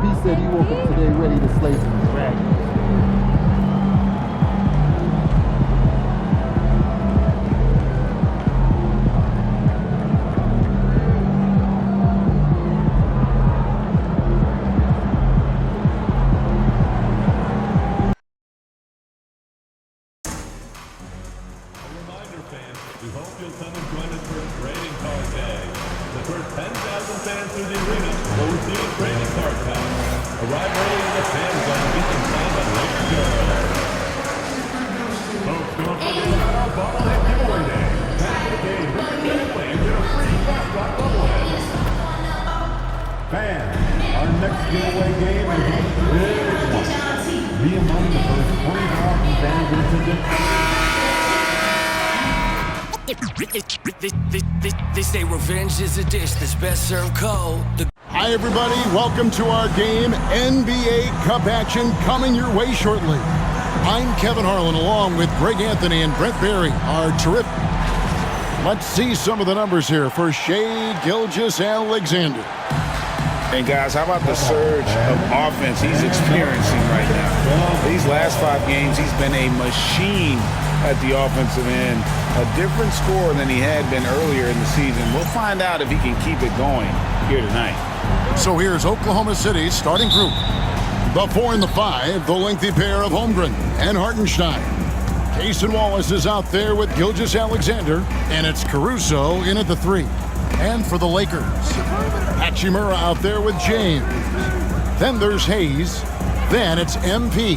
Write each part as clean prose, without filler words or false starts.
MP said he woke up today ready to slay some dragons. We hope you'll come and join us for a trading card day. The first 10,000 fans through the arena will receive a trading card pack. Arrive early in the fan zone, we can find a late girl. Folks, don't forget about our bobblehead giveaway day. After the game, book your giveaway and get a free mascot bobblehead. Fans, our next giveaway game is a big one. Be among the first 20,000 fans in attendance. They say revenge is a dish that's best served cold. Hi, everybody. Welcome to our game. NBA Cup action coming your way shortly. I'm Kevin Harlan, along with Greg Anthony and Brent Barry, our terrific. Let's see some of the numbers here for Shai Gilgeous-Alexander. And guys, how about the surge of offense he's experiencing right now? These last 5 games, he's been a machine at the offensive end. A different score than he had been earlier in the season. We'll find out if he can keep it going here tonight. So here's Oklahoma City's starting group. The 4 and the 5, the lengthy pair of Holmgren and Hartenstein. Cason Wallace is out there with Gilgeous-Alexander, and it's Caruso in at the 3. And for the Lakers, Hachimura out there with James. Then there's Hayes. Then it's MP.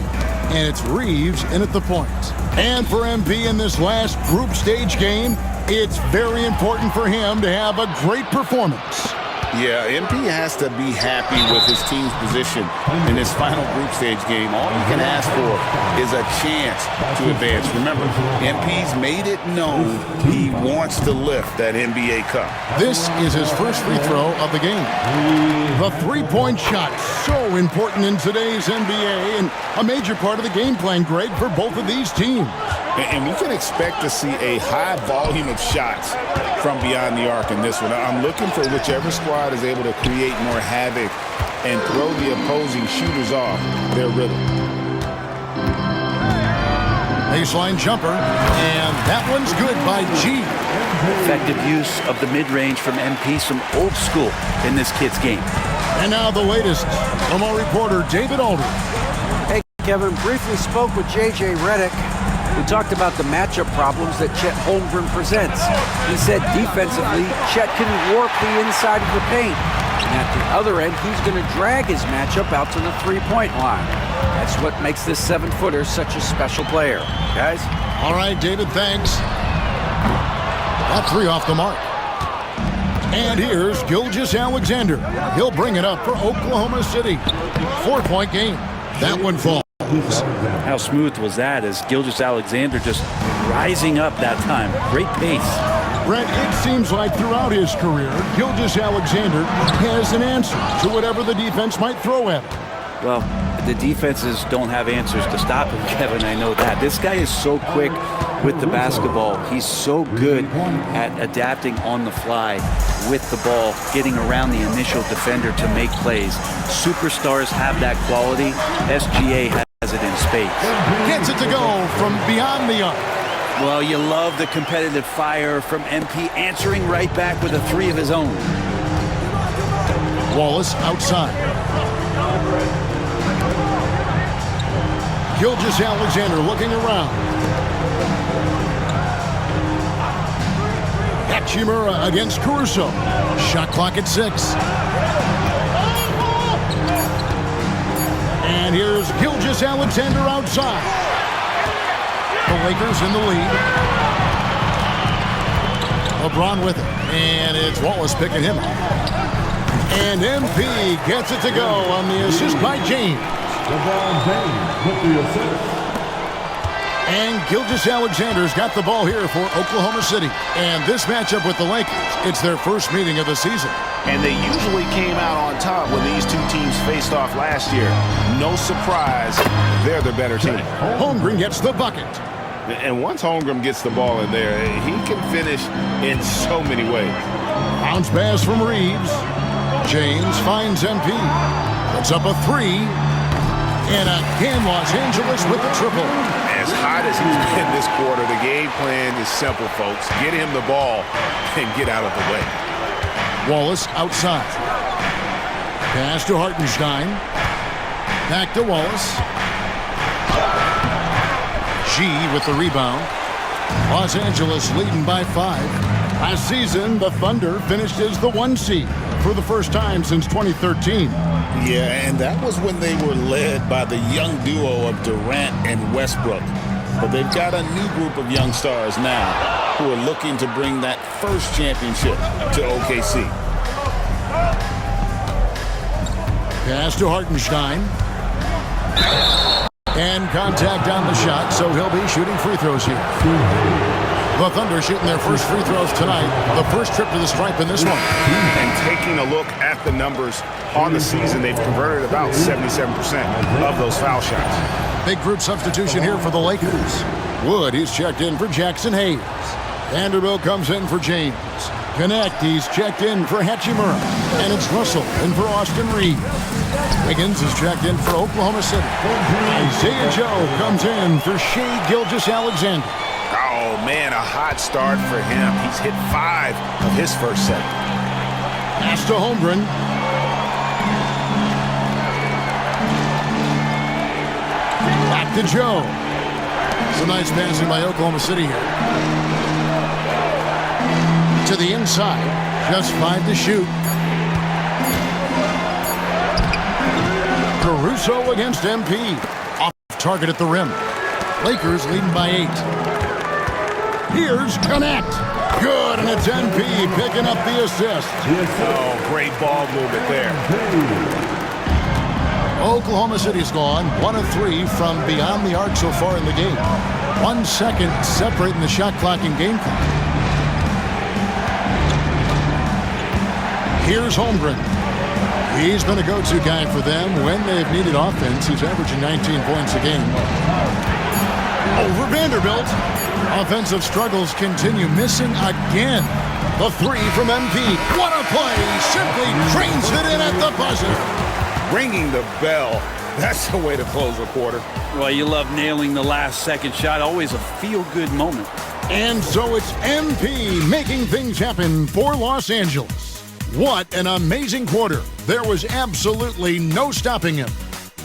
And it's Reeves in at the point. And for MP in this last group stage game, it's very important for him to have a great performance. Yeah, MP has to be happy with his team's position in this final group stage game. All he can ask for is a chance to advance. Remember, MP's made it known he wants to lift that NBA Cup. This is his first free throw of the game. The three-point shot, so important in today's NBA and a major part of the game plan, Greg, for both of these teams. And we can expect to see a high volume of shots from beyond the arc in this one. I'm looking for whichever squad is able to create more havoc and throw the opposing shooters off their rhythm. Baseline jumper, and that one's good by G. Effective use of the mid-range from MP, some old school in this kid's game. And now the latest from our reporter, David Aldridge. Hey, Kevin, briefly spoke with J.J. Redick. We talked about the matchup problems that Chet Holmgren presents. He said defensively, Chet can warp the inside of the paint. And at the other end, he's going to drag his matchup out to the three-point line. That's what makes this 7-footer such a special player. Guys? All right, David, thanks. That 3 off the mark. And here's Gilgeous-Alexander. He'll bring it up for Oklahoma City. 4-point game. That one falls. How smooth was that as Gilgeous-Alexander just rising up that time. Great pace. Brent, it seems like throughout his career, Gilgeous-Alexander has an answer to whatever the defense might throw at him. Well, the defenses don't have answers to stop him, Kevin. I know that. This guy is so quick with the basketball. He's so good at adapting on the fly with the ball, getting around the initial defender to make plays. Superstars have that quality. SGA has it in spades. Gets it to go from beyond the arc. Well, you love the competitive fire from MP, answering right back with a 3 of his own. Wallace outside. Gilgeous-Alexander looking around. Hachimura against Caruso. Shot clock at 6. And here's Gilgeous-Alexander outside. The Lakers in the lead. LeBron with it. And it's Wallace picking him up. And MP gets it to go on the assist by James. LeBron James with the assist. And Gilgeous-Alexander's got the ball here for Oklahoma City. And this matchup with the Lakers, it's their first meeting of the season. And they usually came out on top when these two teams faced off last year. No surprise, they're the better team. Holmgren gets the bucket. And once Holmgren gets the ball in there, he can finish in so many ways. Bounce pass from Reeves. James finds MP. Puts up a 3. And again, Los Angeles with the triple. As hot as he's been this quarter, the game plan is simple, folks. Get him the ball and get out of the way. Wallace outside. Pass to Hartenstein. Back to Wallace. G with the rebound. Los Angeles leading by 5. Last season, the Thunder finished as the 1 seed for the first time since 2013. Yeah, and that was when they were led by the young duo of Durant and Westbrook. But they've got a new group of young stars now who are looking to bring that first championship to OKC. Pass to Hartenstein. And contact on the shot, so he'll be shooting free throws here. The Thunder shooting their first free throws tonight. The first trip to the stripe in this one. And taking a look at the numbers on the season, they've converted about 77% of those foul shots. Big group substitution here for the Lakers. Wood, he's checked in for Jackson Hayes. Vanderbilt comes in for James. Connect, he's checked in for Hachimura. And it's Russell in for Austin Reeves. Wiggins is checked in for Oklahoma City. Isaiah Joe comes in for Shai Gilgeous-Alexander. Oh, man, a hot start for him. He's hit 5 of his first 7. Pass to Holmgren. Back to Joe. It's a nice passing by Oklahoma City here. To the inside. Just 5 to shoot. Caruso against MP. Off target at the rim. Lakers leading by 8. Here's Connect. Good, and it's MP picking up the assist. Oh, great ball movement there. Oklahoma City's gone 1 of 3 from beyond the arc so far in the game. 1 second separating the shot clock and game clock. Here's Holmgren. He's been a go-to guy for them when they've needed offense. He's averaging 19 points a game. Over Vanderbilt. Offensive struggles continue, missing again. The 3 from MP. What a play! Simply trains it in at the buzzer. Ringing the bell. That's the way to close a quarter. Well, you love nailing the last second shot. Always a feel-good moment. And so it's MP making things happen for Los Angeles. What an amazing quarter. There was absolutely no stopping him.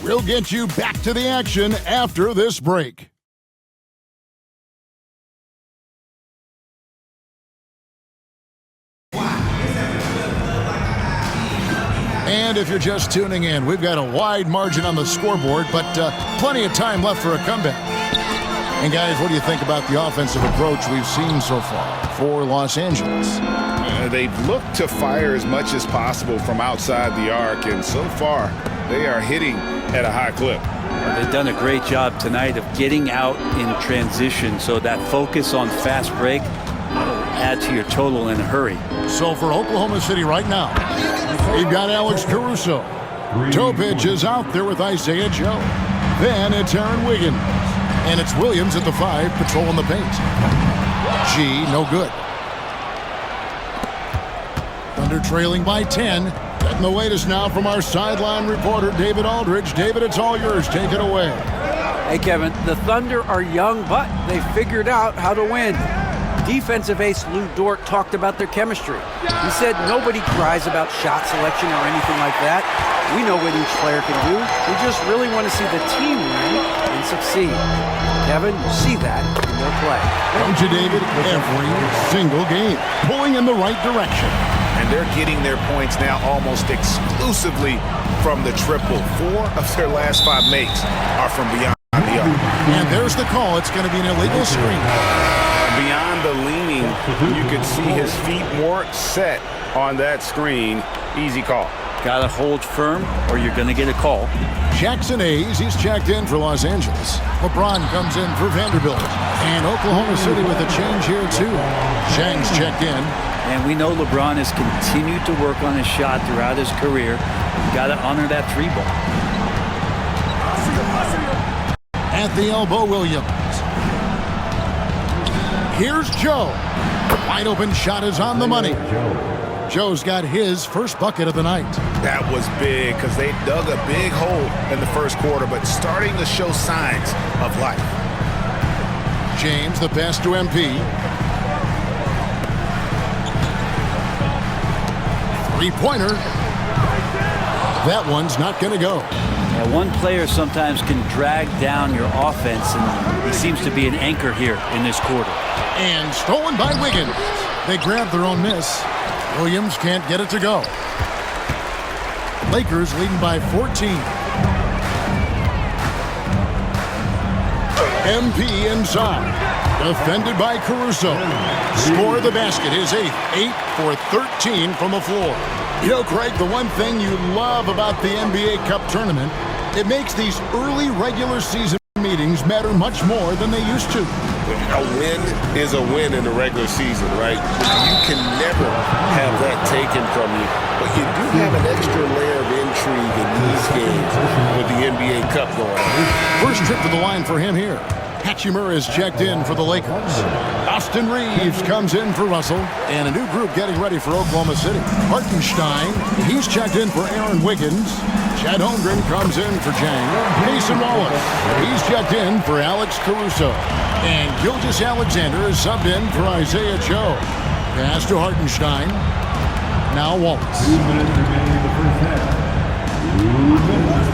We'll get you back to the action after this break. And if you're just tuning in, we've got a wide margin on the scoreboard, but plenty of time left for a comeback. And guys, what do you think about the offensive approach we've seen so far for Los Angeles? They've looked to fire as much as possible from outside the arc, and so far they are hitting at a high clip. They've done a great job tonight of getting out in transition, so that focus on fast break will add to your total in a hurry. So for Oklahoma City right now, you've got Alex Caruso. Topic is out there with Isaiah Joe. Then it's Aaron Wiggins. And it's Williams at the 5, patrolling the paint. G, no good. Thunder trailing by 10. Getting the latest now from our sideline reporter, David Aldridge. David, it's all yours. Take it away. Hey, Kevin, the Thunder are young, but they figured out how to win. Defensive ace Lou Dort talked about their chemistry. He said nobody cries about shot selection or anything like that. We know what each player can do. We just really want to see the team win and succeed. Kevin, you see that in their play. Don't you, David? Every single game, pulling in the right direction. And they're getting their points now almost exclusively from the triple. 4 of their last 5 makes are from beyond the arc. And there's the call. It's going to be an illegal screen. Beyond the leaning, you could see his feet more set on that screen. Easy call. Got to hold firm or you're going to get a call. Jackson Hayes, he's checked in for Los Angeles. LeBron comes in for Vanderbilt. And Oklahoma City with a change here, too. Shang's checked in. And we know LeBron has continued to work on his shot throughout his career. You got to honor that 3 ball. At the elbow, Williams. Here's Joe. Wide open shot is on the money. Joe's got his first bucket of the night. That was big because they dug a big hole in the first quarter, but starting to show signs of life. James, the pass to MP. Three-pointer. That one's not going to go. Yeah, one player sometimes can drag down your offense, and he seems to be an anchor here in this quarter. And stolen by Wiggins. They grab their own miss. Williams can't get it to go. Lakers leading by 14. MP inside. Defended by Caruso. Score the basket, his eighth. 8 for 13 from the floor. You know, Craig, the one thing you love about the NBA Cup tournament, it makes these early regular season meetings matter much more than they used to. A win is a win in the regular season, right? You can never have that taken from you, but you do have an extra layer of intrigue in these games with the NBA Cup going on. First trip to the line for him here. Hachimura is checked in for the Lakers. Austin Reeves comes in for Russell, and a new group getting ready for Oklahoma City. Hartenstein, he's checked in for Aaron Wiggins. Chad Holmgren comes in for Jang. Mason Wallace, he's checked in for Alex Caruso. And Gilgeous Alexander is subbed in for Isaiah Joe. Pass to Hartenstein. Now Wallace. 2 minutes remaining in the first half. 2 minutes.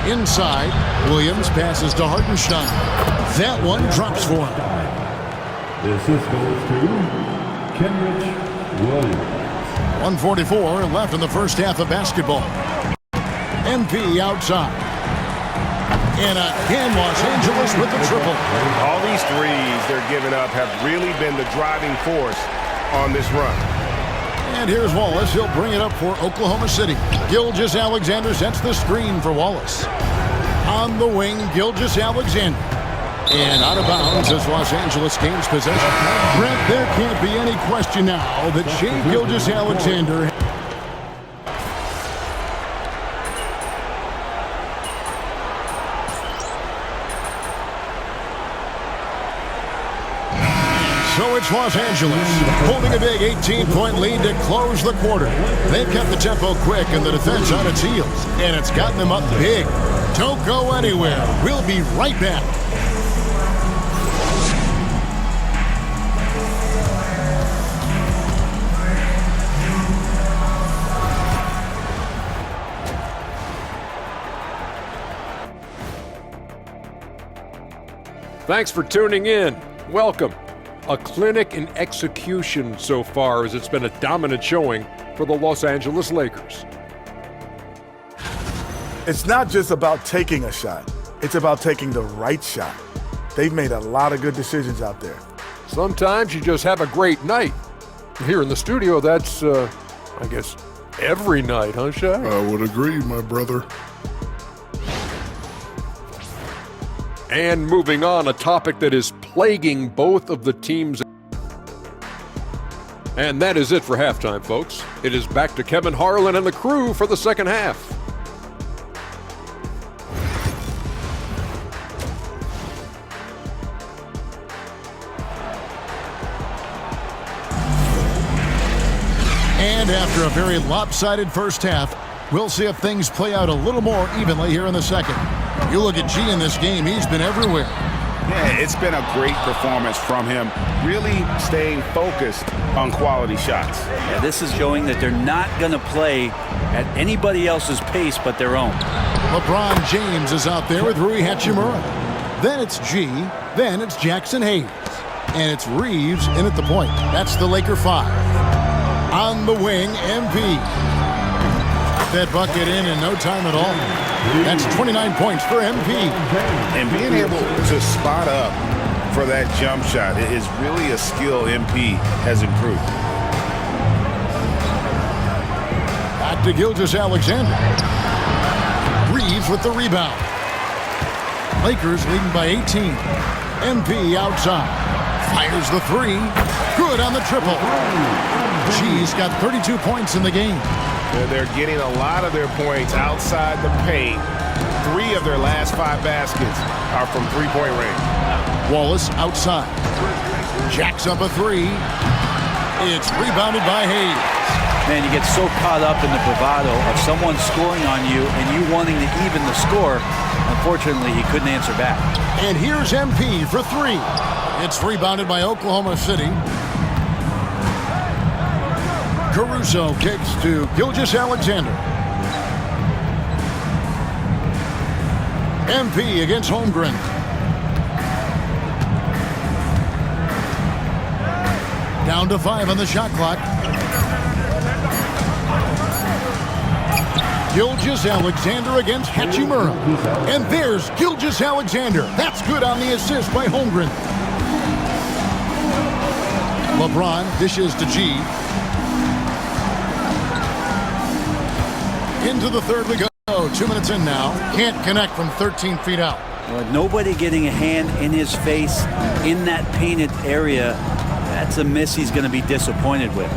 Inside, Williams passes to Hartenstein. That one drops for him. The assist goes to Kenrich Williams. 1:44 left in the first half of basketball. MP outside. And again, Los Angeles with the triple. All these threes they're giving up have really been the driving force on this run. And here's Wallace. He'll bring it up for Oklahoma City. Gilgeous Alexander sets the screen for Wallace. On the wing, Gilgeous Alexander. And out of bounds as Los Angeles gains possession. Brent, there can't be any question now that Shai Gilgeous Alexander... So it's Los Angeles holding a big 18-point lead to close the quarter. They've kept the tempo quick and the defense on its heels, and it's gotten them up big. Don't go anywhere. We'll be right back. Thanks for tuning in. Welcome. A clinic in execution so far, as it's been a dominant showing for the Los Angeles Lakers. It's not just about taking a shot. It's about taking the right shot. They've made a lot of good decisions out there. Sometimes you just have a great night. Here in the studio, that's, I guess, every night, huh, Shai? I would agree, my brother. And moving on, a topic that is plaguing both of the teams. And that is it for halftime, folks. It is back to Kevin Harlan and the crew for the second half. And after a very lopsided first half, we'll see if things play out a little more evenly here in the second. You look at G in this game, he's been everywhere. Yeah, it's been a great performance from him, really staying focused on quality shots. Yeah, this is showing that they're not going to play at anybody else's pace but their own. LeBron James is out there with Rui Hachimura. Then it's G, then it's Jackson Hayes. And it's Reeves in at the point. That's the Laker 5. On the wing, MP. That bucket in no time at all. That's 29 points for MP. And being able to spot up for that jump shot is really a skill MP has improved. Back to Gilgeous Alexander. Reeves with the rebound. Lakers leading by 18. MP outside. Fires the three. Good on the triple. G's got 32 points in the game. They're getting a lot of their points outside the paint. 3 of their last 5 baskets are from three-point range. Wallace outside. Jacks up a three. It's rebounded by Hayes. Man, you get so caught up in the bravado of someone scoring on you and you wanting to even the score. Unfortunately, he couldn't answer back. And here's MP for three. It's rebounded by Oklahoma City. Caruso kicks to Gilgeous-Alexander. MP against Holmgren. Down to 5 on the shot clock. Gilgeous-Alexander against Hachimura. And there's Gilgeous-Alexander. That's good on the assist by Holmgren. LeBron dishes to G. Into the third we go. 2 minutes in now. Can't connect from 13 feet out. Well, nobody getting a hand in his face in that painted area. That's a miss he's going to be disappointed with.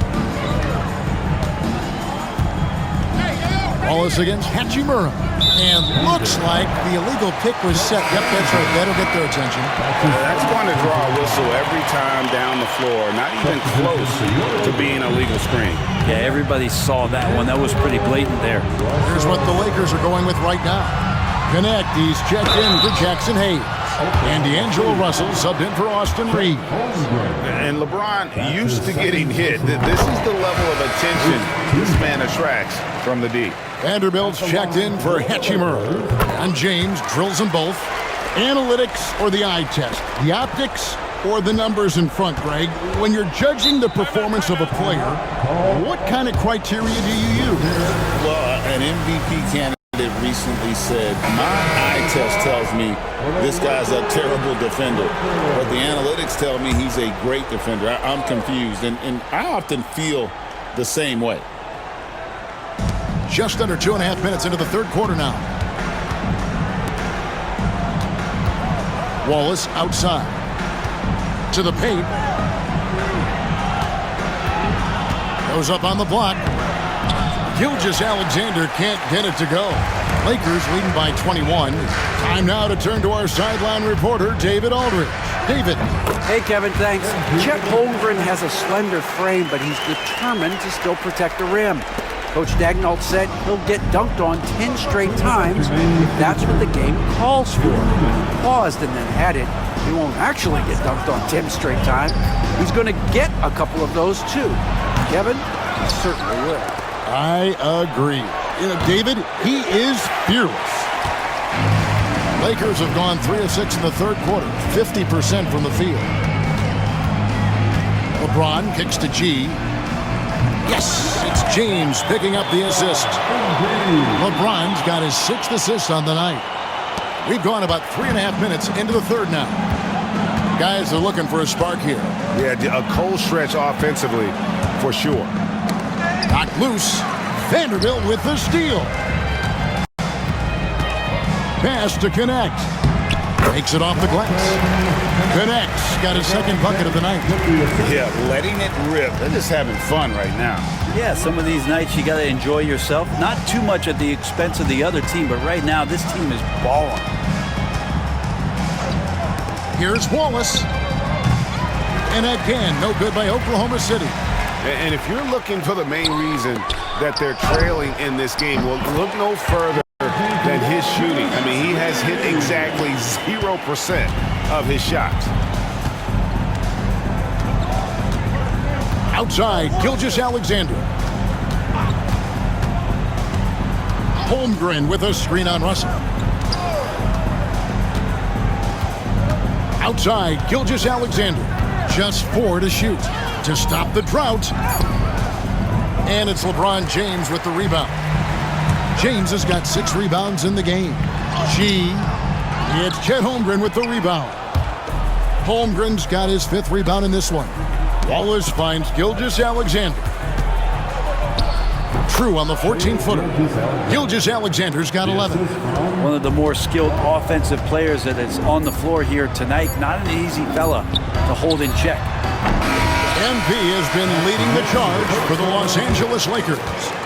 Wallace against Hachimura. And looks like the illegal pick was set. Yep, that's right. That'll get their attention. That's going to draw a whistle every time down the floor. Not even close to being a legal screen. Yeah, everybody saw that one. That was pretty blatant there. Here's what the Lakers are going with right now. Connect. He's checked in for Jackson Hayes. And D'Angelo Russell subbed in for Austin Reeves. And LeBron used to getting hit. This is the level of attention this man attracts from the D. Vanderbilt's checked in for Hachimura. And James drills them both. Analytics or the eye test? The optics or the numbers in front, Greg? When you're judging the performance of a player, what kind of criteria do you use? Well, an MVP candidate recently said, my eye test tells me this guy's a terrible defender, but the analytics tell me he's a great defender. I'm confused, and I often feel the same way. Just under 2.5 minutes into the third quarter now. Wallace outside. To the paint. Goes up on the block. Gilgeous-Alexander can't get it to go. Lakers leading by 21. Time now to turn to our sideline reporter, David Aldridge. David. Hey, Kevin, thanks. Chet Holmgren has a slender frame, but he's determined to still protect the rim. Coach Daigneault said he'll get dunked on 10 straight times if that's what the game calls for. He paused and then added, he won't actually get dunked on 10 straight times. He's going to get a couple of those too. Kevin, he certainly will. I agree. David, he is fearless. Lakers have gone 3 of 6 in the third quarter, 50% from the field. LeBron kicks to G. Yes, it's James picking up the assist. LeBron's got his 6th assist on the night. We've gone about 3.5 minutes into the third now. Guys are looking for a spark here. Yeah, a cold stretch offensively, for sure. Knocked loose. Vanderbilt with the steal. Pass to Connect. Takes it off the glass. Connects. Got his second bucket of the night. Yeah, letting it rip. They're just having fun right now. Yeah, some of these nights you got to enjoy yourself. Not too much at the expense of the other team, but right now this team is balling. Here's Wallace. And again, no good by Oklahoma City. And if you're looking for the main reason that they're trailing in this game, well, look no further than his shooting. I mean, he has hit exactly 0% of his shots. Outside, Gilgeous-Alexander. Holmgren with a screen on Russell. Outside, Gilgeous-Alexander. Just 4 to shoot to stop the drought. And it's LeBron James with the rebound. James has got 6 rebounds in the game. It's Chet Holmgren with the rebound. Holmgren's got his 5th rebound in this one. Wallace finds Gilgeous-Alexander. True on the 14-footer. Gilgeous-Alexander's got 11. One of the more skilled offensive players that is on the floor here tonight. Not an easy fella to hold in check. MP has been leading the charge for the Los Angeles Lakers.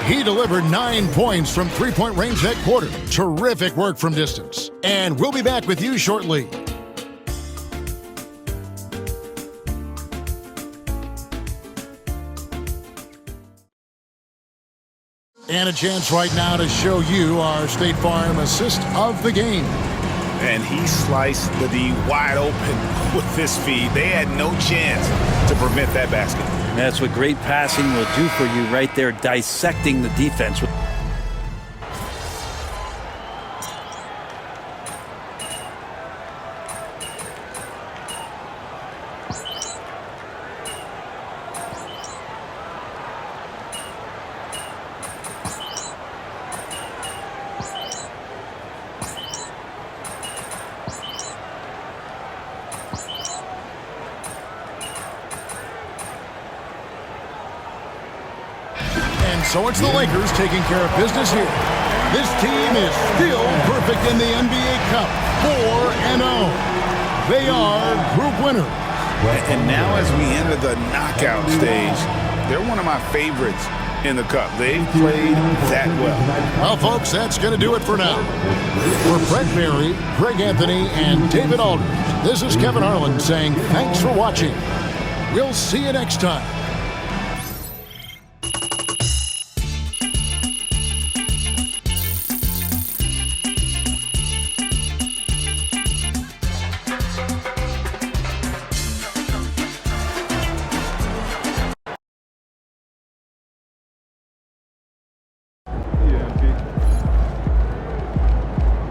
He delivered 9 points from three-point range that quarter. Terrific work from distance. And we'll be back with you shortly. And a chance right now to show you our State Farm assist of the game. And he sliced the D wide open with this feed. They had no chance to prevent that basket. That's what great passing will do for you right there, dissecting the defense. So it's the Lakers taking care of business here. This team is still perfect in the NBA Cup, 4-0. They are group winners. And now as we enter the knockout stage, they're one of my favorites in the Cup. They've played that well. Well, folks, that's going to do it for now. For Brett Berry, Greg Anthony, and David Aldridge, this is Kevin Harlan saying thanks for watching. We'll see you next time.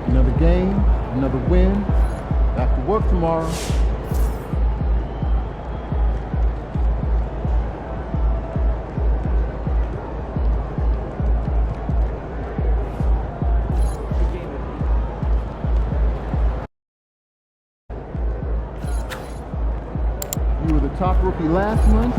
Another game, another win. Back to work tomorrow. You were the top rookie last month.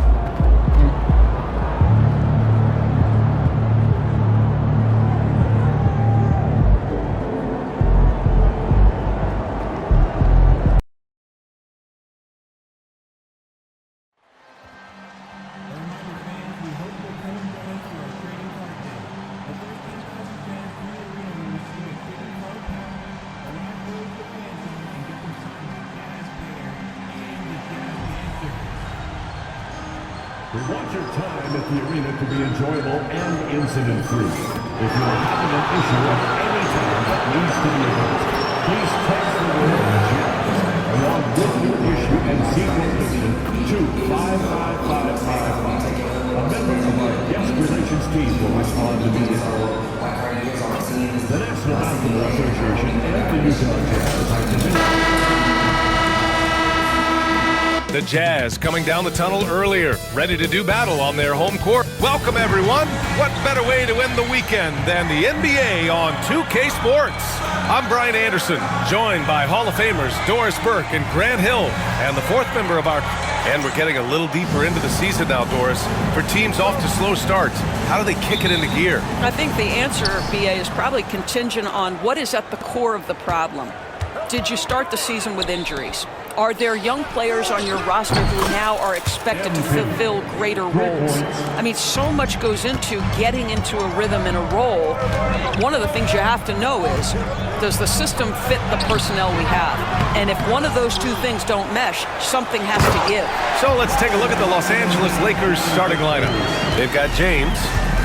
We want your time at the arena to be enjoyable and incident-free. If you are having an issue at any time that needs to be addressed, please text the word JAZZ along with your issue and seat location to 55555. A member of our guest relations team will respond immediately. The National Basketball Association and the Utah Jazz are committed. The Jazz coming down the tunnel earlier, ready to do battle on their home court. Welcome, everyone. What better way to end the weekend than the NBA on 2K Sports? I'm Brian Anderson, joined by Hall of Famers Doris Burke and Grant Hill, and the fourth member of our... And we're getting a little deeper into the season now, Doris. For teams off to slow starts, how do they kick it into gear? I think the answer, BA, is probably contingent on what is at the core of the problem. Did you start the season with injuries? Are there young players on your roster who now are expected to fulfill greater roles? I mean, so much goes into getting into a rhythm and a role. One of the things you have to know is, does the system fit the personnel we have? And if one of those two things don't mesh, something has to give. So let's take a look at the Los Angeles Lakers starting lineup. They've got James.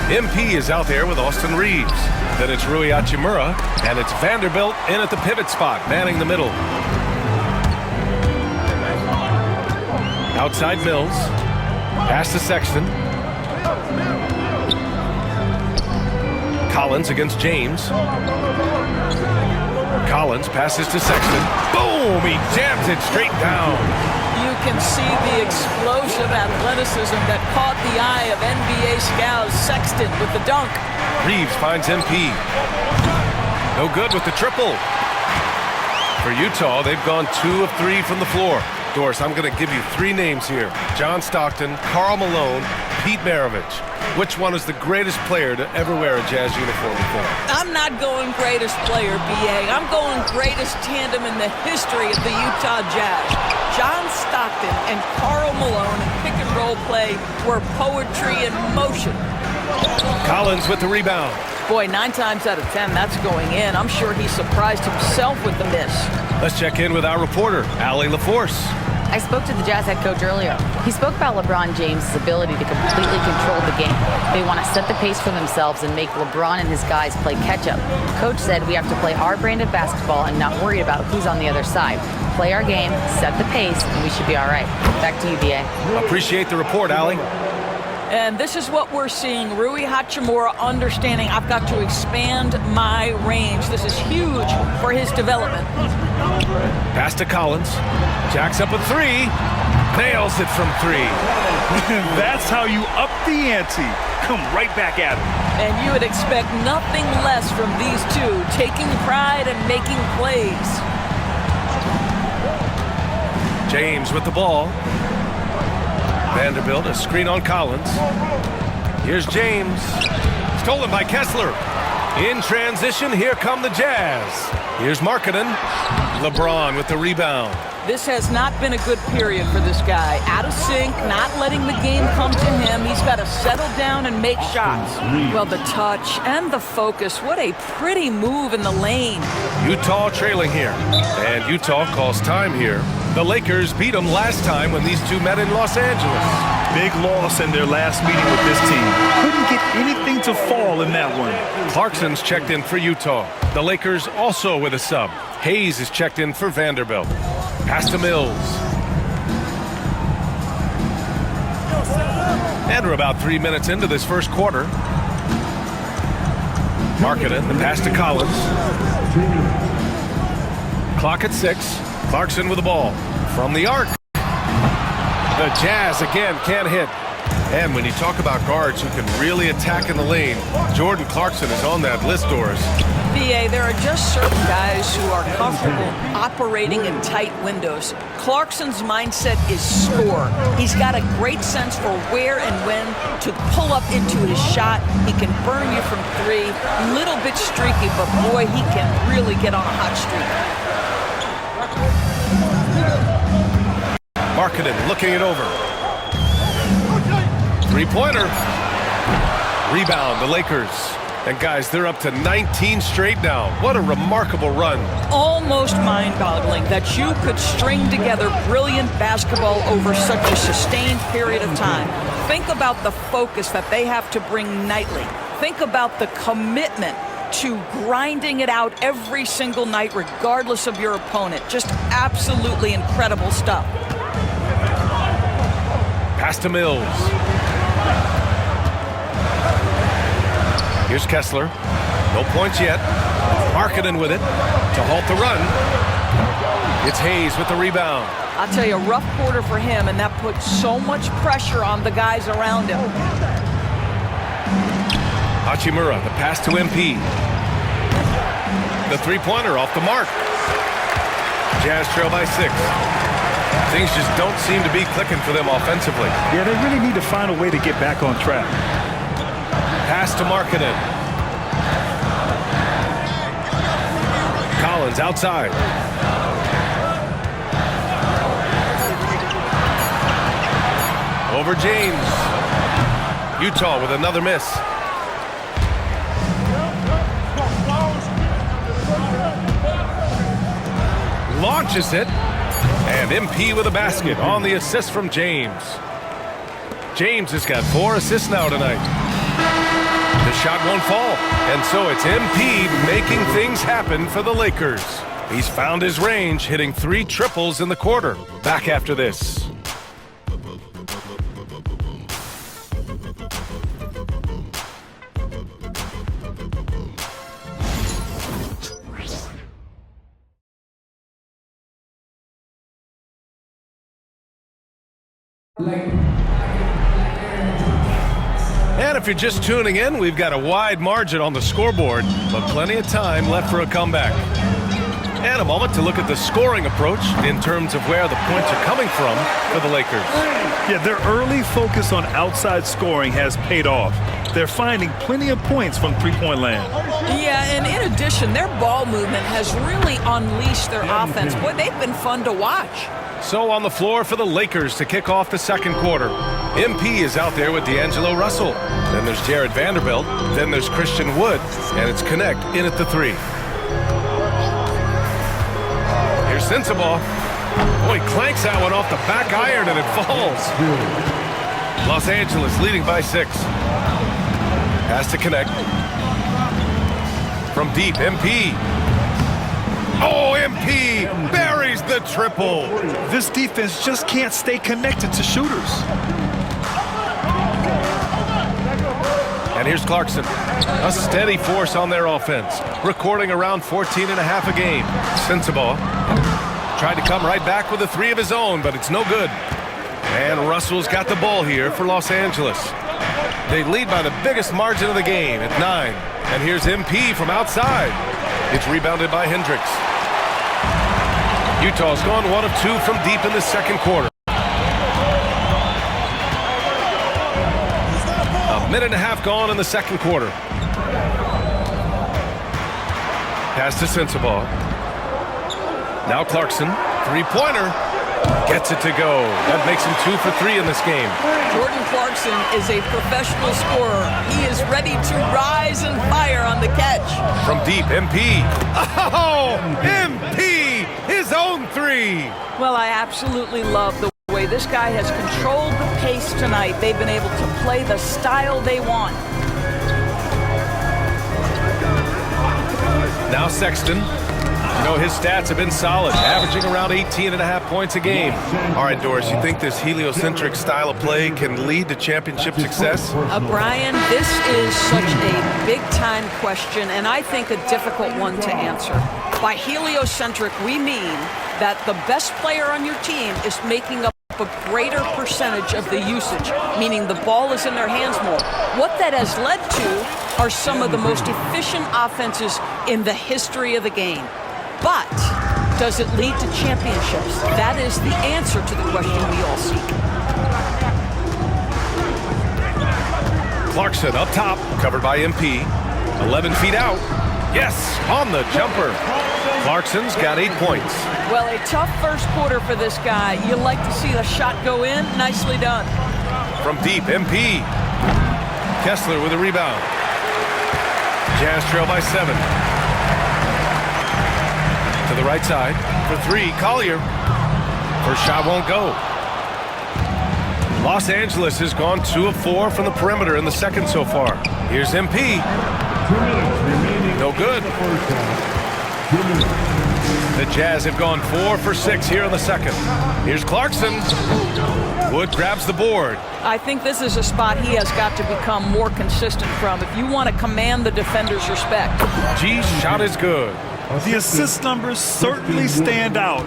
MP is out there with Austin Reeves. Then it's Rui Hachimura, and it's Vanderbilt in at the pivot spot, manning the middle. Outside Mills, pass to Sexton. Collins against James. Collins passes to Sexton. Boom! He jams it straight down. You can see the explosive athleticism that caught the eye of NBA scout Sexton with the dunk. Reeves finds MP. No good with the triple. For Utah, they've gone 2 of 3 from the floor. Doris, I'm going to give you 3 names here. John Stockton, Karl Malone, Pete Maravich. Which one is the greatest player to ever wear a Jazz uniform before? I'm not going greatest player, BA. I'm going greatest tandem in the history of the Utah Jazz. John Stockton and Karl Malone in pick-and-roll play were poetry in motion. Collins with the rebound. Boy, 9 times out of 10, that's going in. I'm sure he surprised himself with the miss. Let's check in with our reporter, Allie LaForce. I spoke to the Jazz head coach earlier. He spoke about LeBron James' ability to completely control the game. They want to set the pace for themselves and make LeBron and his guys play catch-up. Coach said we have to play our brand of basketball and not worry about who's on the other side. Play our game, set the pace, and we should be all right. Back to you, B.A. Appreciate the report, Allie. And this is what we're seeing. Rui Hachimura understanding I've got to expand my range. This is huge for his development. Pass to Collins. Jacks up a three. Nails it from three. That's how you up the ante. Come right back at him. And you would expect nothing less from these two, taking pride and making plays. James with the ball. Vanderbilt, a screen on Collins. Here's James. Stolen by Kessler. In transition, here come the Jazz. Here's Markkanen. LeBron with the rebound. This has not been a good period for this guy. Out of sync, not letting the game come to him. He's got to settle down and make shots. Well, the touch and the focus. What a pretty move in the lane. Utah trailing here. And Utah calls time here. The Lakers beat them last time when these two met in Los Angeles. Big loss in their last meeting with this team. Couldn't get anything to fall in that one. Clarkson's checked in for Utah. The Lakers also with a sub. Hayes is checked in for Vanderbilt. Pass to Mills. And we're about 3 minutes into this first quarter. Markkanen, the pass to Collins. Clock at 6. Clarkson with the ball from the arc. The Jazz again can't hit. And when you talk about guards who can really attack in the lane, Jordan Clarkson is on that list, Doris. BA, there are just certain guys who are comfortable operating in tight windows. Clarkson's mindset is score. He's got a great sense for where and when to pull up into his shot. He can burn you from three. Little bit streaky, but boy, he can really get on a hot streak. Markkanen looking it over. Three-pointer. Rebound, the Lakers. And guys, they're up to 19 straight now. What a remarkable run. Almost mind-boggling that you could string together brilliant basketball over such a sustained period of time. Think about the focus that they have to bring nightly. Think about the commitment to grinding it out every single night, regardless of your opponent. Just absolutely incredible stuff. Pass to Mills. Here's Kessler. No points yet. Markkanen with it to halt the run. It's Hayes with the rebound. I'll tell you, a rough quarter for him, and that puts so much pressure on the guys around him. Hachimura, the pass to MP. The three-pointer off the mark. Jazz trail by 6. Things just don't seem to be clicking for them offensively. Yeah, they really need to find a way to get back on track. Pass to Markkanen. Collins outside. Over James. Utah with another miss. Launches it. And MP with a basket on the assist from James. James has got 4 assists now tonight. The shot won't fall. And so it's MP making things happen for the Lakers. He's found his range, hitting 3 triples in the quarter. Back after this. And if you're just tuning in, we've got a wide margin on the scoreboard, but plenty of time left for a comeback. And a moment to look at the scoring approach in terms of where the points are coming from for the Lakers. Yeah, their early focus on outside scoring has paid off. They're finding plenty of points from three-point land. Yeah, and in addition, their ball movement has really unleashed their offense. Boy, they've been fun to watch. So on the floor for the Lakers to kick off the second quarter. MP is out there with D'Angelo Russell. Then there's Jared Vanderbilt. Then there's Christian Wood. And it's Connect in at the 3. Here's Sensabaugh. Oh, he clanks that one off the back iron and it falls. Los Angeles leading by 6. Has to connect. From deep, MP. Oh, MP buries the triple. This defense just can't stay connected to shooters. And here's Clarkson. A steady force on their offense. Recording around 14.5 a game. Sensabaugh tried to come right back with a 3 of his own, but it's no good. And Russell's got the ball here for Los Angeles. They lead by the biggest margin of the game at 9. And here's MP from outside. It's rebounded by Hendricks. Utah's gone 1 of 2 from deep in the second quarter. A minute and a half gone in the second quarter. Pass to Sensabaugh. Now Clarkson, 3-pointer. Gets it to go. That makes him 2 for 3 in this game. Jordan Clarkson is a professional scorer. He is ready to rise and fire on the catch. From deep, MP. Oh, MP, his own 3. Well, I absolutely love the way this guy has controlled the pace tonight. They've been able to play the style they want. Now Sexton. You know, his stats have been solid, averaging around 18.5 points a game. All right, Doris, you think this heliocentric style of play can lead to championship success? Brian, this is such a big-time question, and I think a difficult one to answer. By heliocentric, we mean that the best player on your team is making up a greater percentage of the usage, meaning the ball is in their hands more. What that has led to are some of the most efficient offenses in the history of the game. But does it lead to championships? That is the answer to the question we all seek. Clarkson up top, covered by MP. 11 feet out. Yes, on the jumper. Clarkson's got 8 points. Well, a tough first quarter for this guy. You like to see the shot go in. Nicely done. From deep, MP. Kessler with a rebound. Jazz trail by 7. To the right side for 3, Collier. First shot won't go. Los Angeles has gone 2 of 4 from the perimeter in the second so far. Here's MP. No good. The Jazz have gone 4 for 6 here in the second. Here's Clarkson. Wood grabs the board. I think this is a spot he has got to become more consistent from if you want to command the defender's respect. G's shot is good. The assist numbers certainly stand out.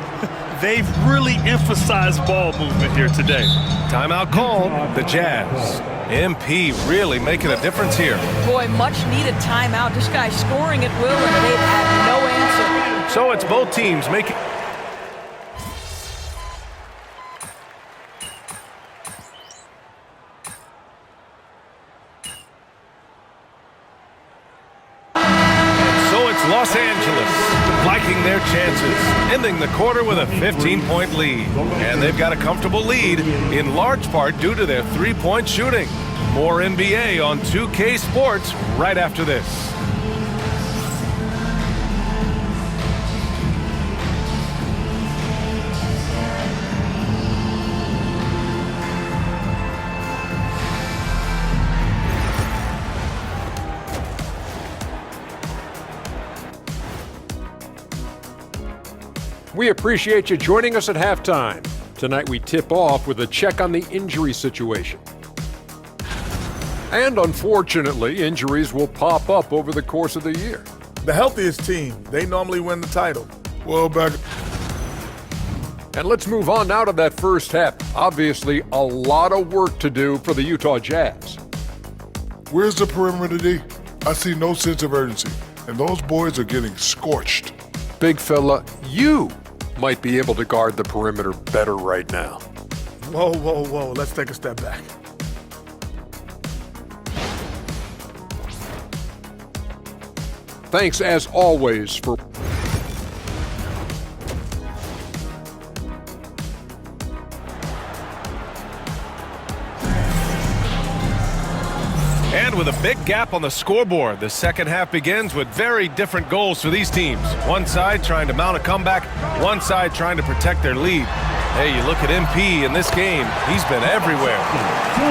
They've really emphasized ball movement here today. Timeout called. The Jazz. MP really making a difference here. Boy, much needed timeout. This guy's scoring at will, and they've had no answer. So it's both teams making... Los Angeles liking their chances, ending the quarter with a 15-point lead. And they've got a comfortable lead, in large part due to their 3-point shooting. More NBA on 2K Sports right after this. We appreciate you joining us at halftime. Tonight we tip off with a check on the injury situation. And unfortunately, injuries will pop up over the course of the year. The healthiest team, they normally win the title. Well, back. And let's move on now to that first half. Obviously, a lot of work to do for the Utah Jazz. Where's the perimeter D? I see no sense of urgency, and those boys are getting scorched. Big fella, you might be able to guard the perimeter better right now. Whoa, whoa, whoa. Let's take a step back. Thanks, as always, for... And with a big gap on the scoreboard, the second half begins with very different goals for these teams. One side trying to mount a comeback, one side trying to protect their lead. Hey, you look at MP in this game, he's been everywhere.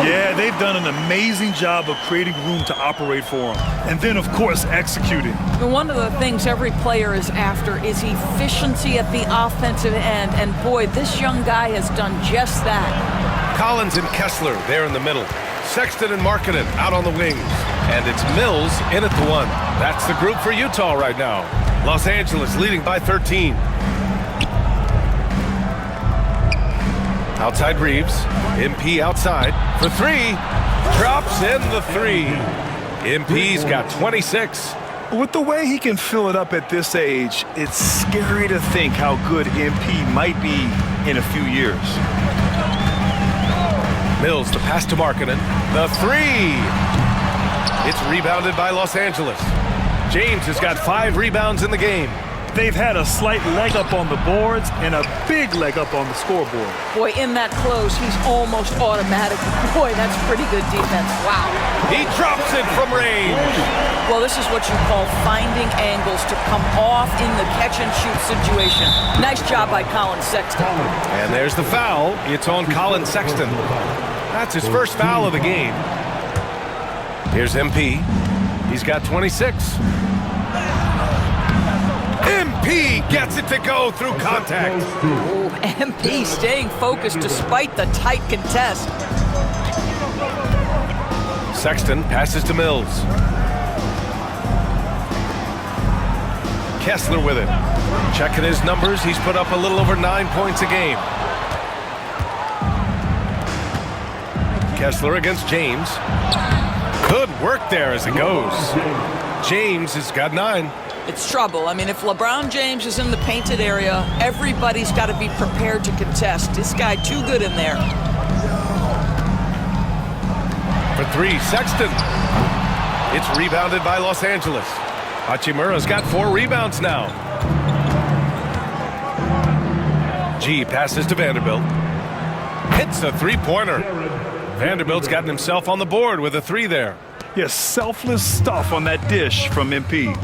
Yeah, they've done an amazing job of creating room to operate for him. And then, of course, executing. One of the things every player is after is efficiency at the offensive end. And boy, this young guy has done just that. Collins and Kessler there in the middle. Sexton and Markkanen out on the wings. And it's Mills in at the one. That's the group for Utah right now. Los Angeles leading by 13. Outside Reeves. MP outside for three. Drops in the three. MP's got 26. With the way he can fill it up at this age, it's scary to think how good MP might be in a few years. Mills, the pass to Markkanen. The three. It's rebounded by Los Angeles. James has got 5 rebounds in the game. They've had a slight leg up on the boards and a big leg up on the scoreboard. Boy, in that close, he's almost automatic. Boy, that's pretty good defense. Wow. He drops it from range. Well, this is what you call finding angles to come off in the catch-and-shoot situation. Nice job by Colin Sexton. And there's the foul. It's on Colin Sexton. That's his first foul of the game. Here's MP. He's got 26. MP gets it to go through contact. Ooh, MP staying focused despite the tight contest. Sexton passes to Mills. Kessler with it. Checking his numbers, he's put up a little over 9 points a game. Kessler against James. Good work there as it goes. James has got 9. It's trouble. I mean, if LeBron James is in the painted area, everybody's got to be prepared to contest. This guy too good in there. For 3, Sexton. It's rebounded by Los Angeles. Hachimura's got 4 rebounds now. G passes to Vanderbilt. Hits a 3-pointer. Vanderbilt's gotten himself on the board with a 3 there. Yes, selfless stuff on that dish from MP.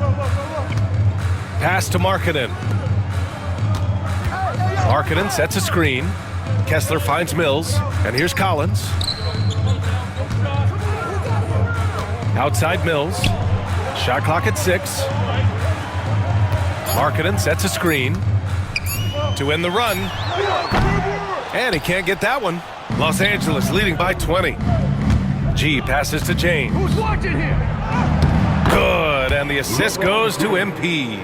Pass to Markkanen. Markkanen sets a screen. Kessler finds Mills. And here's Collins. Outside Mills. Shot clock at 6. Markkanen sets a screen to end the run. And he can't get that one. Los Angeles leading by 20. G passes to James. Who's watching here? Good, and the assist goes to MP.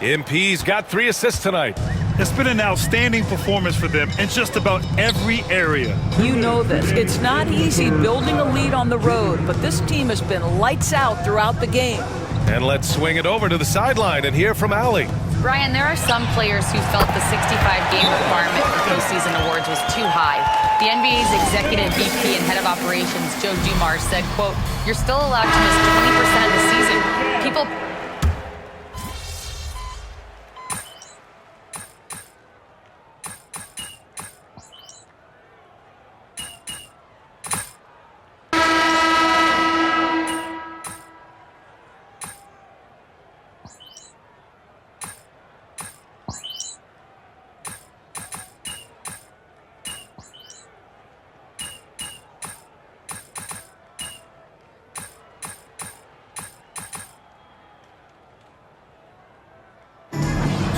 MP's got 3 assists tonight. It's been an outstanding performance for them in just about every area. You know this. It's not easy building a lead on the road, but this team has been lights out throughout the game. And let's swing it over to the sideline and hear from Allie. Brian, there are some players who felt the 65-game requirement for postseason awards was too high. The NBA's executive VP and head of operations, Joe Dumars, said, quote, "You're still allowed to miss 20% of the season. People..."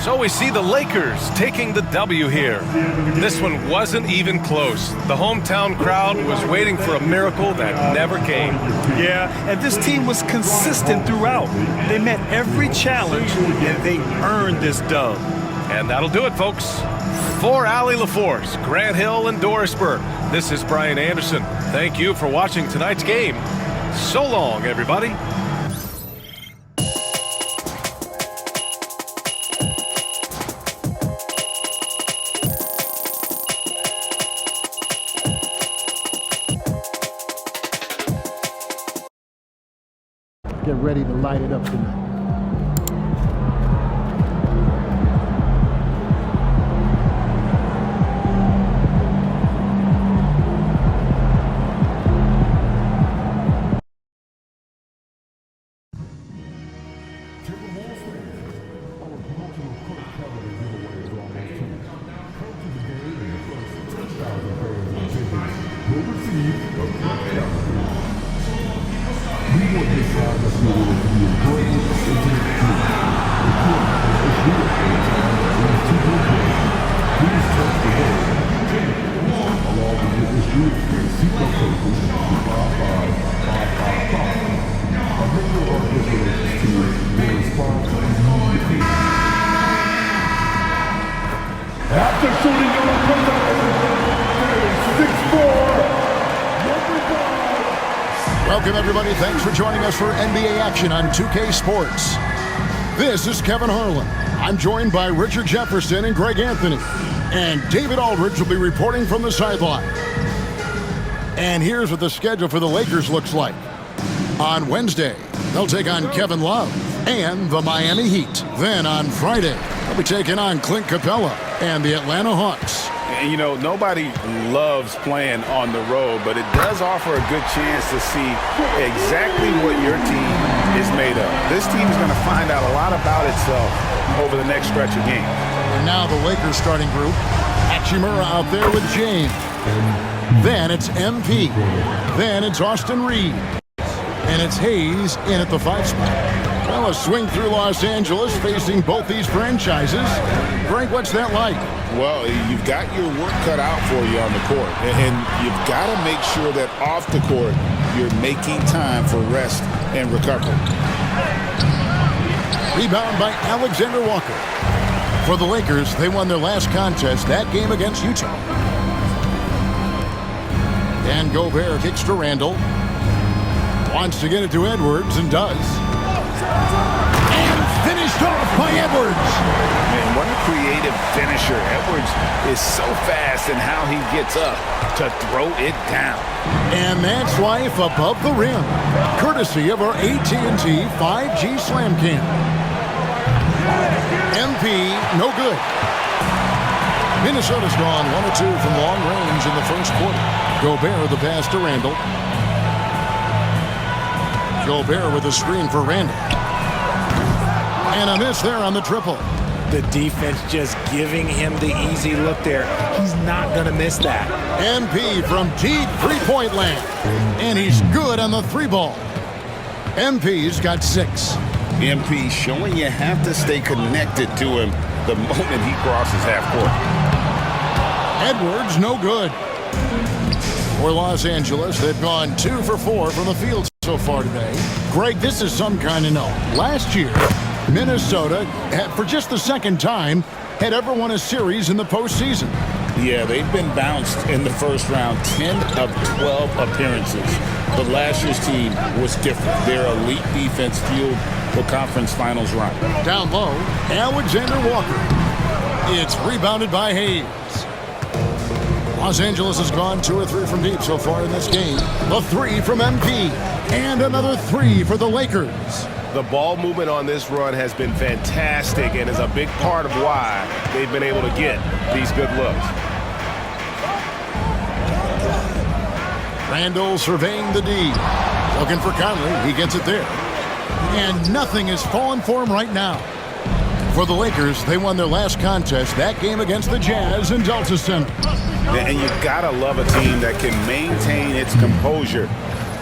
So we see the Lakers taking the W here. This one wasn't even close. The hometown crowd was waiting for a miracle that never came. Yeah, and this team was consistent throughout. They met every challenge, and they earned this dub. And that'll do it, folks. For Allie LaForce, Grant Hill, and Dorisburg, this is Brian Anderson. Thank you for watching tonight's game. So long, everybody. Get ready to light it up tonight. After shooting on the Welcome, everybody. Thanks for joining us for NBA action on 2K Sports. This is Kevin Harlan. I'm joined by Richard Jefferson and Greg Anthony. And David Aldridge will be reporting from the sideline. And here's what the schedule for the Lakers looks like. On Wednesday, they'll take on Kevin Love and the Miami Heat. Then on Friday, they'll be taking on Clint Capella and the Atlanta Hawks. And, you know, nobody loves playing on the road, but it does offer a good chance to see exactly what your team is made of. This team is going to find out a lot about itself over the next stretch of games. And now the Lakers starting group. Hachimura out there with James. Then it's MP. Then it's Austin Reed. And it's Hayes in at the 5 spot. Well, a swing through Los Angeles facing both these franchises. Greg, what's that like? Well, you've got your work cut out for you on the court, and you've got to make sure that off the court you're making time for rest and recovery. Rebound by Alexander Walker. For the Lakers, they won their last contest, that game against Utah. And Gobert kicks to Randall. Wants to get it to Edwards and does. And finished off by Edwards. Man, what a creative finisher. Edwards is so fast in how he gets up to throw it down. And that's life above the rim, courtesy of our AT&T 5G Slam Cam. MP, no good. Minnesota's gone 1 of 2 from long range in the first quarter. Gobert the pass to Randall. Gobert with a screen for Randall. And a miss there on the triple. The defense just giving him the easy look there. He's not going to miss that. MP from deep three-point land. And he's good on the 3-ball. MP's got 6. MP showing you have to stay connected to him the moment he crosses half court. Edwards, no good. For Los Angeles, they've gone 2 for 4 from the field so far today. Greg, this is some kind of note. Last year, Minnesota, for just the second time, had ever won a series in the postseason. Yeah, they've been bounced in the first round 10 of 12 appearances. But last year's team was different. Their elite defense fueled the conference finals run. Down low, Alexander Walker. It's rebounded by Hayes. Los Angeles has gone 2 or 3 from deep so far in this game. A 3 from MP. And another 3 for the Lakers. The ball movement on this run has been fantastic and is a big part of why they've been able to get these good looks. Randall surveying the D. Looking for Conley. He gets it there. And nothing is falling for him right now. For the Lakers, they won their last contest, that game against the Jazz in Delta Center. And you've got to love a team that can maintain its composure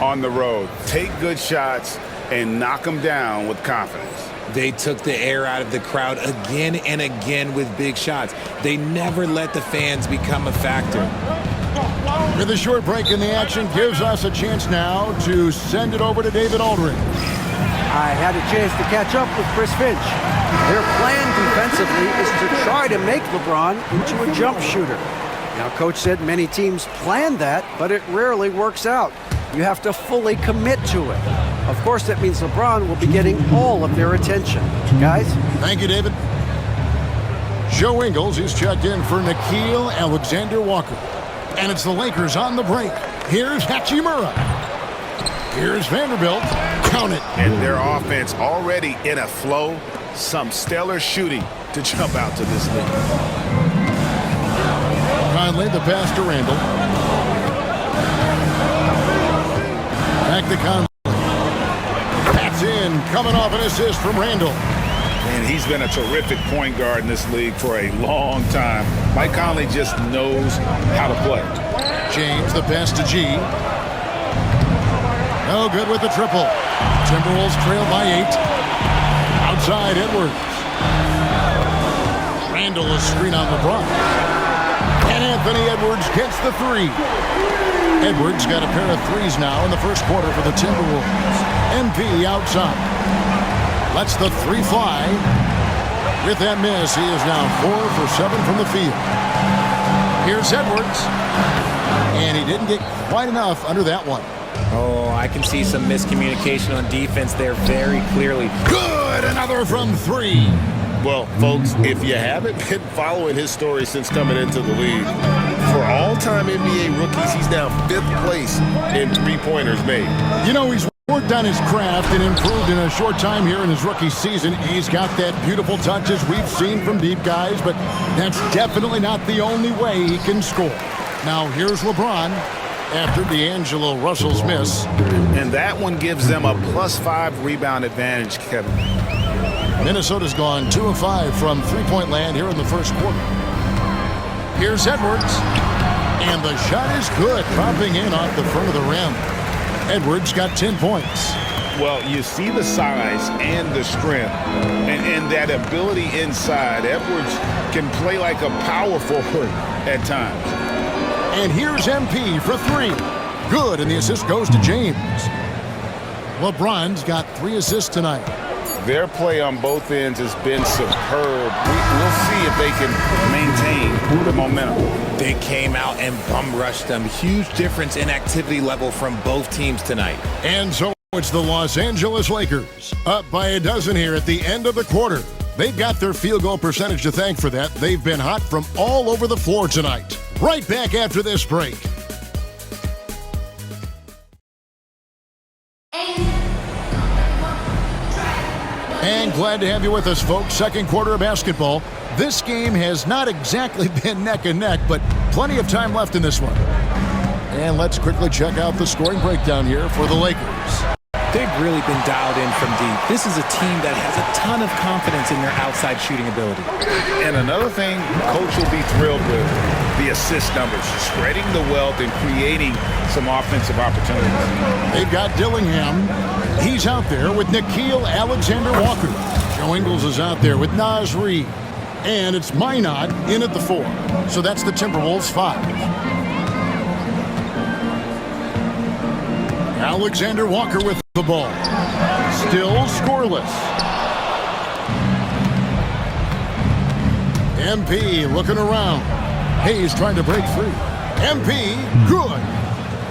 on the road. Take good shots and knock them down with confidence. They took the air out of the crowd again and again with big shots. They never let the fans become a factor. With a short break in the action gives us a chance now to send it over to David Aldridge. I had a chance to catch up with Chris Finch. Their plan defensively is to try to make LeBron into a jump shooter. Now, Coach said many teams plan that, but it rarely works out. You have to fully commit to it. Of course, that means LeBron will be getting all of their attention. Guys? Thank you, David. Joe Ingles is checked in for Nickeil Alexander-Walker. And it's the Lakers on the break. Here's Hachimura. Here's Vanderbilt. Count it. And their offense already in a flow. Some stellar shooting to jump out to this lead. Conley, the pass to Randall. Back to Conley. That's in. Coming off an assist from Randall. And he's been a terrific point guard in this league for a long time. Mike Conley just knows how to play. James, the pass to G. No good with the triple. Timberwolves trail by 8. Outside, Edwards. Randall a screen on LeBron. And Anthony Edwards gets the 3. Edwards got a pair of threes now in the first quarter for the Timberwolves. MP outside. Lets the 3 fly. With that miss, he is now 4 for 7 from the field. Here's Edwards. And he didn't get quite enough under that one. Oh, I can see some miscommunication on defense there very clearly. Good! Another from 3. Well, folks, if you haven't been following his story since coming into the league, for all-time NBA rookies, he's now 5th place in three-pointers made. You know, he's worked on his craft and improved in a short time here in his rookie season. He's got that beautiful touch as we've seen from deep guys, but that's definitely not the only way he can score. Now, here's LeBron after D'Angelo Russell's miss. And that one gives them a +5 rebound advantage, Kevin. Minnesota's gone 2 of 5 from three-point land here in the first quarter. Here's Edwards. And the shot is good, dropping in off the front of the rim. Edwards got 10 points. Well, you see the size and the strength and that ability inside. Edwards can play like a power forward at times. And here's MP for 3. Good, and the assist goes to James. LeBron's got 3 assists tonight. Their play on both ends has been superb. We'll see if they can maintain the momentum. They came out and bum rushed them. Huge difference in activity level from both teams tonight. And so it's the Los Angeles Lakers, up by a dozen here at the end of the quarter. They've got their field goal percentage to thank for that. They've been hot from all over the floor tonight. Right back after this break. And glad to have you with us, folks. Second quarter of basketball. This game has not exactly been neck and neck, but plenty of time left in this one. And let's quickly check out the scoring breakdown here for the Lakers. They've really been dialed in from deep. This is a team that has a ton of confidence in their outside shooting ability. And another thing Coach will be thrilled with, the assist numbers, spreading the wealth and creating some offensive opportunities. They've got Dillingham. He's out there with Nickeil Alexander-Walker. Joe Ingles is out there with Naz Reid. And it's Minot in at the 4. So that's the Timberwolves 5. Alexander Walker with the ball. Still scoreless. MP looking around. Hayes trying to break free. MP, good.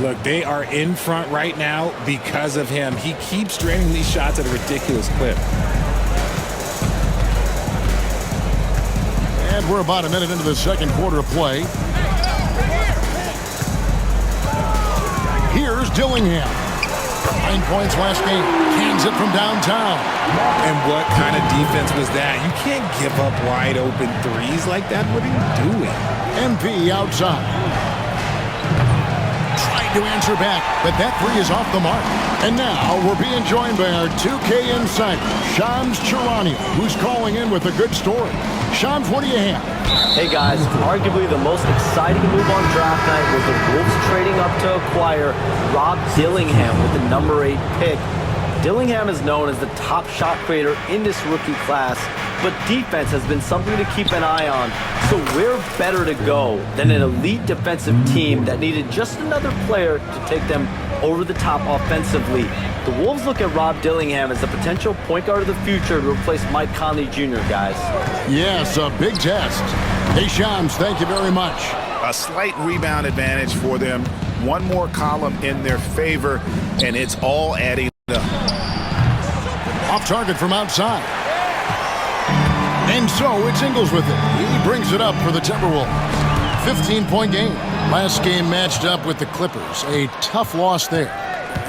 Look, they are in front right now because of him. He keeps draining these shots at a ridiculous clip. And we're about a minute into the second quarter of play. Here's Dillingham. 9 points last game. Cans it from downtown. And what kind of defense was that? You can't give up wide open threes like that. What are you doing? MP outside. Trying to answer back, but that 3 is off the mark. And now we're being joined by our 2K insider, Shams Charania, who's calling in with a good story. Shams, what do you have? Hey guys, arguably the most exciting move on draft night was the Wolves trading up to acquire Rob Dillingham with the number 8 pick. Dillingham is known as the top shot creator in this rookie class, but defense has been something to keep an eye on. So where better to go than an elite defensive team that needed just another player to take them over the top offensively. The Wolves look at Rob Dillingham as the potential point guard of the future to replace Mike Conley Jr., guys. Yes, a big test. Hey, Shams, thank you very much. A slight rebound advantage for them. One more column in their favor, and it's all adding up. Off target from outside. And so it's Ingles with it. He brings it up for the Timberwolves. 15-point game. Last game matched up with the Clippers. A tough loss there.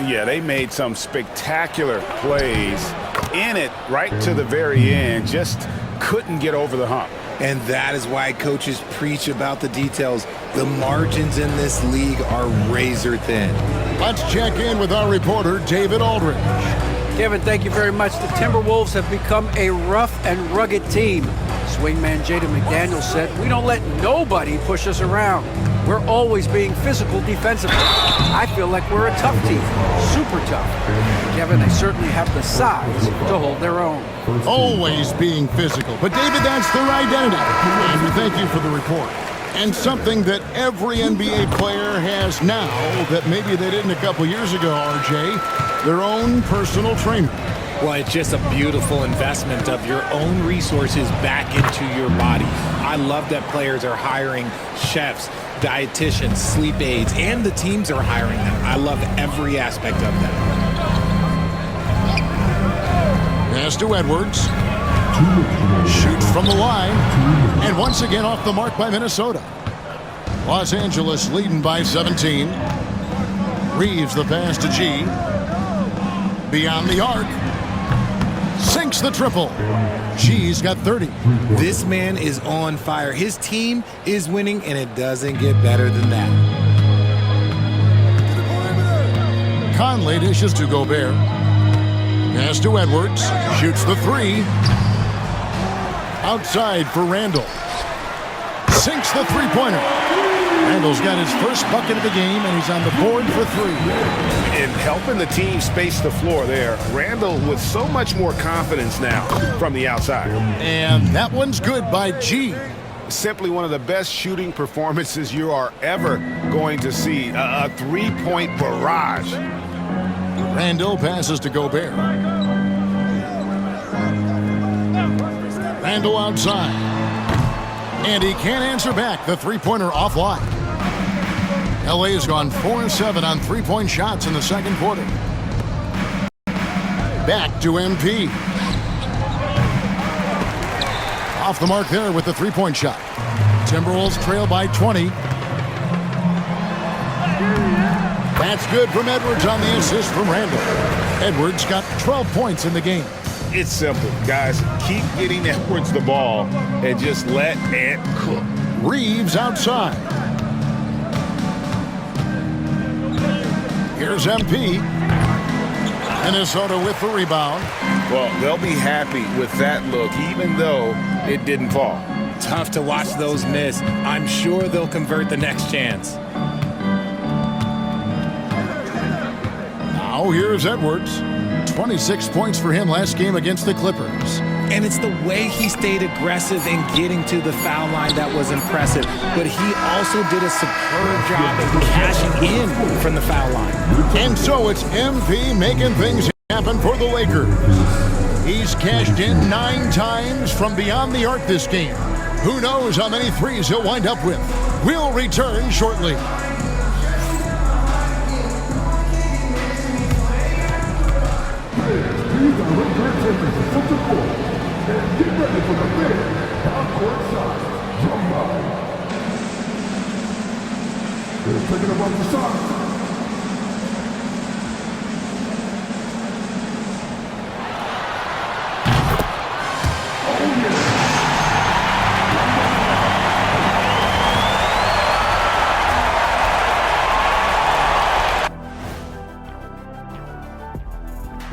Yeah, they made some spectacular plays in it right to the very end. Just couldn't get over the hump. And that is why coaches preach about the details. The margins in this league are razor thin. Let's check in with our reporter, David Aldridge. Kevin, thank you very much. The Timberwolves have become a rough and rugged team. Swingman Jaden McDaniels said, "We don't let nobody push us around." We're always being physical defensively. I feel like we're a tough team, super tough. Kevin, they certainly have the size to hold their own. Always being physical. But David, that's their identity. Andrew, thank you for the report. And something that every NBA player has now that maybe they didn't a couple years ago, RJ, their own personal trainer. Well, it's just a beautiful investment of your own resources back into your body. I love that players are hiring chefs, dietitians, sleep aides, and the teams are hiring them. I love every aspect of that. Pass to Edwards. Shoots from the line. And once again off the mark by Minnesota. Los Angeles leading by 17. Reeves the pass to G. Beyond the arc. Sinks the triple. G's got 30. This man is on fire. His team is winning, and it doesn't get better than that. Conley dishes to Gobert. Pass to Edwards. Shoots the three. Outside for Randall. Sinks the three-pointer. Randall's got his first bucket of the game, and he's on the board for three. And helping the team space the floor there. Randall with so much more confidence now from the outside. And that one's good by G. Simply one of the best shooting performances you are ever going to see. A three-point barrage. Randall passes to Gobert. Randall outside. And he can't answer back. The three-pointer offline. LA has gone 4-7 on three-point shots in the second quarter. Back to MP. Off the mark there with the three-point shot. Timberwolves trail by 20. That's good from Edwards on the assist from Randall. Edwards got 12 points in the game. It's simple, guys. Keep getting Edwards the ball and just let it cook. Reeves outside. Here's MP. Minnesota with the rebound. Well, they'll be happy with that look, even though it didn't fall. Tough to watch those miss. I'm sure they'll convert the next chance. Now here's Edwards. 26 points for him last game against the Clippers. And it's the way he stayed aggressive in getting to the foul line that was impressive. But he also did a superb job at cashing in from the foul line. And so it's MP making things happen for the Lakers. He's cashed in 9 times from beyond the arc this game. Who knows how many threes he'll wind up with. We'll return shortly. These are regular temperatures from the court. And get ready for the big half-court shot. Jump out. They're taking a bunch of shots.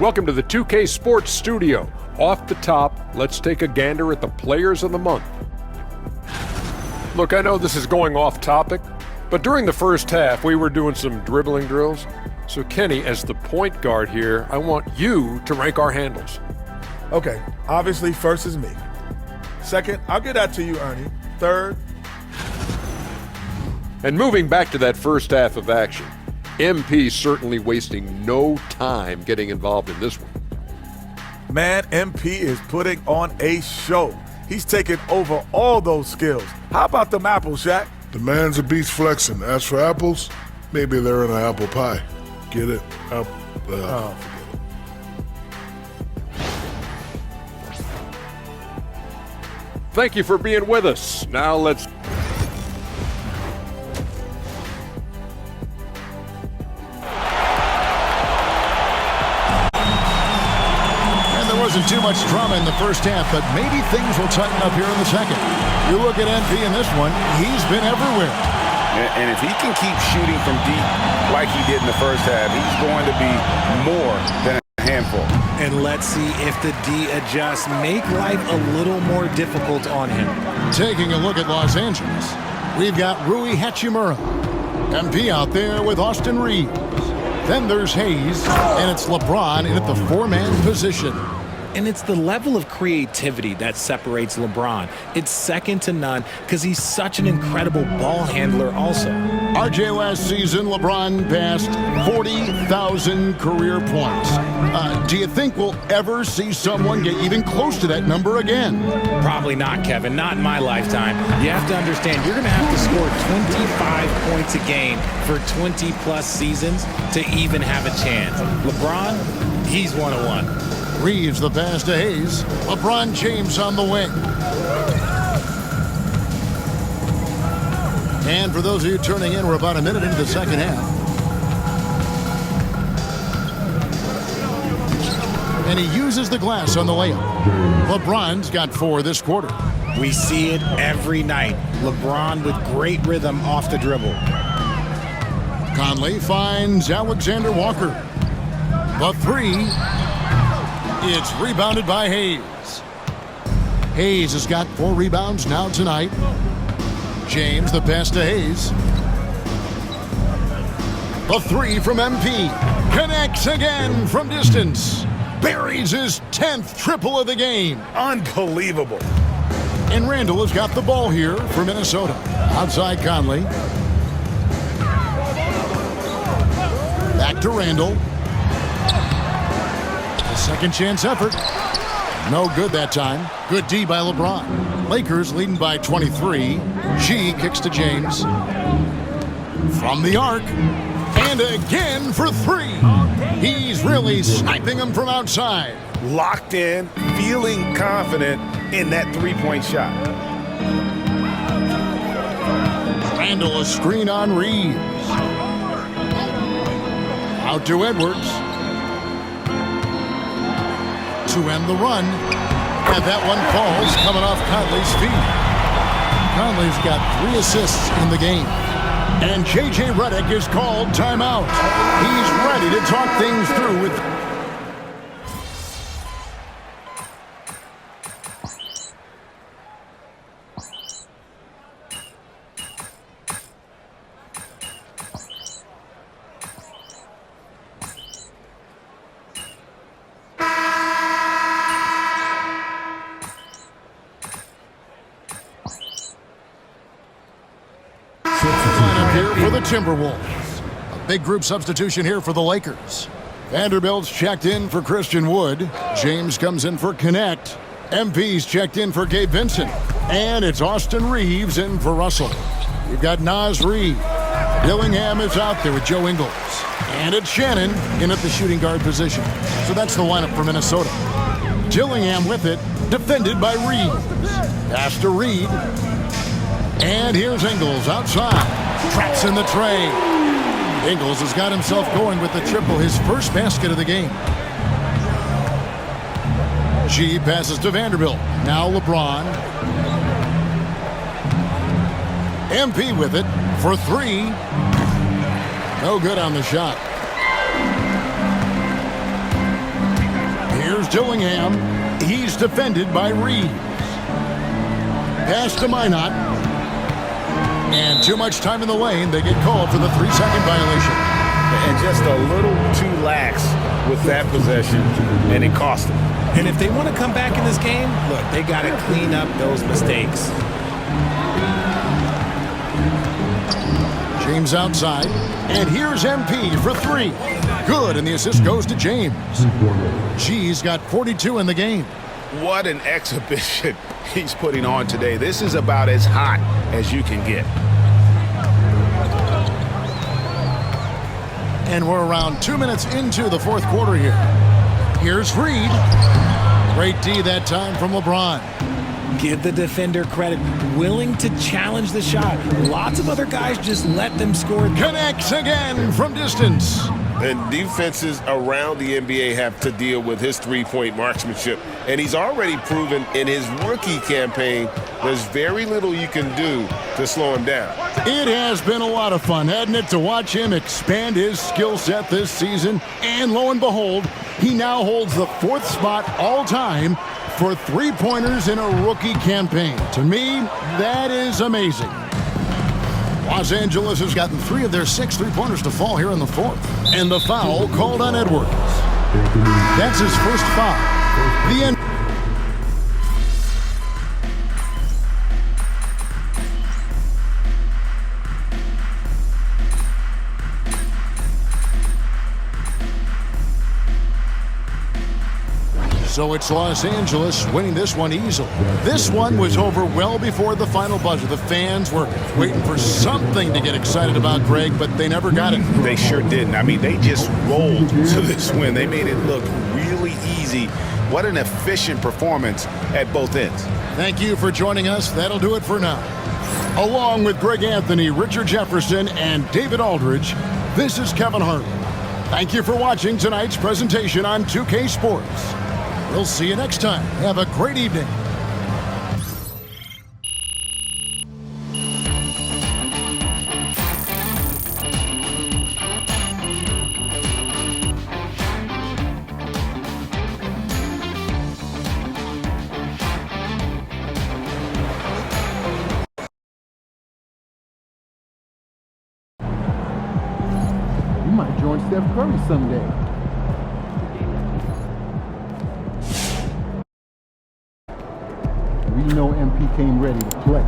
Welcome to the 2K Sports Studio. Off the top, let's take a gander at the Players of the Month. Look, I know this is going off topic, but during the first half, we were doing some dribbling drills. So Kenny, as the point guard here, I want you to rank our handles. Okay, obviously first is me. Second, I'll get that to you, Ernie. Third. And moving back to that first half of action, MP certainly wasting no time getting involved in this one. Man, MP is putting on a show. He's taking over all those skills. How about them apples, Shaq? The man's a beast flexing. As for apples, maybe they're in an apple pie. Get it? Forget it. Thank you for being with us. Now let's... Wasn't too much drama in the first half, but maybe things will tighten up here in the second. You look at MP in this one, he's been everywhere. And if he can keep shooting from deep like he did in the first half, he's going to be more than a handful. And let's see if the D adjusts, make life a little more difficult on him. Taking a look at Los Angeles. We've got Rui Hachimura. MP out there with Austin Reeves. Then there's Hayes, and it's LeBron in at the four-man position. And it's the level of creativity that separates LeBron. It's second to none because he's such an incredible ball handler also. RJ, last season, LeBron passed 40,000 career points. Do you think we'll ever see someone get even close to that number again? Probably not, Kevin. Not in my lifetime. You have to understand, you're going to have to score 25 points a game for 20-plus seasons to even have a chance. LeBron, he's one-on-one. Reeves the pass to Hayes. LeBron James on the wing. And for those of you turning in, we're about a minute into the second half. And he uses the glass on the layup. LeBron's got 4 this quarter. We see it every night. LeBron with great rhythm off the dribble. Conley finds Alexander Walker. The 3. It's rebounded by Hayes. Hayes has got 4 rebounds now tonight. James the pass to Hayes. The 3 from MP. Connects again from distance. Buries his 10th triple of the game. Unbelievable. And Randall has got the ball here for Minnesota. Outside Conley. Back to Randall. Second chance effort. No good that time. Good D by LeBron. Lakers leading by 23. G kicks to James. From the arc. And again for 3. He's really sniping them from outside. Locked in, feeling confident in that three-point shot. Randall a screen on Reeves. Out to Edwards. To end the run, and that one falls coming off Conley's feet. Conley's got 3 assists in the game. And J.J. Redick is called timeout. He's ready to talk things through with... Here for the Timberwolves. A big group substitution here for the Lakers. Vanderbilt's checked in for Christian Wood. James comes in for Connect. MP's checked in for Gabe Vincent. And it's Austin Reeves in for Russell. We've got Naz Reid. Dillingham is out there with Joe Ingles. And it's Shannon in at the shooting guard position. So that's the lineup for Minnesota. Dillingham with it, defended by Reeves. Pass to Reid. And here's Ingles outside. Traps in the tray. Ingles has got himself going with the triple, his first basket of the game. G passes to Vanderbilt. Now LeBron. MP with it for 3. No good on the shot. Here's Dillingham. He's defended by Reeves. Pass to Minot. And too much time in the lane. They get called for the 3-second violation. And just a little too lax with that possession, and it cost them. And if they want to come back in this game, look, they got to clean up those mistakes. James outside. And here's MP for 3. Good, and the assist goes to James. G's got 42 in the game. What an exhibition he's putting on today. This is about as hot as you can get. And we're around 2 minutes into the fourth quarter here. Here's Reid. Great D that time from LeBron. Give the defender credit. Willing to challenge the shot. Lots of other guys just let them score. Connects again from distance. And defenses around the NBA have to deal with his three-point marksmanship. And he's already proven in his rookie campaign there's very little you can do to slow him down. It has been a lot of fun, hasn't it, to watch him expand his skill set this season. And lo and behold, he now holds the 4th spot all-time for three-pointers in a rookie campaign. To me, that is amazing. Los Angeles has gotten 3 of their 6 3-pointers to fall here in the 4th. And the foul called on Edwards. That's his first foul. The end. So it's Los Angeles winning this one easily. This one was over well before the final buzzer. The fans were waiting for something to get excited about, Greg, but they never got it. They sure didn't. I mean, they just rolled to this win. They made it look really easy. What an efficient performance at both ends. Thank you for joining us. That'll do it for now. Along with Greg Anthony, Richard Jefferson, and David Aldridge, this is Kevin Harlan. Thank you for watching tonight's presentation on 2K Sports. We'll see you next time. Have a great evening. You might join Steph Curry someday. We know MP came ready to play.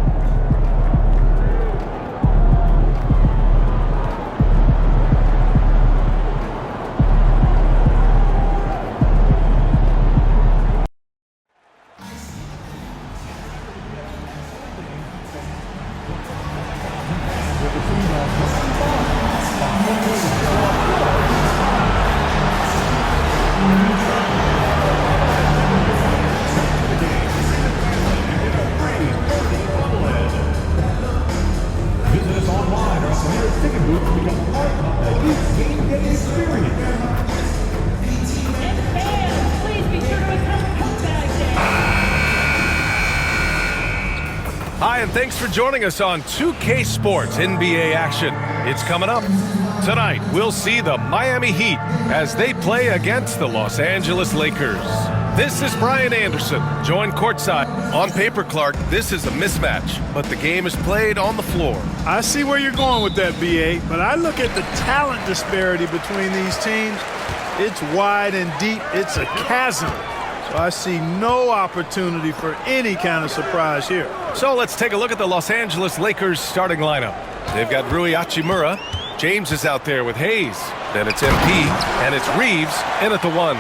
Hi, and thanks for joining us on 2K Sports NBA action. It's coming up. Tonight, we'll see the Miami Heat as they play against the Los Angeles Lakers. This is Brian Anderson, joined courtside. On paper, Clark, this is a mismatch, but the game is played on the floor. I see where you're going with that, BA, but I look at the talent disparity between these teams. It's wide and deep. It's a chasm. So I see no opportunity for any kind of surprise here. So let's take a look at the Los Angeles Lakers starting lineup. They've got Rui Hachimura. James is out there with Hayes. Then it's MP, and it's Reeves in at the 1.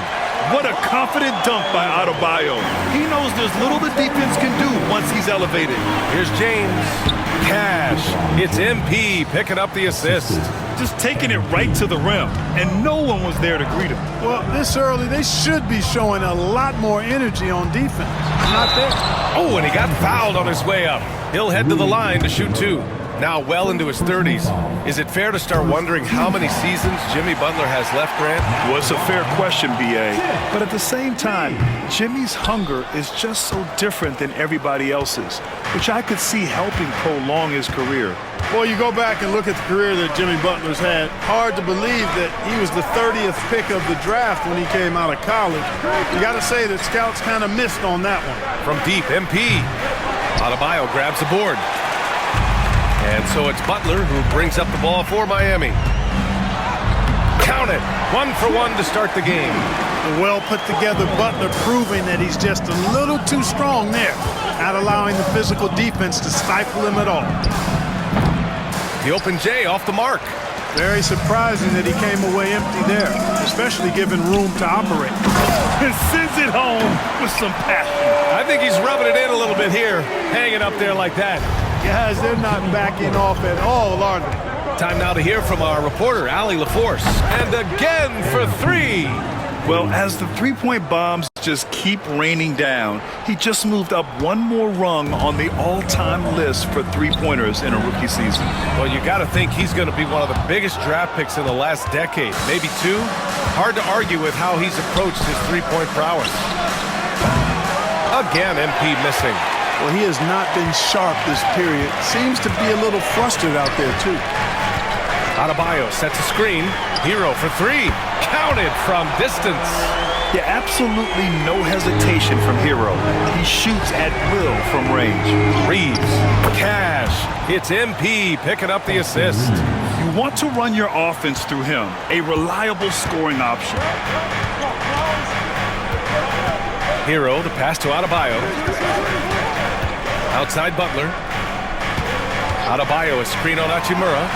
What a confident dunk by Adebayo. He knows there's little the defense can do once he's elevated. Here's James. Cash. It's MP picking up the assist. Just taking it right to the rim, and no one was there to greet him. Well, this early, they should be showing a lot more energy on defense. Not there. Oh, and he got fouled on his way up. He'll head to the line to shoot 2. Now well into his 30s. Is it fair to start wondering how many seasons Jimmy Butler has left, Grant? Well, it's a fair question, B.A. But at the same time, Jimmy's hunger is just so different than everybody else's, which I could see helping prolong his career. Well, you go back and look at the career that Jimmy Butler's had. Hard to believe that he was the 30th pick of the draft when he came out of college. You got to say that scouts kind of missed on that one. From deep, MP. Adebayo grabs the board. And so it's Butler who brings up the ball for Miami. Count it. 1 for 1 to start the game. The well-put-together Butler proving that he's just a little too strong there, not allowing the physical defense to stifle him at all. The open J off the mark. Very surprising that he came away empty there, especially given room to operate. And sends it home with some passion. I think he's rubbing it in a little bit here, hanging up there like that. Guys, they're not backing off at all, are they? Time now to hear from our reporter, Allie LaForce. And again for 3. Well, as the three-point bombs just keep raining down, he just moved up one more rung on the all-time list for three-pointers in a rookie season. Well, you got to think he's going to be one of the biggest draft picks in the last decade, maybe 2. Hard to argue with how he's approached his three-point prowess. Again, MP missing. Well, he has not been sharp this period. Seems to be a little flustered out there, too. Adebayo sets a screen. Hero for 3. Counted from distance. Yeah, absolutely no hesitation from Hero. He shoots at will from range. Reeves, Cash, it's MP picking up the assist. You want to run your offense through him, a reliable scoring option. Hero, the pass to Adebayo. Outside Butler. Adebayo, a screen on Hachimura.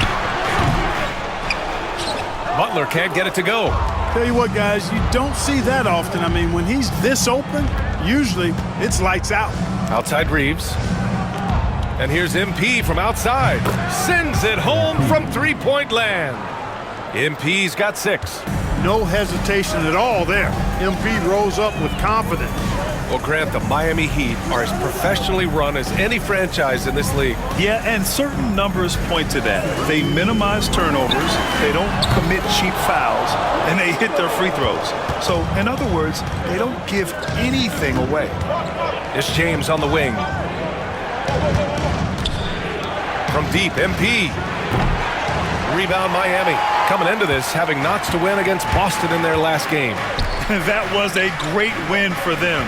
Butler can't get it to go. Tell you what, guys, you don't see that often. I mean, when he's this open, usually it's lights out. Outside Reeves. And here's MP from outside. Sends it home from three-point land. MP's got 6. No hesitation at all there. MP rose up with confidence. Well, Grant, the Miami Heat are as professionally run as any franchise in this league. Yeah, and certain numbers point to that. They minimize turnovers, they don't commit cheap fouls, and they hit their free throws. So, in other words, they don't give anything away. It's James on the wing. From deep, MP. Rebound Miami. Coming into this, having knots to win against Boston in their last game. That was a great win for them.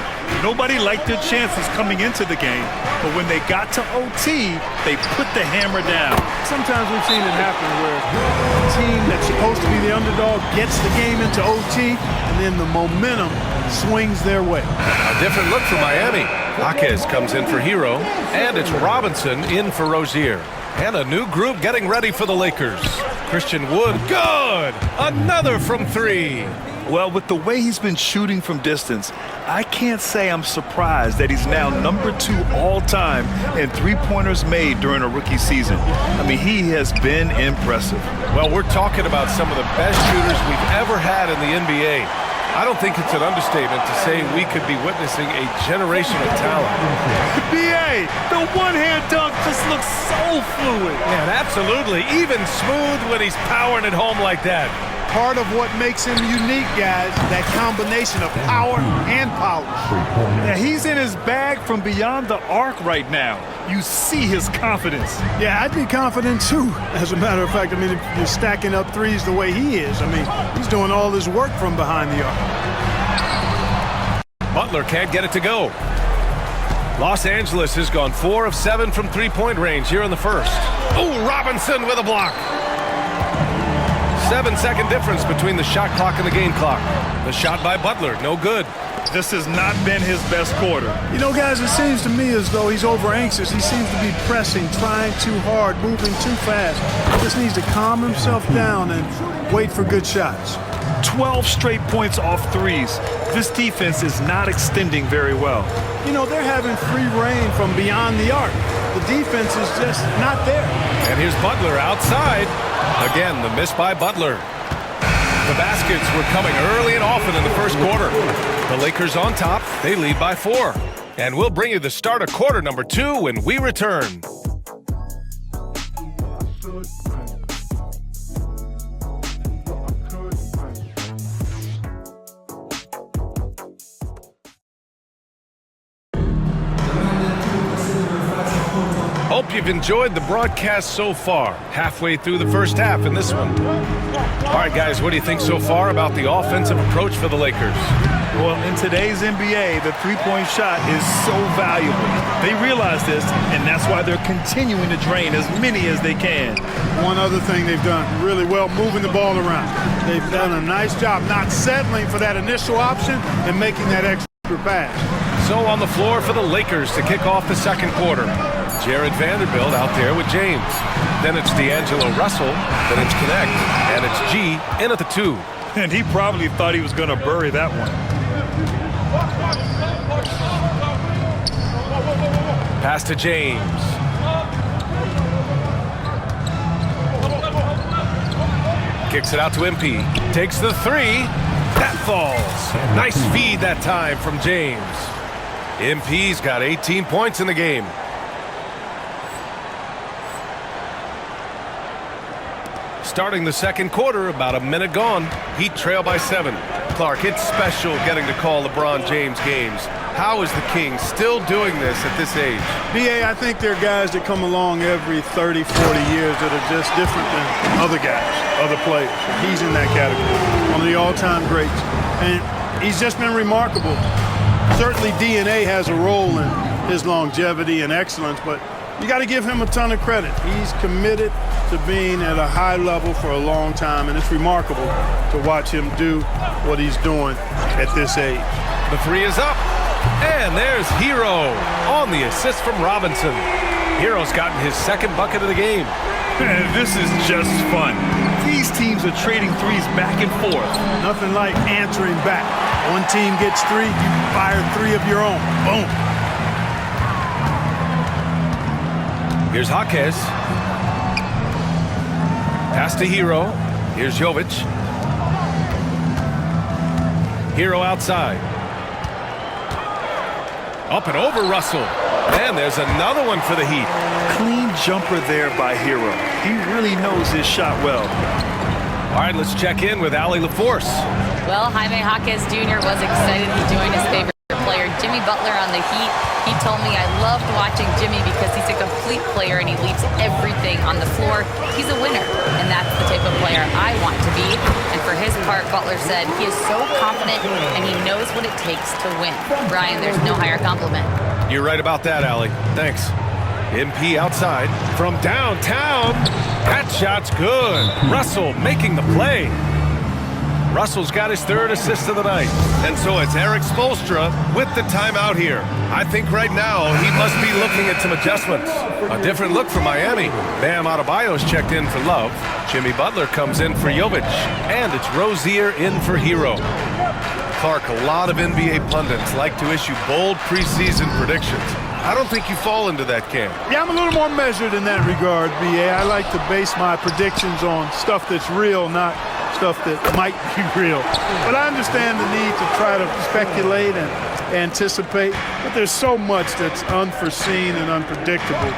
Nobody liked their chances coming into the game, but when they got to OT, they put the hammer down. Sometimes we've seen it happen where a team that's supposed to be the underdog gets the game into OT, and then the momentum swings their way. A different look for Miami. Jaquez comes in for Hero, and it's Robinson in for Rozier. And a new group getting ready for the Lakers. Christian Wood, good! Another from 3. Well, with the way he's been shooting from distance, I can't say I'm surprised that he's now number 2 all-time in three-pointers made during a rookie season. I mean, he has been impressive. Well, we're talking about some of the best shooters we've ever had in the NBA. I don't think it's an understatement to say we could be witnessing a generation of talent. B.A., the one-hand dunk just looks so fluid. Man, absolutely. Even smooth when he's powering it home like that. Part of what makes him unique, guys, that combination of power and polish. Yeah, he's in his bag from beyond the arc right now. You see his confidence. Yeah, I'd be confident too. As a matter of fact, I mean, if you're stacking up threes the way he is, I mean, he's doing all this work from behind the arc. Butler can't get it to go. Los Angeles has gone 4 of 7 from three-point range here in the first. Oh, Robinson with a block. 7-second difference between the shot clock and the game clock. The shot by Butler, no good. This has not been his best quarter. You know, guys, it seems to me as though he's over anxious. He seems to be pressing, trying too hard, moving too fast. He just needs to calm himself down and wait for good shots. 12 straight points off threes. This defense is not extending very well. You know, they're having free reign from beyond the arc. The defense is just not there. And here's Butler outside. Again, the miss by Butler. The baskets were coming early and often in the first quarter. The Lakers on top. They lead by 4. And we'll bring you the start of quarter number 2 when we return. Hope you've enjoyed the broadcast so far. Halfway through the first half in this one. All right, guys, what do you think so far about the offensive approach for the Lakers? Well, in today's NBA, the three-point shot is so valuable. They realize this, and that's why they're continuing to drain as many as they can. One other thing they've done really well, moving the ball around. They've done a nice job not settling for that initial option and making that extra pass. So on the floor for the Lakers to kick off the second quarter. Jared Vanderbilt out there with James. Then it's D'Angelo Russell. Then it's Connect. And it's G in at the 2. And he probably thought he was going to bury that one. Pass to James. Kicks it out to MP. Takes the 3. That falls. Nice feed that time from James. MP's got 18 points in the game. Starting the second quarter, about a minute gone. Heat trail by 7. Clark, it's special getting to call LeBron James games. How is the King still doing this at this age? B.A., I think there are guys that come along every 30, 40 years that are just different than other guys, other players. He's in that category, one of the all-time greats. And he's just been remarkable. Certainly DNA has a role in his longevity and excellence, but you got to give him a ton of credit. He's committed to being at a high level for a long time, and it's remarkable to watch him do what he's doing at this age. The three is up, and there's Hero on the assist from Robinson. Hero's gotten his second bucket of the game. Man, this is just fun. These teams are trading threes back and forth. Nothing like answering back. One team gets three, you fire three of your own. Boom. Here's Jaquez. Pass to Hero. Here's Jovic. Hero outside. Up and over Russell. And there's another one for the Heat. Clean jumper there by Hero. He really knows his shot well. All right, let's check in with Allie LaForce. Well, Jaime Jaquez Jr. was excited he joined his favorite player, Jimmy Butler, on the Heat. He told me, I loved watching Jimmy because he's a complete player and he leaves everything on the floor. He's a winner, and that's the type of player I want to be. And for his part, Butler said he is so confident and he knows what it takes to win. Brian, there's no higher compliment. You're right about that, Allie. Thanks. MP outside from downtown. That shot's good. Russell making the play. Russell's got his third assist of the night. And so it's Eric Spoelstra with the timeout here. I think right now he must be looking at some adjustments. A different look for Miami. Bam Adebayo's checked in for Love. Jimmy Butler comes in for Jovic. And it's Rozier in for Hero. Clark, a lot of NBA pundits like to issue bold preseason predictions. I don't think you fall into that camp. Yeah, I'm a little more measured in that regard, B.A. I like to base my predictions on stuff that's real, not stuff that might be real. But I understand the need to try to speculate and anticipate. But there's so much that's unforeseen and unpredictable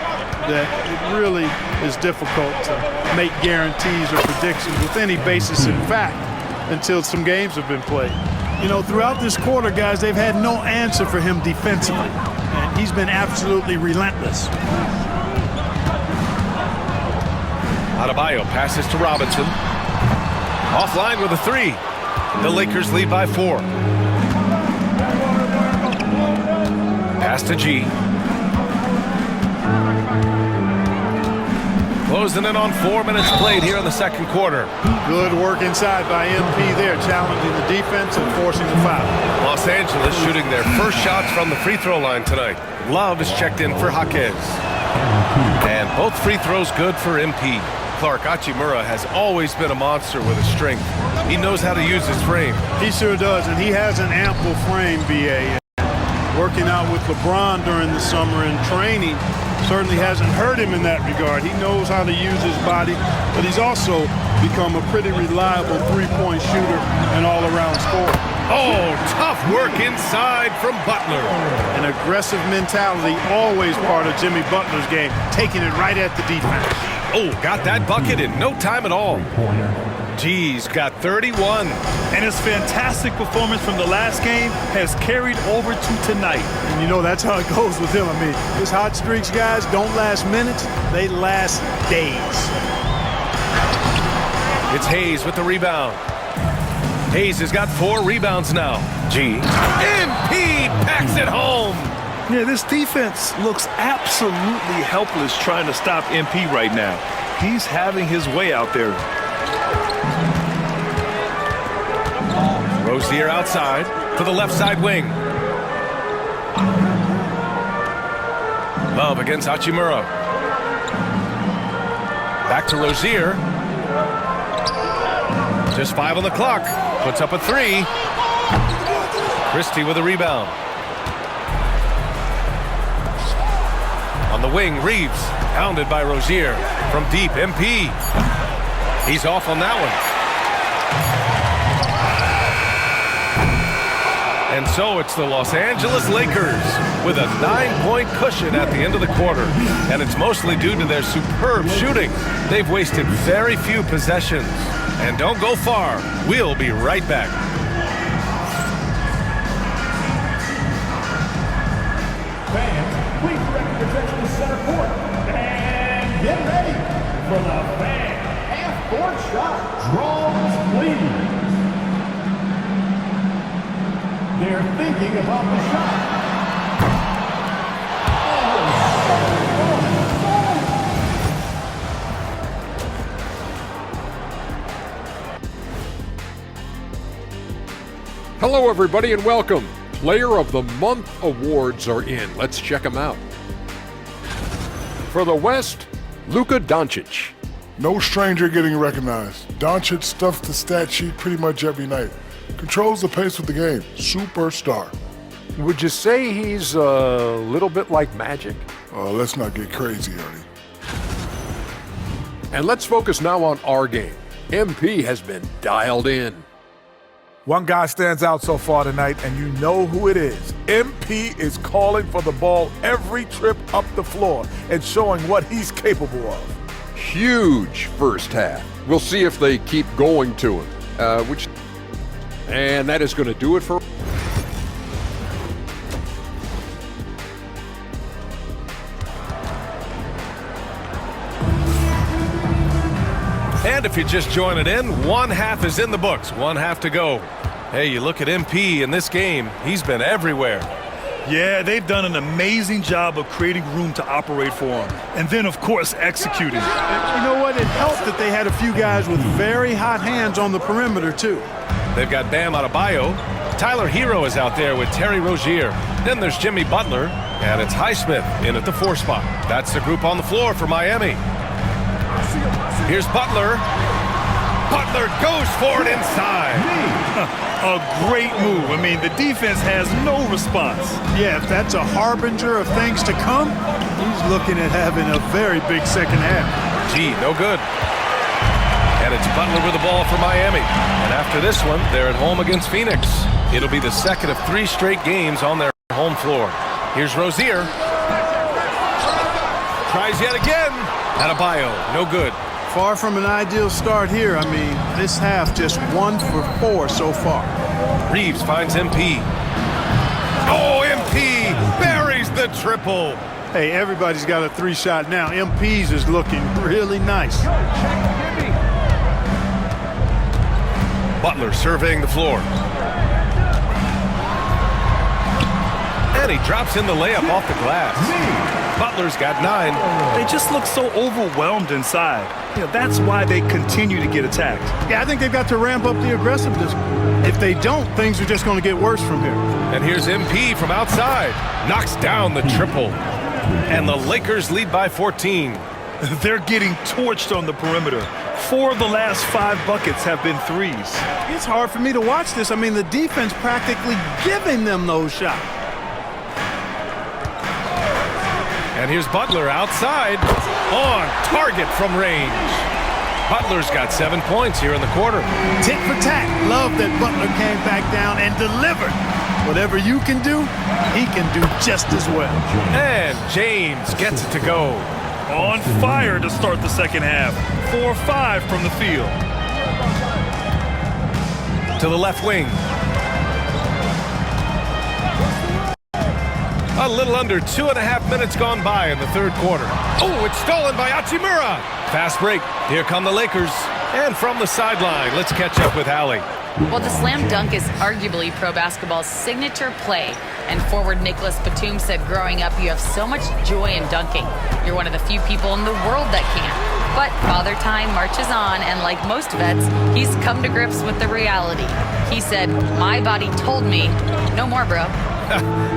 that it really is difficult to make guarantees or predictions with any basis in fact until some games have been played. You know, throughout this quarter, guys, they've had no answer for him defensively. And he's been absolutely relentless. Adebayo passes to Robinson. Offline with a three. The Lakers lead by 4. Pass to G. Closing in on 4 minutes played here in the second quarter. Good work inside by MP there, challenging the defense and forcing the foul. Los Angeles shooting their first shots from the free throw line tonight. Love is checked in for Jaquez. And both free throws good for MP. Clark, Hachimura has always been a monster with his strength. He knows how to use his frame. He sure does, and he has an ample frame, B.A. Working out with LeBron during the summer and training certainly hasn't hurt him in that regard. He knows how to use his body, but he's also become a pretty reliable three-point shooter and all-around scorer. Oh, tough work inside from Butler. An aggressive mentality, always part of Jimmy Butler's game, taking it right at the defense. Oh, got that bucket in no time at all. G's got 31. And his fantastic performance from the last game has carried over to tonight. And you know, that's how it goes with him. I mean, his hot streaks, guys, don't last minutes. They last days. It's Hayes with the rebound. Hayes has got 4 rebounds now. G. MP packs it home. Yeah, this defense looks absolutely helpless trying to stop MP right now. He's having his way out there. Rozier outside to the left side wing. Love against Hachimura. Back to Rozier. Just 5 on the clock. Puts up a 3. Christie with a rebound. On the wing, Reeves, pounded by Rozier. From deep, MP. He's off on that one. And so it's the Los Angeles Lakers with a 9-point cushion at the end of the quarter. And it's mostly due to their superb shooting. They've wasted very few possessions. And don't go far. We'll be right back. Fans, please direct your attention to center court. And get ready for the fan half-court shot. Draws, please. They're thinking about the shot. Hello, everybody, and welcome. Player of the Month awards are in. Let's check them out. For the West, Luka Doncic. No stranger getting recognized. Doncic stuffs the stat sheet pretty much every night. Controls the pace of the game. Superstar. Would you say he's a little bit like Magic? Let's not get crazy, Ernie. And let's focus now on our game. MP has been dialed in. One guy stands out so far tonight, and you know who it is. MP is calling for the ball every trip up the floor and showing what he's capable of. Huge first half. We'll see if they keep going to him. And that is going to do it for... And if you're just joining in, one half is in the books, one half to go. Hey, you look at MP in this game, he's been everywhere. Yeah, they've done an amazing job of creating room to operate for him. And then, of course, executing. You know what? It helped that they had a few guys with very hot hands on the perimeter, too. They've got Bam Adebayo. Tyler Hero is out there with Terry Rozier. Then there's Jimmy Butler. And it's Highsmith in at the 4 spot. That's the group on the floor for Miami. Here's Butler. Butler goes for it inside. A great move. I mean, the defense has no response. Yeah, if that's a harbinger of things to come, he's looking at having a very big second half. Gee, no good. And it's Butler with the ball for Miami. And after this one, they're at home against Phoenix. It'll be the second of 3 straight games on their home floor. Here's Rozier. Tries yet again. Adebayo, no good. Far from an ideal start here. I mean, this half just 1 for 4 so far. Reeves finds MP. Oh, MP buries the triple. Hey, everybody's got a 3-shot now. MP's is looking really nice. Butler surveying the floor. And he drops in the layup off the glass. Butler's got 9. They just look so overwhelmed inside. You know, that's why they continue to get attacked. Yeah, I think they've got to ramp up the aggressiveness. If they don't, things are just going to get worse from here. And here's MP from outside. Knocks down the triple. And the Lakers lead by 14. They're getting torched on the perimeter. 4 of the last 5 buckets have been threes. It's hard for me to watch this. I mean, the defense practically giving them those shots. And here's Butler outside, on target from range. Butler's got 7 points here in the quarter. Tit for tat. Love that Butler came back down and delivered. Whatever you can do, he can do just as well. And James gets it to go. On fire to start the second half. 4-5 from the field. To the left wing. A little under 2.5 minutes gone by in the third quarter. Oh, it's stolen by Hachimura. Fast break. Here come the Lakers. And from the sideline, let's catch up with Allie. Well, the slam dunk is arguably pro basketball's signature play. And forward Nicholas Batum said growing up, you have so much joy in dunking. You're one of the few people in the world that can. But Father Time marches on, and like most vets, he's come to grips with the reality. He said, my body told me, no more, bro.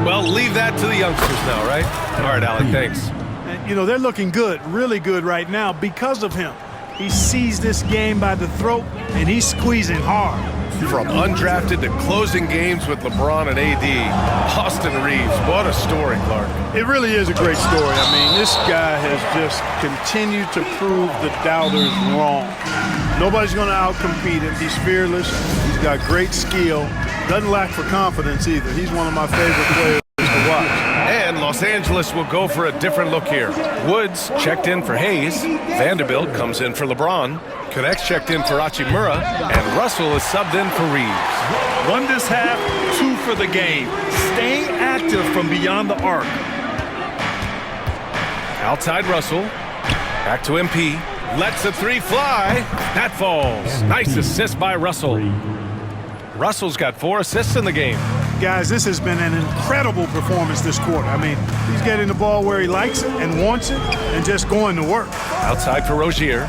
Well, leave that to the youngsters now, right? All right, Alec, thanks. And, you know, they're looking good, really good right now because of him. He sees this game by the throat, and he's squeezing hard. From undrafted to closing games with LeBron and AD, Austin Reeves, what a story, Clark. It really is a great story. I mean, this guy has just continued to prove the doubters wrong. Nobody's going to outcompete him. He's fearless. He's got great skill. Doesn't lack for confidence either. He's one of my favorite players to watch. And Los Angeles will go for a different look here. Woods checked in for Hayes. Vanderbilt comes in for LeBron. Connects checked in for Hachimura. And Russell is subbed in for Reeves. 1 this half, 2 for the game. Staying active from beyond the arc. Outside Russell. Back to MP. Lets the 3 fly. That falls. Nice assist by Russell. Russell's got 4 assists in the game. Guys, this has been an incredible performance this quarter. I mean, he's getting the ball where he likes it and wants it and just going to work. Outside for Rozier.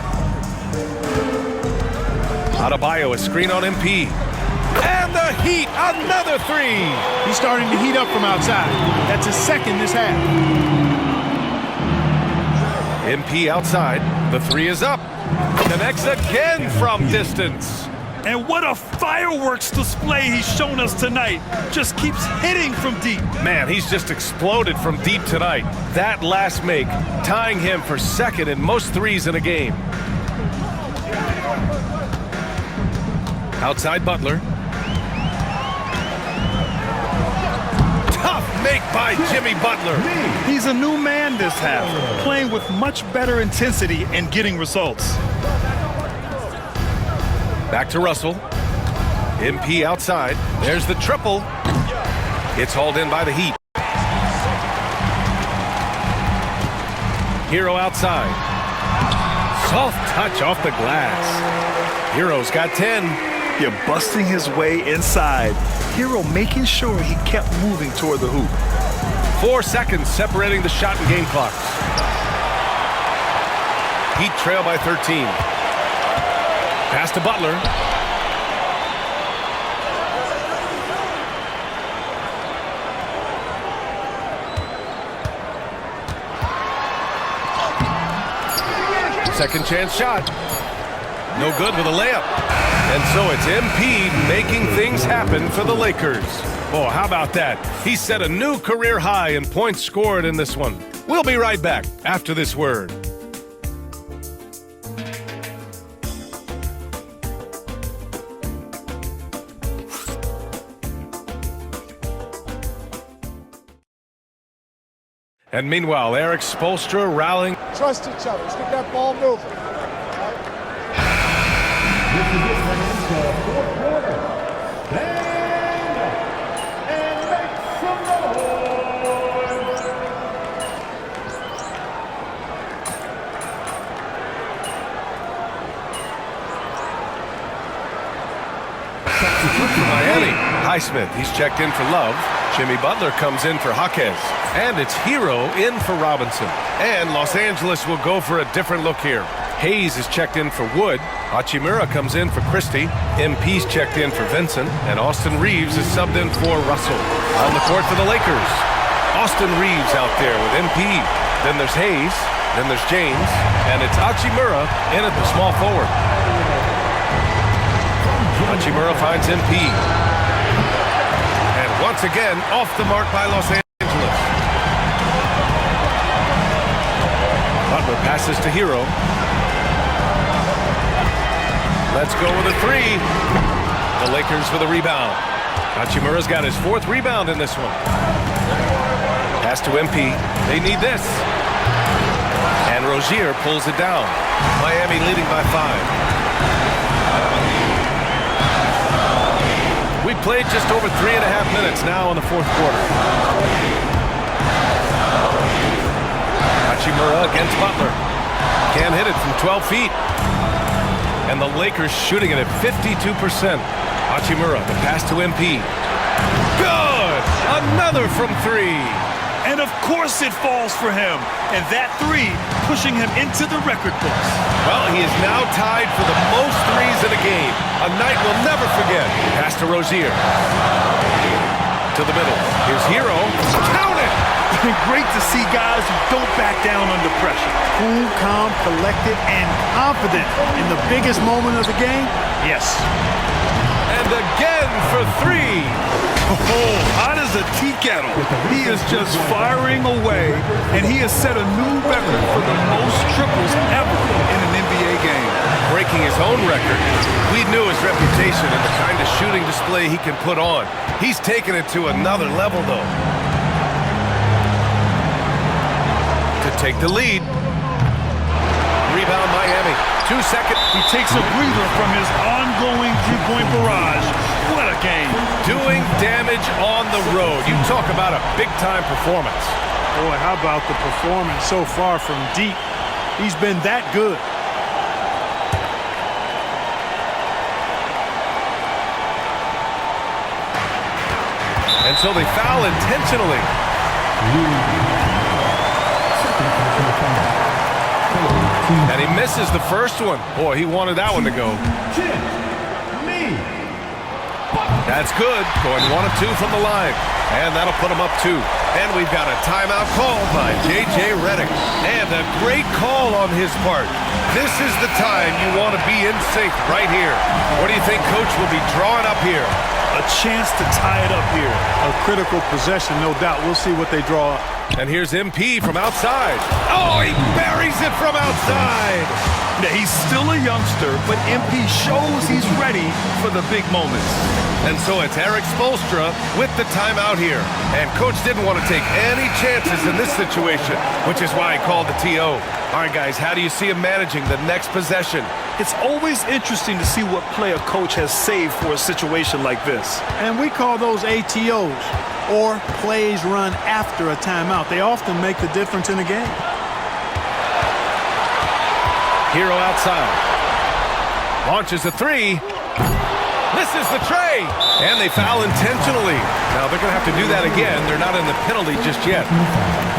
Adebayo, a screen on MP. And the Heat, another three. He's starting to heat up from outside. That's his second this half. MP outside. The three is up. Connects again from distance. And what a fireworks display he's shown us tonight. Just keeps hitting from deep. Man, he's just exploded from deep tonight. That last make, tying him for second in most threes in a game. Outside Butler. Tough make by Jimmy Butler. He's a new man this half, playing with much better intensity and getting results. Back to Russell. MP outside. There's the triple. It's hauled in by the Heat. Hero outside. Soft touch off the glass. Hero's got 10. Yeah, busting his way inside. Hero making sure he kept moving toward the hoop. 4 seconds separating the shot and game clocks. Heat trail by 13. Pass to Butler. Second chance shot. No good with a layup. And so it's MP making things happen for the Lakers. Oh, how about that? He set a new career high in points scored in this one. We'll be right back after this word. And meanwhile, Eric Spoelstra rallying. Trust each other. Let's get that ball moving. This is it for the fourth quarter. Stand up and make some noise. Miami. Highsmith, he's checked in for Love. Jimmy Butler comes in for Jaquez. And it's Hero in for Robinson. And Los Angeles will go for a different look here. Hayes is checked in for Wood. Hachimura comes in for Christie. MP's checked in for Vincent. And Austin Reeves is subbed in for Russell. On the court for the Lakers. Austin Reeves out there with MP. Then there's Hayes. Then there's James. And it's Hachimura in at the small forward. Hachimura finds MP. And once again, off the mark by Los Angeles. Butler passes to Hero. Let's go with a three. The Lakers with a rebound. Hachimura's got his 4th rebound in this one. Pass to MP. They need this. And Rozier pulls it down. Miami leading by 5. We played just over 3.5 minutes now in the 4th quarter. Hachimura against Butler. Can't hit it from 12 feet. And the Lakers shooting it at 52%. Hachimura, the pass to MP. Good! Another from 3. And of course it falls for him. And that 3 pushing him into the record books. Well, he is now tied for the most threes in a game. A night we'll never forget. Pass to Rozier. To the middle. Here's Hero. Count it! Great to see guys who don't back down under pressure. Cool, calm, collected, and confident in the biggest moment of the game. Yes. And again for 3. Oh, hot as a tea kettle. He is just firing away, and he has set a new record for the most triples ever in an NBA game. Breaking his own record. We knew his reputation and the kind of shooting display he can put on. He's taken it to another level, though. To take the lead. Rebound Miami. 2 seconds. He takes a breather from his ongoing three-point barrage. What a game. Doing damage on the road. You talk about a big-time performance. Boy, how about the performance so far from deep? He's been that good. And so they foul intentionally. And he misses the first one. Boy, he wanted that one to go. That's good. Going 1 of 2 from the line. And that'll put him up 2. And we've got a timeout called by J.J. Redick. And a great call on his part. This is the time you want to be in sync right here. What do you think Coach will be drawing up here? A chance to tie it up here. A critical possession, no doubt. We'll see what they draw up. And here's MP from outside. Oh, he buries it from outside. Now, he's still a youngster, but MP shows he's ready for the big moments. And so it's Eric Spoelstra with the timeout here. And Coach didn't want to take any chances in this situation, which is why he called the TO. All right, guys, how do you see him managing the next possession? It's always interesting to see what play a coach has saved for a situation like this. And we call those ATOs, or plays run after a timeout. They often make the difference in a game. Hero outside. Launches a 3. Misses the tray. And they foul intentionally. Now they're going to have to do that again. They're not in the penalty just yet.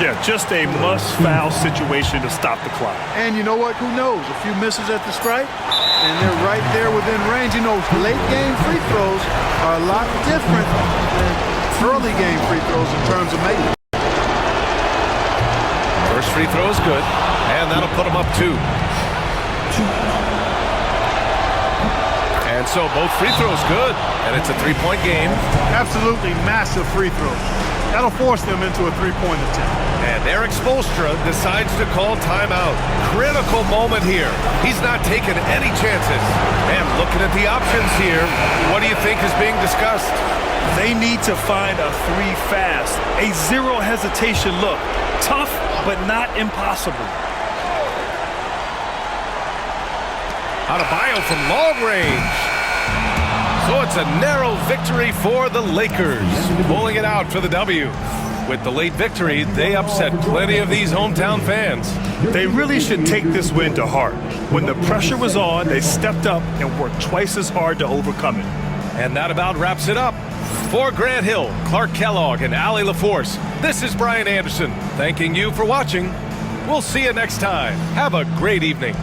Yeah, just a must-foul situation to stop the clock. And you know what? Who knows? A few misses at the stripe, and they're right there within range. You know, late-game free throws are a lot different than early-game free throws in terms of making. First free throw is good, and that'll put them up 2. And so both free throws good, and it's a 3-point game. Absolutely massive free throws. That'll force them into a 3-point attempt. And Eric Spoelstra decides to call timeout. Critical moment here. He's not taking any chances. And looking at the options here, what do you think is being discussed? They need to find a 3 fast, a zero hesitation look. Tough, but not impossible. Adebayo from long range. So it's a narrow victory for the Lakers, pulling it out for the W. With the late victory, they upset plenty of these hometown fans. They really should take this win to heart. When the pressure was on, they stepped up and worked twice as hard to overcome it. And that about wraps it up. For Grant Hill, Clark Kellogg, and Allie LaForce, this is Brian Anderson, thanking you for watching. We'll see you next time. Have a great evening.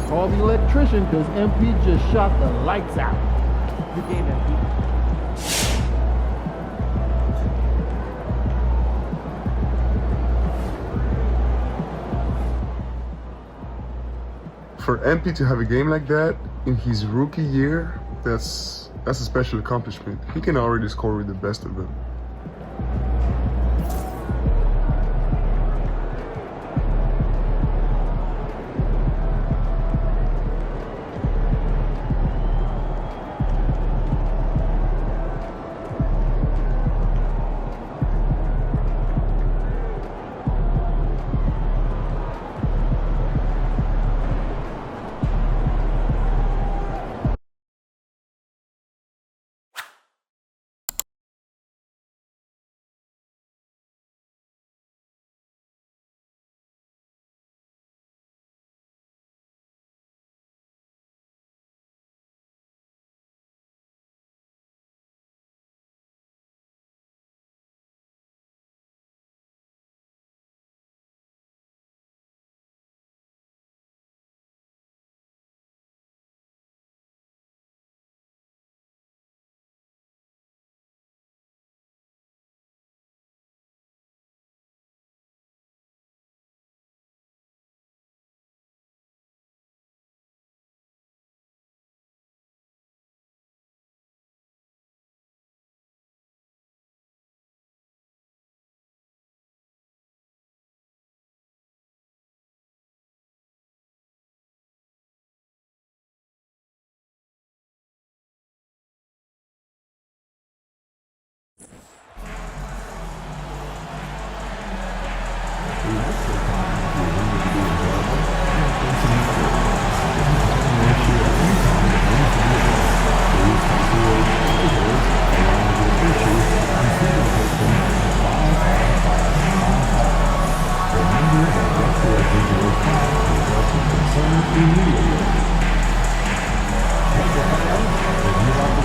Call the electrician because MP just shot the lights out. Good game, MP. For MP to have a game like that in his rookie year, that's a special accomplishment. He can already score with the best of them.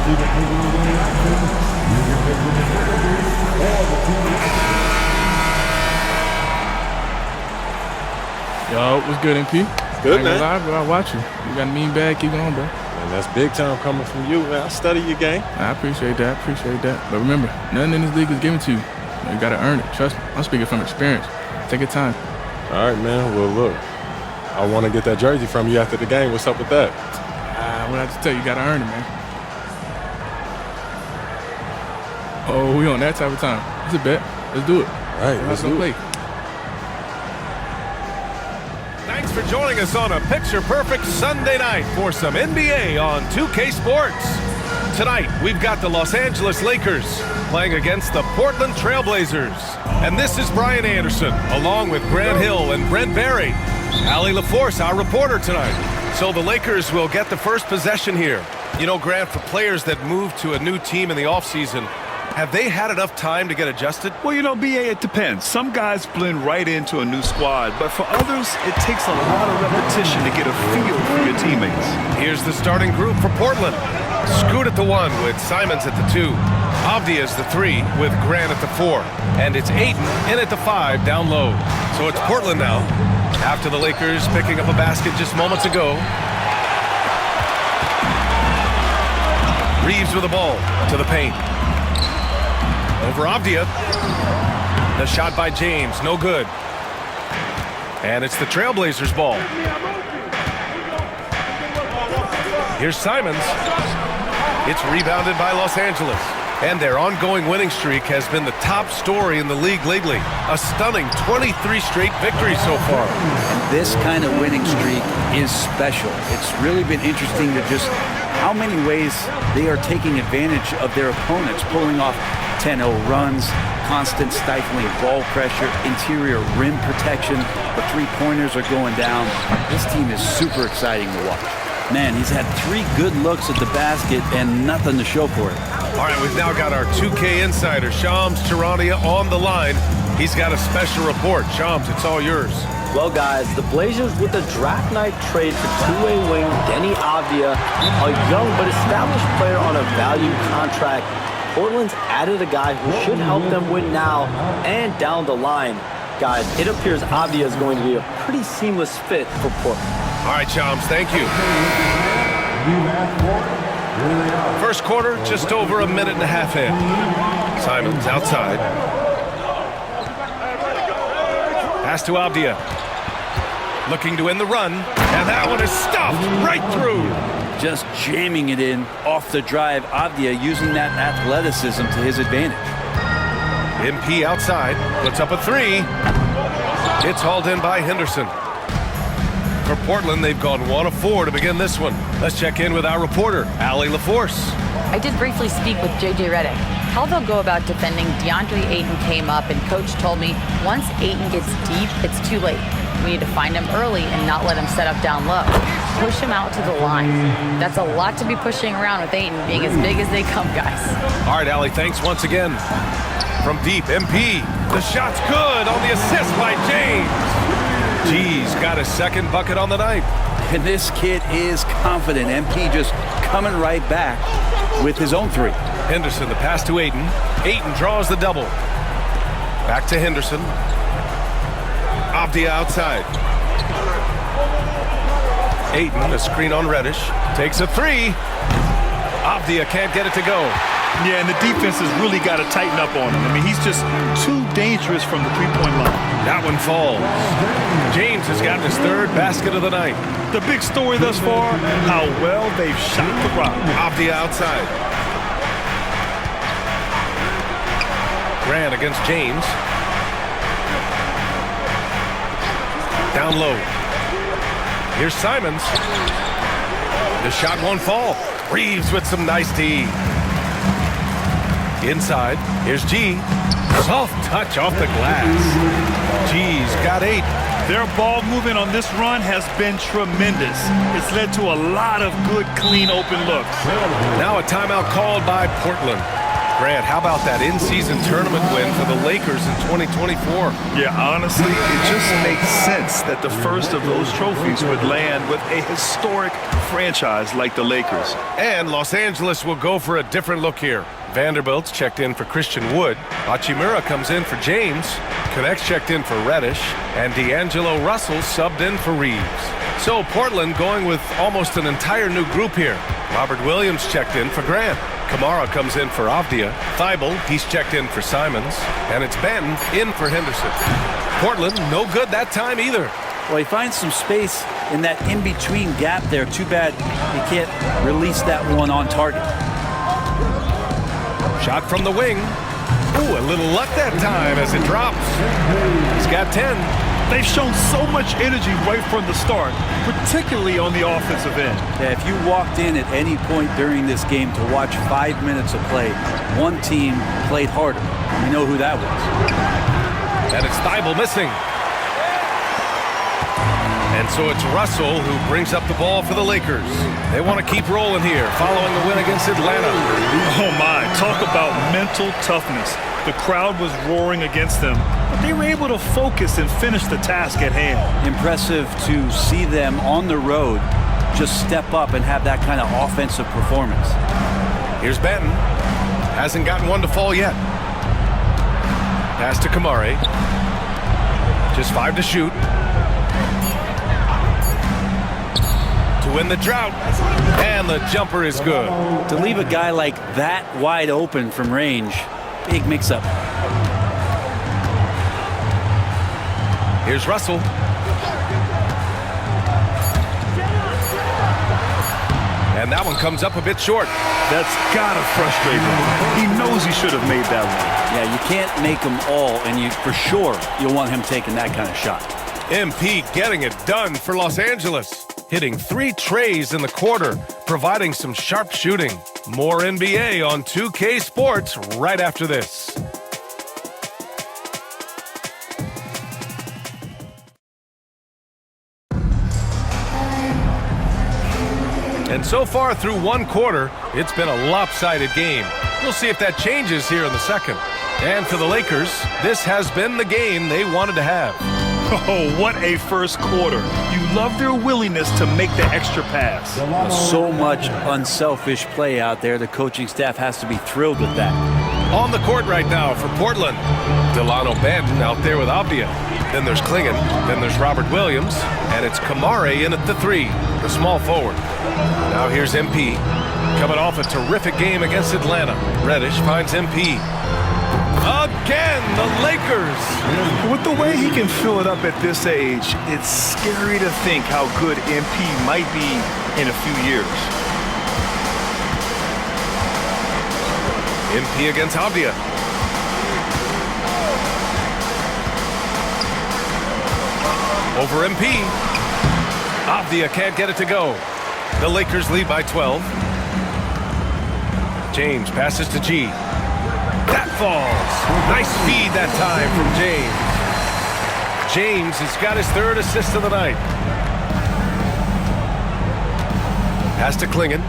Yo, what's good, MP? Good, I ain't man. gonna lie, but I watch you. You got a mean bag, keep going, bro. Man, that's big time coming from you, man. I study your game. I appreciate that, But remember, nothing in this league is given to you. You gotta earn it. Trust me. I'm speaking from experience. Take your time. All right, man. Well, look, I want to get that jersey from you after the game. What's up with that? What I have to tell you, you gotta earn it, man. Oh, we on that type of time. It's a bet. Let's do it. All right, let's go play. Thanks for joining us on a picture-perfect Sunday night for some NBA on 2K Sports. Tonight, we've got the Los Angeles Lakers playing against the Portland Trailblazers. And this is Brian Anderson, along with Grant Hill and Brent Barry. Allie LaForce, our reporter tonight. So the Lakers will get the first possession here. You know, Grant, for players that move to a new team in the offseason, have they had enough time to get adjusted? Well, you know, BA, it depends. Some guys blend right into a new squad, but for others, it takes a lot of repetition to get a feel for your teammates. Here's the starting group for Portland. Scoot at the 1 with Simons at the 2. Avdia is the 3 with Grant at the 4. And it's Ayton in at the 5 down low. So it's Portland now. After the Lakers picking up a basket just moments ago. Reeves with the ball to the paint. Over Avdia. The shot by James, no good. And it's the Trailblazers' ball. Here's Simons. It's rebounded by Los Angeles. And their ongoing winning streak has been the top story in the league lately. A stunning 23 straight victories so far. And this kind of winning streak is special. It's really been interesting to just how many ways they are taking advantage of their opponents, pulling off 10-0 runs, constant stifling ball pressure, interior rim protection. The three-pointers are going down. This team is super exciting to watch. Man, he's had 3 good looks at the basket and nothing to show for it. All right, we've now got our 2K insider, Shams Charania, on the line. He's got a special report. Shams, it's all yours. Well, guys, the Blazers with a draft night trade for two-way wing Denny Avdia, a young but established player on a value contract. Portland's added a guy who should help them win now and down the line. Guys, it appears Avdia is going to be a pretty seamless fit for Portland. All right, Shams, thank you. First quarter, just over a minute and a half in. Simons outside. Pass to Avdia. Looking to end the run, and that one is stuffed right through. Just jamming it in off the drive. Avdia using that athleticism to his advantage. MP outside, puts up a 3. It's hauled in by Henderson. For Portland, they've gone 1 of 4 to begin this one. Let's check in with our reporter, Allie LaForce. I did briefly speak with JJ Redick. How they'll go about defending DeAndre Ayton came up, and Coach told me once Ayton gets deep, it's too late. We need to find him early and not let him set up down low. Push him out to the line. That's a lot to be pushing around with Ayton being as big as they come, guys. All right, Allie, thanks once again. From deep, MP. The shot's good on the assist by James. G's got his second bucket on the night. And this kid is confident. MP just coming right back with his own 3. Henderson, the pass to Ayton. Ayton draws the double. Back to Henderson. Avdia outside. Ayton, a screen on Reddish. Takes a 3. Avdia can't get it to go. Yeah, and the defense has really got to tighten up on him. I mean, he's just too dangerous from the three-point line. That one falls. James has got his 3rd basket of the night. The big story thus far, how well they've shot the rock. Avdia outside. Grant against James. Down low. Here's Simons. The shot won't fall. Reeves with some nice D. Inside, here's G. Soft touch off the glass. G's got 8. Their ball movement on this run has been tremendous. It's led to a lot of good, clean, open looks. Now a timeout called by Portland. Grant, how about that in-season tournament win for the Lakers in 2024? Yeah, honestly, it just makes sense that the first of those trophies would land with a historic franchise like the Lakers. And Los Angeles will go for a different look here. Vanderbilt's checked in for Christian Wood. Hachimura comes in for James. Connect's checked in for Reddish. And D'Angelo Russell subbed in for Reeves. So Portland going with almost an entire new group here. Robert Williams checked in for Grant. Kamara comes in for Avdia. Thibault, he's checked in for Simons. And it's Benton in for Henderson. Portland, no good that time either. Well, he finds some space in that in-between gap there. Too bad he can't release that one on target. Shot from the wing. Ooh, a little luck that time as it drops. He's got 10. They've shown so much energy right from the start, particularly on the offensive end. Yeah, if you walked in at any point during this game to watch 5 minutes of play, one team played harder. You know who that was. And it's Thibault missing. And so it's Russell who brings up the ball for the Lakers. They want to keep rolling here following the win against Atlanta. Oh my, talk about mental toughness. The crowd was roaring against them, but they were able to focus and finish the task at hand. Impressive to see them on the road just step up and have that kind of offensive performance. Here's Benton. Hasn't gotten one to fall yet. Pass to Kamari. Just 5 to shoot. To win the drought. And the jumper is good. To leave a guy like that wide open from range, big mix-up. Here's Russell. And that one comes up a bit short. That's gotta frustrate him. He knows he should have made that one. Yeah, you can't make them all, and you for sure you'll want him taking that kind of shot. MP getting it done for Los Angeles. Hitting 3 trays in the quarter, providing some sharp shooting. More NBA on 2K Sports right after this. And so far through one quarter, it's been a lopsided game. We'll see if that changes here in the second. And for the Lakers, this has been the game they wanted to have. Oh, what a first quarter. You love their willingness to make the extra pass. So much unselfish play out there. The coaching staff has to be thrilled with that. On the court right now for Portland. Delano Banton out there with Avdia. Then there's Klingon. Then there's Robert Williams. And it's Kamari in at the 3, the small forward. Now here's MP. Coming off a terrific game against Atlanta. Reddish finds MP. Again, the Lakers. With the way he can fill it up at this age, it's scary to think how good MP might be in a few years. MP against Avdia. Over MP. Avdia can't get it to go. The Lakers lead by 12. James passes to G. That falls. Nice feed that time from James. James has got his 3rd assist of the night. Pass to Klingon.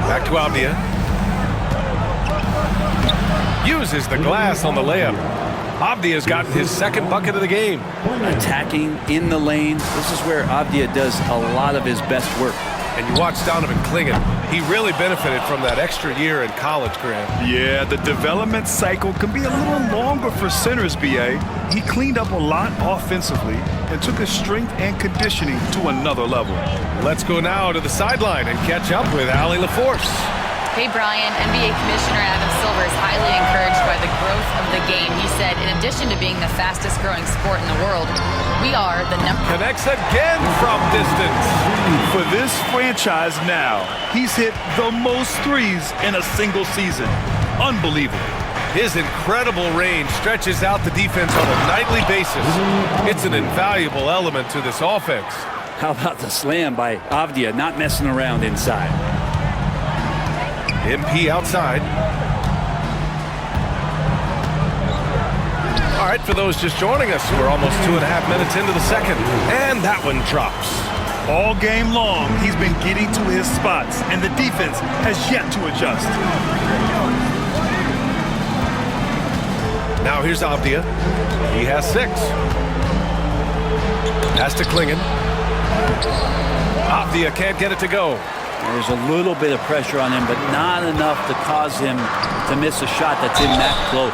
Back to Avdia. Uses the glass on the layup. Avdia's gotten his 2nd bucket of the game. Attacking in the lane. This is where Avdia does a lot of his best work. And you watch Donovan Klingon. He really benefited from that extra year in college, Grant. Yeah, the development cycle can be a little longer for centers, BA. He cleaned up a lot offensively and took his strength and conditioning to another level. Let's go now to the sideline and catch up with Allie LaForce. Hey, Brian, NBA Commissioner Adam Silver is highly encouraged by the growth of the game. He said, in addition to being the fastest growing sport in the world, we are the number... Connects again from distance. For this franchise now, he's hit the most threes in a single season. Unbelievable. His incredible range stretches out the defense on a nightly basis. It's an invaluable element to this offense. How about the slam by Avdia, not messing around inside. MP outside. All right, for those just joining us, we're almost 2.5 minutes into the second. And that one drops. All game long, he's been getting to his spots, and the defense has yet to adjust. Now here's Avdia. He has 6. Pass to Klingen. Avdia can't get it to go. There's a little bit of pressure on him, but not enough to cause him to miss a shot that's in that close.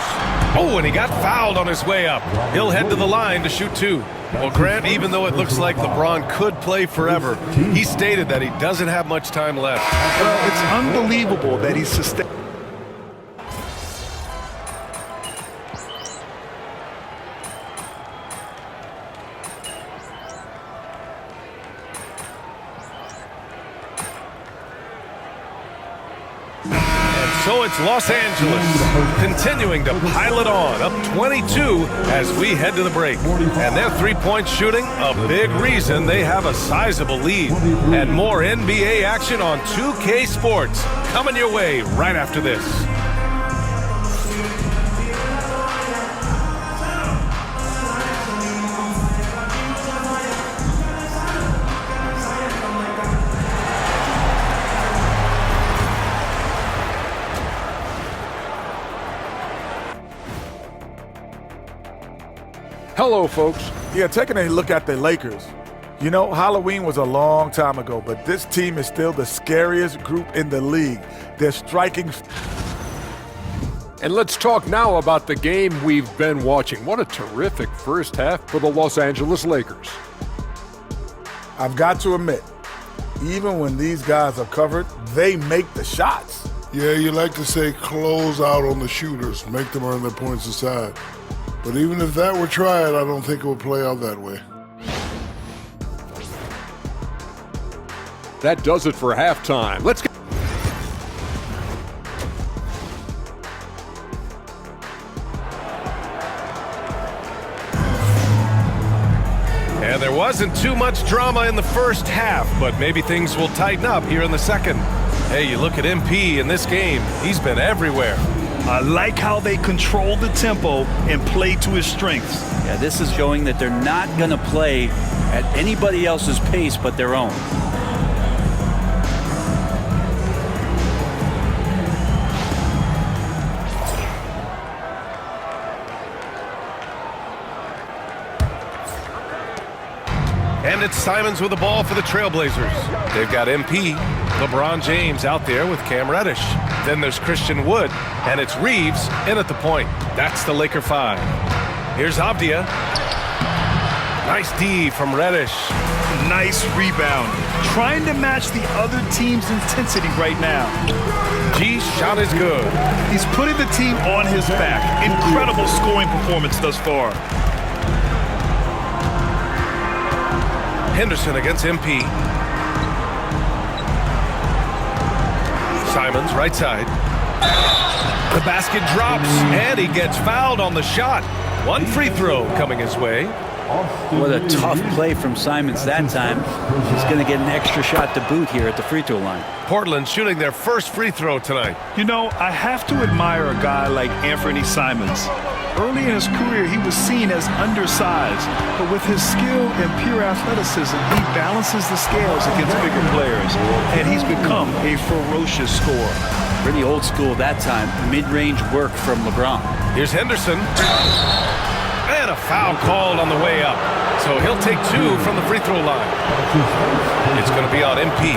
Oh, and he got fouled on his way up. He'll head to the line to shoot 2. Well, Grant, even though it looks like LeBron could play forever, he stated that he doesn't have much time left. Well, it's unbelievable that he's sustained. So it's Los Angeles continuing to pile it on, up 22 as we head to the break. And their three-point shooting, a big reason they have a sizable lead. And more NBA action on 2K Sports coming your way right after this. Hello, folks. Yeah, taking a look at the Lakers. You know, Halloween was a long time ago, but this team is still the scariest group in the league. They're striking. And let's talk now about the game we've been watching. What a terrific first half for the Los Angeles Lakers. I've got to admit, even when these guys are covered, they make the shots. Yeah, you like to say close out on the shooters, make them earn their points aside. But even if that were tried, I don't think it would play out that way. That does it for halftime. Let's get... And there wasn't too much drama in the first half, but maybe things will tighten up here in the second. Hey, you look at MP in this game, he's been everywhere. I like how they control the tempo and play to his strengths. Yeah, this is showing that they're not going to play at anybody else's pace but their own. And it's Simons with the ball for the Trailblazers. They've got MP, LeBron James out there with Cam Reddish. Then there's Christian Wood, and it's Reeves in at the point. That's the Laker 5. Here's Avdia. Nice D from Reddish. Nice rebound. Trying to match the other team's intensity right now. G's shot is good. He's putting the team on his back. Incredible scoring performance thus far. Henderson against MP. Simons, right side. The basket drops, and he gets fouled on the shot. One free throw coming his way. What a tough play from Simons that time. He's going to get an extra shot to boot here at the free throw line. Portland shooting their first free throw tonight. You know, I have to admire a guy like Anthony Simons. Early in his career, he was seen as undersized, but with his skill and pure athleticism, he balances the scales against bigger players, and he's become a ferocious scorer. Pretty old school that time. Mid-range work from LeBron. Here's Henderson. And a foul called on the way up. So he'll take 2 from the free throw line. It's going to be on MP.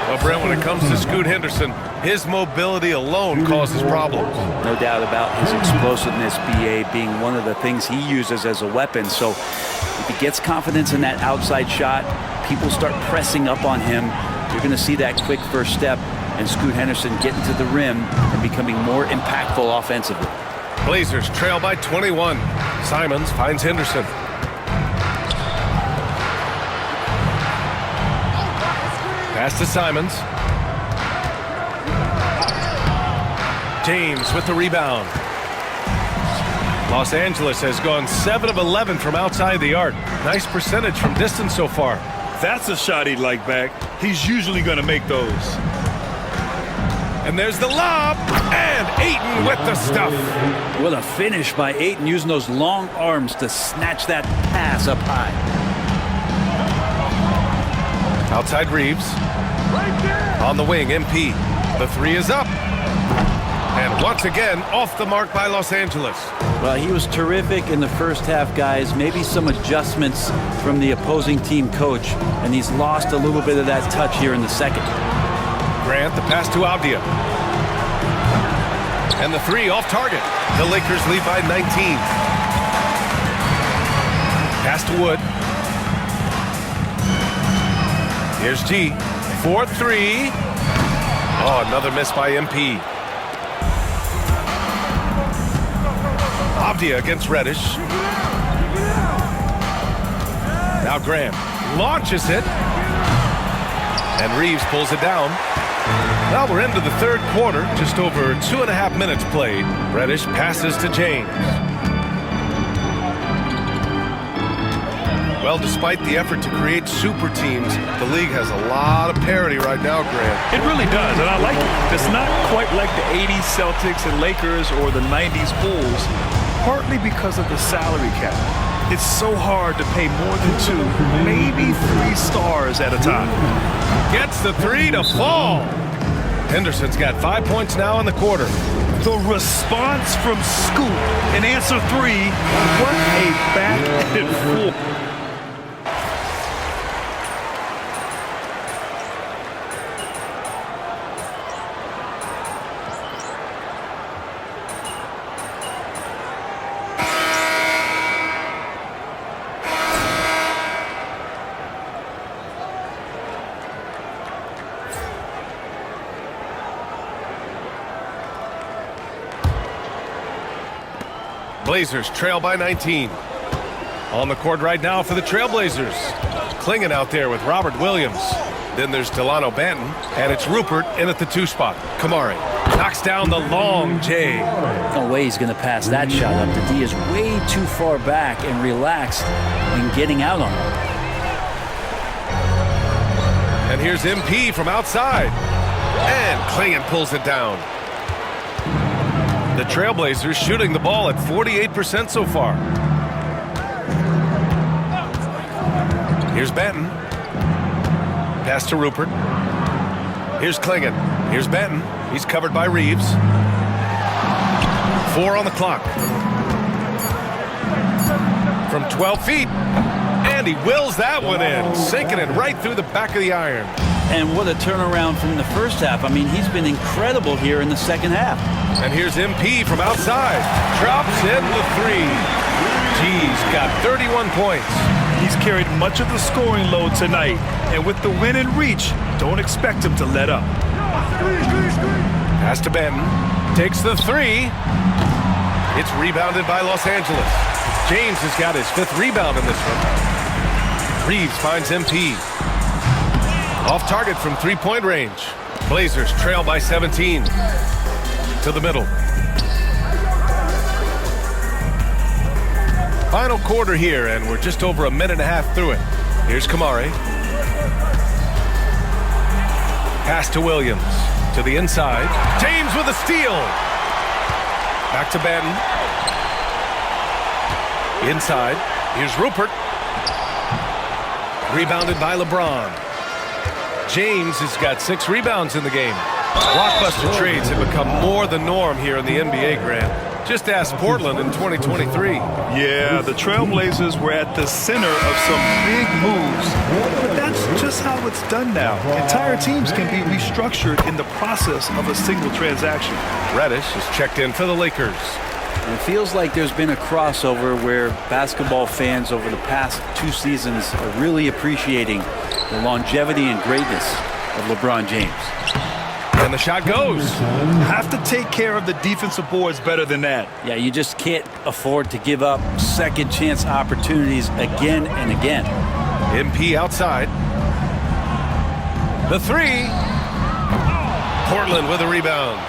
Well, Brent, when it comes to Scoot Henderson, his mobility alone causes problems. No doubt about his explosiveness, BA, being one of the things he uses as a weapon. So if he gets confidence in that outside shot, people start pressing up on him. You're going to see that quick first step and Scoot Henderson getting to the rim and becoming more impactful offensively. Blazers trail by 21. Simons finds Henderson. Pass to Simons. James with the rebound. Los Angeles has gone 7 of 11 from outside the arc. Nice percentage from distance so far. That's a shot he'd like back. He's usually going to make those. And there's the lob, and Ayton with the stuff. What a finish by Ayton, using those long arms to snatch that pass up high. Outside Reeves. On the wing, MP. The three is up. And once again, off the mark by Los Angeles. Well, he was terrific in the first half, guys. Maybe some adjustments from the opposing team coach, and he's lost a little bit of that touch here in the second. Grant, the pass to Avdia. And the three off target. The Lakers lead by 19. Pass to Wood. Here's G. 4-3. Oh, another miss by MP. Avdia against Reddish. Now Graham launches it. And Reeves pulls it down. Now we're into the third quarter. Just over 2.5 minutes played. Reddish passes to James. Well, despite the effort to create super teams, the league has a lot of parity right now, Grant. It really does, and I like it. It's not quite like the 80s Celtics and Lakers or the 90s Bulls, partly because of the salary cap. It's so hard to pay more than 2, maybe 3 stars at a time. Gets the three to fall. Henderson's got 5 points now in the quarter. The response from Scoop in answer 3, what a back and forth. Blazers trail by 19. On the court right now for the Trailblazers. Clinging out there with Robert Williams. Then there's Delano Banton, and it's Rupert in at the 2 spot. Kamari knocks down the long J. No way he's going to pass that shot up. The D is way too far back and relaxed in getting out on it. And here's MP from outside. And Clingan pulls it down. The Trailblazers shooting the ball at 48% so far. Here's Banton. Pass to Rupert. Here's Clingan. Here's Banton. He's covered by Reeves. 4 on the clock. From 12 feet. And he wills that one in, sinking it right through the back of the iron. And what a turnaround from the first half. I mean, he's been incredible here in the second half. And here's MP from outside. Drops in the 3. G's got 31 points. He's carried much of the scoring load tonight. And with the win in reach, don't expect him to let up. Pass to Benton. Takes the 3. It's rebounded by Los Angeles. James has got his 5th rebound in this one. Reeves finds MP. Off target from 3-point range. Blazers trail by 17. To the middle. Final quarter here, and we're just over 1.5 minutes through it. Here's Kamari. Pass to Williams. To the inside. James with a steal. Back to Banton. Inside. Here's Rupert. Rebounded by LeBron. James has got 6 rebounds in the game. Blockbuster trades have become more the norm here in the NBA, Grant. Just ask Portland in 2023. Yeah, the Trailblazers were at the center of some big moves. But that's just how it's done now. Entire teams can be restructured in the process of a single transaction. Reddish is checked in for the Lakers. And it feels like there's been a crossover where basketball fans over the past 2 seasons are really appreciating the longevity and greatness of LeBron James. And the shot goes. Have to take care of the defensive boards better than that. Yeah, you just can't afford to give up second chance opportunities again and again. MP outside. The 3. Portland with a rebound.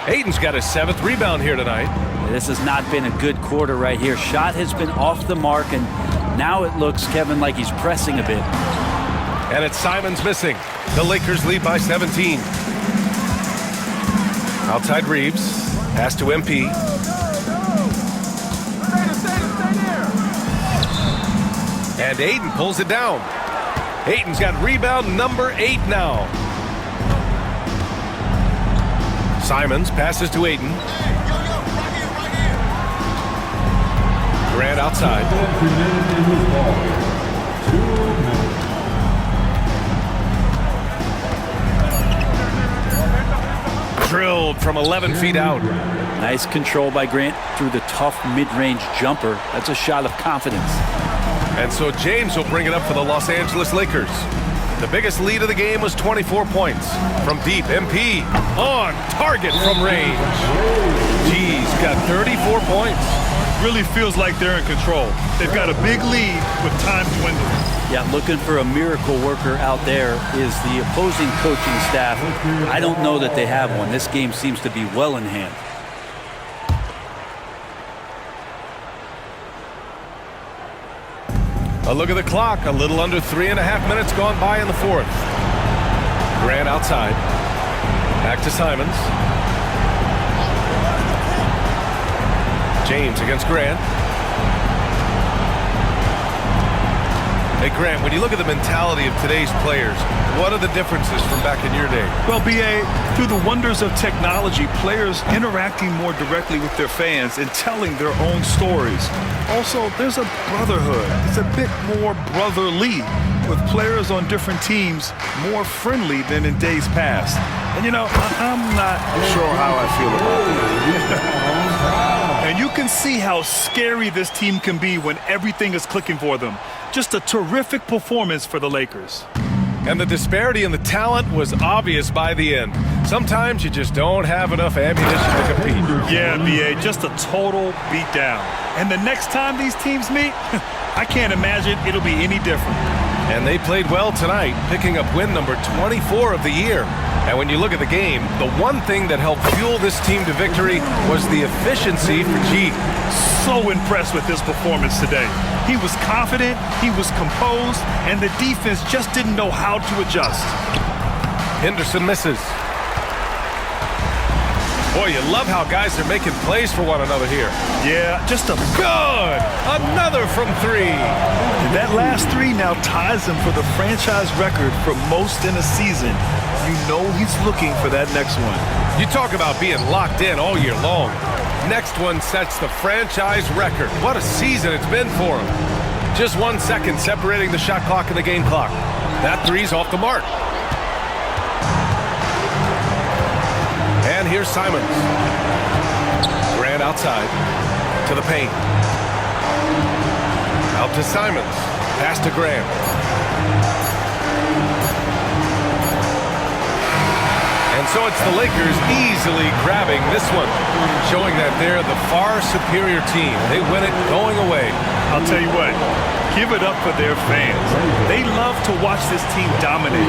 Ayton's got his 7th rebound here tonight. This has not been a good quarter right here. Shot has been off the mark, and now it looks, Kevin, like he's pressing a bit. And it's Simons missing. The Lakers lead by 17. Outside Reeves. Pass to MP. And Ayton pulls it down. Ayton's got rebound number 8 now. Simons passes to Ayton. Grant outside. Drilled from 11 feet out. Nice control by Grant through the tough mid-range jumper. That's a shot of confidence. And so James will bring it up for the Los Angeles Lakers. The biggest lead of the game was 24 points. From deep, MP on target from range. G's got 34 points. Really feels like they're in control. They've got a big lead with time dwindling. Yeah, looking for a miracle worker out there is the opposing coaching staff. I don't know that they have one. This game seems to be well in hand. A look at the clock. A little under 3.5 minutes gone by in the fourth. Grant outside. Back to Simons. James against Grant. Hey, Grant, when you look at the mentality of today's players, what are the differences from back in your day? Well, B.A., through the wonders of technology, players interacting more directly with their fans and telling their own stories. Also, there's a brotherhood. It's a bit more brotherly, with players on different teams more friendly than in days past. And, you know, I'm not sure how I feel about that. And you can see how scary this team can be when everything is clicking for them. Just a terrific performance for the Lakers. And the disparity in the talent was obvious by the end. Sometimes you just don't have enough ammunition to compete. Yeah, B.A., just a total beatdown. And the next time these teams meet, I can't imagine it'll be any different. And they played well tonight, picking up win number 24 of the year. And when you look at the game, the one thing that helped fuel this team to victory was the efficiency for G. So impressed with his performance today. He was confident, he was composed, and the defense just didn't know how to adjust. Henderson misses. Boy, you love how guys are making plays for one another here. Yeah, just a good. Another from 3. And that last 3 now ties him for the franchise record for most in a season. You know he's looking for that next one. You talk about being locked in all year long. Next one sets the franchise record. What a season it's been for him. Just 1 second separating the shot clock and the game clock. That 3's off the mark. And here's Simons. Grant outside to the paint. Out to Simons. Pass to Grant. And so it's the Lakers easily grabbing this one, showing that they're the far superior team. They win it going away. I'll tell you what, give it up for their fans. They love to watch this team dominate.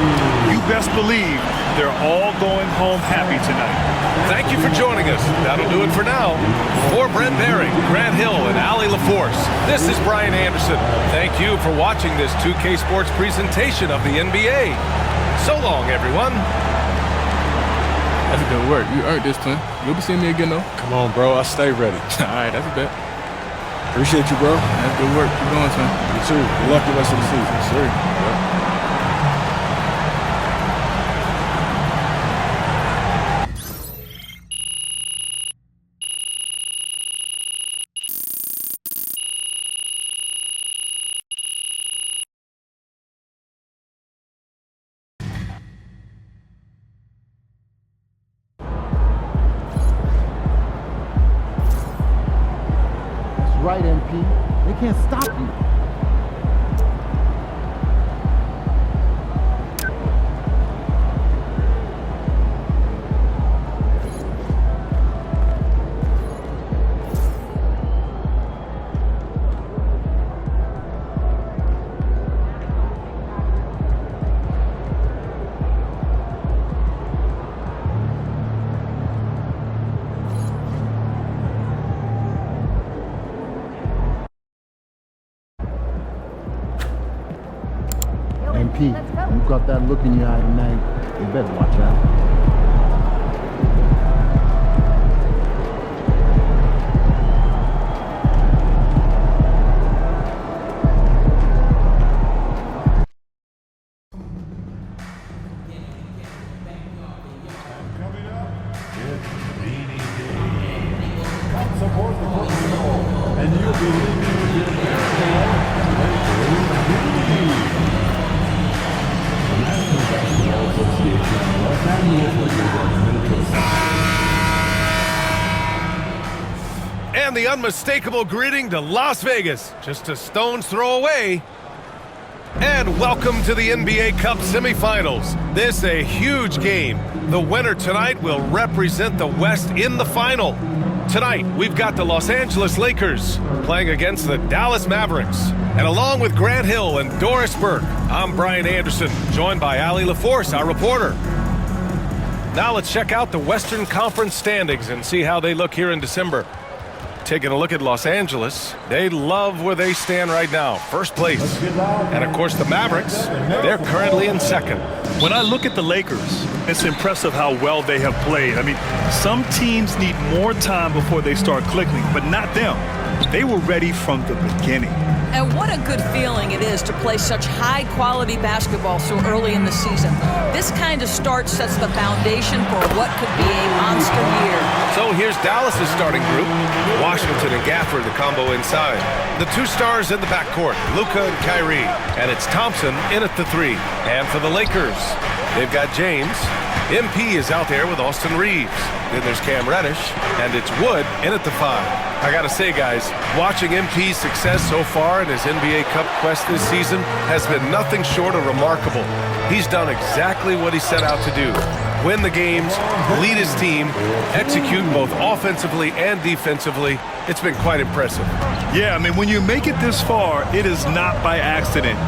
You best believe they're all going home happy tonight. Thank you for joining us. That'll do it for now. For Brent Baring, Grant Hill, and Allie LaForce, this is Brian Anderson. Thank you for watching this 2K Sports presentation of the NBA. So long, everyone. That's good work. You earned this, twin. You'll be seeing me again, though. Come on, bro. I stay ready. All right, that's a bet. Appreciate you, bro. That's good work. Keep going, twin. You too. Good luck the rest of the season. Sure. Yep. Right, MP. They can't stop you. MP, you got that look in your eye tonight. You better watch out. And the unmistakable greeting to Las Vegas, just a stone's throw away. And welcome to the NBA Cup semifinals. This a huge game. The winner tonight will represent the West in the final. Tonight, we've got the Los Angeles Lakers playing against the Dallas Mavericks. And along with Grant Hill and Doris Burke, I'm Brian Anderson, joined by Allie LaForce, our reporter. Now let's check out the Western Conference standings and see how they look here in December. Taking a look at Los Angeles, they love where they stand right now, first place. And of course the Mavericks, they're currently in second. When I look at the Lakers, it's impressive how well they have played. I mean, some teams need more time before they start clicking, but not them. They were ready from the beginning. And what a good feeling it is to play such high-quality basketball so early in the season. This kind of start sets the foundation for what could be a monster year. So here's Dallas' starting group. Washington and Gafford, the combo inside. The two stars in the backcourt, Luka and Kyrie. And it's Thompson in at the 3. And for the Lakers, they've got James. MP is out there with Austin Reeves. Then there's Cam Reddish, and it's Wood in at the 5. I gotta say, guys, watching MP's success so far in his NBA Cup quest this season has been nothing short of remarkable. He's done exactly what he set out to do. Win the games, lead his team, execute both offensively and defensively. It's been quite impressive. Yeah, I mean, when you make it this far, it is not by accident.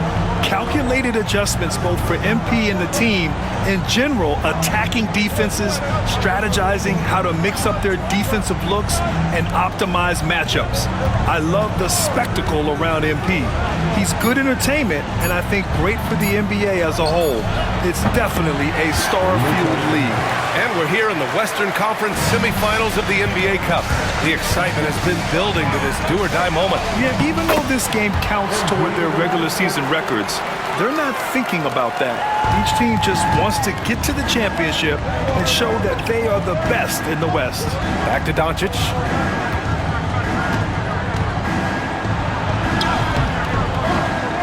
Calculated adjustments both for MP and the team, in general, attacking defenses, strategizing how to mix up their defensive looks, and optimize matchups. I love the spectacle around MP. He's good entertainment, and I think great for the NBA as a whole. It's definitely a star-fueled league. And we're here in the Western Conference semifinals of the NBA Cup. The excitement has been building to this do-or-die moment. Yeah, even though this game counts toward their regular season records, they're not thinking about that. Each team just wants to get to the championship and show that they are the best in the West. Back to Doncic.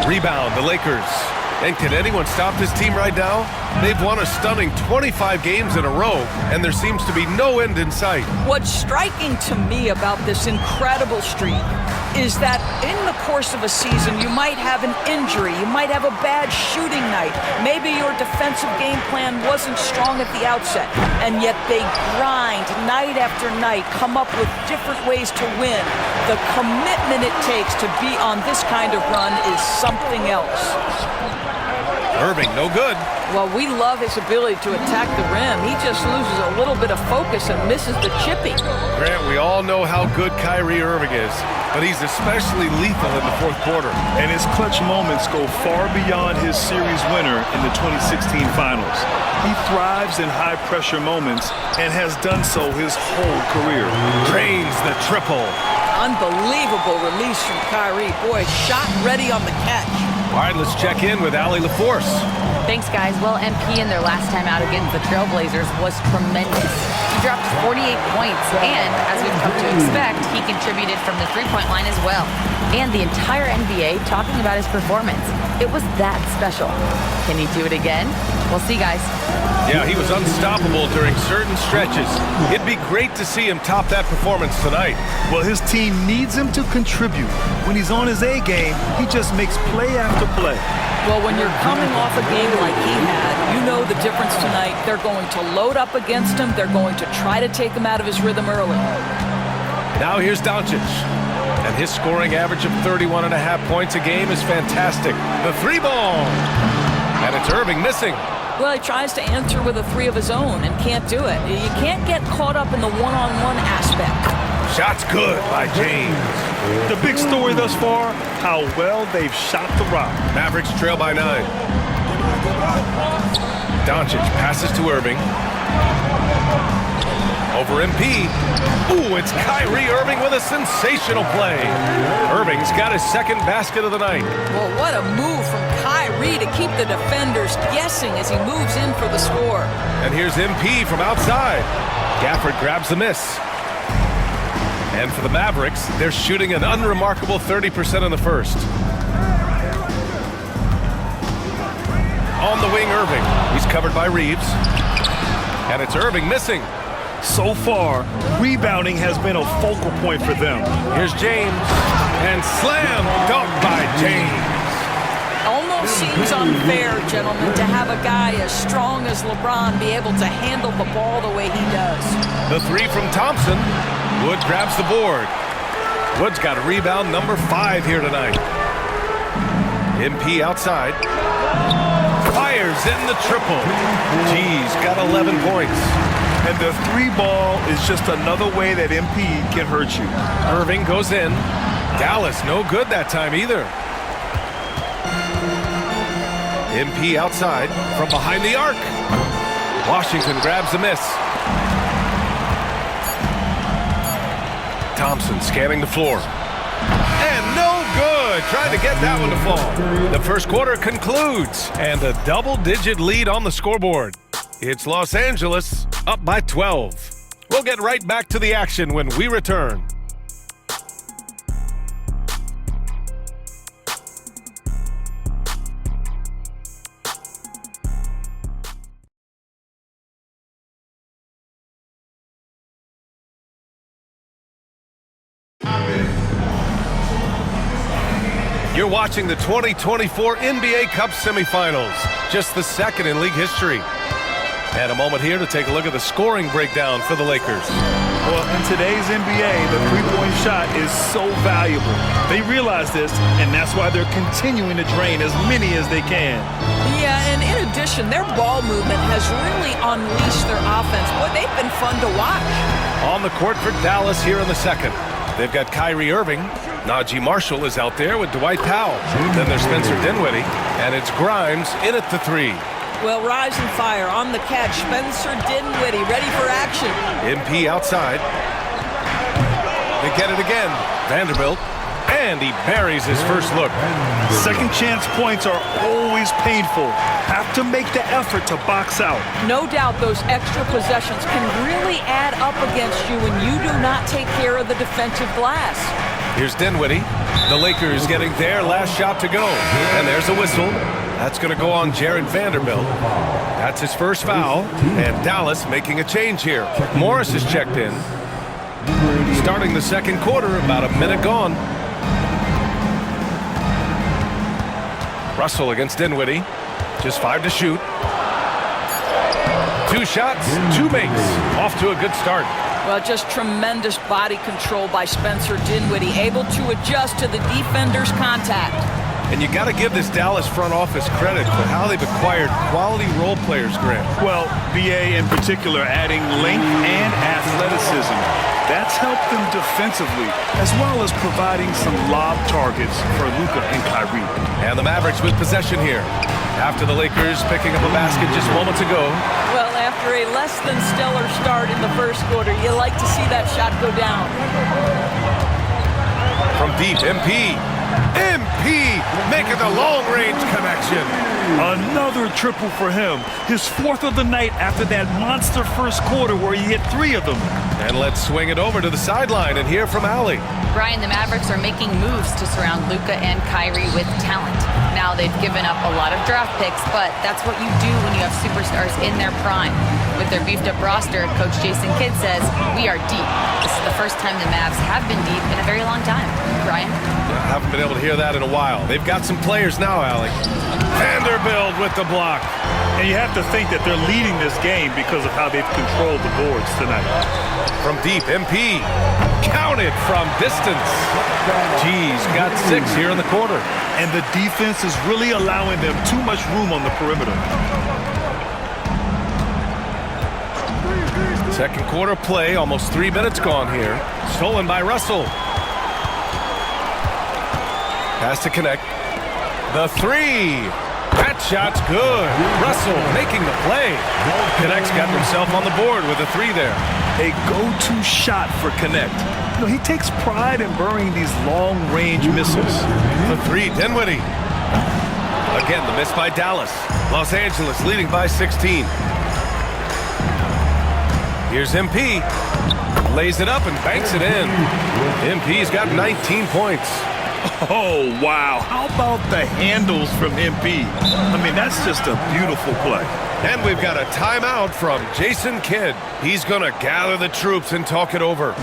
Rebound, the Lakers. And can anyone stop this team right now? They've won a stunning 25 games in a row, and there seems to be no end in sight. What's striking to me about this incredible streak is that in the course of a season, you might have an injury, you might have a bad shooting night, maybe your defensive game plan wasn't strong at the outset, and yet they grind night after night, come up with different ways to win. The commitment it takes to be on this kind of run is something else. Irving, no good. Well, we love his ability to attack the rim. He just loses a little bit of focus and misses the chippy. Grant, we all know how good Kyrie Irving is, but he's especially lethal in the fourth quarter. And his clutch moments go far beyond his series winner in the 2016 finals. He thrives in high-pressure moments and has done so his whole career. Drains the triple. Unbelievable release from Kyrie. Boy, shot ready on the catch. All right, let's check in with Allie LaForce. Thanks, guys. Well, MP in their last time out against the Trailblazers was tremendous. He dropped 48 points, and as we've come to expect, he contributed from the three-point line as well. And the entire NBA talking about his performance. It was that special. Can he do it again? We'll see, guys. Yeah, he was unstoppable during certain stretches. It'd be great to see him top that performance tonight. Well, his team needs him to contribute. When he's on his A game, he just makes play after play. Well, when you're coming off a game like he had, you know the difference tonight. They're going to load up against him. They're going to try to take him out of his rhythm early. Now here's Doncic. And his scoring average of 31.5 points a game is fantastic. The three ball. And it's Irving missing. Well, he tries to answer with a three of his own and can't do it. You can't get caught up in the one-on-one aspect. Shot's good by James. The big story thus far, how well they've shot the rock. Mavericks trail by 9. Doncic passes to Irving. Over MP. Ooh, it's Kyrie Irving with a sensational play. Irving's got his second basket of the night. Well, what a move from Kyrie to keep the defenders guessing as he moves in for the score. And here's MP from outside. Gafford grabs the miss. And for the Mavericks, they're shooting an unremarkable 30% in the first. On the wing, Irving. He's covered by Reeves. And it's Irving missing. So far, rebounding has been a focal point for them. Here's James. And slam dunk by James. Almost seems unfair, gentlemen, to have a guy as strong as LeBron be able to handle the ball the way he does. The three from Thompson. Wood grabs the board. Wood's got a rebound number 5 here tonight. MP outside. Fires in the triple. G's got 11 points. And the 3-ball is just another way that MP can hurt you. Irving goes in. Dallas no good that time either. MP outside from behind the arc. Washington grabs the miss. Thompson scanning the floor. And no good. Trying to get that one to fall. The first quarter concludes. And a double-digit lead on the scoreboard. It's Los Angeles up by 12. We'll get right back to the action when we return. You're watching the 2024 NBA Cup semifinals, just the second in league history. And a moment here to take a look at the scoring breakdown for the Lakers. Well, in today's NBA, the three-point shot is so valuable. They realize this, and that's why they're continuing to drain as many as they can. Yeah, and in addition, their ball movement has really unleashed their offense. Boy, they've been fun to watch. On the court for Dallas here in the second. They've got Kyrie Irving. Najee Marshall is out there with Dwight Powell. Then there's Spencer Dinwiddie, and it's Grimes in at the 3. Well, rise and fire on the catch. Spencer Dinwiddie ready for action. MP outside. They get it again. Vanderbilt. And he buries his first look. Second chance points are always painful. Have to make the effort to box out. No doubt those extra possessions can really add up against you when you do not take care of the defensive glass. Here's Dinwiddie. The Lakers getting their last shot to go. And there's a whistle. That's going to go on Jared Vanderbilt. That's his first foul. And Dallas making a change here. Morris is checked in. Starting the second quarter, about a minute gone. Russell against Dinwiddie. Just 5 to shoot. 2 shots, 2 makes. Off to a good start. Well, just tremendous body control by Spencer Dinwiddie, able to adjust to the defender's contact. And you got to give this Dallas front office credit for how they've acquired quality role players, Grant. Well, BA in particular adding length and athleticism. That's helped them defensively, as well as providing some lob targets for Luka and Kyrie. And the Mavericks with possession here. After the Lakers picking up a basket just moments ago. Well, after a less than stellar start in the first quarter, you like to see that shot go down. From deep, MP making the long-range connection. Another triple for him. His 4th of the night after that monster first quarter where he hit 3 of them. And let's swing it over to the sideline and hear from Allie. Brian, the Mavericks are making moves to surround Luka and Kyrie with talent. Now they've given up a lot of draft picks, but that's what you do when you have superstars in their prime. With their beefed-up roster, Coach Jason Kidd says, we are deep. This is the first time the Mavs have been deep in a very long time. Brian? I haven't been able to hear that in a while. They've got some players now, Allie. Vanderbilt with the block. And you have to think that they're leading this game because of how they've controlled the boards tonight. From deep, MP. Counted from distance. G's got 6 here in the quarter. And the defense is really allowing them too much room on the perimeter. Second quarter play, almost 3 minutes gone here. Stolen by Russell. Has to connect. The 3. That shot's good. Russell making the play. Connect's got himself on the board with a 3 there. A go-to shot for Connect. You know, he takes pride in burying these long-range missiles. The 3, Dinwiddie. Again, the miss by Dallas. Los Angeles leading by 16. Here's MP. Lays it up and banks it in. MP's got 19 points. Oh, wow. How about the handles from MP? I mean, that's just a beautiful play. And we've got a timeout from Jason Kidd. He's going to gather the troops and talk it over.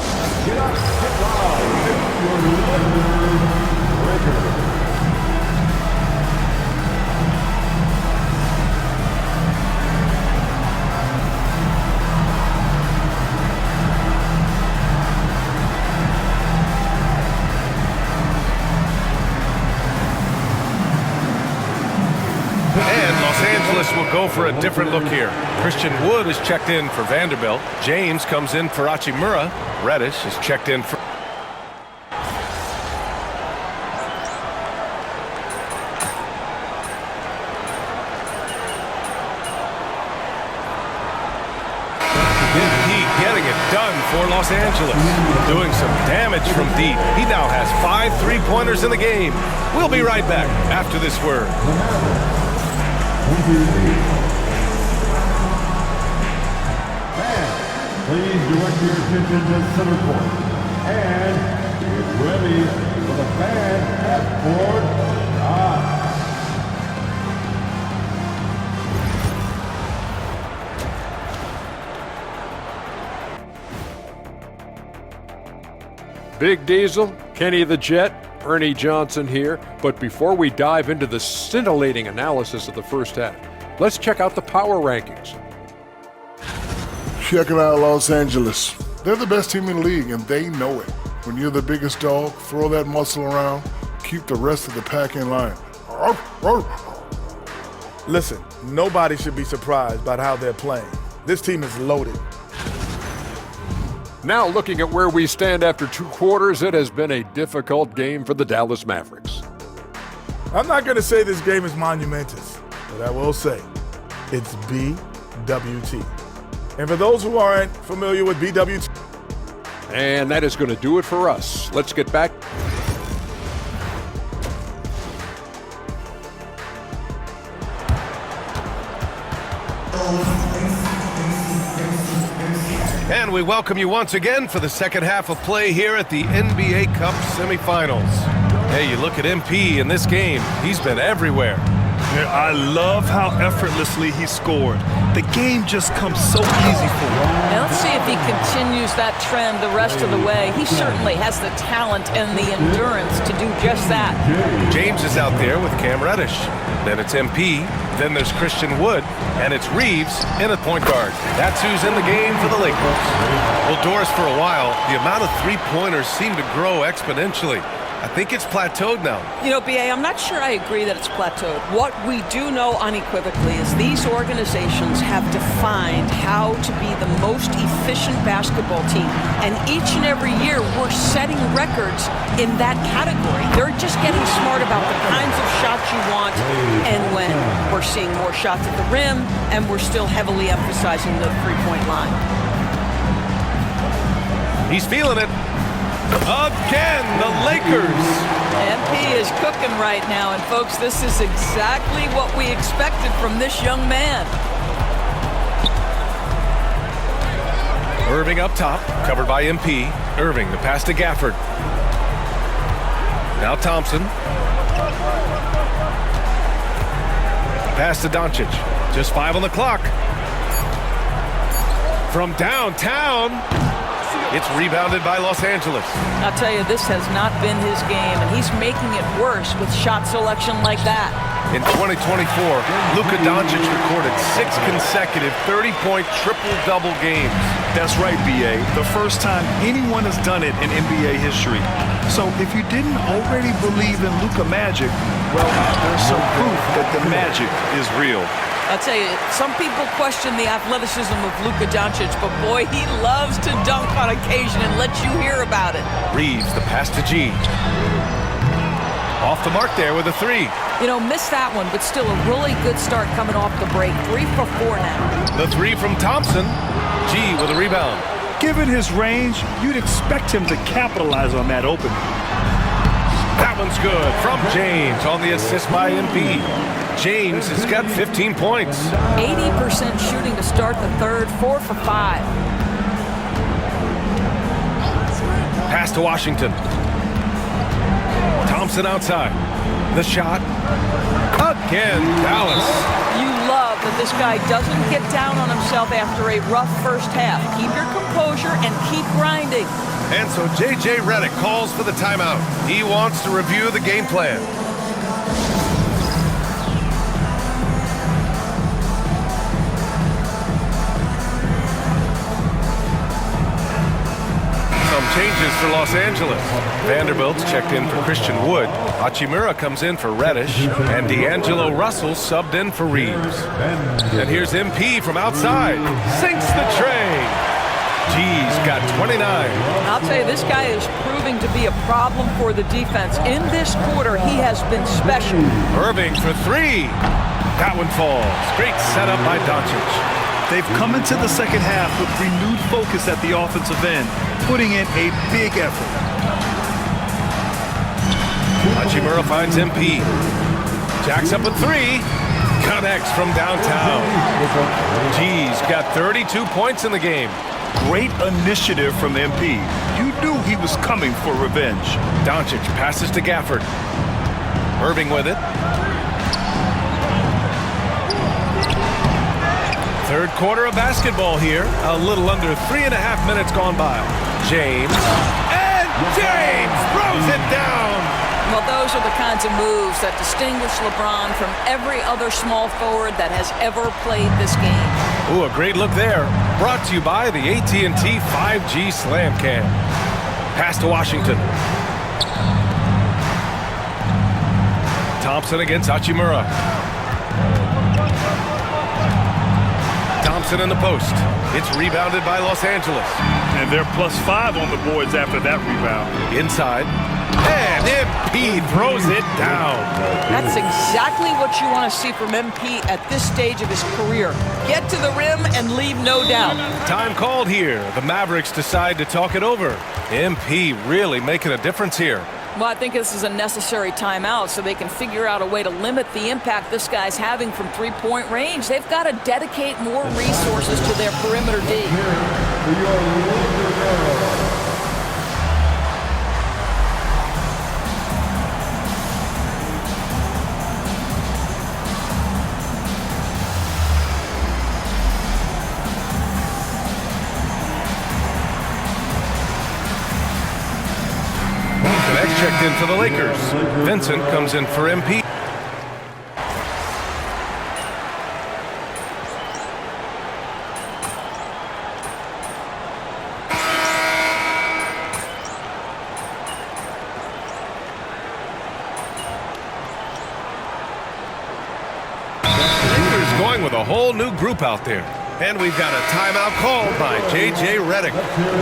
Will go for a different look here. Christian Wood is checked in for Vanderbilt. James comes in for Achimura. Reddish is checked in for... Getting it done for Los Angeles. Doing some damage from deep. He now has 5 3-pointers in the game. We'll be right back after this word. Please direct your attention to center court. And get ready for the fans at court. Big Diesel, Kenny the Jet, Ernie Johnson here. But before we dive into the scintillating analysis of the first half, let's check out the power rankings. Checking out Los Angeles. They're the best team in the league, and they know it. When you're the biggest dog, throw that muscle around, keep the rest of the pack in line. Listen, nobody should be surprised by how they're playing. This team is loaded. Now looking at where we stand after 2 quarters, it has been a difficult game for the Dallas Mavericks. I'm not going to say this game is monumentous, but I will say it's BWT. And for those who aren't familiar with BWT, and that is going to do it for us. Let's get back. And we welcome you once again for the second half of play here at the NBA Cup semifinals. Hey, you look at MP in this game, he's been everywhere. Yeah, I love how effortlessly he scored. The game just comes so easy for him. Now let's see if he continues that trend the rest of the way. He certainly has the talent and the endurance to do just that. James is out there with Cam Reddish. Then it's MP. Then there's Christian Wood. And it's Reeves in at point guard. That's who's in the game for the Lakers. Well, Doris, for a while, the amount of three-pointers seemed to grow exponentially. I think it's plateaued now. You know, B.A., I'm not sure I agree that it's plateaued. What we do know unequivocally is these organizations have defined how to be the most efficient basketball team. And each and every year, we're setting records in that category. They're just getting smart about the kinds of shots you want and when. We're seeing more shots at the rim, and we're still heavily emphasizing the three-point line. He's feeling it. Again, the Lakers. MP is cooking right now, and folks, this is exactly what we expected from this young man. Irving up top, covered by MP. Irving, the pass to Gafford. Now Thompson. Pass to Doncic. Just 5 on the clock. From downtown. It's rebounded by Los Angeles. I'll tell you, this has not been his game, and he's making it worse with shot selection like that. In 2024, Luka Doncic recorded 6 consecutive 30-point triple-double games. That's right, B.A. The first time anyone has done it in NBA history. So if you didn't already believe in Luka Magic, well, there's some proof that the magic is real. I'll tell you, some people question the athleticism of Luka Doncic, but boy, he loves to dunk on occasion and let you hear about it. Reeves, the pass to G. Off the mark there with a 3. You know, missed that one, but still a really good start coming off the break. 3 for 4 now. The 3 from Thompson. G with a rebound. Given his range, you'd expect him to capitalize on that opening. That one's good from James on the assist by MP. James has got 15 points. 80% shooting to start the third, 4 for 5. Pass to Washington. Thompson outside. The shot. Again, Dallas. You love that this guy doesn't get down on himself after a rough first half. Keep your composure and keep grinding. And so J.J. Redick calls for the timeout. He wants to review the game plan. Some changes for Los Angeles. Vanderbilt's checked in for Christian Wood. Hachimura comes in for Reddish. And D'Angelo Russell subbed in for Reeves. And here's MP from outside. Sinks the tray. G's got 29. I'll tell you, this guy is proving to be a problem for the defense. In this quarter, he has been special. Irving for three. That one falls. Great setup by Doncic. They've come into the second half with renewed focus at the offensive end, putting in a big effort. Hachimura finds MP. Jacks up a three. Connects from downtown. G's got 32 points in the game. Great initiative from MP. You knew he was coming for revenge. Doncic passes to Gafford. Irving with it. Third quarter of basketball here. A little under 3.5 minutes gone by. James. And James throws it down. Well, those are the kinds of moves that distinguish LeBron from every other small forward that has ever played this game. Ooh, a great look there. Brought to you by the AT&T 5G Slam Cam. Pass to Washington. Thompson against Hachimura. Thompson in the post. It's rebounded by Los Angeles. And they're +5 on the boards after that rebound. Inside. And MP throws it down. That's exactly what you want to see from MP at this stage of his career. Get to the rim and leave no doubt. Time called here. The Mavericks decide to talk it over. MP really making a difference here. Well, I think this is a necessary timeout so they can figure out a way to limit the impact this guy's having from three-point range. They've got to dedicate more resources to their perimeter D. Checked in for the Lakers. Vincent comes in for MP. Lakers going with a whole new group out there. And we've got a timeout called by J.J. Redick,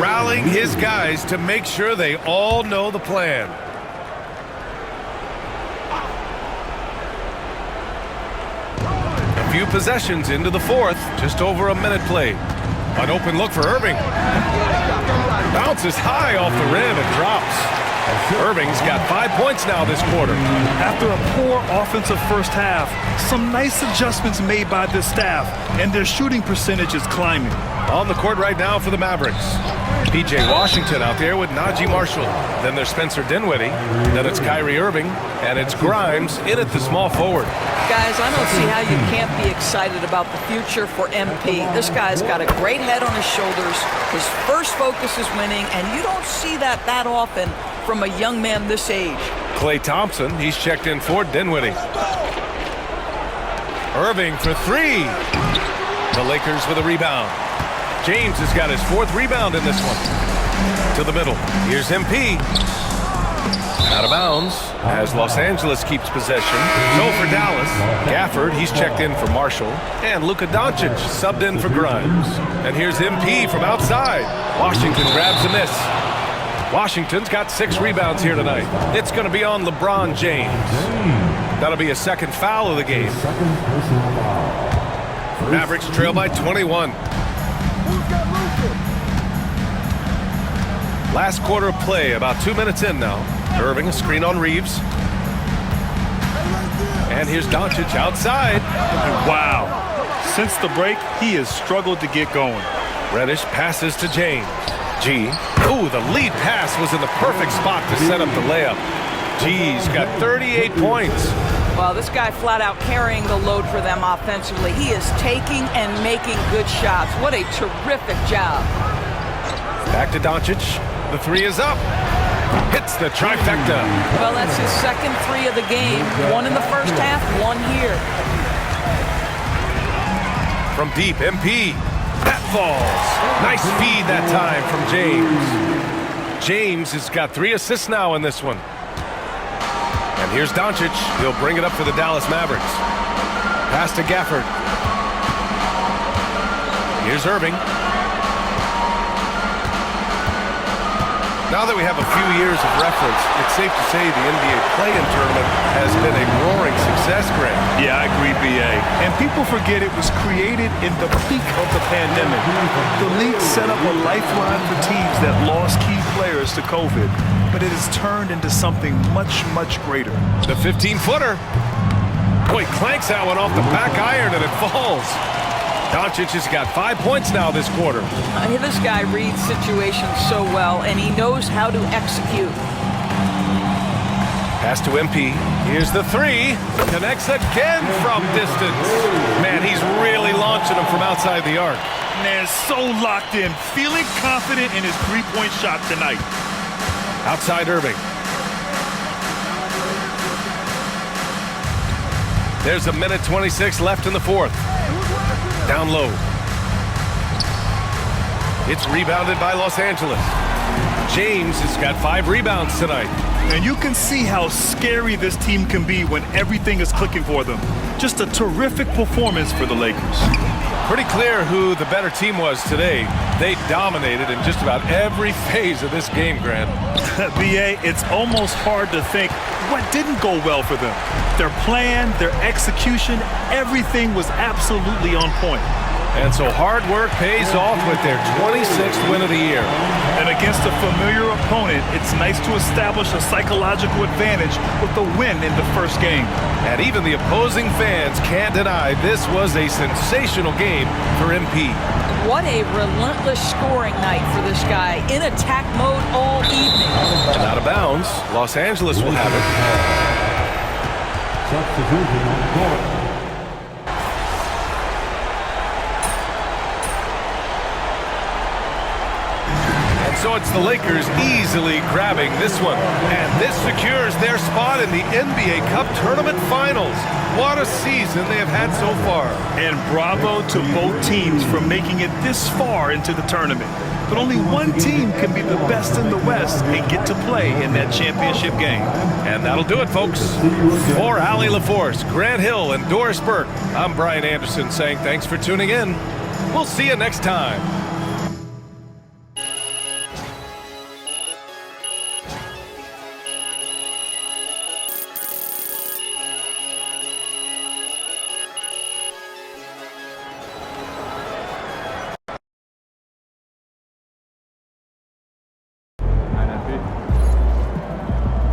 rallying his guys to make sure they all know the plan. A few possessions into the fourth, just over a minute played. An open look for Irving. Bounces high off the rim and drops. Irving's got 5 points now this quarter. After a poor offensive first half, some nice adjustments made by this staff, and their shooting percentage is climbing. On the court right now for the Mavericks. P.J. Washington out there with Najee Marshall. Then there's Spencer Dinwiddie. Then it's Kyrie Irving. And it's Grimes in at the small forward. Guys, I don't see how you can't be excited about the future for MP. This guy's got a great head on his shoulders. His first focus is winning, and you don't see that often from a young man this age. Klay Thompson, he's checked in for Dinwiddie. Irving for three. The Lakers with a rebound. James has got his fourth rebound in this one. To the middle. Here's MP. Out of bounds as Los Angeles keeps possession. So for Dallas, Gafford, he's checked in for Marshall. And Luka Doncic subbed in for Grimes. And here's MP from outside. Washington grabs a miss. Washington's got 6 rebounds here tonight. It's going to be on LeBron James. That'll be a second foul of the game. Mavericks trail by 21. Last quarter of play, about 2 minutes in now. Irving, a screen on Reeves. And here's Doncic outside. Wow. Since the break, he has struggled to get going. Reddish passes to James. G. Ooh, the lead pass was in the perfect spot to set up the layup. He's got 38 points. Well, this guy flat out carrying the load for them offensively. He is taking and making good shots. What a terrific job. Back to Doncic. The three is up. Hits the trifecta. Well, that's his second three of the game. One in the first half, one here. From deep, MP. That falls. Nice feed that time from James. James has got 3 assists now in this one. And here's Doncic. He'll bring it up for the Dallas Mavericks. Pass to Gafford. Here's Irving. Now that we have a few years of reference, it's safe to say the NBA play-in tournament has been a roaring success, Grant. Yeah, I agree, BA. And people forget it was created in the peak of the pandemic. The league set up a lifeline for teams that lost key players to COVID, but it has turned into something much, much greater. The 15-footer. Boy, clanks that one off the back iron and it falls. Doncic has got 5 points now this quarter. This guy reads situations so well, and he knows how to execute. Pass to MP. Here's the three. Connects again from distance. Man, he's really launching them from outside the arc. Man, so locked in, feeling confident in his three-point shot tonight. Outside Irving. There's a minute 26 left in the fourth. Down low. It's rebounded by Los Angeles. James has got 5 rebounds tonight. And you can see how scary this team can be when everything is clicking for them. Just a terrific performance for the Lakers. Pretty clear who the better team was today. They dominated in just about every phase of this game, Grant. BA, it's almost hard to think what didn't go well for them. Their plan, their execution, everything was absolutely on point. And so hard work pays off with their 26th win of the year. And against a familiar opponent, it's nice to establish a psychological advantage with the win in the first game. And even the opposing fans can't deny this was a sensational game for MP. What a relentless scoring night for this guy. In attack mode all evening. And out of bounds, Los Angeles will have it. Substitution on the court. So it's the Lakers easily grabbing this one. And this secures their spot in the NBA Cup Tournament Finals. What a season they have had so far. And bravo to both teams for making it this far into the tournament. But only one team can be the best in the West and get to play in that championship game. And that'll do it, folks. For Allie LaForce, Grant Hill, and Doris Burke, I'm Brian Anderson saying thanks for tuning in. We'll see you next time.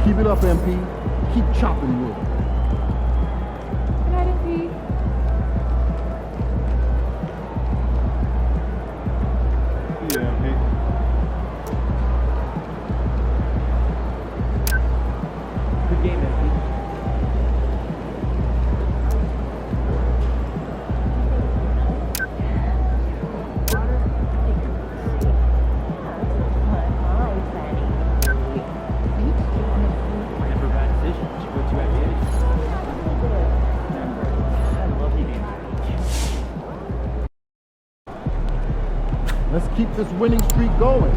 Keep it up, MP. Keep chopping wood. Good night, MP. Yeah, MP. Good game, MP. Let's keep this winning streak going.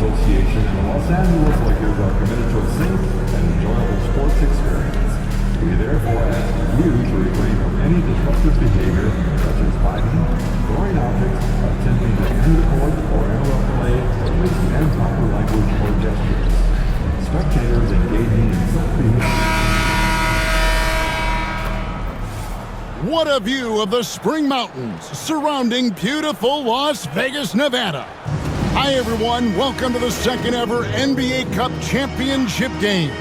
Association and the Los Angeles Lakers are committed to a safe and enjoyable sports experience. We therefore ask you to refrain from any disruptive behavior such as fighting, throwing objects, attempting to enter the court or interrupt play What a view of the Spring Mountains surrounding beautiful Las Vegas, Nevada. Hi, everyone. Welcome to the second ever NBA Cup Championship game.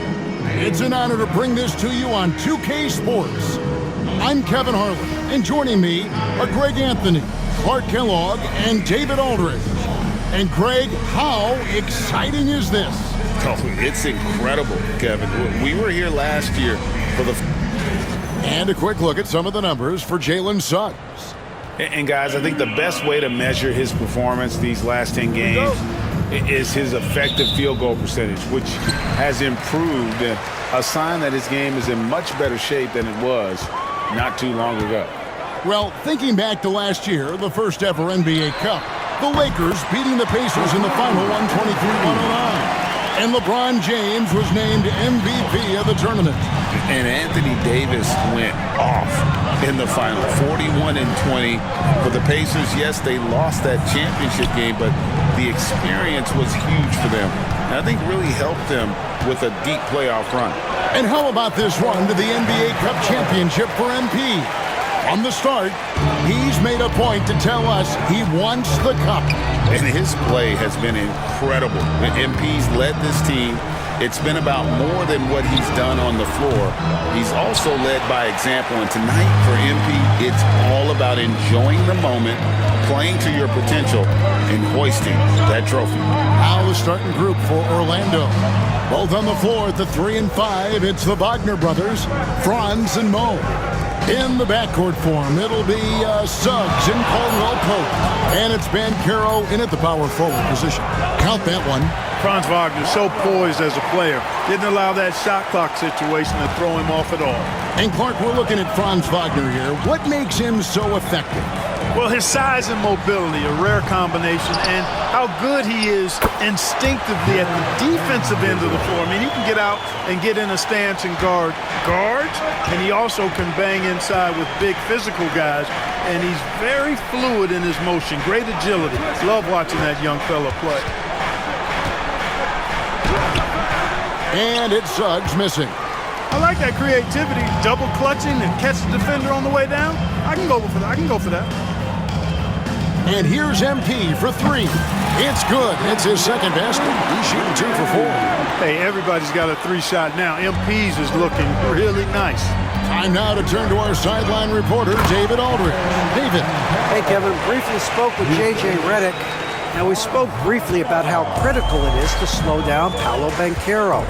It's an honor to bring this to you on 2K Sports. I'm Kevin Harlan, and joining me are Greg Anthony, Clark Kellogg, and David Aldridge. And Greg, how exciting is this? Oh, it's incredible, Kevin. We were here last year for the... And a quick look at some of the numbers for Jalen Suggs. And guys, I think the best way to measure his performance these last 10 games is his effective field goal percentage, which has improved, a sign that his game is in much better shape than it was not too long ago. Well, thinking back to last year, the first ever NBA Cup, the Lakers beating the Pacers in the final 123-109. And LeBron James was named MVP of the tournament. And Anthony Davis went off in the final, 41-20 for the Pacers. Yes, they lost that championship game, but the experience was huge for them. And I think really helped them with a deep playoff run. And how about this run to the NBA Cup Championship for MP? From the start, he's made a point to tell us he wants the cup. And his play has been incredible. MP's led this team. It's been about more than what he's done on the floor. He's also led by example. And tonight for MP, it's all about enjoying the moment, playing to your potential, and hoisting that trophy. Now the starting group for Orlando. Both on the floor at the 3 and 5, it's the Wagner brothers, Franz and Mo. In the backcourt form, it'll be Suggs and Caldwell Pope. And it's Banchero in at the power forward position. Count that one. Franz Wagner, so poised as a player. Didn't allow that shot clock situation to throw him off at all. And Clark, we're looking at Franz Wagner here. What makes him so effective? Well, his size and mobility, a rare combination, and how good he is instinctively at the defensive end of the floor. I mean, he can get out and get in a stance and guard guards, and he also can bang inside with big physical guys, and he's very fluid in his motion, great agility. Love watching that young fella play. And it's Suggs missing. I like that creativity, double clutching and catch the defender on the way down. I can go for that. And here's MP for 3. It's good. It's his second basket. He's shooting 2 for 4. Hey, everybody's got a 3-shot now. MP's is looking really nice. Time now to turn to our sideline reporter, David Aldridge. David. Hey, Kevin. Briefly spoke with J.J. Redick. Now, we spoke briefly about how critical it is to slow down Paolo Banchero.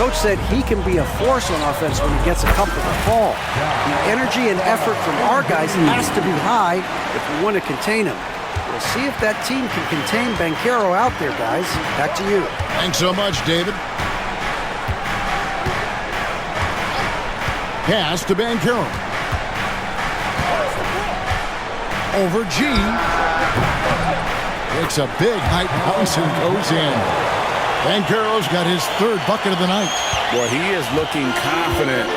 Coach said he can be a force on offense when he gets a comfortable fall. The energy and effort from our guys has to be high if we want to contain him. We'll see if that team can contain Banchero out there, guys. Back to you. Thanks so much, David. Pass to Banchero. Over G. Takes a big high bounce and goes in. Banchero's got his 3rd bucket of the night. Well, he is looking confident.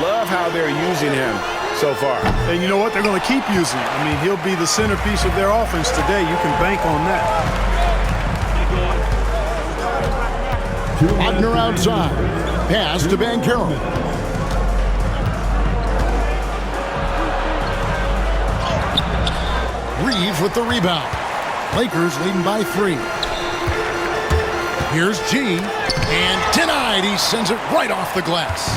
Love how they're using him so far. And you know what? They're going to keep using him. I mean, he'll be the centerpiece of their offense today. You can bank on that. Wagner outside. Pass to Banchero. Reeves with the rebound. Lakers leading by 3. Here's G, and denied. He sends it right off the glass.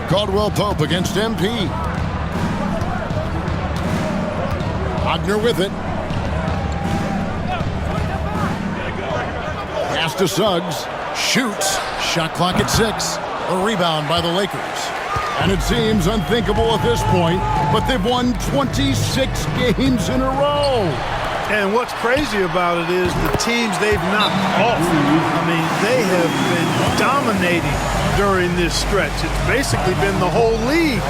Caldwell Pope against MP. Wagner with it. Pass to Suggs. Shoots. Shot clock at 6. A rebound by the Lakers. And it seems unthinkable at this point, but they've won 26 games in a row. And what's crazy about it is the teams they've knocked off. I mean, they have been dominating during this stretch. It's basically been the whole league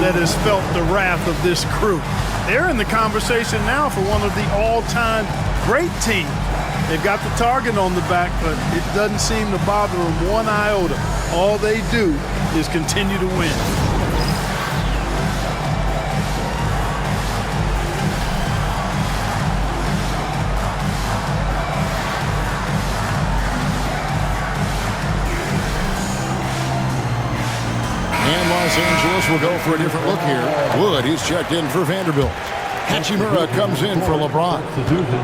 that has felt the wrath of this crew. They're in the conversation now for one of the all-time great teams. They've got the target on the back, but it doesn't seem to bother them one iota. All they do is continue to win. Los Angeles will go for a different look here. Wood, he's checked in for Vanderbilt. Hachimura comes in for LeBron.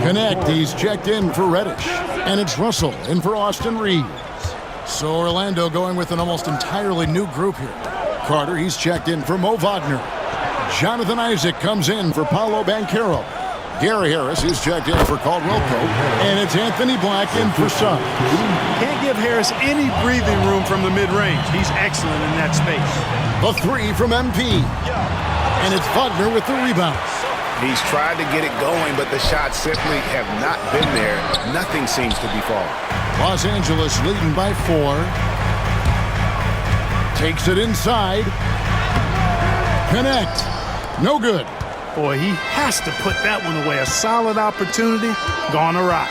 Connect, he's checked in for Reddish. And it's Russell in for Austin Reeves. So Orlando going with an almost entirely new group here. Carter, he's checked in for Mo Wagner. Jonathan Isaac comes in for Paolo Banchero. Gary Harris, he's checked in for Caldwell Pope. And it's Anthony Black in for Suggs. Can't give Harris any breathing room from the mid-range. He's excellent in that space. The three from MP. And it's Wagner with the rebound. He's tried to get it going, but the shots simply have not been there. Nothing seems to be falling. Los Angeles leading by 4. Takes it inside. Connect. No good. Boy, he has to put that one away. A solid opportunity gone awry.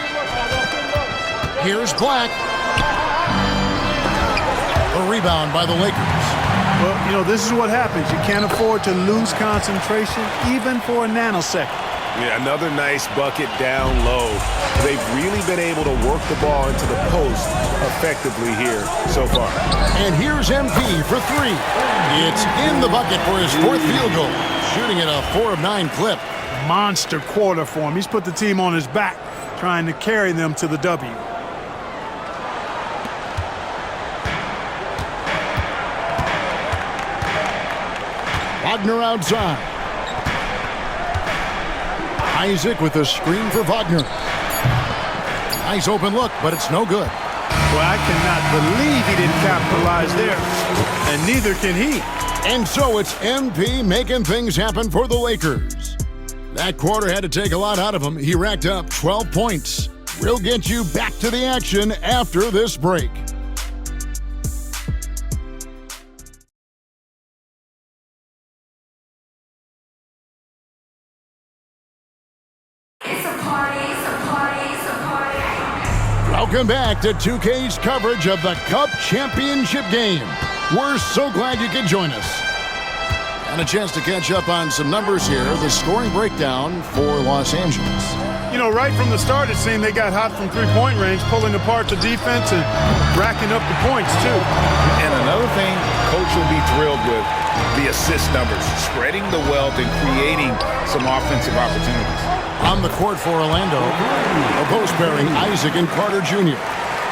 Here's Black. A rebound by the Lakers. Well, you know, this is what happens. You can't afford to lose concentration even for a nanosecond. Yeah, another nice bucket down low. They've really been able to work the ball into the post effectively here so far. And here's MP for 3. It's in the bucket for his 4th field goal. Shooting at a 4 of 9 clip. Monster quarter for him. He's put the team on his back, trying to carry them to the W. Wagner outside. Isaac with a screen for Wagner. Nice open look, but it's no good. Well, I cannot believe he didn't capitalize there, and neither can he. And so it's MP making things happen for the Lakers. That quarter had to take a lot out of him. He racked up 12 points. We'll get you back to the action after this break. Welcome back to 2K's coverage of the Cup Championship game. We're so glad you could join us. And a chance to catch up on some numbers here. The scoring breakdown for Los Angeles. You know, right from the start, it seemed they got hot from three-point range, pulling apart the defense and racking up the points, too. And another thing Coach will be thrilled with, the assist numbers, spreading the wealth and creating some offensive opportunities. On the court for Orlando, a post pairing Isaac and Carter Jr.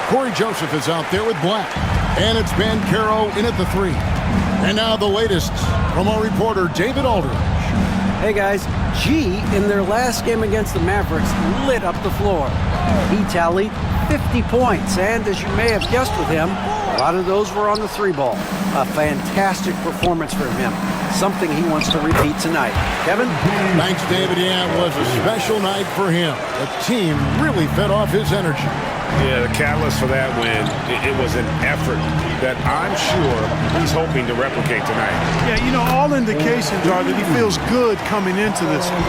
Corey Joseph is out there with Black. And it's Banchero in at the 3. And now the latest from our reporter, David Aldridge. Hey guys, G in their last game against the Mavericks lit up the floor. He tallied 50 points, and as you may have guessed with him, a lot of those were on the 3-ball. A fantastic performance for him. Something he wants to repeat tonight. Kevin? Thanks, David. Yeah, it was a special night for him. The team really fed off his energy. Yeah, the catalyst for that win, it was an effort that I'm sure he's hoping to replicate tonight. Yeah, you know, all indications are that he feels good coming into this one.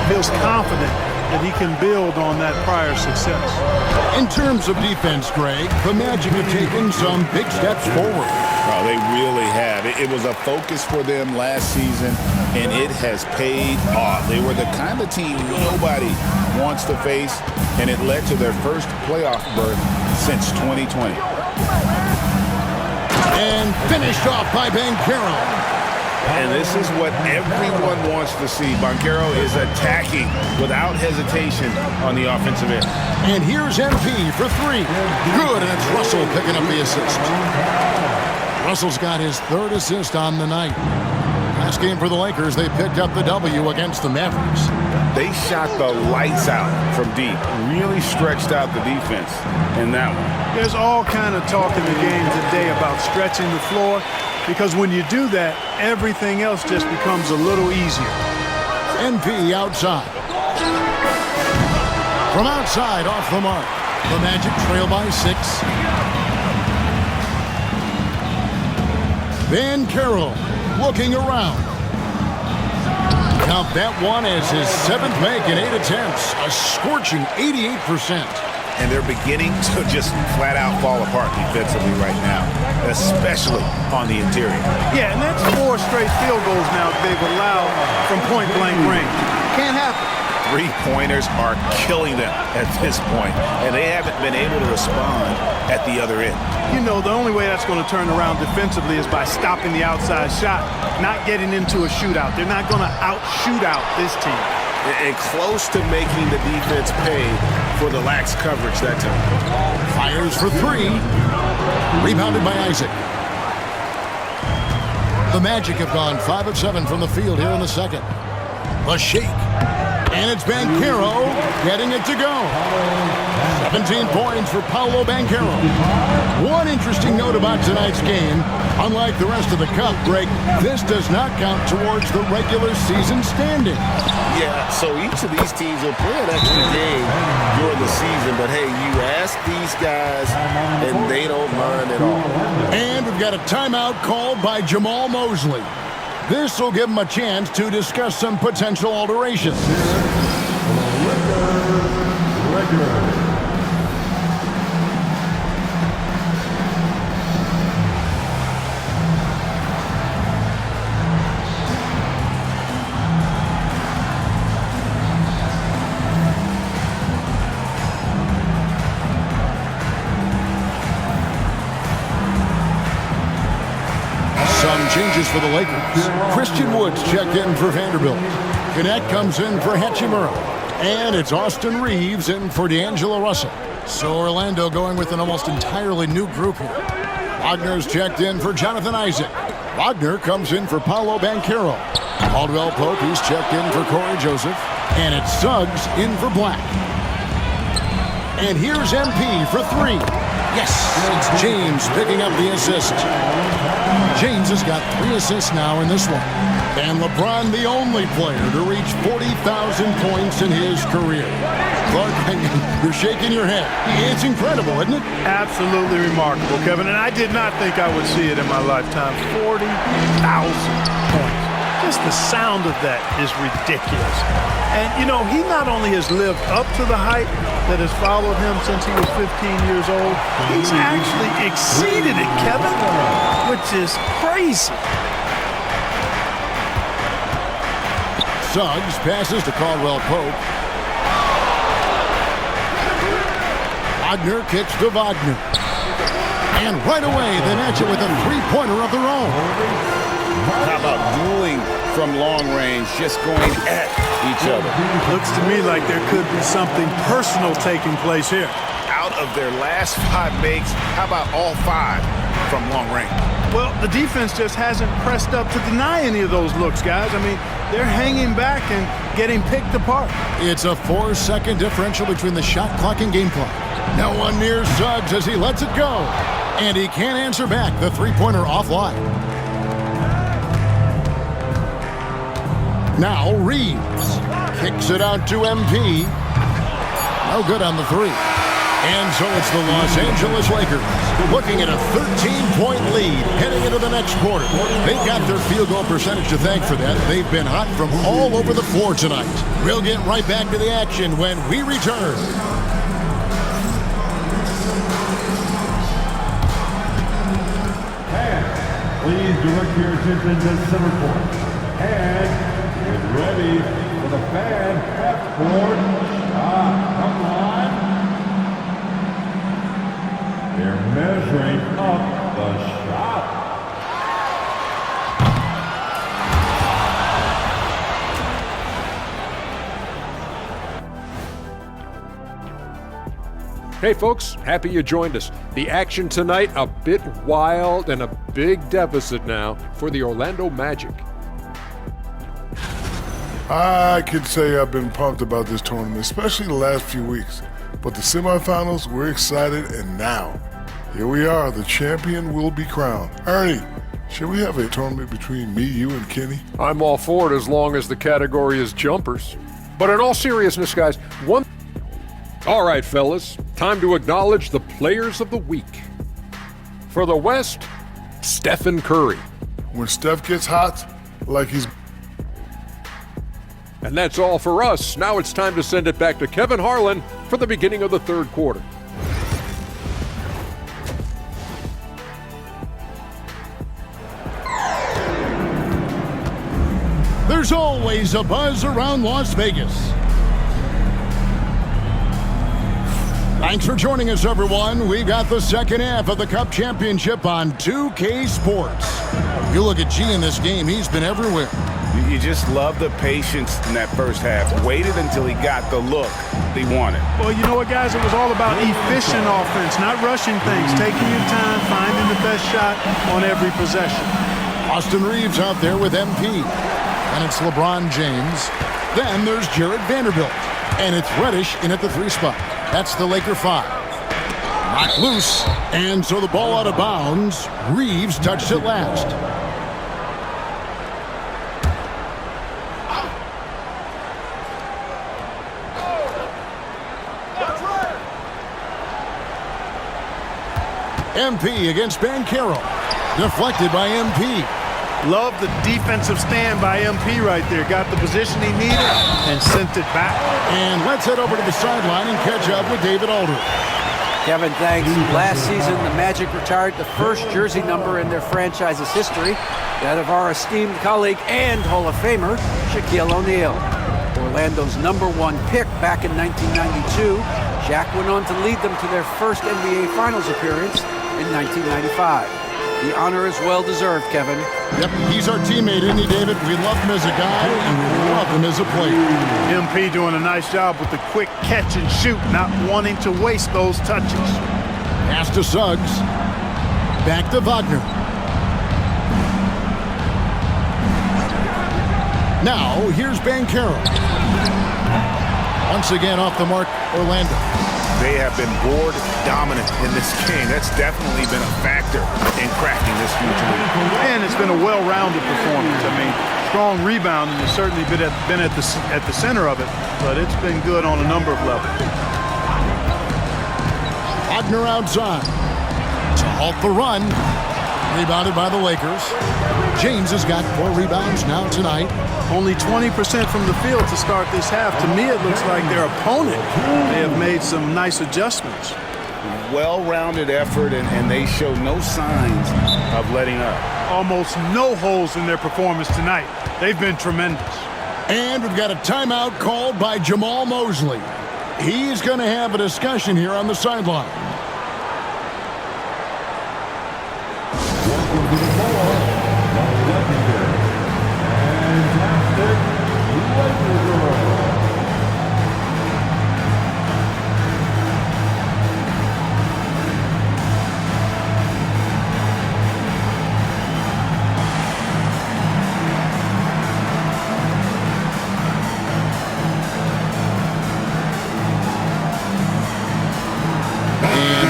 Feels confident that he can build on that prior success. In terms of defense, Greg, the Magic have taken some big steps forward. Oh, they really have. It was a focus for them last season, and it has paid off. They were the kind of team nobody wants to face, and it led to their first playoff berth since 2020. And finished off by Banchero. And this is what everyone wants to see. Banchero is attacking without hesitation on the offensive end. And here's MP for 3. Good, and it's Russell picking up the assist. Russell's got his 3rd assist on the night. Last game for the Lakers, they picked up the W against the Mavericks. They shot the lights out from deep, really stretched out the defense in that one. There's all kind of talk in the game today about stretching the floor, because when you do that, everything else just becomes a little easier. NP outside. From outside, off the mark. The Magic trail by 6. Banchero looking around. Count that one as his 7th make in 8 attempts. A scorching 88%. And they're beginning to just flat out fall apart defensively right now, especially on the interior. Yeah, and that's 4 straight field goals now they've allowed from point-blank range. Can't happen. three-pointers are killing them at this point, and they haven't been able to respond at the other end. You know, the only way that's going to turn around defensively is by stopping the outside shot, not getting into a shootout. They're not going to out-shoot out this team. And close to making the defense pay for the lax coverage that time. Fires for three. Rebounded by Isaac. The Magic have gone 5 of 7 from the field here in the second. The shake. And it's Banchero getting it to go. 17 points for Paolo Banchero. One interesting note about tonight's game, unlike the rest of the cup break, this does not count towards the regular season standing. Yeah, so each of these teams will play an extra game during the season, but hey, you ask these guys and they don't mind at all. And we've got a timeout called by Jamal Mosley. This will give them a chance to discuss some potential alterations. Some changes for the Lakers. Christian Woods checked in for Vanderbilt. Gannett comes in for Hachimura. And it's Austin Reeves in for D'Angelo Russell. So Orlando going with an almost entirely new group here. Wagner's checked in for Jonathan Isaac. Wagner comes in for Paolo Banchero. Caldwell Pope, he's checked in for Corey Joseph. And it's Suggs in for Black. And here's MP for three. Yes, it's James picking up the assist. James has got 3 assists now in this one. And LeBron, the only player to reach 40,000 points in his career. Clark, you're shaking your head. It's incredible, isn't it? Absolutely remarkable, Kevin. And I did not think I would see it in my lifetime. 40,000 points. Just the sound of that is ridiculous. And, you know, he not only has lived up to the hype that has followed him since he was 15 years old, he's actually exceeded it, Kevin, which is crazy. Suggs passes to Caldwell Pope. Wagner kicks to Wagner. And right away, they match it with a three-pointer of their own. How about dueling from long range, just going at each other? Looks to me like there could be something personal taking place here. Out of their last 5 makes, how about all 5 from long range? Well, the defense just hasn't pressed up to deny any of those looks, guys. I mean, they're hanging back and getting picked apart. It's a 4-second differential between the shot clock and game clock. No one near Suggs as he lets it go. And he can't answer back the three-pointer offline. Now Reeves kicks it out to MP. No good on the three. And so it's the Los Angeles Lakers looking at a 13-point lead heading into the next quarter. They've got their field goal percentage to thank for that. They've been hot from all over the floor tonight. We'll get right back to the action when we return. Please direct your attention to center court. And get ready for the fan half-court shot. Come on. They're measuring up the shot. Hey folks, happy you joined us. The action tonight, a bit wild and a big deficit now for the Orlando Magic. I could say I've been pumped about this tournament, especially the last few weeks. But the semifinals, we're excited, and now, here we are, the champion will be crowned. Ernie, should we have a tournament between me, you, and Kenny? I'm all for it as long as the category is jumpers. But in all seriousness, guys, All right, fellas, time to acknowledge the players of the week. For the West, Stephen Curry. When Steph gets hot, like he's... And that's all for us. Now it's time to send it back to Kevin Harlan for the beginning of the third quarter. There's always a buzz around Las Vegas. Thanks for joining us, everyone. We got the second half of the Cup Championship on 2K Sports. You look at G in this game, he's been everywhere. You just love the patience in that first half. Waited until he got the look he wanted. Well, you know what, guys? It was all about efficient offense, not rushing things, taking your time, finding the best shot on every possession. Austin Reeves out there with MP. And it's LeBron James. Then there's Jared Vanderbilt. And it's Reddish in at the 3 spot. That's the Laker 5. Knocked loose. And so the ball out of bounds. Reeves touched it last. MP against Banchero. Deflected by MP. Love the defensive stand by MP right there. Got the position he needed and sent it back. And let's head over to the sideline and catch up with David Aldridge. Kevin, thanks. Last season, the Magic retired the first jersey number in their franchise's history, that of our esteemed colleague and Hall of Famer, Shaquille O'Neal. Orlando's #1 pick back in 1992, Shaq went on to lead them to their first NBA Finals appearance in 1995. The honor is well-deserved, Kevin. Yep, he's our teammate, isn't he, David? We love him as a guy, and we love him as a player. MP doing a nice job with the quick catch and shoot, not wanting to waste those touches. Pass to Suggs. Back to Wagner. Now, here's Banchero. Once again off the mark, Orlando. They have been board dominant in this game. That's definitely been a factor in cracking this huge lead. And it's been a well-rounded performance. I mean, strong rebounding has certainly been at the center of it, but it's been good on a number of levels. Wagner outside to halt the run. Rebounded by the Lakers. James has got 4 rebounds now tonight. Only 20% from the field to start this half. To me, it looks like their opponent may have made some nice adjustments. Well-rounded effort, and they show no signs of letting up. Almost no holes in their performance tonight. They've been tremendous. And we've got a timeout called by Jamal Mosley. He's going to have a discussion here on the sideline.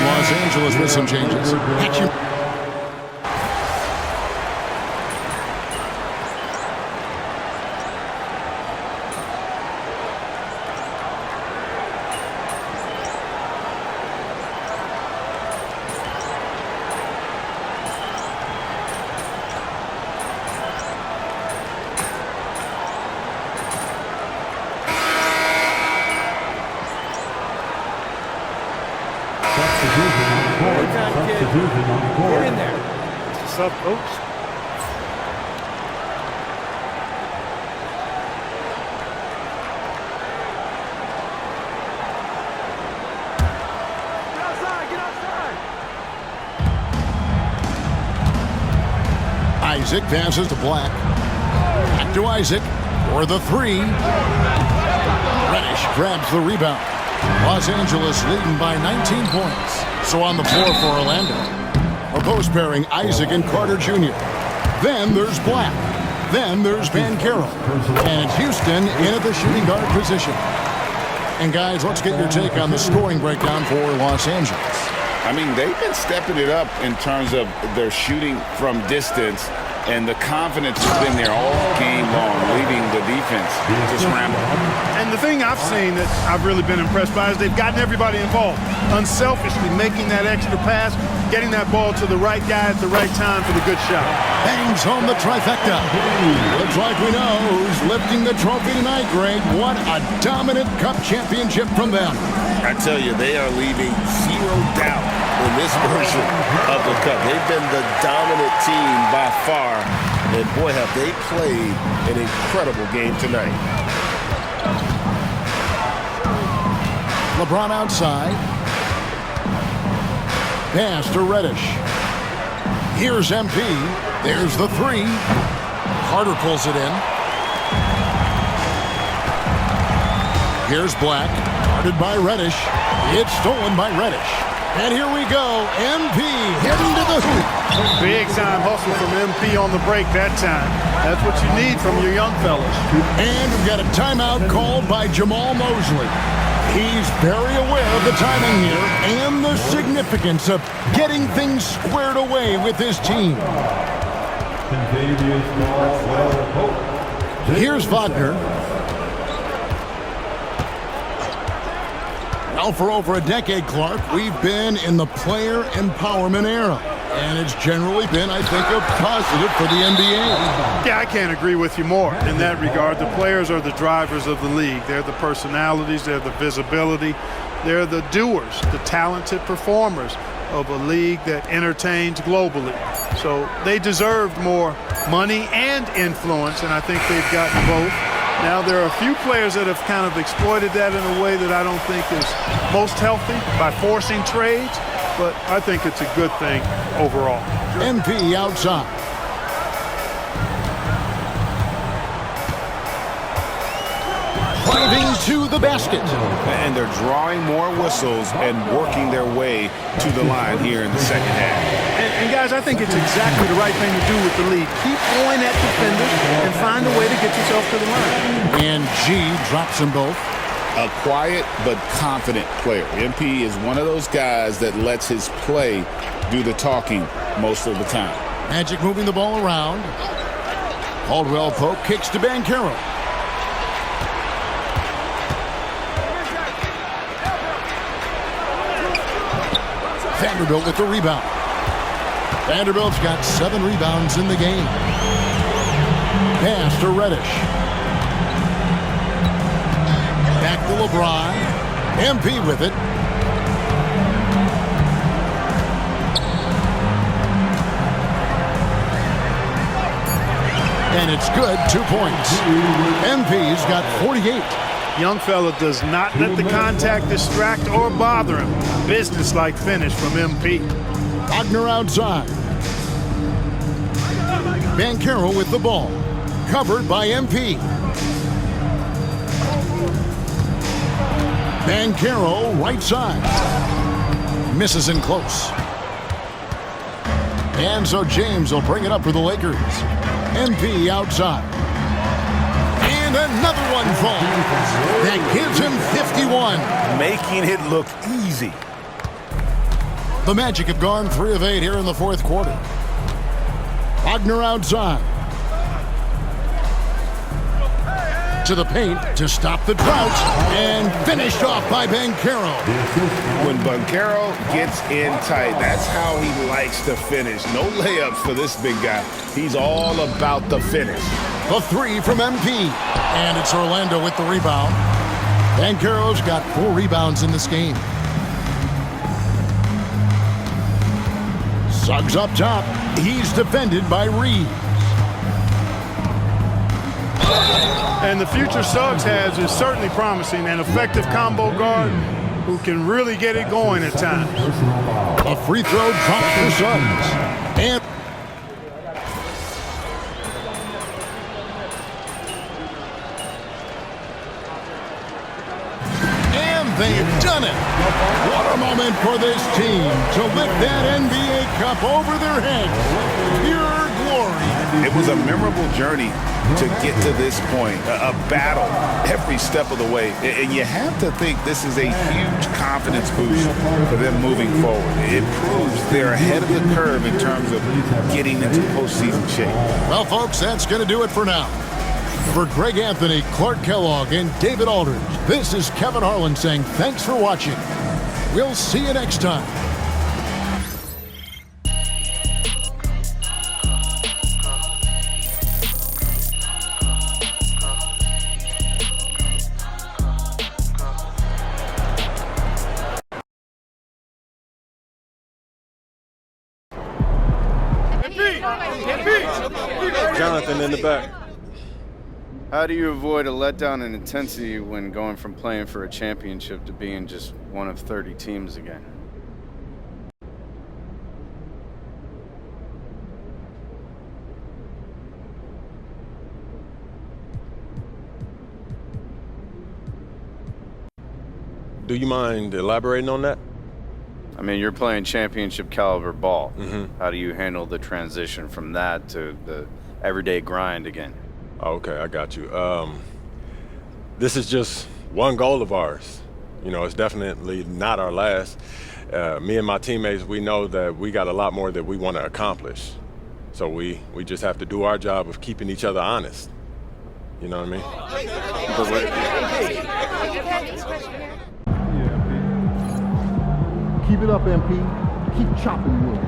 Los Angeles with some changes. Get in there. What's up, folks? Isaac passes to Black. Back to Isaac for the 3. Reddish grabs the rebound. Los Angeles leading by 19 points. So on the floor for Orlando. A post pairing Isaac and Carter Jr. Then there's Black. Then there's Banchero. And it's Houston in at the shooting guard position. And guys, let's get your take on the scoring breakdown for Los Angeles. I mean, they've been stepping it up in terms of their shooting from distance, and the confidence has been there all game long, leaving the defense to scramble. And the thing I've seen that I've really been impressed by is they've gotten everybody involved, unselfishly making that extra pass, getting that ball to the right guy at the right time for the good shot. Bangs home the trifecta. Looks like we know who's lifting the trophy tonight, Greg. What a dominant Cup championship from them. I tell you, they are leaving zero doubt in this version of the Cup. They've been the dominant team by far, and boy, have they played an incredible game tonight. LeBron outside. Pass to Reddish. Here's MP. There's the three. Carter pulls it in. Here's Black. Guarded by Reddish. It's stolen by Reddish. And here we go. MP heading to the hoop. Big time hustle from MP on the break that time. That's what you need from your young fellas. And we've got a timeout called by Jamal Mosley. He's very aware of the timing here and the significance of getting things squared away with his team. Here's Wagner. Well, for over a decade, Clark, we've been in the player empowerment era. And it's generally been, I think, a positive for the NBA. Yeah, I can't agree with you more in that regard. The players are the drivers of the league. They're the personalities. They're the visibility. They're the doers, the talented performers of a league that entertains globally. So they deserved more money and influence, and I think they've gotten both. Now, there are a few players that have kind of exploited that in a way that I don't think is most healthy by forcing trades, but I think it's a good thing overall. MP outside. Driving to the basket. And they're drawing more whistles and working their way to the line here in the second half. And guys, I think it's exactly the right thing to do with the lead. Keep going at defenders and find a way to get yourself to the line. And G drops them both. A quiet but confident player. MP is one of those guys that lets his play do the talking most of the time. Magic moving the ball around. Caldwell Pope kicks to Banchero. Vanderbilt with the rebound. Vanderbilt's got 7 rebounds in the game. Pass to Reddish. Back to LeBron. MP with it. And it's good. 2 points. MP's got 48. Young fella does not let the contact distract or bother him. Business-like finish from MP. Wagner outside. Banchero with the ball. Covered by MP. Banchero right side. Misses in close. And so James will bring it up for the Lakers. MP outside. And another one falls. That gives him 51. Making it look easy. The Magic have gone 3 of 8 here in the fourth quarter. Wagner outside. To the paint to stop the drought. And finished off by Banchero. When Banchero gets in tight, that's how he likes to finish. No layups for this big guy. He's all about the finish. The 3 from MP. And it's Orlando with the rebound. Banchero's got 4 rebounds in this game. Suggs up top. He's defended by Reeves. And the future Suggs has is certainly promising. An effective combo guard who can really get it going at times. A free throw dropped for Suggs. And they've done it. What a moment for this team to lift that NBA Cup over their heads. Pure glory. It was a memorable journey to get to this point, a battle every step of the way. And you have to think this is a huge confidence boost for them moving forward. It proves they're ahead of the curve in terms of getting into postseason shape. Well, folks, that's going to do it for now. For Greg Anthony, Clark Kellogg, and David Aldridge, this is Kevin Harlan saying thanks for watching. We'll see you next time. Jonathan in the back. How do you avoid a letdown in intensity when going from playing for a championship to being just one of 30 teams again? Do you mind elaborating on that? I mean, you're playing championship caliber ball. Mm-hmm. How do you handle the transition from that to the everyday grind again? Okay, I got you. This is just one goal of ours. You know, it's definitely not our last. Me and my teammates, we know that we got a lot more that we want to accomplish. So we just have to do our job of keeping each other honest. You know what I mean? Keep it up, MP. Keep chopping wood.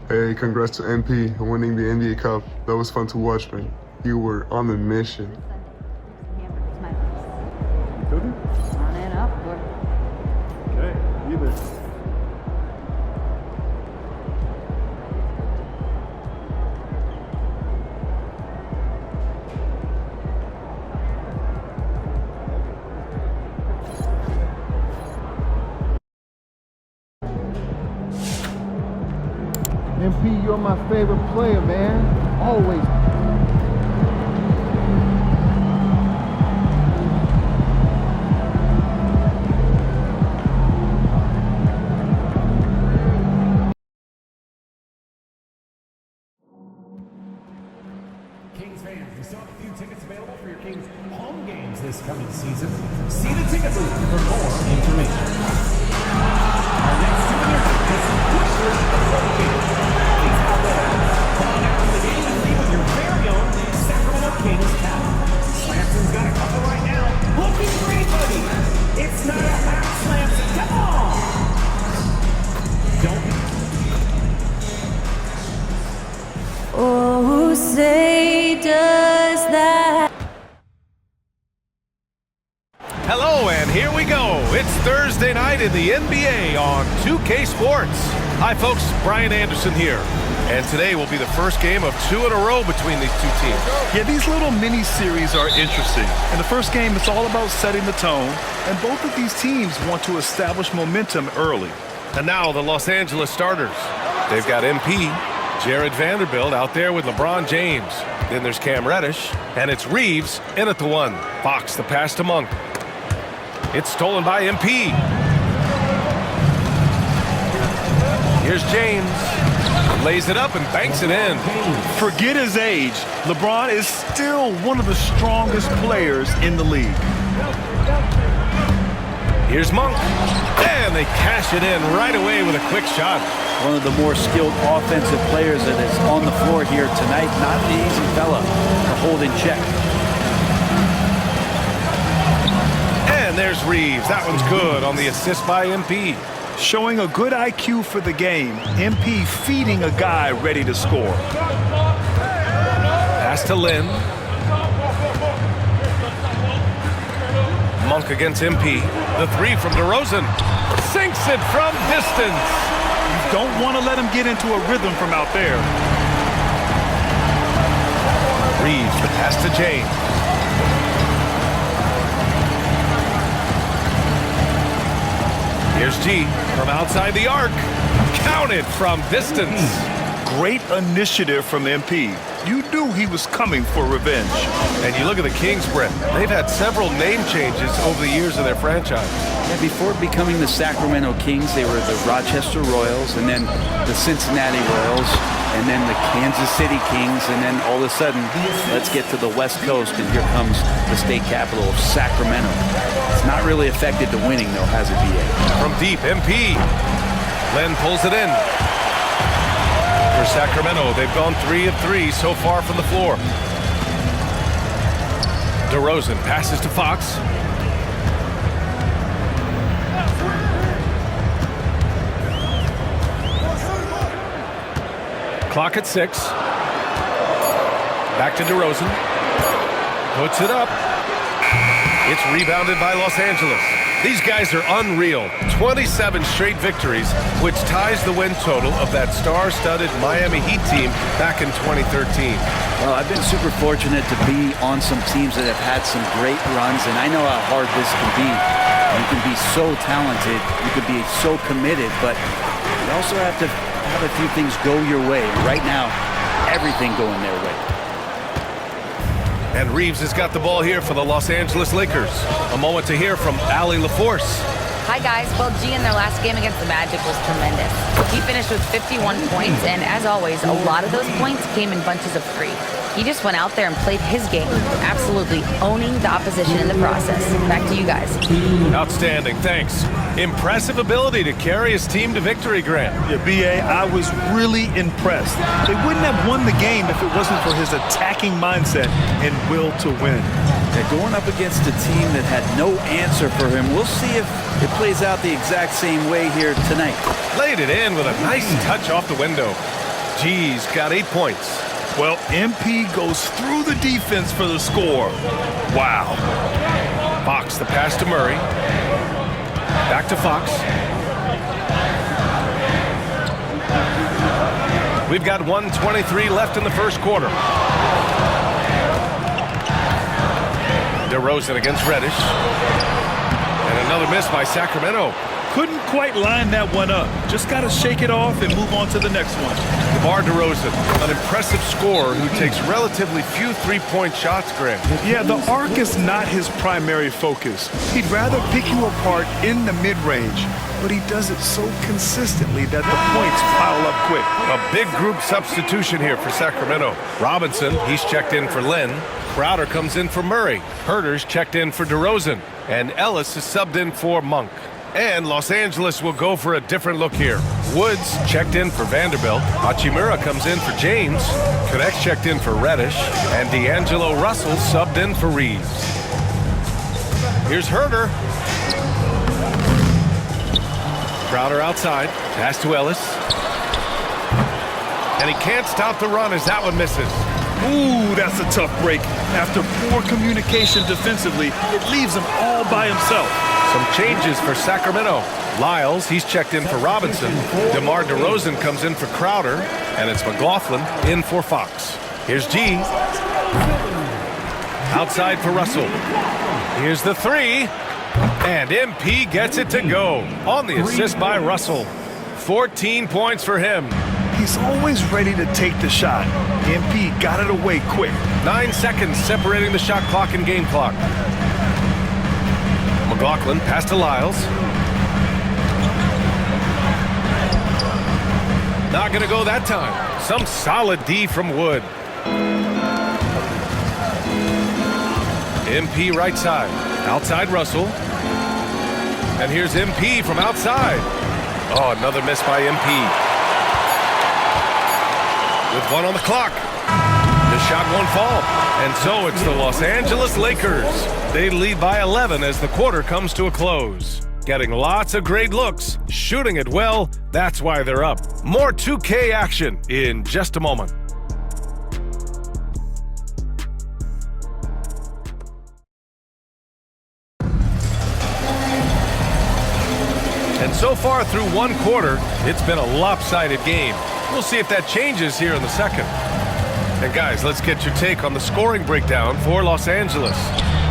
Hey, congrats to MP on winning the NBA Cup. That was fun to watch, man. You were on a mission. On and up. Okay, either. MP, you're my favorite player, man. Always. Kings fans, we still have a few tickets available for your Kings home games this coming season. See the ticket booth for more information. Our next souvenir is some pushers of home games. Please out there. Come on out to the game and leave with your very own Sacramento Kings cap. Slamson's got a couple right now. Looking great, buddy. It's not a half Slamson. Come on. Don't Oh, say does that. Hello, and here we go. It's Thursday night in the NBA on 2K Sports. Hi, folks. Brian Anderson here. And today will be the first game of 2 in a row between these two teams. Yeah, these little mini-series are interesting. In the first game, it's all about setting the tone, and both of these teams want to establish momentum early. And now the Los Angeles starters. They've got MP, Jared Vanderbilt out there with LeBron James. Then there's Cam Reddish, and it's Reeves in at the 1. Fox the pass to Monk. It's stolen by MP. Here's James. Lays it up and banks it in. Forget his age. LeBron is still one of the strongest players in the league. Here's Monk. And they cash it in right away with a quick shot. One of the more skilled offensive players that is on the floor here tonight. Not an easy fella to hold in check. And there's Reeves. That one's good on the assist by MP. Showing a good IQ for the game. MP feeding a guy ready to score. Pass to Lynn. Monk against MP. The 3 from DeRozan. Sinks it from distance. You don't want to let him get into a rhythm from out there. Reeves, the pass to James. Here's G from outside the arc. Counted from distance. Great initiative from MP. You knew he was coming for revenge. And you look at the Kings, Brett. They've had several name changes over the years of their franchise. Yeah, before becoming the Sacramento Kings, they were the Rochester Royals, and then the Cincinnati Royals, and then the Kansas City Kings, and then all of a sudden, let's get to the West Coast, and here comes the state capital of Sacramento. It's not really affected the winning, though, has it, B.A.? From deep, MP. Len pulls it in. For Sacramento, they've gone 3 of 3 so far from the floor. DeRozan passes to Fox. Clock at 6. Back to DeRozan. Puts it up. It's rebounded by Los Angeles. These guys are unreal. 27 straight victories, which ties the win total of that star-studded Miami Heat team back in 2013. Well, I've been super fortunate to be on some teams that have had some great runs, and I know how hard this can be. You can be so talented, you can be so committed, but you also have to have a few things go your way. And right now, everything going their way. And Reeves has got the ball here for the Los Angeles Lakers. A moment to hear from Allie LaForce. Hi, guys. Well, G in their last game against the Magic was tremendous. He finished with 51 points, and as always, a lot of those points came in bunches of 3. He just went out there and played his game, absolutely owning the opposition in the process. Back to you guys. Outstanding, thanks. Impressive ability to carry his team to victory, Grant. Yeah, B.A., I was really impressed. They wouldn't have won the game if it wasn't for his attacking mindset and will to win. Yeah, going up against a team that had no answer for him. We'll see if it plays out the exact same way here tonight. Laid it in with a nice touch off the window. G's got 8 points. Well, MP goes through the defense for the score. Wow. Fox, the pass to Murray. Back to Fox. We've got 1:23 left in the first quarter. DeRozan against Reddish. And another miss by Sacramento. Couldn't quite line that one up. Just got to shake it off and move on to the next one. DeMar DeRozan, an impressive scorer who takes relatively few three-point shots, Grant. Yeah, the arc is not his primary focus. He'd rather pick you apart in the mid-range, but he does it so consistently that the points pile up quick. A big group substitution here for Sacramento. Robinson, he's checked in for Lynn. Crowder comes in for Murray. Herter's checked in for DeRozan. And Ellis is subbed in for Monk. And Los Angeles will go for a different look here. Woods checked in for Vanderbilt. Hachimura comes in for James. Connects checked in for Reddish. And D'Angelo Russell subbed in for Reeves. Here's Herter. Crowder outside. Pass to Ellis. And he can't stop the run as that one misses. Ooh, that's a tough break. After poor communication defensively, it leaves him all by himself. Some changes for Sacramento. Lyles, he's checked in for Robinson. DeMar DeRozan comes in for Crowder. And it's McLaughlin in for Fox. Here's G. Outside for Russell. Here's the 3. And MP gets it to go on the assist by Russell. 14 points for him. He's always ready to take the shot. MP got it away quick. 9 seconds separating the shot clock and game clock. McLaughlin pass to Lyles. Not going to go that time. Some solid D from Wood. MP right side. Outside Russell. And here's MP from outside. Oh, another miss by MP. With 1 on the clock. The shot won't fall. And so it's the Los Angeles Lakers. They lead by 11 as the quarter comes to a close. Getting lots of great looks, shooting it well, that's why they're up. More 2K action in just a moment. And so far through one quarter, it's been a lopsided game. We'll see if that changes here in the second. And guys, let's get your take on the scoring breakdown for Los Angeles.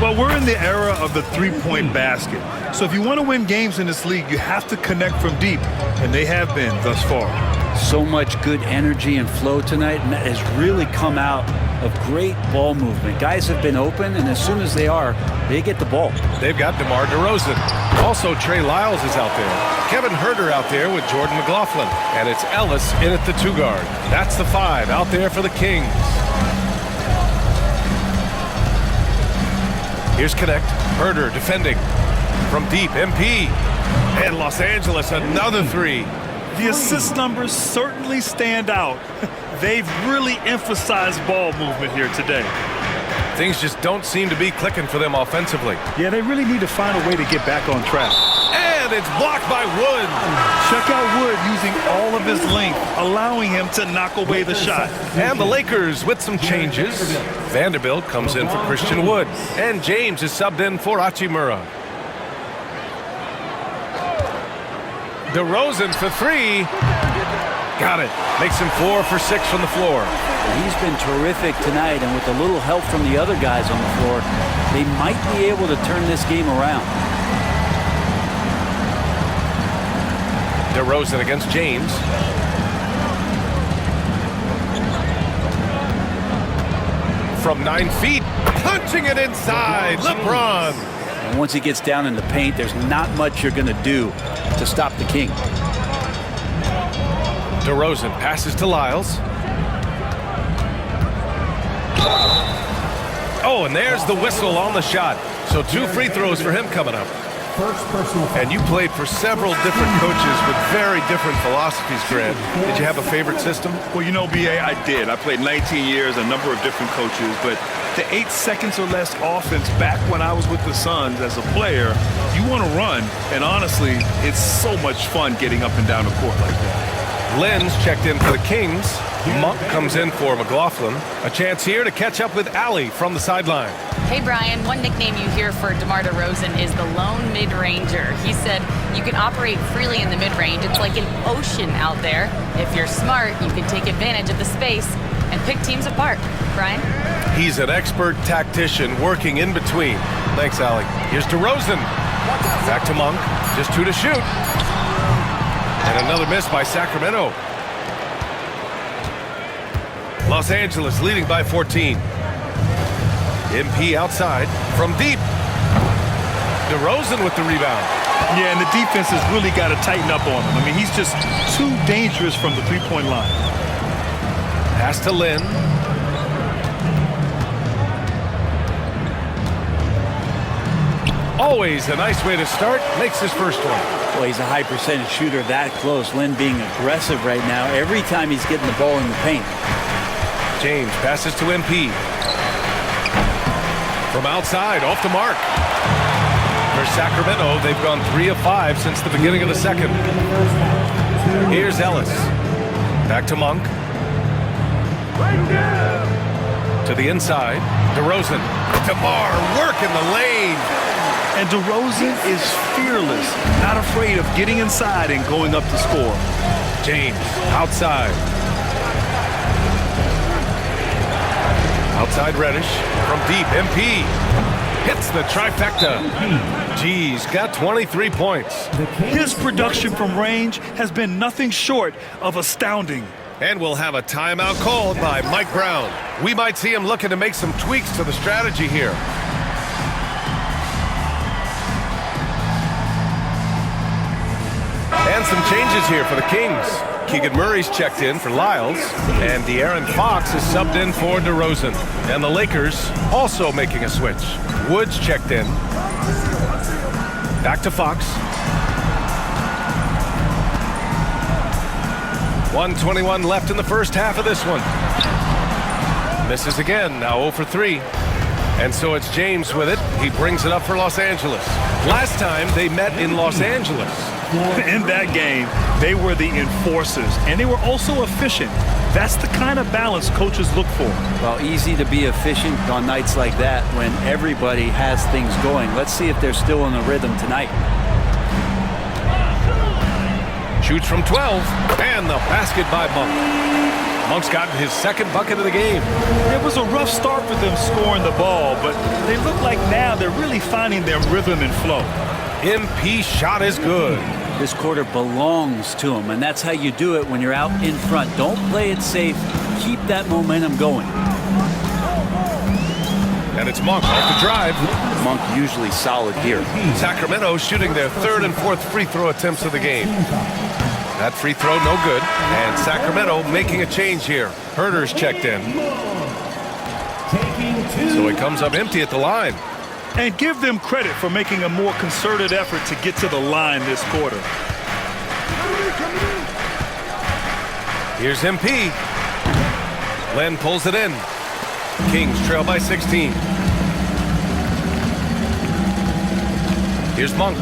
Well, we're in the era of the three-point basket. So if you want to win games in this league, you have to connect from deep, and they have been thus far. So much good energy and flow tonight, and that has really come out of great ball movement. Guys have been open, and as soon as they are, they get the ball. They've got DeMar DeRozan. Also, Trey Lyles is out there. Kevin Herter out there with Jordan McLaughlin. And it's Ellis in at the 2 guard. That's the 5 out there for the Kings. Here's Connect. Herter defending. From deep, MP. And Los Angeles, another 3. The assist numbers certainly stand out. They've really emphasized ball movement here today. Things just don't seem to be clicking for them offensively. Yeah, they really need to find a way to get back on track. And it's blocked by Wood. Check out Wood using all of his length, allowing him to knock away the shot. And the Lakers with some changes. Vanderbilt comes in for Christian Wood. And James is subbed in for Hachimura. DeRozan for 3. Got it. Makes him 4 for 6 from the floor. He's been terrific tonight, and with a little help from the other guys on the floor, they might be able to turn this game around. DeRozan against James. from 9 feet, punching it inside. LeBron. And once he gets down in the paint, there's not much you're going to do to stop the King. DeRozan passes to Lyles. Oh, and there's the whistle on the shot. So 2 free throws for him coming up. And you played for several different coaches with very different philosophies, Grant. Did you have a favorite system? Well, you know, B.A., I did. I played 19 years, a number of different coaches, but the 8 seconds or less offense back when I was with the Suns as a player, you want to run, and honestly, it's so much fun getting up and down the court like that. Lynn's checked in for the Kings. Monk comes in for McLaughlin. A chance here to catch up with Allie from the sideline. Hey, Brian, one nickname you hear for DeMar DeRozan is the lone mid-ranger. He said you can operate freely in the mid-range. It's like an ocean out there. If you're smart, you can take advantage of the space and pick teams apart. Brian? He's an expert tactician working in between. Thanks, Allie. Here's DeRozan. Back to Monk. Just 2 to shoot. And another miss by Sacramento. Los Angeles leading by 14. MP outside from deep. DeRozan with the rebound. Yeah, and the defense has really got to tighten up on him. I mean, he's just too dangerous from the three-point line. Pass to Lynn. Always a nice way to start. Makes his first one. Well, he's a high percentage shooter that close. Lynn being aggressive right now every time he's getting the ball in the paint. James passes to MP. From outside, off the mark. For Sacramento, they've gone 3 of 5 since the beginning of the second. Here's Ellis. Back to Monk. To the inside. DeRozan. DeMar work in the lane. And DeRozan is fearless, not afraid of getting inside and going up to score. James outside. Outside Reddish from deep. MP hits the trifecta. Geez, got 23 points. His production from range has been nothing short of astounding. And we'll have a timeout called by Mike Brown. We might see him looking to make some tweaks to the strategy here. And some changes here for the Kings. Keegan Murray's checked in for Lyles, and De'Aaron Fox is subbed in for DeRozan. And the Lakers also making a switch. Woods checked in. Back to Fox. 1:21 left in the first half of this one. Misses again, now 0 for 3. And so it's James with it. He brings it up for Los Angeles. Last time they met in Los Angeles. In that game, they were the enforcers, and they were also efficient. That's the kind of balance coaches look for. Well, easy to be efficient on nights like that when everybody has things going. Let's see if they're still in the rhythm tonight. Shoots from 12, and the basket by Monk. Monk's gotten his second bucket of the game. It was a rough start for them scoring the ball, but they look like now they're really finding their rhythm and flow. MP shot is good. This quarter belongs to him, and that's how you do it when you're out in front. Don't play it safe. Keep that momentum going. And it's Monk off the drive. Monk usually solid here. Sacramento shooting their 3rd and 4th free throw attempts of the game. That free throw no good. And Sacramento making a change here. Herter's checked in. So he comes up empty at the line. And give them credit for making a more concerted effort to get to the line this quarter. Here's MP. Len pulls it in. Kings trail by 16. Here's Monk.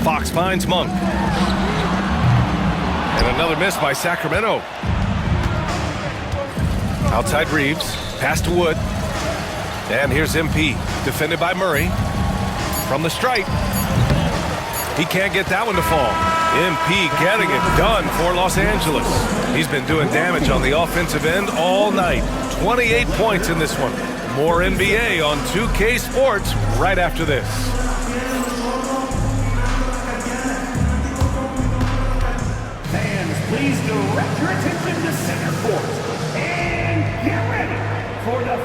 Fox finds Monk. And another miss by Sacramento. Outside Reeves. Pass to Wood. And here's MP, defended by Murray. From the stripe. He can't get that one to fall. MP getting it done for Los Angeles. He's been doing damage on the offensive end all night. 28 points in this one. More NBA on 2K Sports right after this. Fans, please direct your attention to center court. And get ready for the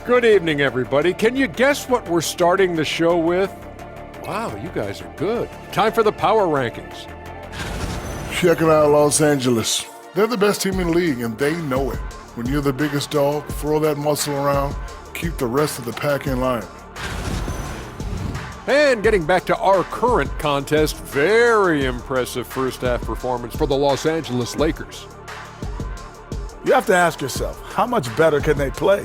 Good evening, everybody. Can you guess what we're starting the show with? Wow, you guys are good. Time for the power rankings. Checking out Los Angeles. They're the best team in the league, and they know it. When you're the biggest dog, throw that muscle around, keep the rest of the pack in line. And getting back to our current contest, very impressive first half performance for the Los Angeles Lakers. You have to ask yourself, how much better can they play?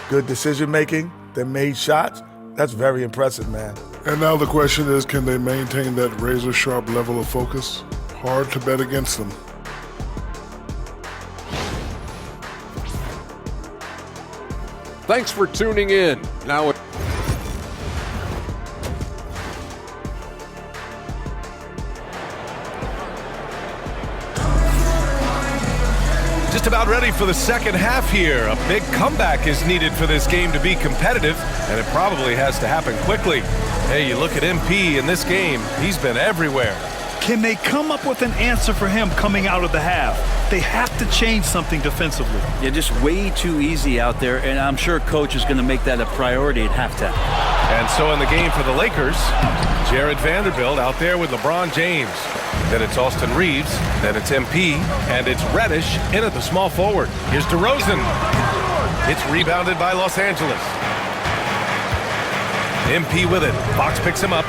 Good decision making, they made shots. That's very impressive, man. And now the question is, can they maintain that razor-sharp level of focus? Hard to bet against them. Thanks for tuning in. Now Just about ready for the second half here. A big comeback is needed for this game to be competitive, and it probably has to happen quickly. Hey, you look at MP in this game, he's been everywhere. Can they come up with an answer for him coming out of the half? They have to change something defensively. Yeah, just way too easy out there, and I'm sure coach is going to make that a priority at halftime. And so in the game for the Lakers, Jared Vanderbilt out there with LeBron James. Then it's Austin Reeves, then it's MP, and it's Reddish in at the small forward. Here's DeRozan. It's rebounded by Los Angeles. MP with it. Fox picks him up.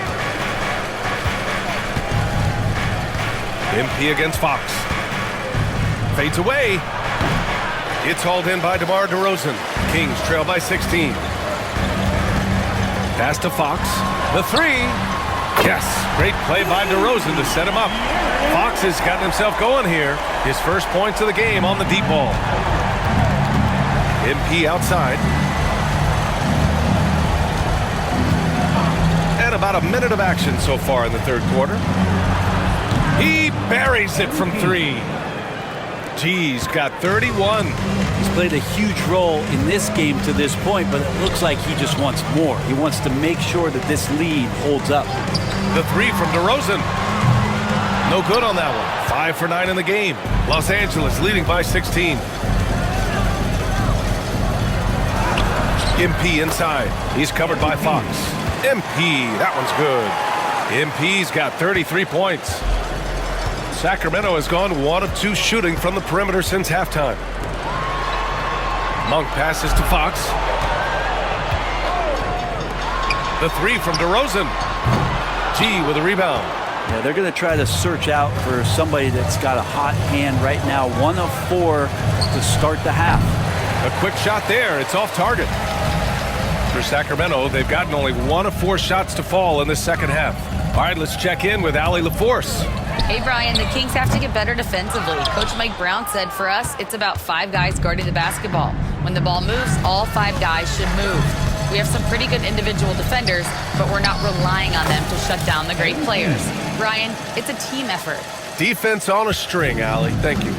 MP against Fox. Fades away. It's hauled in by DeMar DeRozan. Kings trail by 16. Pass to Fox. The three. Yes, great play by DeRozan to set him up. Fox has gotten himself going here. His first points of the game on the deep ball. MP outside. And about a minute of action so far in the third quarter. He buries it from three. G's got 31. He's played a huge role in this game to this point, but it looks like he just wants more. He wants to make sure that this lead holds up. The three from DeRozan. No good on that one. 5 for 9 in the game. Los Angeles leading by 16. MP inside. He's covered by Fox. MP, that one's good. MP's got 33 points. Sacramento has gone 1 of 2 shooting from the perimeter since halftime. Monk passes to Fox. The three from DeRozan. G with a rebound. Yeah, they're going to try to search out for somebody that's got a hot hand right now. 1 of 4 to start the half. A quick shot there. It's off target. For Sacramento, they've gotten only 1 of 4 shots to fall in the second half. All right, let's check in with Allie LaForce. Hey, Brian, the Kings have to get better defensively. Coach Mike Brown said for us, it's about 5 guys guarding the basketball. When the ball moves, all 5 guys should move. We have some pretty good individual defenders, but we're not relying on them to shut down the great players. Brian, it's a team effort. Defense on a string, Allie. Thank you.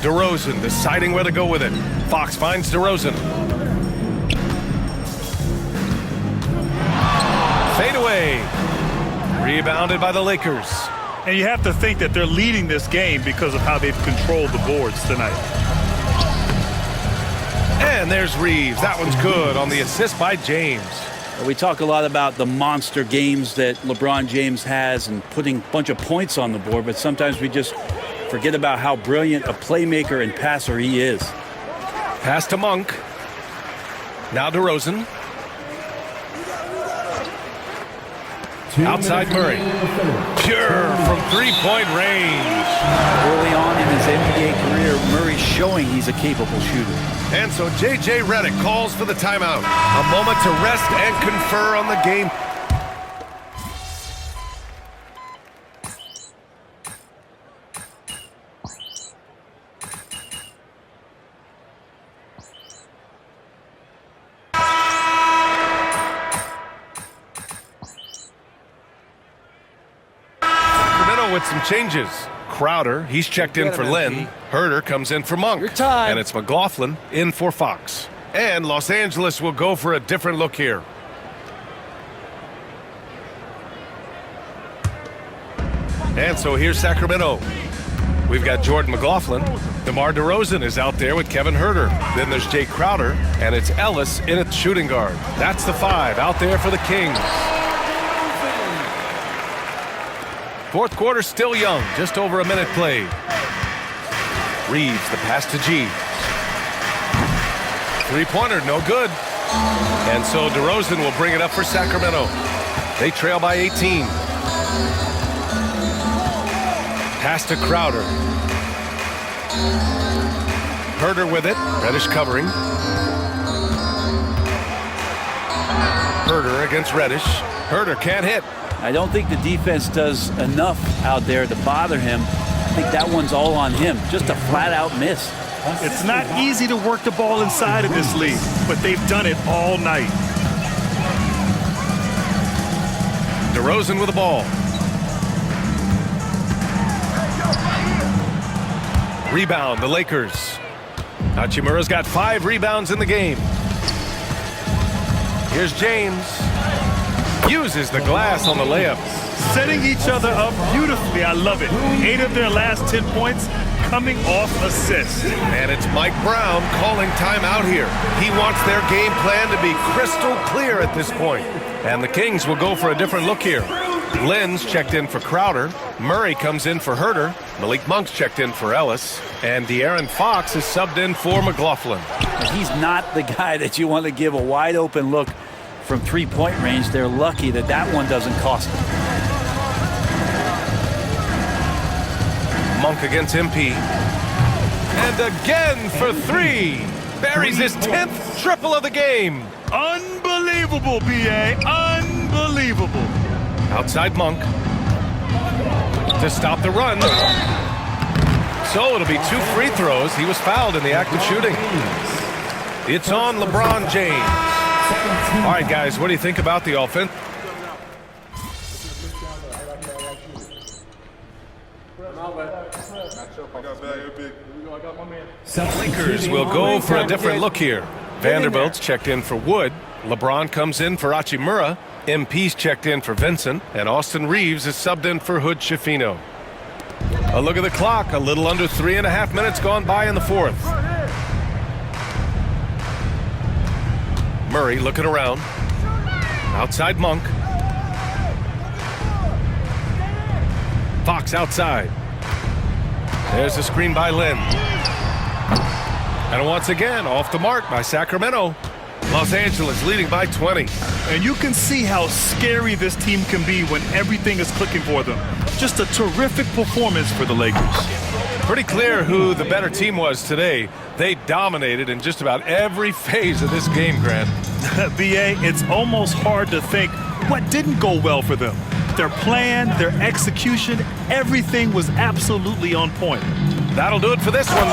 DeRozan deciding where to go with it. Fox finds DeRozan. Fade away. Rebounded by the Lakers. And you have to think that they're leading this game because of how they've controlled the boards tonight. And there's Reeves. That one's good on the assist by James. We talk a lot about the monster games that LeBron James has and putting a bunch of points on the board, but sometimes we just forget about how brilliant a playmaker and passer he is. Pass to Monk. Now DeRozan. Outside Murray. Pure from three-point range. Early on in his NBA career, Murray's showing he's a capable shooter. And so J.J. Redick calls for the timeout. A moment to rest and confer on the game. With some changes. Crowder, he's checked in for Lynn. Herter comes in for Monk. Your time. And it's McLaughlin in for Fox. And Los Angeles will go for a different look here. And so here's Sacramento. We've got Jordan McLaughlin. DeMar DeRozan is out there with Kevin Huerter. Then there's Jay Crowder, and it's Ellis in at shooting guard. That's the 5 out there for the Kings. Fourth quarter still young, just over a minute played. Reeves, the pass to G. Three-pointer, no good. And so DeRozan will bring it up for Sacramento. They trail by 18. Pass to Crowder. Huerter with it. Reddish covering. Huerter against Reddish. Huerter can't hit. I don't think the defense does enough out there to bother him. I think that one's all on him. Just a flat-out miss. It's not easy to work the ball inside of this league, but they've done it all night. DeRozan with the ball. Rebound, the Lakers. Hachimura's got 5 rebounds in the game. Here's James. Uses the glass on the layup. Setting each other up beautifully. I love it. 8 of their last 10 points coming off assists. And it's Mike Brown calling timeout here. He wants their game plan to be crystal clear at this point. And the Kings will go for a different look here. Lynn's checked in for Crowder. Murray comes in for Huerter. Malik Monk's checked in for Ellis. And De'Aaron Fox is subbed in for McLaughlin. He's not the guy that you want to give a wide open look from three-point range. They're lucky that that one doesn't cost them. Monk against MP. And again for 3. Buries his 10th triple of the game. Unbelievable, B.A. Unbelievable. Outside Monk. To stop the run. So it'll be 2 free throws. He was fouled in the act of shooting. It's on LeBron James. All right, guys, what do you think about the offense? Lakers will go for a different look here. Vanderbilt's checked in for Wood. LeBron comes in for Hachimura. MP's checked in for Vincent. And Austin Reeves is subbed in for Hood Schifino. A look at the clock. A little under 3.5 minutes gone by in the fourth. Murray looking around. Outside Monk. Fox outside. There's a screen by Lynn. And once again, off the mark by Sacramento. Los Angeles leading by 20. And you can see how scary this team can be when everything is clicking for them. Just a terrific performance for the Lakers. Pretty clear who the better team was today. They dominated in just about every phase of this game, Grant. B.A., it's almost hard to think what didn't go well for them. Their plan, their execution, everything was absolutely on point. That'll do it for this one.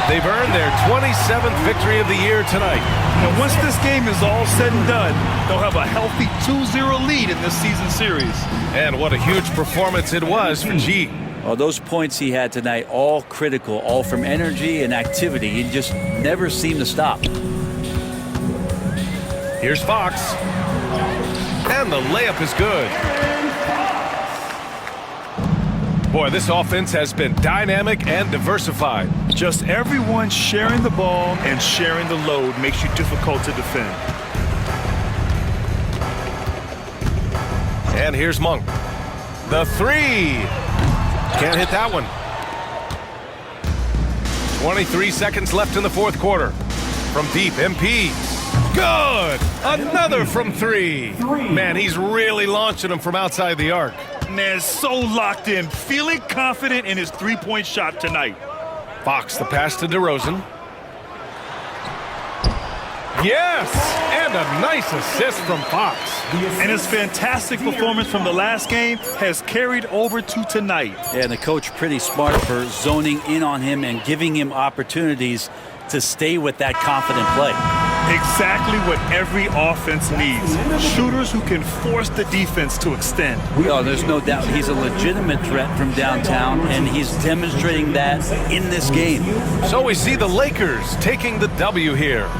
They've earned their 27th victory of the year tonight. And once this game is all said and done, they'll have a healthy 2-0 lead in this season series. And what a huge performance it was for G. Oh, those points he had tonight, all critical, all from energy and activity. He just never seemed to stop. Here's Fox. And the layup is good. Boy, this offense has been dynamic and diversified. Just everyone sharing the ball and sharing the load makes you difficult to defend. And here's Monk. The 3. Can't hit that one. 23 seconds left in the fourth quarter. From deep, MP. Good! Another from 3. Man, he's really launching them from outside the arc. Man, so locked in, feeling confident in his three-point shot tonight. Fox, the pass to DeRozan. Yes! And a nice assist from Fox. And his fantastic performance from the last game has carried over to tonight. Yeah, and the coach pretty smart for zoning in on him and giving him opportunities to stay with that confident play. Exactly what every offense needs. Shooters who can force the defense to extend. Oh, there's no doubt he's a legitimate threat from downtown, and he's demonstrating that in this game. So we see the Lakers taking the W here.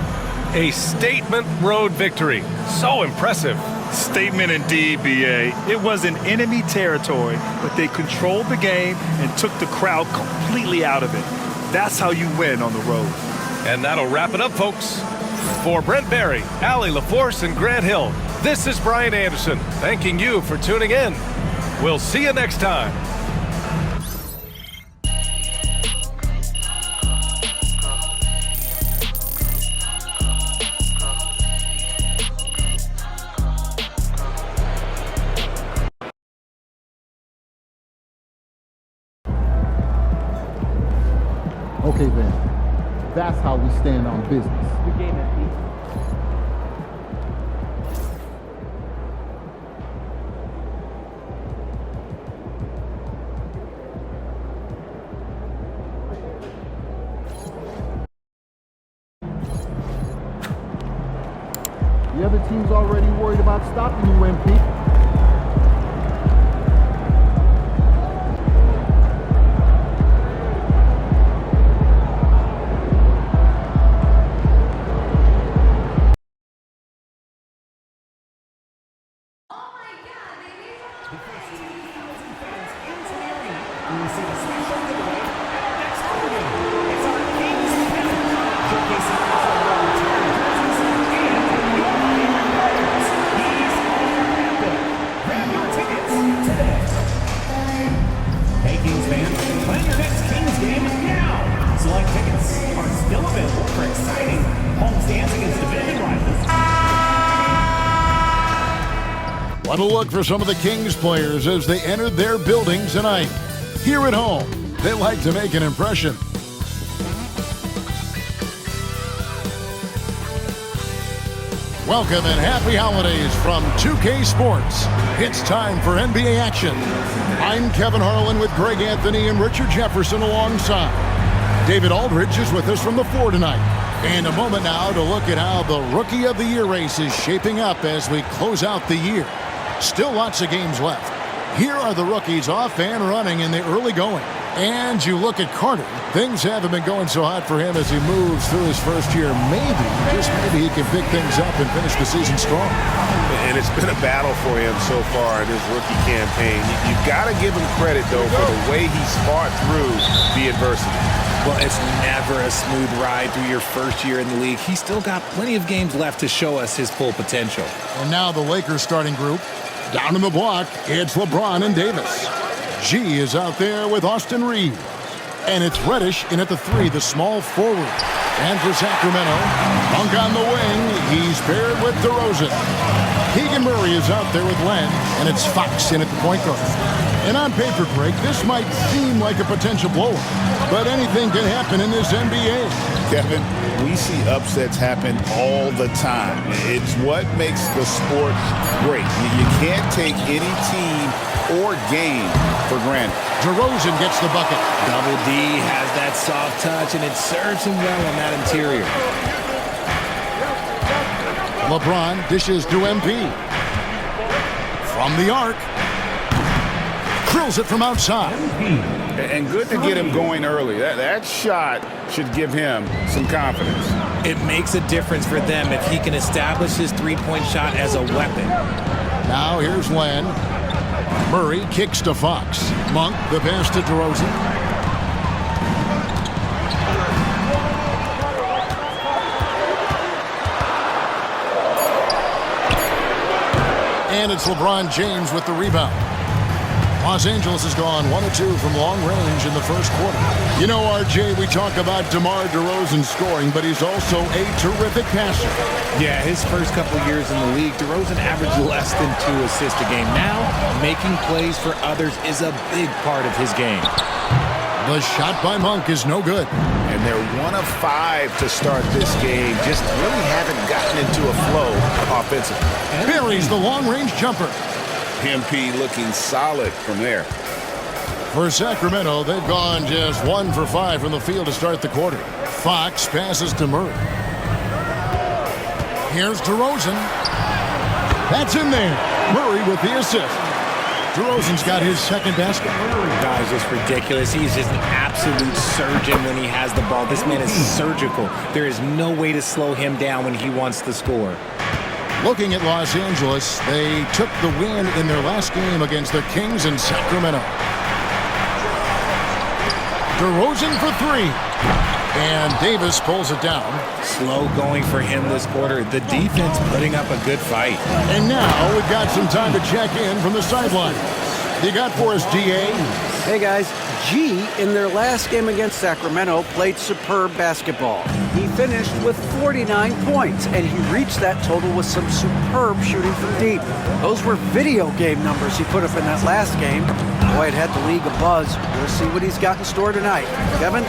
A statement road victory. So impressive. Statement indeed, B.A. It was in enemy territory, but they controlled the game and took the crowd completely out of it. That's how you win on the road. And that'll wrap it up, folks. For Brent Barry, Allie LaForce, and Grant Hill, this is Brian Anderson, thanking you for tuning in. We'll see you next time. Okay then, that's how we stand on business. Good game, MP. The other team's already worried about stopping you, MP. What a look for some of the Kings players as they entered their building tonight. Here at home, they like to make an impression. Welcome and happy holidays from 2K Sports. It's time for NBA action. I'm Kevin Harlan with Greg Anthony and Richard Jefferson alongside. David Aldridge is with us from the floor tonight. And a moment now to look at how the Rookie of the Year race is shaping up as we close out the year. Still lots of games left. Here are the rookies off and running in the early going. And you look at Carter. Things haven't been going so hot for him as he moves through his first year. Maybe, just maybe, he can pick things up and finish the season strong. And it's been a battle for him so far in his rookie campaign. You've got to give him credit, though, for the way he's fought through the adversity. Well, it's never a smooth ride through your first year in the league. He's still got plenty of games left to show us his full potential. And now the Lakers starting group. Down in the block, it's LeBron and Davis. G is out there with Austin Reeves. And it's Reddish in at the 3, the small forward. And for Sacramento, Monk on the wing. He's paired with DeRozan. Keegan Murray is out there with Len. And it's Fox in at the point guard. And on paper break, this might seem like a potential blowout. But anything can happen in this NBA. Kevin, we see upsets happen all the time. It's what makes the sport great. You can't take any team or game for granted. DeRozan gets the bucket. Double D has that soft touch, and it serves him well on that interior. LeBron dishes to MP. From the arc. Drills it from outside. And good to get him going early. That shot should give him some confidence. It makes a difference for them if he can establish his three-point shot as a weapon. Now here's Len. Murray kicks to Fox. Monk, the pass to DeRozan. And it's LeBron James with the rebound. Los Angeles has gone 1 of 2 from long range in the first quarter. You know, RJ, we talk about DeMar DeRozan scoring, but he's also a terrific passer. Yeah, his first couple years in the league, DeRozan averaged less than 2 assists a game. Now, making plays for others is a big part of his game. The shot by Monk is no good. And they're 1 of 5 to start this game. Just really haven't gotten into a flow offensively. Buries the long-range jumper. MP looking solid from there. For Sacramento, they've gone just 1 for 5 from the field to start the quarter. Fox passes to Murray. Here's DeRozan. That's in there. Murray with the assist. DeRozan's got his second basket. Guys, it's ridiculous. He's just an absolute surgeon when he has the ball. This man is surgical. There is no way to slow him down when he wants to score. Looking at Los Angeles, they took the win in their last game against the Kings in Sacramento. DeRozan for three. And Davis pulls it down. Slow going for him this quarter. The defense putting up a good fight. And now we've got some time to check in from the sideline. You got for us, DA? Hey guys, G in their last game against Sacramento played superb basketball. He finished with 49 points, and he reached that total with some superb shooting from deep. Those were video game numbers he put up in that last game. Boy, it had the league abuzz. We'll see what he's got in store tonight. Kevin?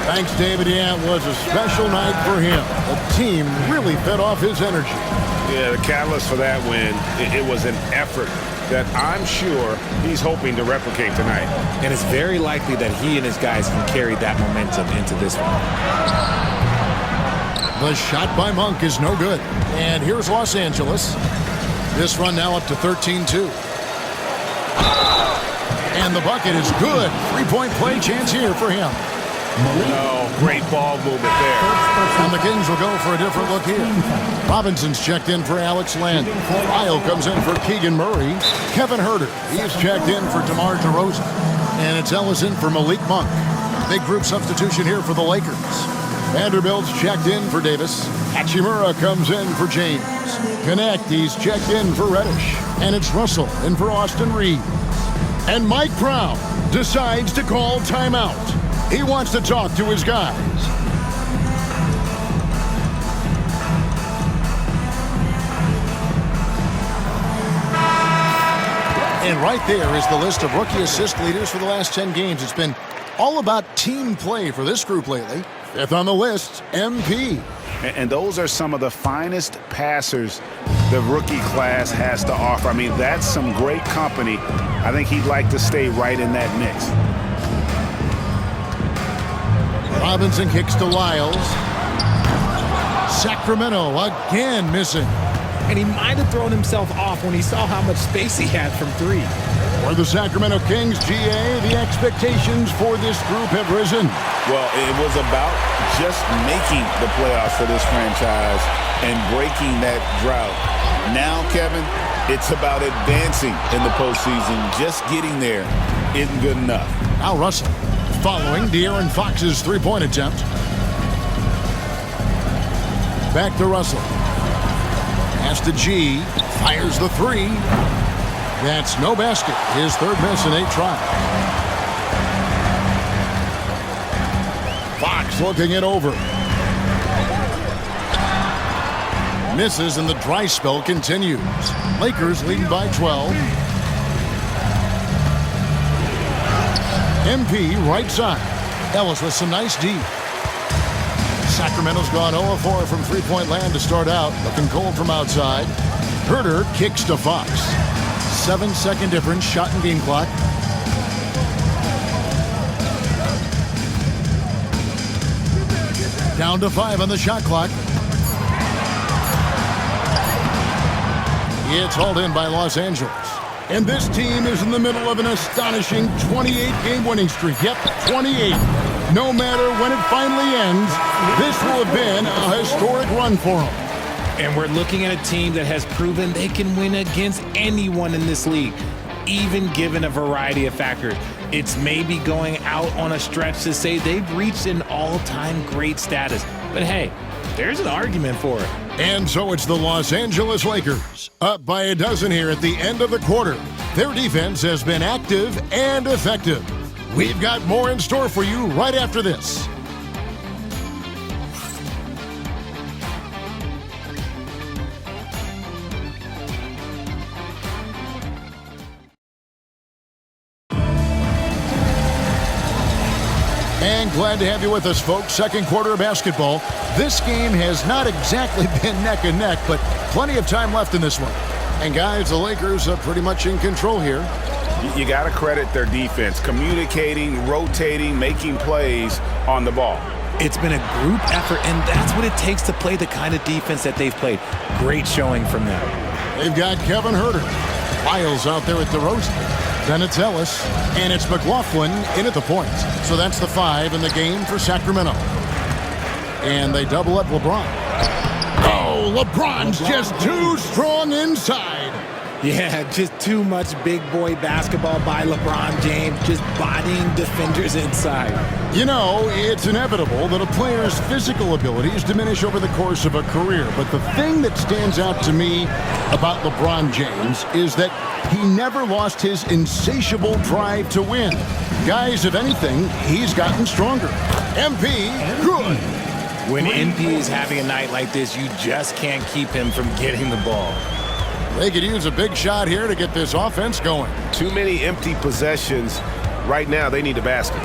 Thanks, David. Yeah, it was a special night for him. The team really fed off his energy. Yeah, the catalyst for that win, it was an effort that I'm sure he's hoping to replicate tonight. And it's very likely that he and his guys can carry that momentum into this one. The shot by Monk is no good. And here's Los Angeles. This run now up to 13-2. And the bucket is good. Three-point play chance here for him. Oh, great ball movement there. And the Kings will go for a different look here. Robinson's checked in for Alex Len. Lyle comes in for Keegan Murray. Kevin Huerter, he's checked in for DeMar DeRozan. And it's Ellison for Malik Monk. Big group substitution here for the Lakers. Vanderbilt's checked in for Davis. Hachimura comes in for James. Connect, he's checked in for Reddish. And it's Russell in for Austin Reeves. And Mike Brown decides to call timeout. He wants to talk to his guys. And right there is the list of rookie assist leaders for the last 10 games. It's been all about team play for this group lately. Fifth on the list, MP. And those are some of the finest passers the rookie class has to offer. I mean, that's some great company. I think he'd like to stay right in that mix. Robinson kicks to Lyles. Sacramento again missing. And he might have thrown himself off when he saw how much space he had from three. For the Sacramento Kings, GA, the expectations for this group have risen. Well, it was about just making the playoffs for this franchise and breaking that drought. Now, Kevin, it's about advancing in the postseason. Just getting there isn't good enough. Now Russell following De'Aaron Fox's three-point attempt. Back to Russell. Pass to G. Fires the three. That's no basket. His third miss in 8 tries. Fox looking it over. Misses and the dry spell continues. Lakers leading by 12. MP right side. Ellis with some nice D. Sacramento's gone 0-4 from three-point land to start out. Looking cold from outside. Huerter kicks to Fox. 7-second difference, shot and game clock. Down to 5 on the shot clock. It's hauled in by Los Angeles. And this team is in the middle of an astonishing 28-game winning streak. Yep, 28. No matter when it finally ends, this will have been a historic run for them. And we're looking at a team that has proven they can win against anyone in this league, even given a variety of factors. It's maybe going out on a stretch to say they've reached an all-time great status. But hey, there's an argument for it. And so it's the Los Angeles Lakers, up by a dozen here at the end of the quarter. Their defense has been active and effective. We've got more in store for you right after this. And glad to have you with us, folks. Second quarter of basketball. This game has not exactly been neck and neck, but plenty of time left in this one. And guys, the Lakers are pretty much in control here. You got to credit their defense, communicating, rotating, making plays on the ball. It's been a group effort, and that's what it takes to play the kind of defense that they've played. Great showing from them. They've got Kevin Huerter. Lyles out there at DeRozan. Then it's Ellis, and it's McLaughlin in at the point. So that's the 5 in the game for Sacramento. And they double up LeBron. Oh, LeBron's just too strong inside. Yeah, just too much big boy basketball by LeBron James, just bodying defenders inside. You know, it's inevitable that a player's physical abilities diminish over the course of a career, but the thing that stands out to me about LeBron James is that he never lost his insatiable drive to win. Guys, if anything, he's gotten stronger. MP, good. When MP is having a night like this, you just can't keep him from getting the ball. They could use a big shot here to get this offense going. Too many empty possessions. Right now, they need a basket.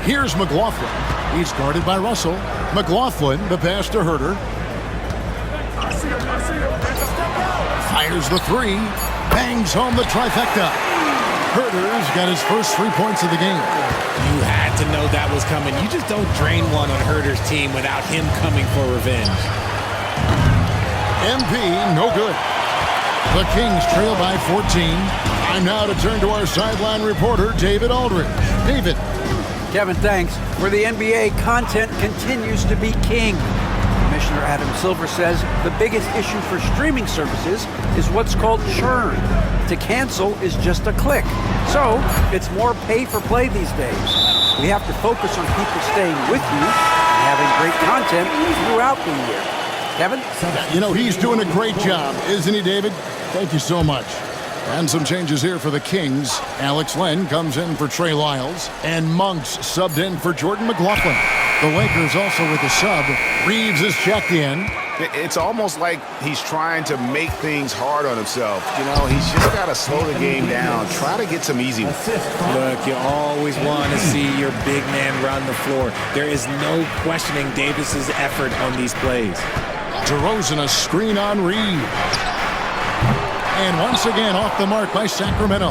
Here's McLaughlin. He's guarded by Russell. McLaughlin, the pass to Herter. Fires the three. Bangs home the trifecta. Herter's got his first 3 points of the game. You had to know that was coming. You just don't drain one on Herter's team without him coming for revenge. MP, no good. The Kings trail by 14. Time now to turn to our sideline reporter, David Aldridge. David. Kevin, thanks. For the NBA, content continues to be king. Commissioner Adam Silver says the biggest issue for streaming services is what's called churn. To cancel is just a click. So, it's more pay for play these days. We have to focus on people staying with you and having great content throughout the year. Kevin? You know, he's doing a great job, isn't he, David? Thank you so much. And some changes here for the Kings. Alex Len comes in for Trey Lyles, and Monks subbed in for Jordan McLaughlin. The Lakers also with a sub. Reeves is checked in. It's almost like he's trying to make things hard on himself. You know, he's just got to slow the game down. Try to get some easy ones. Look, you always want to see your big man run the floor. There is no questioning Davis's effort on these plays. DeRozan a screen on Reed. And once again off the mark by Sacramento.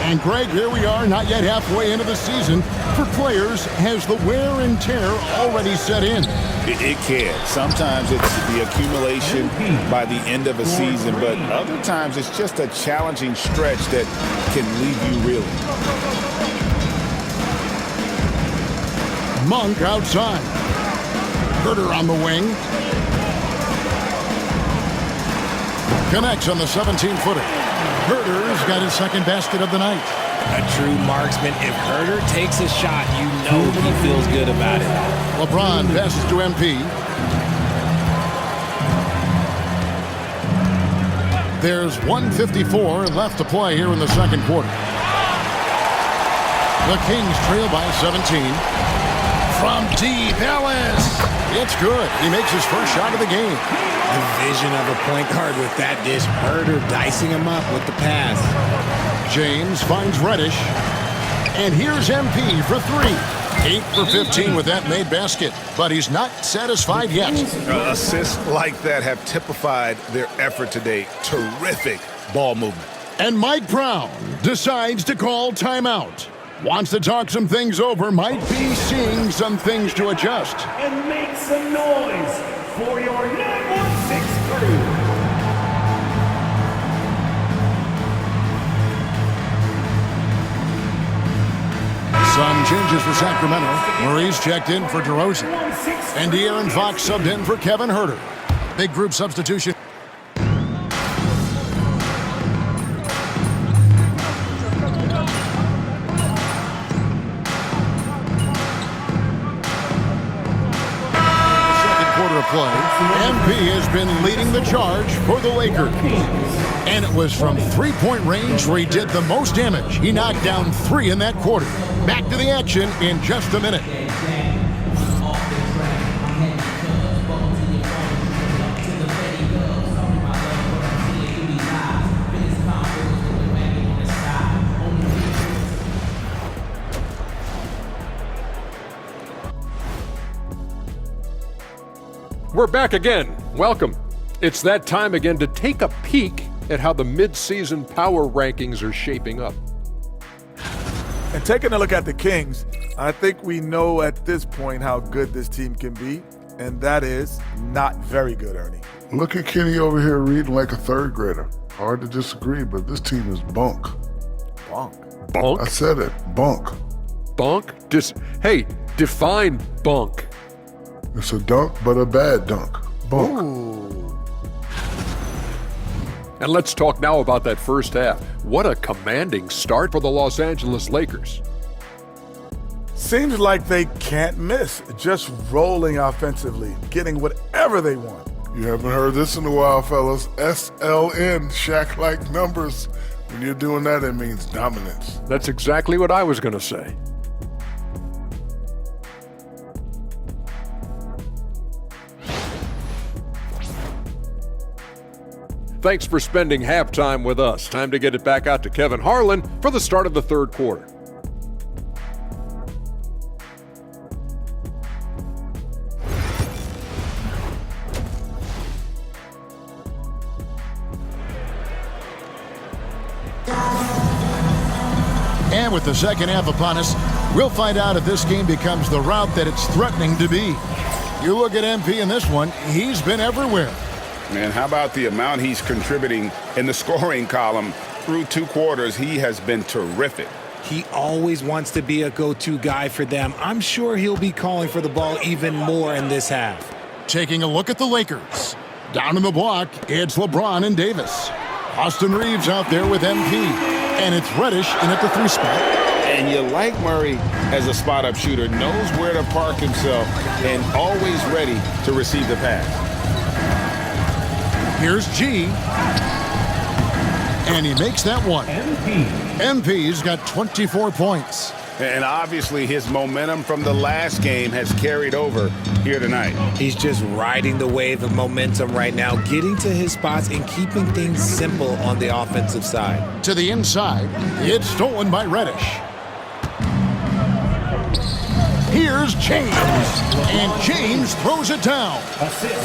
And Greg, here we are, not yet halfway into the season. For players, has the wear and tear already set in? It can. Sometimes it's the accumulation by the end of a season, but other times it's just a challenging stretch that can leave you reeling. Monk outside. Herter on the wing. Connects on the 17-footer. Herter's got his second basket of the night. A true marksman. If Herter takes a shot, you know he feels good about it. LeBron passes to MP. There's 1:54 left to play here in the second quarter. The Kings trail by 17. From deep, Ellis. It's good. He makes his first shot of the game. The vision of a point guard with that dish. Herter dicing him up with the pass. James finds Reddish. And here's MP for three. 8 for 15 with that made basket. But he's not satisfied yet. Assists like that have typified their effort today. Terrific ball movement. And Mike Brown decides to call timeout. Wants to talk some things over. Might be seeing some things to adjust. And make some noise for your 916 crew. Some changes for Sacramento. Murray's checked in for DeRozan. And De'Aaron Fox subbed in for Kevin Herter. Big group substitution. Play. MP has been leading the charge for the Lakers. And it was from three-point range where he did the most damage. He knocked down 3 in that quarter. Back to the action in just a minute. We're back again. Welcome. It's that time again to take a peek at how the mid-season power rankings are shaping up. And taking a look at the Kings, I think we know at this point how good this team can be, and that is not very good, Ernie. Look at Kenny over here reading like a third grader. Hard to disagree, but this team is bunk. Bunk? Bunk? I said it. Bunk. Bunk? Hey, define bunk. It's a dunk, but a bad dunk. Bunk. And let's talk now about that first half. What a commanding start for the Los Angeles Lakers. Seems like they can't miss, just rolling offensively, getting whatever they want. You haven't heard this in a while, fellas. SLN, Shaq-like numbers. When you're doing that, it means dominance. That's exactly what I was going to say. Thanks for spending halftime with us. Time to get it back out to Kevin Harlan for the start of the third quarter. And with the second half upon us, we'll find out if this game becomes the route that it's threatening to be. You look at MP in this one, he's been everywhere. Man, how about the amount he's contributing in the scoring column? Through 2 quarters, he has been terrific. He always wants to be a go-to guy for them. I'm sure he'll be calling for the ball even more in this half. Taking a look at the Lakers. Down in the block, it's LeBron and Davis. Austin Reeves out there with MP. And it's Reddish in at the 3 spot. And you like Murray as a spot-up shooter, knows where to park himself, and always ready to receive the pass. Here's G. And he makes that one. MP's got 24 points. And obviously his momentum from the last game has carried over here tonight. He's just riding the wave of momentum right now, getting to his spots and keeping things simple on the offensive side. To the inside, it's stolen by Reddish. Here's James, and James throws it down.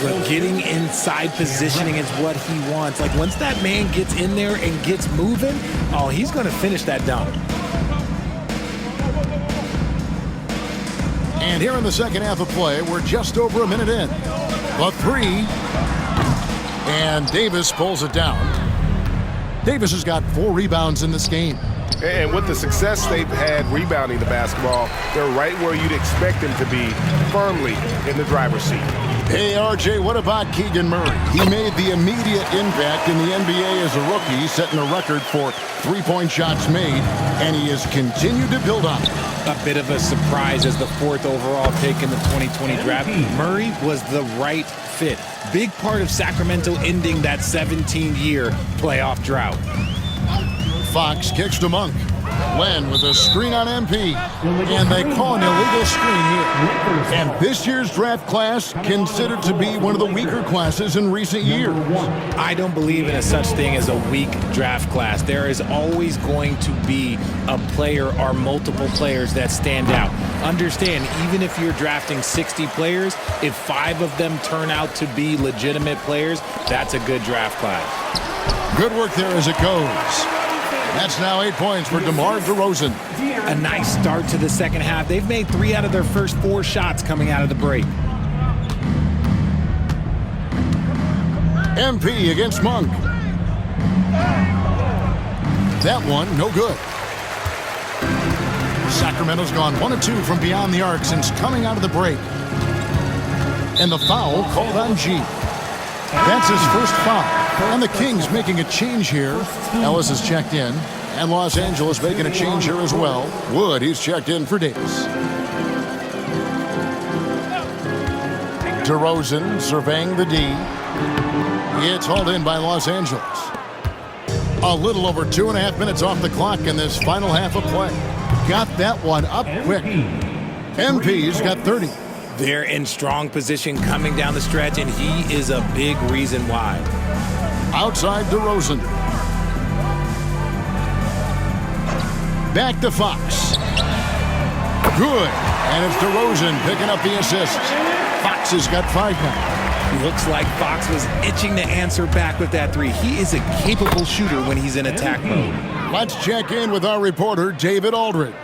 Look, getting inside positioning is what he wants. Like, once that man gets in there and gets moving, oh, he's going to finish that dunk. And here in the second half of play, we're just over a minute in. The 3, and Davis pulls it down. Davis has got 4 rebounds in this game. And with the success they've had rebounding the basketball, they're right where you'd expect them to be, firmly in the driver's seat. Hey, RJ, what about Keegan Murray? He made the immediate impact in the NBA as a rookie, setting a record for 3-point shots made, and he has continued to build on it. A bit of a surprise as the 4th overall pick in the 2020 draft. Murray was the right fit. Big part of Sacramento ending that 17-year playoff drought. Fox kicks to Monk. Len with a screen on MP. And they call an illegal screen here. And this year's draft class considered to be one of the weaker classes in recent years. I don't believe in a such thing as a weak draft class. There is always going to be a player or multiple players that stand out. Understand, even if you're drafting 60 players, if 5 of them turn out to be legitimate players, that's a good draft class. Good work there as it goes. That's now 8 points for DeMar DeRozan. A nice start to the second half. They've made 3 out of their first 4 shots coming out of the break. MP against Monk. That one, no good. Sacramento's gone 1 of 2 from beyond the arc since coming out of the break. And the foul called on G. That's his first foul. And the Kings making a change here. Ellis has checked in. And Los Angeles making a change here as well. Wood, he's checked in for Davis. DeRozan surveying the D. It's hauled in by Los Angeles. A little over 2.5 minutes off the clock in this final half of play. Got that one up quick. MP's got 30. They're in strong position coming down the stretch, and he is a big reason why. Outside DeRozan. Back to Fox. Good. And it's DeRozan picking up the assist. Fox has got 5 now. Looks like Fox was itching to answer back with that 3. He is a capable shooter when he's in attack mode. Let's check in with our reporter, David Aldridge.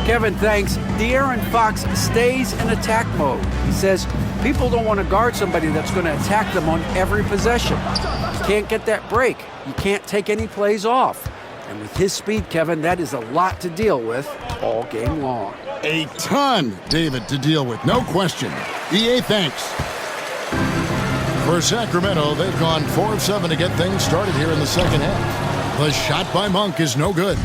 Kevin, thanks. De'Aaron Fox stays in attack mode. He says people don't want to guard somebody that's going to attack them on every possession. You can't get that break. You can't take any plays off. And with his speed, Kevin, that is a lot to deal with all game long. A ton, David, to deal with, no question. EA thanks. For Sacramento, they've gone 4 of 7 to get things started here in the second half. The shot by Monk is no good.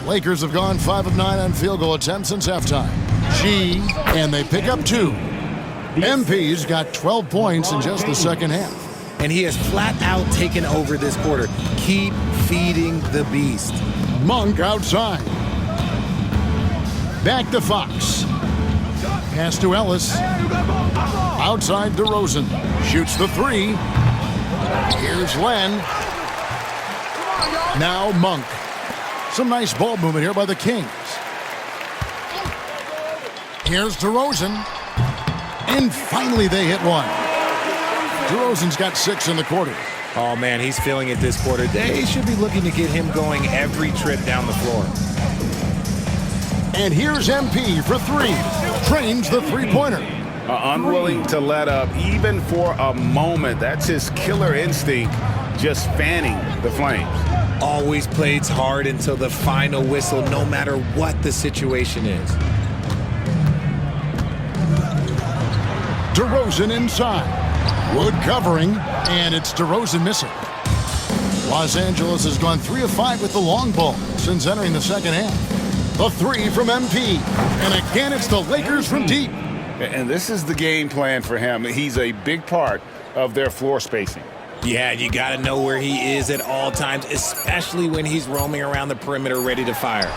Lakers have gone 5 of 9 on field goal attempts since halftime. And they pick up 2. MP's got 12 points in just the second half. And he has flat out taken over this quarter. Keep feeding the beast. Monk outside. Back to Fox. Pass to Ellis. Outside DeRozan. Shoots the 3. Here's Len. Now Monk. Some nice ball movement here by the Kings. Here's DeRozan. And finally they hit one. DeRozan's got 6 in the quarter. Oh, man, he's feeling it this quarter. They should be looking to get him going every trip down the floor. And here's MP for 3. Trains the three-pointer. Unwilling to let up even for a moment. That's his killer instinct, just fanning the flames. Always plays hard until the final whistle, no matter what the situation is. DeRozan inside. Wood covering, and it's DeRozan missing. Los Angeles has gone 3 of 5 with the long ball since entering the second half. The 3 from MP. And again, it's the Lakers from deep. And this is the game plan for him. He's a big part of their floor spacing. Yeah, you got to know where he is at all times, especially when he's roaming around the perimeter ready to fire.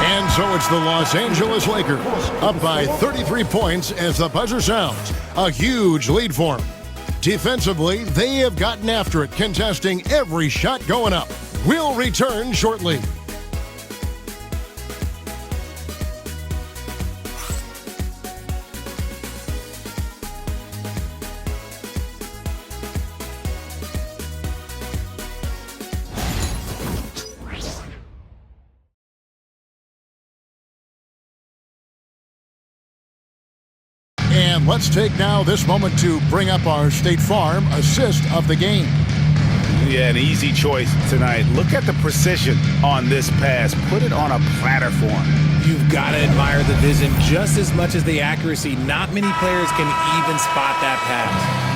And so it's the Los Angeles Lakers, up by 33 points as the buzzer sounds. A huge lead for them. Defensively, they have gotten after it, contesting every shot going up. We'll return shortly. And let's take now this moment to bring up our State Farm assist of the game. Yeah, an easy choice tonight. Look at the precision on this pass. Put it on a platter for him. You've got to admire the vision just as much as the accuracy. Not many players can even spot that pass.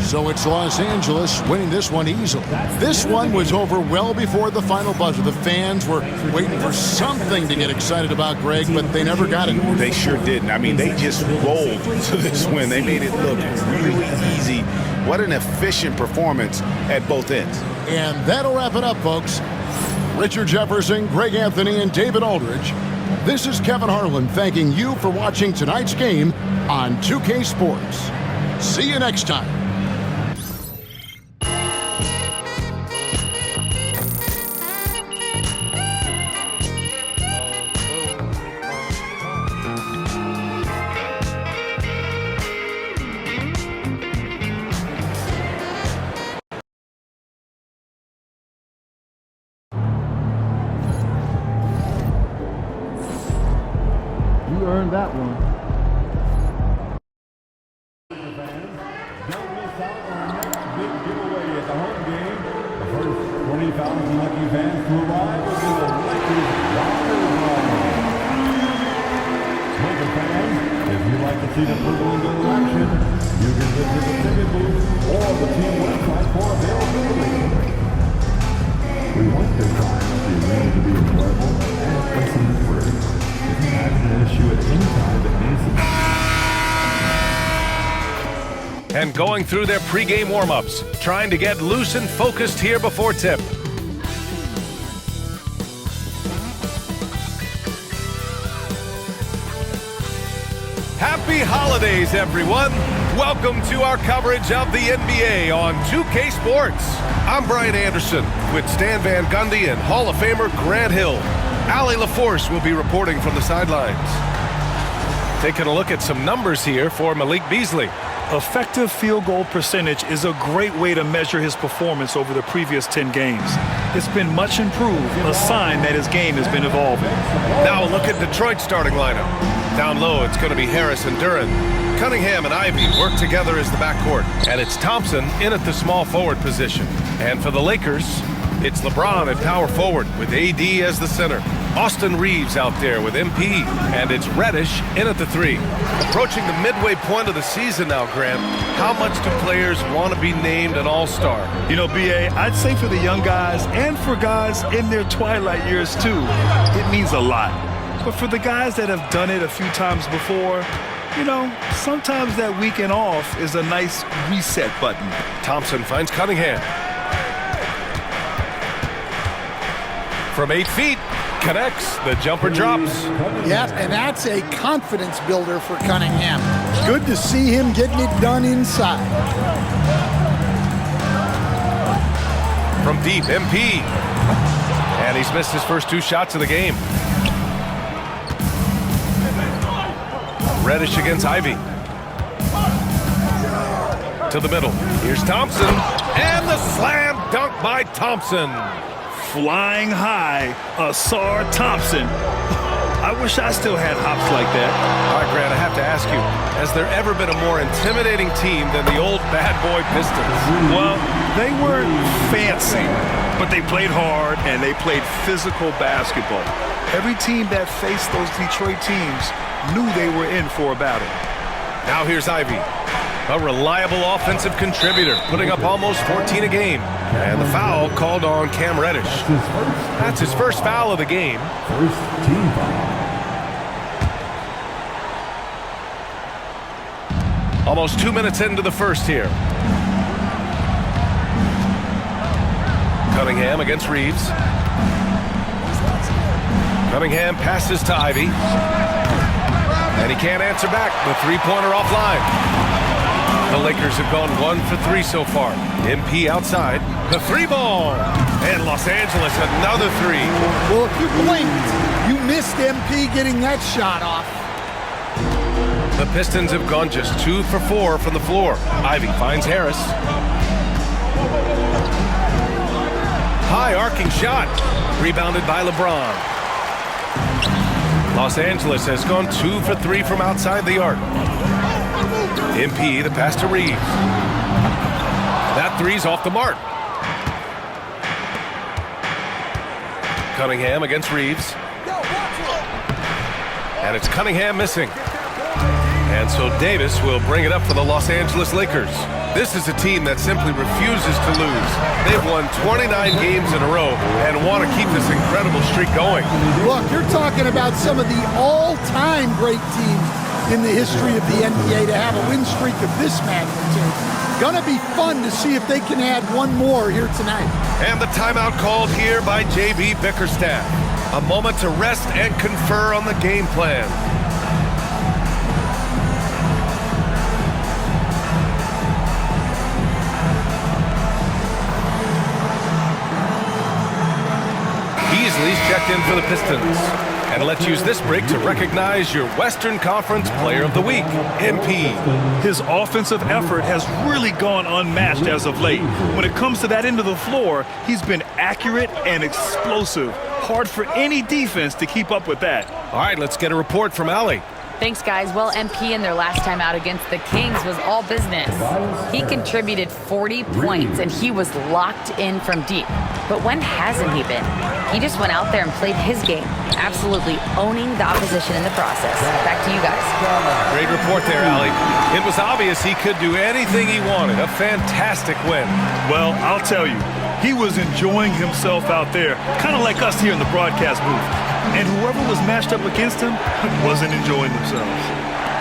So it's Los Angeles winning this one easily. This one was over well before the final buzzer. The fans were waiting for something to get excited about, Greg, but they never got it. They sure didn't. I mean, they just rolled to this win. They made it look really easy. What an efficient performance at both ends. And that'll wrap it up, folks. Richard Jefferson, Greg Anthony, and David Aldridge. This is Kevin Harlan thanking you for watching tonight's game on 2K Sports. See you next time. You earned that one. Don't miss out on our next big giveaway at the home game. The first 20,000 lucky fans to arrive will be the Lakers Water Draw. Laker fans, if you'd like to see the purple and gold action, you can visit the ticket booth or the team website for availability. We want this time of the arena to be enjoyable and incident-free. If you have an issue at any time that needs to be And going through their pregame warm-ups, trying to get loose and focused here before tip. Happy holidays, everyone! Welcome to our coverage of the NBA on 2K Sports. I'm Brian Anderson with Stan Van Gundy and Hall of Famer Grant Hill. Allie LaForce will be reporting from the sidelines. Taking a look at some numbers here for Malik Beasley. Effective field goal percentage is a great way to measure his performance over the previous 10 games. It's been much improved, a sign that his game has been evolving. Now look at Detroit's starting lineup. Down low, it's going to be Harris and Duran. Cunningham and Ivy work together as the backcourt. And it's Thompson in at the small forward position. And for the Lakers, it's LeBron at power forward with AD as the center. Austin Reeves out there with MP. And it's Reddish in at the 3. Approaching the midway point of the season now, Graham, how much do players want to be named an all-star? You know, B.A., I'd say for the young guys and for guys in their twilight years too, it means a lot. But for the guys that have done it a few times before, you know, sometimes that weekend off is a nice reset button. Thompson finds Cunningham. From 8 feet, connects, the jumper drops. Yep, and that's a confidence builder for Cunningham. Good to see him getting it done inside. From deep, MP. And he's missed his first 2 shots of the game. Reddish against Ivy. To the middle. Here's Thompson. And the slam dunk by Thompson. Flying high, Asar Thompson. I wish I still had hops like that. All right, Grant, I have to ask you, has there ever been a more intimidating team than the old bad boy Pistons? Well, they weren't fancy, but they played hard and they played physical basketball. Every team that faced those Detroit teams knew they were in for a battle. Now here's Ivy, a reliable offensive contributor, putting up almost 14 a game. And the foul called on Cam Reddish. That's his first foul of the game. First team foul. Almost 2 minutes into the first here. Cunningham against Reeves. Cunningham passes to Ivy. And he can't answer back. The three-pointer offline. The Lakers have gone 1 for 3 so far. MP outside. The 3 ball. And Los Angeles another 3. Well, if you blinked, you missed MP getting that shot off. The Pistons have gone just 2 for 4 from the floor. Ivy finds Harris. High arcing shot. Rebounded by LeBron. Los Angeles has gone 2 for 3 from outside the arc. MP, the pass to Reeves. That 3's off the mark. Cunningham against Reeves. And it's Cunningham missing. And so Davis will bring it up for the Los Angeles Lakers. This is a team that simply refuses to lose. They've won 29 games in a row and want to keep this incredible streak going. Look, you're talking about some of the all-time great teams in the history of the NBA to have a win streak of this magnitude. Gonna be fun to see if they can add one more here tonight. And the timeout called here by J.B. Bickerstaff. A moment to rest and confer on the game plan. Beasley's checked in for the Pistons. And let's use this break to recognize your Western Conference Player of the Week, MP. His offensive effort has really gone unmatched as of late. When it comes to that end of the floor, he's been accurate and explosive. Hard for any defense to keep up with that. All right, let's get a report from Allie. Thanks, guys. Well, MP in their last time out against the Kings was all business. He contributed 40 points, and he was locked in from deep. But when hasn't he been? He just went out there and played his game, absolutely owning the opposition in the process. Back to you guys. Great report there, Allie. It was obvious he could do anything he wanted. A fantastic win. Well, I'll tell you, he was enjoying himself out there, kind of like us here in the broadcast booth. And whoever was matched up against him wasn't enjoying themselves.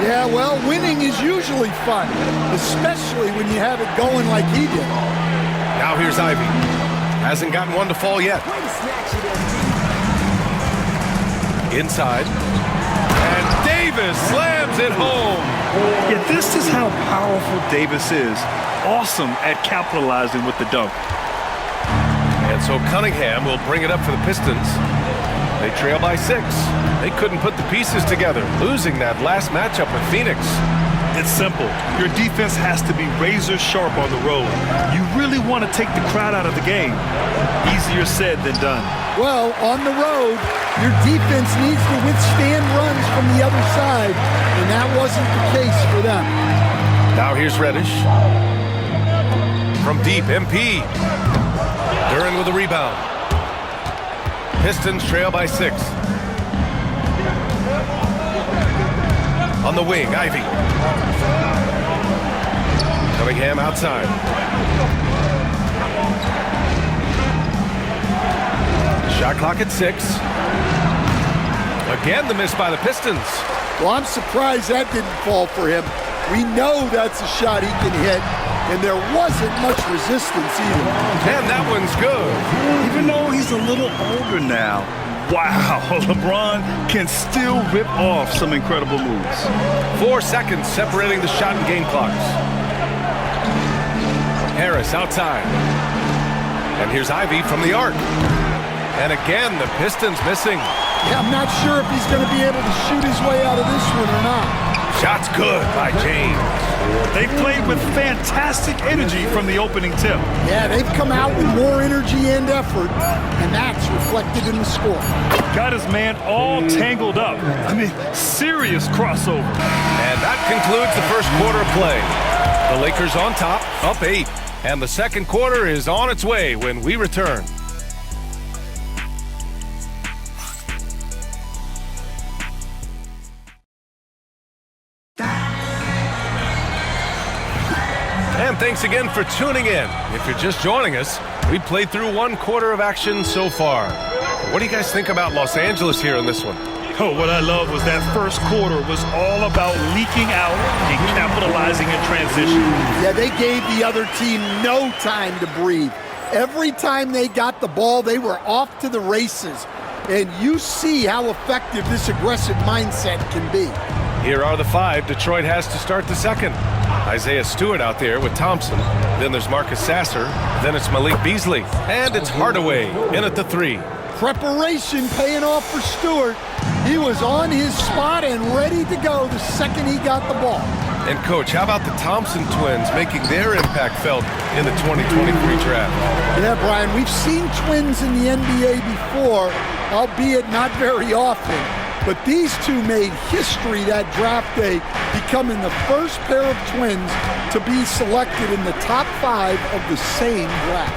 Yeah, well, winning is usually fun, especially when you have it going like he did. Now here's Ivy. Hasn't gotten one to fall yet. Inside. And Davis slams it home. Yeah, this is how powerful Davis is. Awesome at capitalizing with the dunk. And so Cunningham will bring it up for the Pistons. They trail by 6. They couldn't put the pieces together, losing that last matchup with Phoenix. It's simple. Your defense has to be razor sharp on the road. You really want to take the crowd out of the game. Easier said than done. Well, on the road, your defense needs to withstand runs from the other side, and that wasn't the case for them. Now here's Reddish. From deep, MP. Duran with a rebound. Pistons trail by 6. On the wing, Ivy. Cunningham outside. Shot clock at 6. Again, the miss by the Pistons. Well, I'm surprised that didn't fall for him. We know that's a shot he can hit, and there wasn't much resistance either. And that one's good. Even though he's a little older now, wow, LeBron can still rip off some incredible moves. 4 seconds separating the shot and game clocks. Harris outside. And here's Ivy from the arc. And again, the Pistons missing. Yeah, I'm not sure if he's going to be able to shoot his way out of this one or not. Shot's good by James. They played with fantastic energy from the opening tip. Yeah, they've come out with more energy and effort, and that's reflected in the score. Got his man all tangled up. I mean, serious crossover. And that concludes the first quarter of play. The Lakers on top, up 8. And the second quarter is on its way when we return. And thanks again for tuning in. If you're just joining us, we played through 1 quarter of action so far. What do you guys think about Los Angeles here in this one? Oh, what I love was that first quarter was all about leaking out and capitalizing in transition. Yeah, they gave the other team no time to breathe. Every time they got the ball, they were off to the races. And you see how effective this aggressive mindset can be. Here are the 5 Detroit has to start the second. Isaiah Stewart out there with Thompson. Then there's Marcus Sasser. Then it's Malik Beasley. And it's Hardaway in at the 3. Preparation paying off for Stewart. He was on his spot and ready to go the second he got the ball. And Coach, how about the Thompson twins making their impact felt in the 2023 draft? Yeah, Brian, we've seen twins in the NBA before, albeit not very often. But these two made history that draft day, becoming the first pair of twins to be selected in the top 5 of the same draft.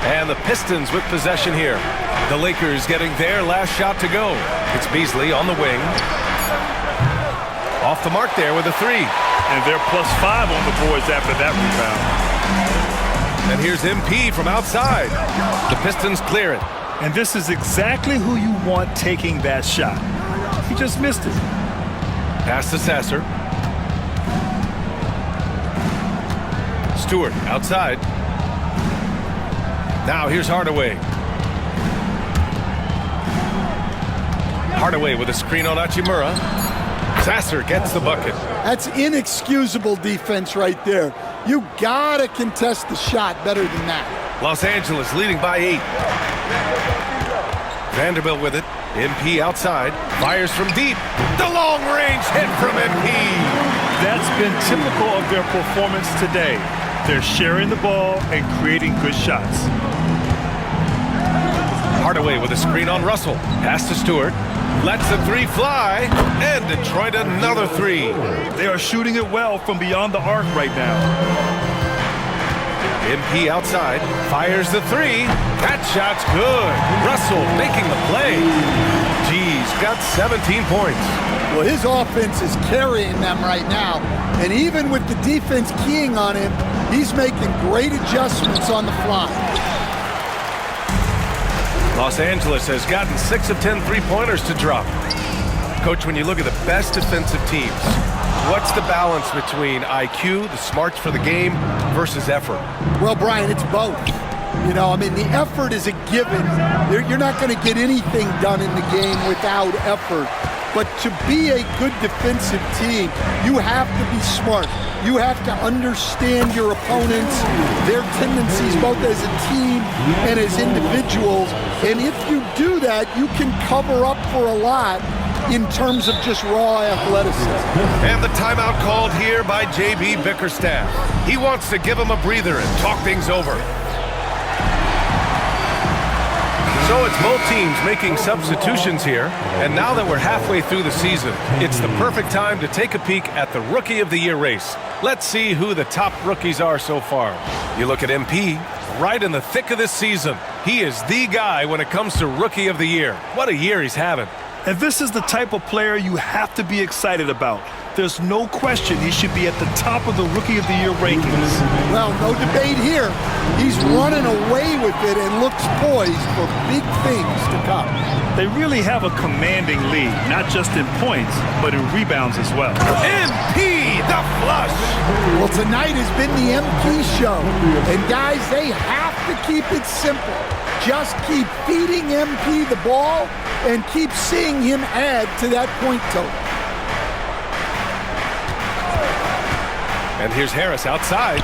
And the Pistons with possession here. The Lakers getting their last shot to go. It's Beasley on the wing. Off the mark there with a 3. And they're +5 on the boards after that rebound. And here's MP from outside. The Pistons clear it. And this is exactly who you want taking that shot. He just missed it. Pass to Sasser. Stewart outside. Now here's Hardaway. Hardaway with a screen on Hachimura. Sasser gets the bucket. That's inexcusable defense right there. You gotta contest the shot better than that. Los Angeles leading by 8. Vanderbilt with it. MP outside. Fires from deep. The long-range hit from MP. That's been typical of their performance today. They're sharing the ball and creating good shots. Hardaway with a screen on Russell. Pass to Stewart. Lets the 3 fly. And Detroit another 3. They are shooting it well from beyond the arc right now. MP outside, fires the 3. That shot's good. Russell making the play. G's got 17 points. Well, his offense is carrying them right now. And even with the defense keying on him, he's making great adjustments on the fly. Los Angeles has gotten 6 of 10 3-pointers to drop. Coach, when you look at the best defensive teams, what's the balance between IQ, the smarts for the game, versus effort? Well, Brian, it's both. You know, I mean, the effort is a given. You're not going to get anything done in the game without effort. But to be a good defensive team, you have to be smart. You have to understand your opponents, their tendencies, both as a team and as individuals. And if you do that, you can cover up for a lot in terms of just raw athleticism. And the timeout called here by J.B. Bickerstaff. He wants to give him a breather and talk things over. So it's both teams making substitutions here, and now that we're halfway through the season, it's the perfect time to take a peek at the Rookie of the Year race. Let's see who the top rookies are so far. You look at MP, right in the thick of this season. He is the guy when it comes to Rookie of the Year. What a year he's having. And this is the type of player you have to be excited about. There's no question he should be at the top of the Rookie of the Year rankings. Well, no debate here. He's running away with it and looks poised for big things to come. They really have a commanding lead, not just in points, but in rebounds as well. MP, the flush! Well, tonight has been the MP show. And guys, they have to keep it simple. Just keep feeding MP the ball and keep seeing him add to that point total. And here's Harris outside.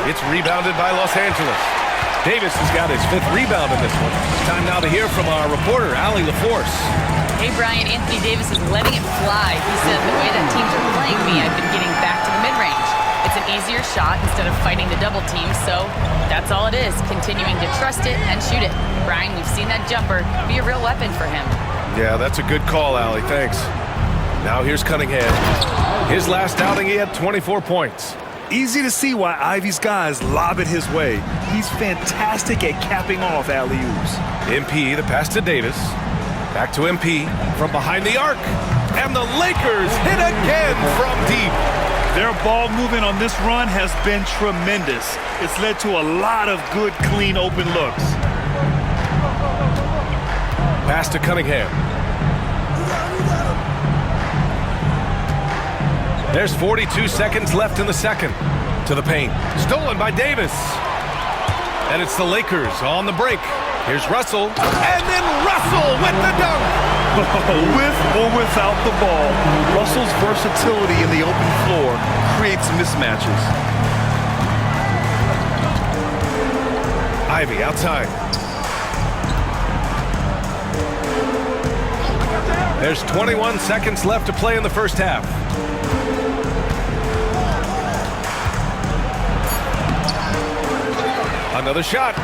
It's rebounded by Los Angeles. Davis has got his 5th rebound in this one. Time now to hear from our reporter, Allie LaForce. Hey, Brian, Anthony Davis is letting it fly. He said, the way that teams are playing me, I've been getting back to the mid-range. It's an easier shot instead of fighting the double team, so that's all it is, continuing to trust it and shoot it. Brian, we've seen that jumper be a real weapon for him. Yeah, that's a good call, Allie. Thanks. Now here's Cunningham. His last outing, he had 24 points. Easy to see why Ivy's guys lob it his way. He's fantastic at capping off alley-oops. MP, the pass to Davis. Back to MP from behind the arc. And the Lakers hit again from deep. Their ball movement on this run has been tremendous. It's led to a lot of good, clean, open looks. Pass to Cunningham. There's 42 seconds left in the second. To the paint. Stolen by Davis. And it's the Lakers on the break. Here's Russell. And then Russell with the dunk. With or without the ball, Russell's versatility in the open floor creates mismatches. Ivy outside. There's 21 seconds left to play in the first half. Another shot.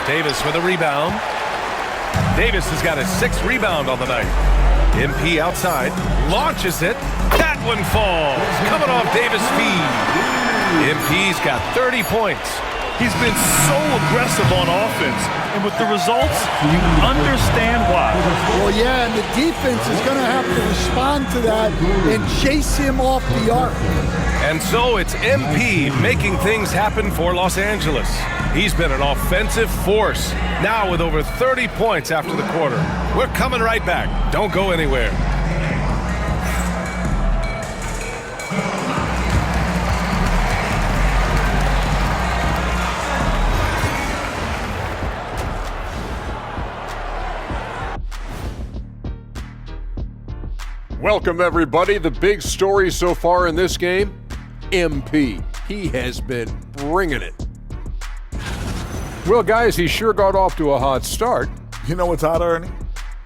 Davis with a rebound. Davis has got his 6th rebound on the night. MP outside. Launches it. That one falls. Coming off Davis' feed. MP's got 30 points. He's been so aggressive on offense. And with the results, you understand why. Well, yeah, and the defense is going to have to respond to that and chase him off the arc. And so it's MP making things happen for Los Angeles. He's been an offensive force, now with over 30 points after the quarter. We're coming right back. Don't go anywhere. Welcome, everybody. The big story so far in this game, MP. He has been bringing it. Well, guys, he sure got off to a hot start. You know what's hot, Ernie?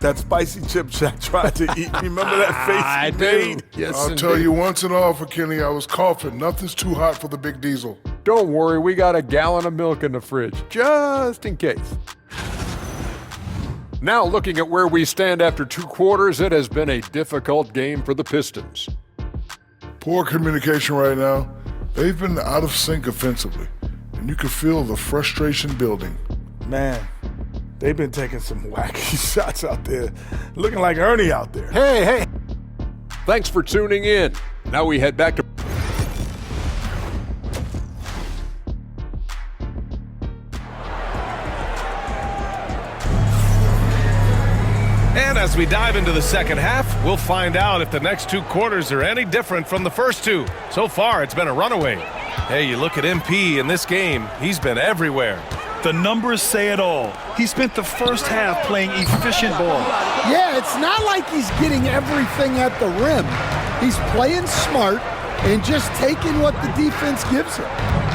That spicy chip Shaq tried to eat. Remember that face he made? Yes, I'll tell you once and all for Kenny, I was coughing. Nothing's too hot for the big diesel. Don't worry, we got a gallon of milk in the fridge, just in case. Now, looking at where we stand after 2 quarters, it has been a difficult game for the Pistons. Poor communication right now. They've been out of sync offensively, and you can feel the frustration building. Man, they've been taking some wacky shots out there, looking like Ernie out there. Hey. Thanks for tuning in. Now we head back to... And as we dive into the second half, we'll find out if the next 2 quarters are any different from the first 2. So far, it's been a runaway. Hey, you look at MP in this game, he's been everywhere. The numbers say it all. He spent the first half playing efficient ball. Yeah, it's not like he's getting everything at the rim. He's playing smart, and just taking what the defense gives him.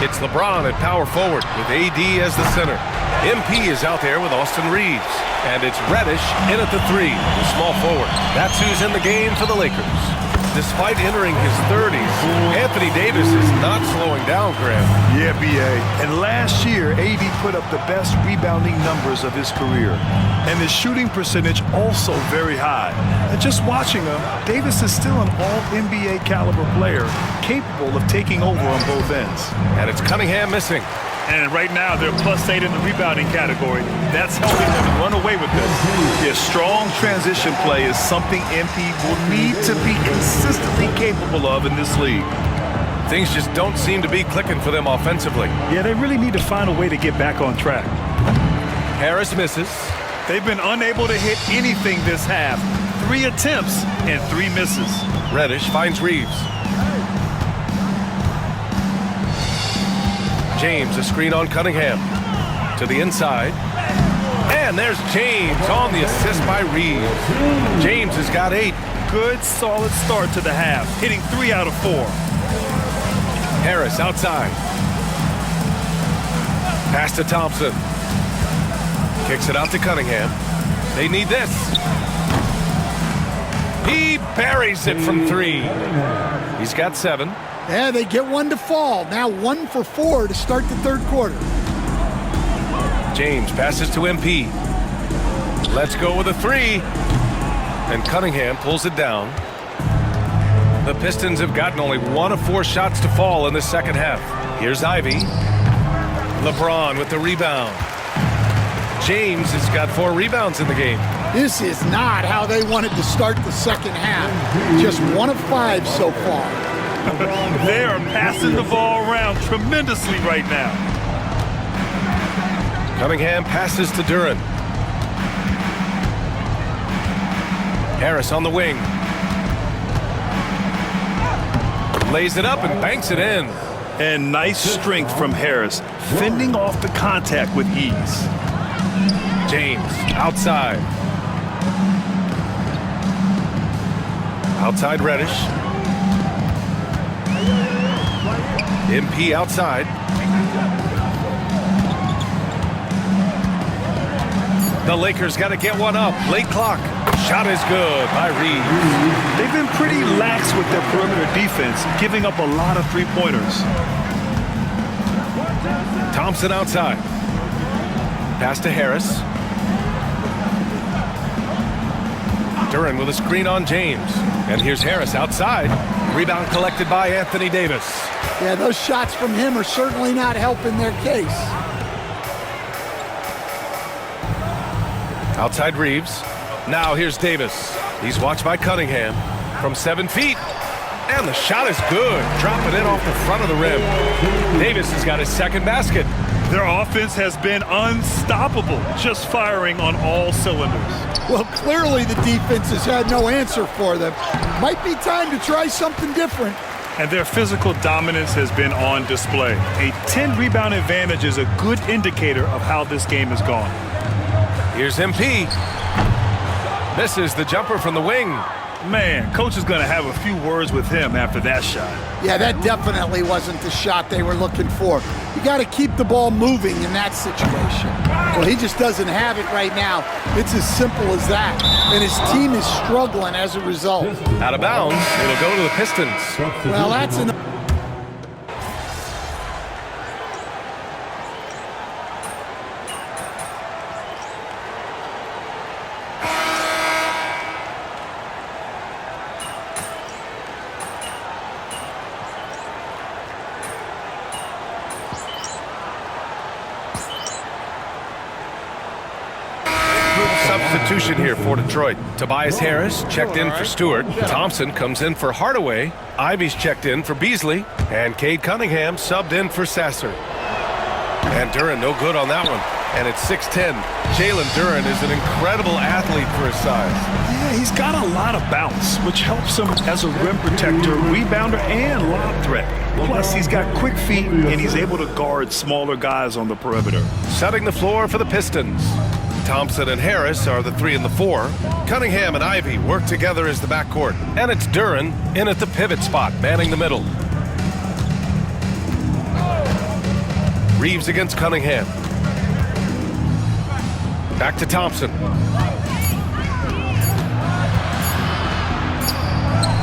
It's LeBron at power forward with AD as the center. MP is out there with Austin Reeves. And it's Reddish in at the 3, the small forward. That's who's in the game for the Lakers. Despite entering his 30s, Anthony Davis is not slowing down, Graham. Yeah, B.A. And last year, AD put up the best rebounding numbers of his career. And his shooting percentage also very high. And just watching him, Davis is still an all-NBA caliber player, capable of taking over on both ends. And it's Cunningham missing. And right now, they're +8 in the rebounding category. That's helping them run away with this. Their strong transition play is something MP will need to be consistently capable of in this league. Things just don't seem to be clicking for them offensively. Yeah, they really need to find a way to get back on track. Harris misses. They've been unable to hit anything this half. 3 attempts and 3 misses. Reddish finds Reeves. James, a screen on Cunningham. To the inside. And there's James on the assist by Reeves. James has got 8. Good, solid start to the half, hitting 3 out of 4. Harris outside. Pass to Thompson. Kicks it out to Cunningham. They need this. He buries it from 3. He's got 7. Yeah, they get one to fall. Now 1 for 4 to start the third quarter. James passes to MP. Let's go with a 3. And Cunningham pulls it down. The Pistons have gotten only 1 of 4 shots to fall in the second half. Here's Ivy. LeBron with the rebound. James has got 4 rebounds in the game. This is not how they wanted to start the second half. Just 1 of 5 so far. They are passing the ball around tremendously right now. Cunningham passes to Duran. Harris on the wing. Lays it up and banks it in. And nice strength from Harris, fending off the contact with ease. James outside. Outside Reddish. MP outside. The Lakers got to get one up. Late clock. Shot is good by Reeves. They've been pretty lax with their perimeter defense, giving up a lot of 3-pointers. Thompson outside. Pass to Harris. Duran with a screen on James. And here's Harris outside. Rebound collected by Anthony Davis. Yeah, those shots from him are certainly not helping their case. Outside Reeves. Now here's Davis. He's watched by Cunningham from 7 feet. And the shot is good. Dropping it off the front of the rim. Davis has got his second basket. Their offense has been unstoppable, just firing on all cylinders. Well, clearly the defense has had no answer for them. Might be time to try something different. And their physical dominance has been on display. A 10-rebound advantage is a good indicator of how this game has gone. Here's MP. Misses the jumper from the wing. Man, coach is going to have a few words with him after that shot. Yeah, that definitely wasn't the shot they were looking for. You got to keep the ball moving in that situation. Well, he just doesn't have it right now. It's as simple as that. And his team is struggling as a result. Out of bounds. It'll go to the Pistons. Well, that's enough. Substitution here for Detroit. Tobias Harris checked in for Stewart. Thompson comes in for Hardaway. Ivy's checked in for Beasley. And Cade Cunningham subbed in for Sasser. And Duran no good on that one. And it's 6'10". Jalen Duran is an incredible athlete for his size. Yeah, he's got a lot of bounce, which helps him as a rim protector, rebounder, and lob threat. Plus, he's got quick feet, and he's able to guard smaller guys on the perimeter. Setting the floor for the Pistons. Thompson and Harris are the 3 and the 4. Cunningham and Ivy work together as the backcourt. And it's Duran in at the pivot spot, manning the middle. Reeves against Cunningham. Back to Thompson.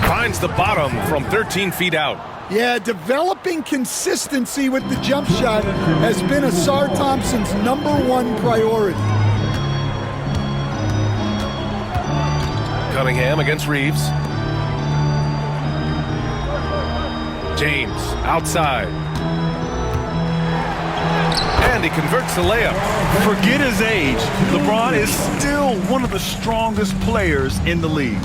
Finds the bottom from 13 feet out. Yeah, developing consistency with the jump shot has been Asar Thompson's #1 priority. Cunningham against Reeves. James outside. And he converts the layup. Forget his age. LeBron is still one of the strongest players in the league.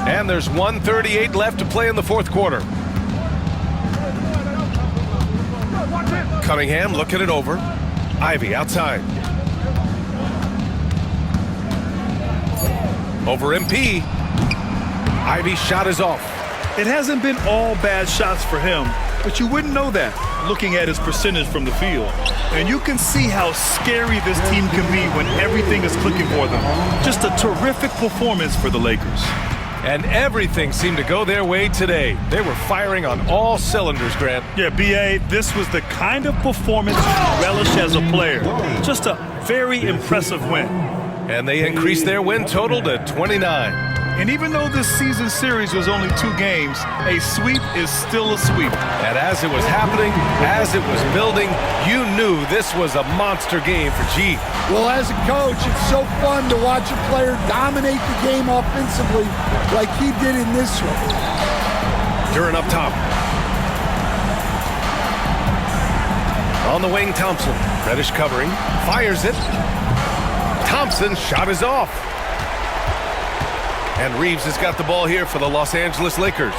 And there's 1:38 left to play in the fourth quarter. Cunningham looking it over. Ivy outside. Over MP. Ivy's shot is off. It hasn't been all bad shots for him, but you wouldn't know that looking at his percentage from the field. And you can see how scary this team can be when everything is clicking for them. Just a terrific performance for the Lakers. And everything seemed to go their way today. They were firing on all cylinders, Grant. Yeah, B.A., this was the kind of performance you relish as a player. Just a very impressive win. And they increased their win total to 29. And even though this season series was only 2 games, a sweep is still a sweep. And as it was happening, as it was building, you knew this was a monster game for G. Well, as a coach, it's so fun to watch a player dominate the game offensively like he did in this one. Duran up top. On the wing, Thompson. Reddish covering. Fires it. Thompson's shot is off. And Reeves has got the ball here for the Los Angeles Lakers.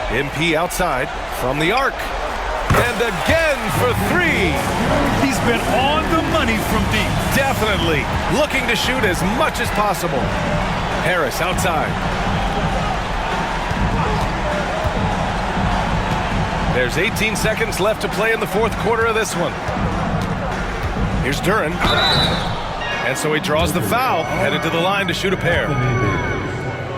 MP outside from the arc. And again for 3. He's been on the money from deep. Definitely. Looking to shoot as much as possible. Harris outside. There's 18 seconds left to play in the fourth quarter of this one. Here's Duran. And so he draws the foul, headed to the line to shoot a pair.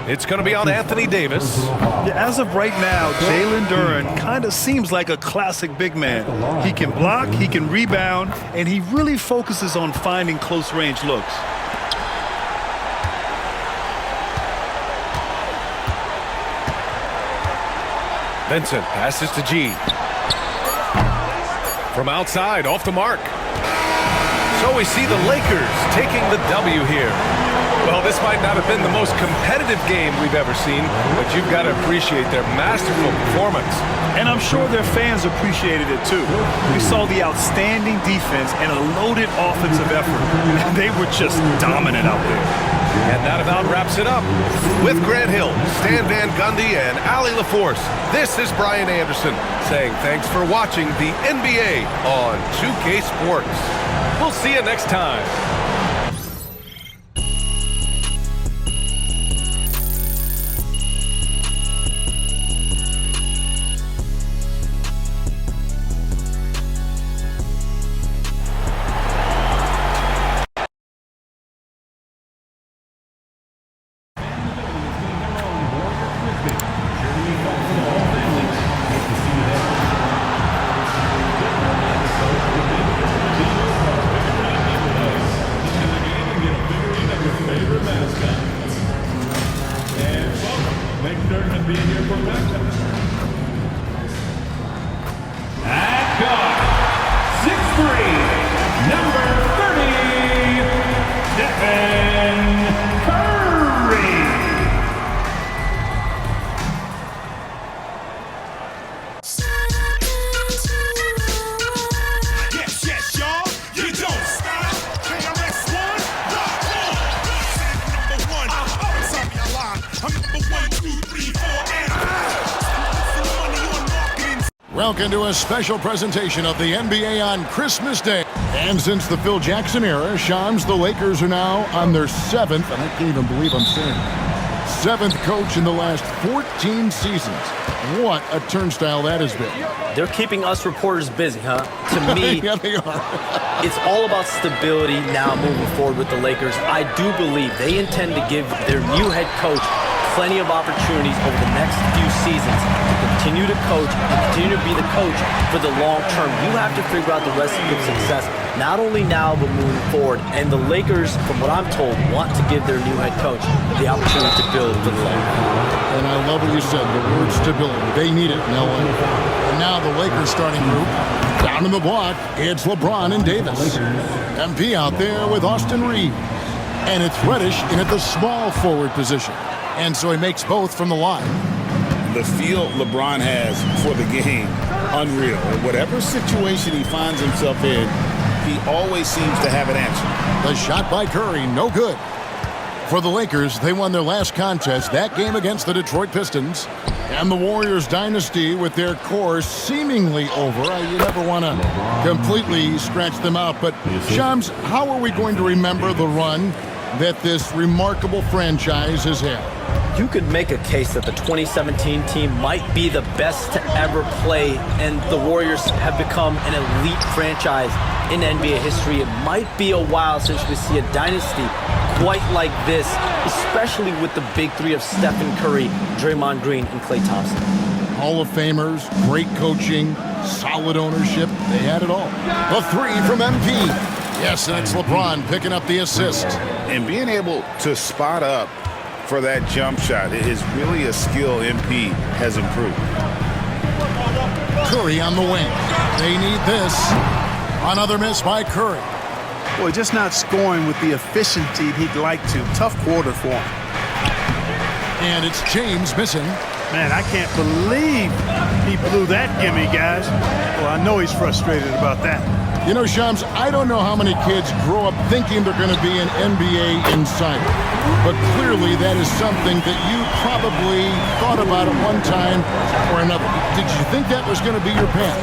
It's going to be on Anthony Davis. Yeah, as of right now, Jalen Duran kind of seems like a classic big man. He can block, he can rebound, and he really focuses on finding close-range looks. Vincent passes to G. From outside, off the mark. So we see the Lakers taking the W here. Well, this might not have been the most competitive game we've ever seen, but you've got to appreciate their masterful performance. And I'm sure their fans appreciated it too. We saw the outstanding defense and a loaded offensive effort. They were just dominant out there. And that about wraps it up. With Grant Hill, Stan Van Gundy, and Allie LaForce, this is Brian Anderson saying thanks for watching the NBA on 2K Sports. We'll see you next time. Welcome to a special presentation of the NBA on Christmas Day. And since the Phil Jackson era, Shams, the Lakers are now on their 7th, and I can't even believe I'm saying 7th coach in the last 14 seasons. What a turnstile that has been. They're keeping us reporters busy, huh? To me, yeah, they are. It's all about stability now moving forward with the Lakers. I do believe they intend to give their new head coach plenty of opportunities over the next few seasons to continue to coach and continue to be the coach for the long term. You have to figure out the recipe of success, not only now, but moving forward. And the Lakers, from what I'm told, want to give their new head coach the opportunity to build for the long term. And I love what you said, the word stability. They need it, no one. And now the Lakers starting group. Down in the block, it's LeBron and Davis. MP out there with Austin Reed. And it's Reddish in at the small forward position. And so he makes both from the line. The feel LeBron has for the game, unreal. In whatever situation he finds himself in, he always seems to have an answer. The shot by Curry, no good. For the Lakers, they won their last contest, that game against the Detroit Pistons. And the Warriors dynasty with their core seemingly over. You never want to completely scratch them out. But, Shams, how are we going to remember the run that this remarkable franchise has had? You could make a case that the 2017 team might be the best to ever play, and the Warriors have become an elite franchise in NBA history. It might be a while since we see a dynasty quite like this, especially with the big three of Stephen Curry, Draymond Green, and Klay Thompson. Hall of Famers, great coaching, solid ownership. They had it all. The three from MP. Yes, that's LeBron picking up the assist. And being able to spot up for that jump shot is really a skill MP has improved. Curry on the wing. They need this. Another miss by Curry. Boy, just not scoring with the efficiency he'd like to. Tough quarter for him. And it's James missing. Man, I can't believe he blew that gimme, guys. Well, I know he's frustrated about that. You know, Shams, I don't know how many kids grow up thinking they're going to be an NBA insider. But clearly that is something that you probably thought about at one time or another. Did you think that was going to be your path?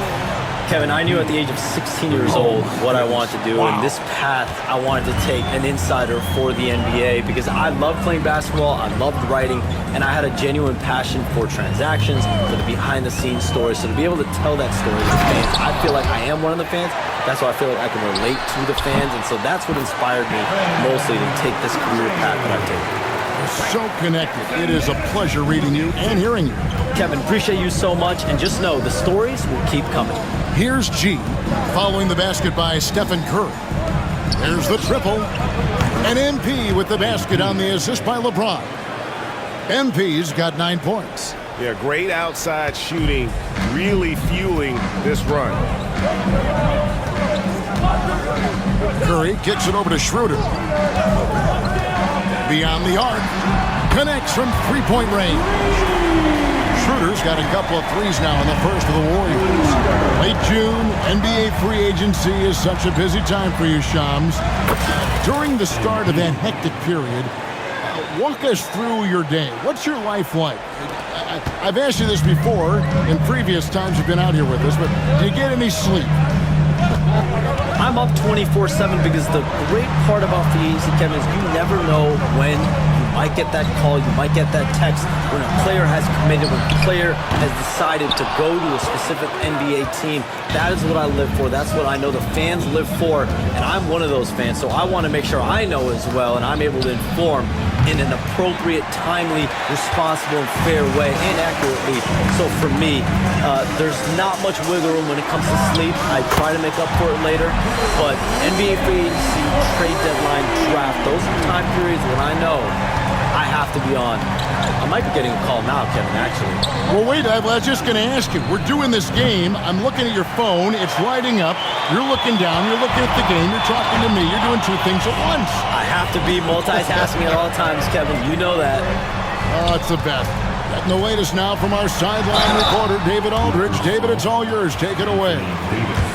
Kevin, I knew at the age of 16 years old what I wanted to do, and this path I wanted to take an insider for the NBA because I loved playing basketball, I loved writing, and I had a genuine passion for transactions, for the behind-the-scenes stories. So to be able to tell that story to the fans, I feel like I am one of the fans. That's why I feel like I can relate to the fans, and so that's what inspired me mostly to take this career path that I've taken. So connected. It is a pleasure reading you and hearing you. Kevin, appreciate you so much, and just know the stories will keep coming. Here's G, following the basket by Stephen Curry. There's the triple. And MP with the basket on the assist by LeBron. MP's got 9 points. Yeah, great outside shooting, really fueling this run. Curry kicks it over to Schroeder. Beyond the arc, connects from three-point range. Schroeder's got a couple of threes now in the first of the Warriors. Late June, NBA free agency is such a busy time for you, Shams. During the start of that hectic period, walk us through your day. What's your life like? I've asked you this before in previous times you've been out here with us, but do you get any sleep? I'm up 24/7 because the great part about free agency, Kevin, is you never know when you might get that call, you might get that text, when a player has committed, when a player has decided to go to a specific NBA team. That is what I live for. That's what I know the fans live for, and I'm one of those fans, so I want to make sure I know as well, and I'm able to inform in an appropriate, timely, responsible, and fair way, and accurately. So for me, there's not much wiggle room when it comes to sleep. I try to make up for it later, but NBA free agency, trade deadline, draft, those are time periods when I know I have to be on. I might be getting a call now, Kevin, actually. Well, wait, I was just going to ask you. We're doing this game. I'm looking at your phone. It's lighting up. You're looking down. You're looking at the game. You're talking to me. You're doing two things at once. I have to be multitasking at all times, Kevin. You know that. Oh, it's the best. Getting the latest now from our sideline reporter, David Aldridge. David, it's all yours. Take it away.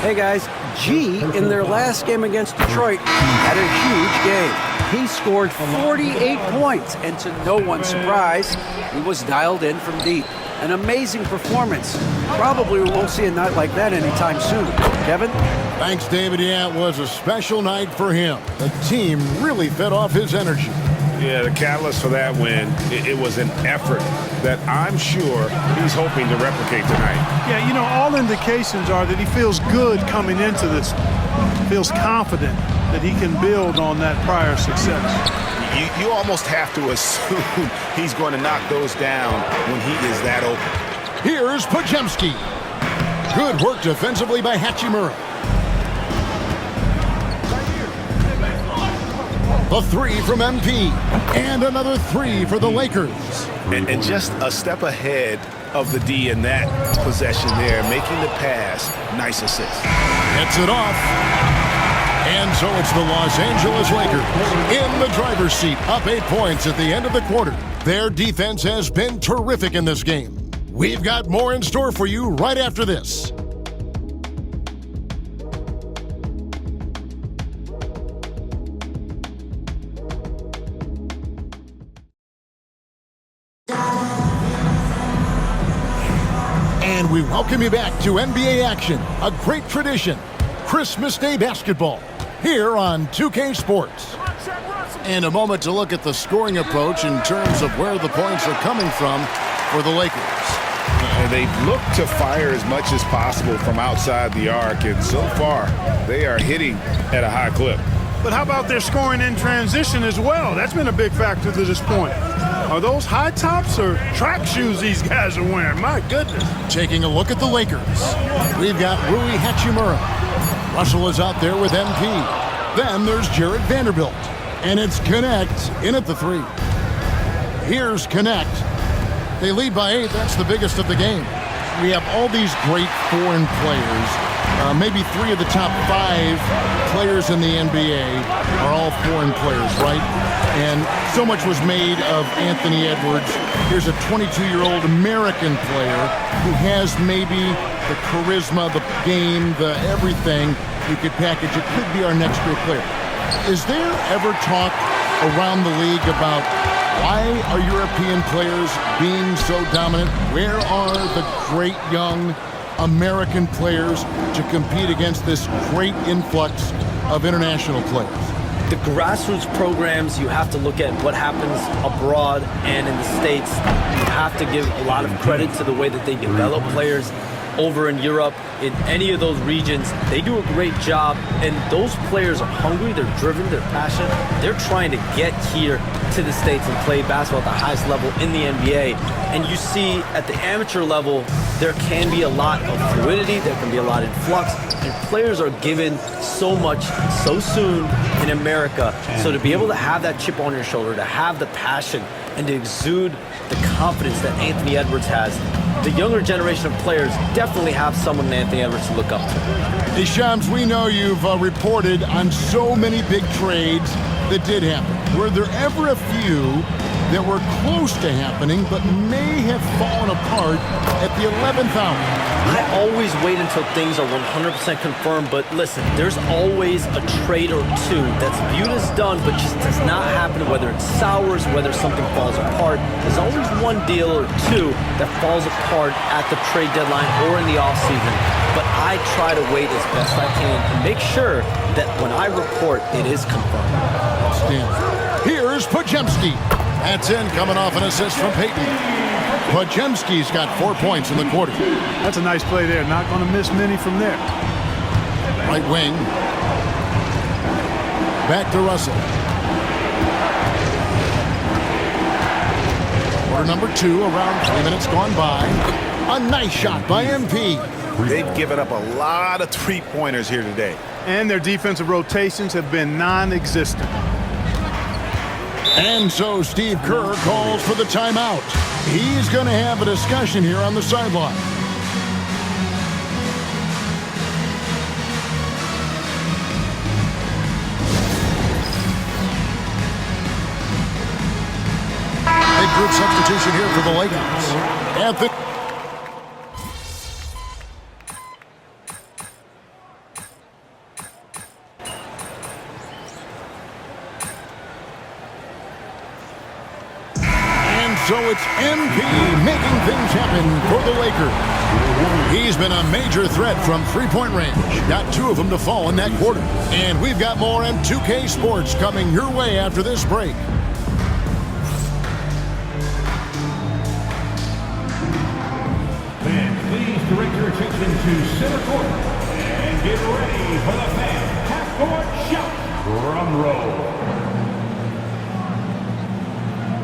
Hey, guys. G, in their last game against Detroit, had a huge game. He scored 48 points, and to no one's surprise, he was dialed in from deep. An amazing performance. Probably we won't see a night like that anytime soon. Kevin? Thanks, David. Yeah, it was a special night for him. The team really fed off his energy. Yeah, the catalyst for that win, it was an effort that I'm sure he's hoping to replicate tonight. Yeah, you know, all indications are that he feels good coming into this, feels confident that he can build on that prior success. You almost have to assume he's going to knock those down when he is that open. Here's Pajemski. Good work defensively by Hachimura. The three from MP, and another three for the Lakers. And just a step ahead of the D in that possession there, making the pass. Nice assist. Gets it off. And so it's the Los Angeles Lakers in the driver's seat, up 8 points at the end of the quarter. Their defense has been terrific in this game. We've got more in store for you right after this. And we welcome you back to NBA action, a great tradition, Christmas Day basketball, here on 2K Sports. And a moment to look at the scoring approach in terms of where the points are coming from for the Lakers. They've looked to fire as much as possible from outside the arc, and so far they are hitting at a high clip. But how about their scoring in transition as well? That's been a big factor to this point. Are those high tops or track shoes these guys are wearing? My goodness. Taking a look at the Lakers. We've got Rui Hachimura. Russell is out there with MP. Then there's Jared Vanderbilt. And it's Connect in at the three. Here's Connect. They lead by 8. That's the biggest of the game. We have all these great foreign players. Maybe 3 of the top 5 players in the NBA are all foreign players, right? And so much was made of Anthony Edwards. Here's a 22-year-old American player who has maybe the charisma, the game, the everything you could package. It could be our next great player. Is there ever talk around the league about why are European players being so dominant? Where are the great young American players to compete against this great influx of international players? The grassroots programs, you have to look at what happens abroad and in the States. You have to give a lot of credit to the way that they develop players over in Europe, in any of those regions. They do a great job, and those players are hungry, they're driven, they're passionate. They're trying to get here to the States and play basketball at the highest level in the NBA. And you see at the amateur level, there can be a lot of fluidity, there can be a lot of influx, and players are given so much so soon in America. So to be able to have that chip on your shoulder, to have the passion, and to exude the confidence that Anthony Edwards has, the younger generation of players definitely have someone in Anthony Edwards to look up to. Shams, we know you've reported on so many big trades that did happen. Were there ever a few that were close to happening but may have fallen apart at the 11th hour? I always wait until things are 100% confirmed, but listen, there's always a trade or two that's viewed as done but just does not happen, whether it sours, whether something falls apart. There's always one deal or two that falls apart at the trade deadline or in the offseason, but I try to wait as best I can and make sure that when I report, it is confirmed. Here's Pajemski. That's in, coming off an assist from Peyton. Pajemski's got 4 points in the quarter. That's a nice play there. Not going to miss many from there. Right wing. Back to Russell. Quarter number 2, around 3 minutes gone by. A nice shot by MP. They've given up a lot of three-pointers here today. And their defensive rotations have been non-existent. And so Steve Kerr calls for the timeout. He's going to have a discussion here on the sideline. A good substitution here for the Lakers. Anthony. So it's MP making things happen for the Lakers. He's been a major threat from three-point range. Got 2 of them to fall in that quarter. And we've got more on 2K Sports coming your way after this break. into center court and get ready for the fan half-court shot. Drum roll.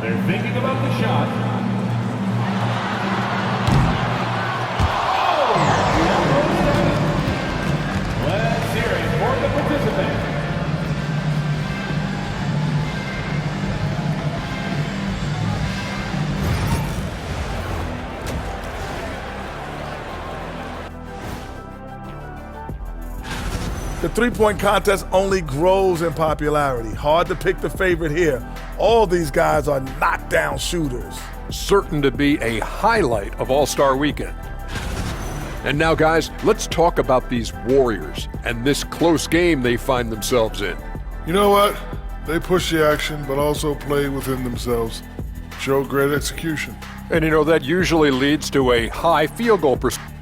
They're thinking about the shot. Let's hear it for the participant. The three-point contest only grows in popularity. Hard to pick the favorite here. All these guys are knockdown shooters. Certain to be a highlight of All-Star Weekend. And now, guys, let's talk about these Warriors and this close game they find themselves in. You know what? They push the action, but also play within themselves. Show great execution. And you know, that usually leads to a high field goal percentage.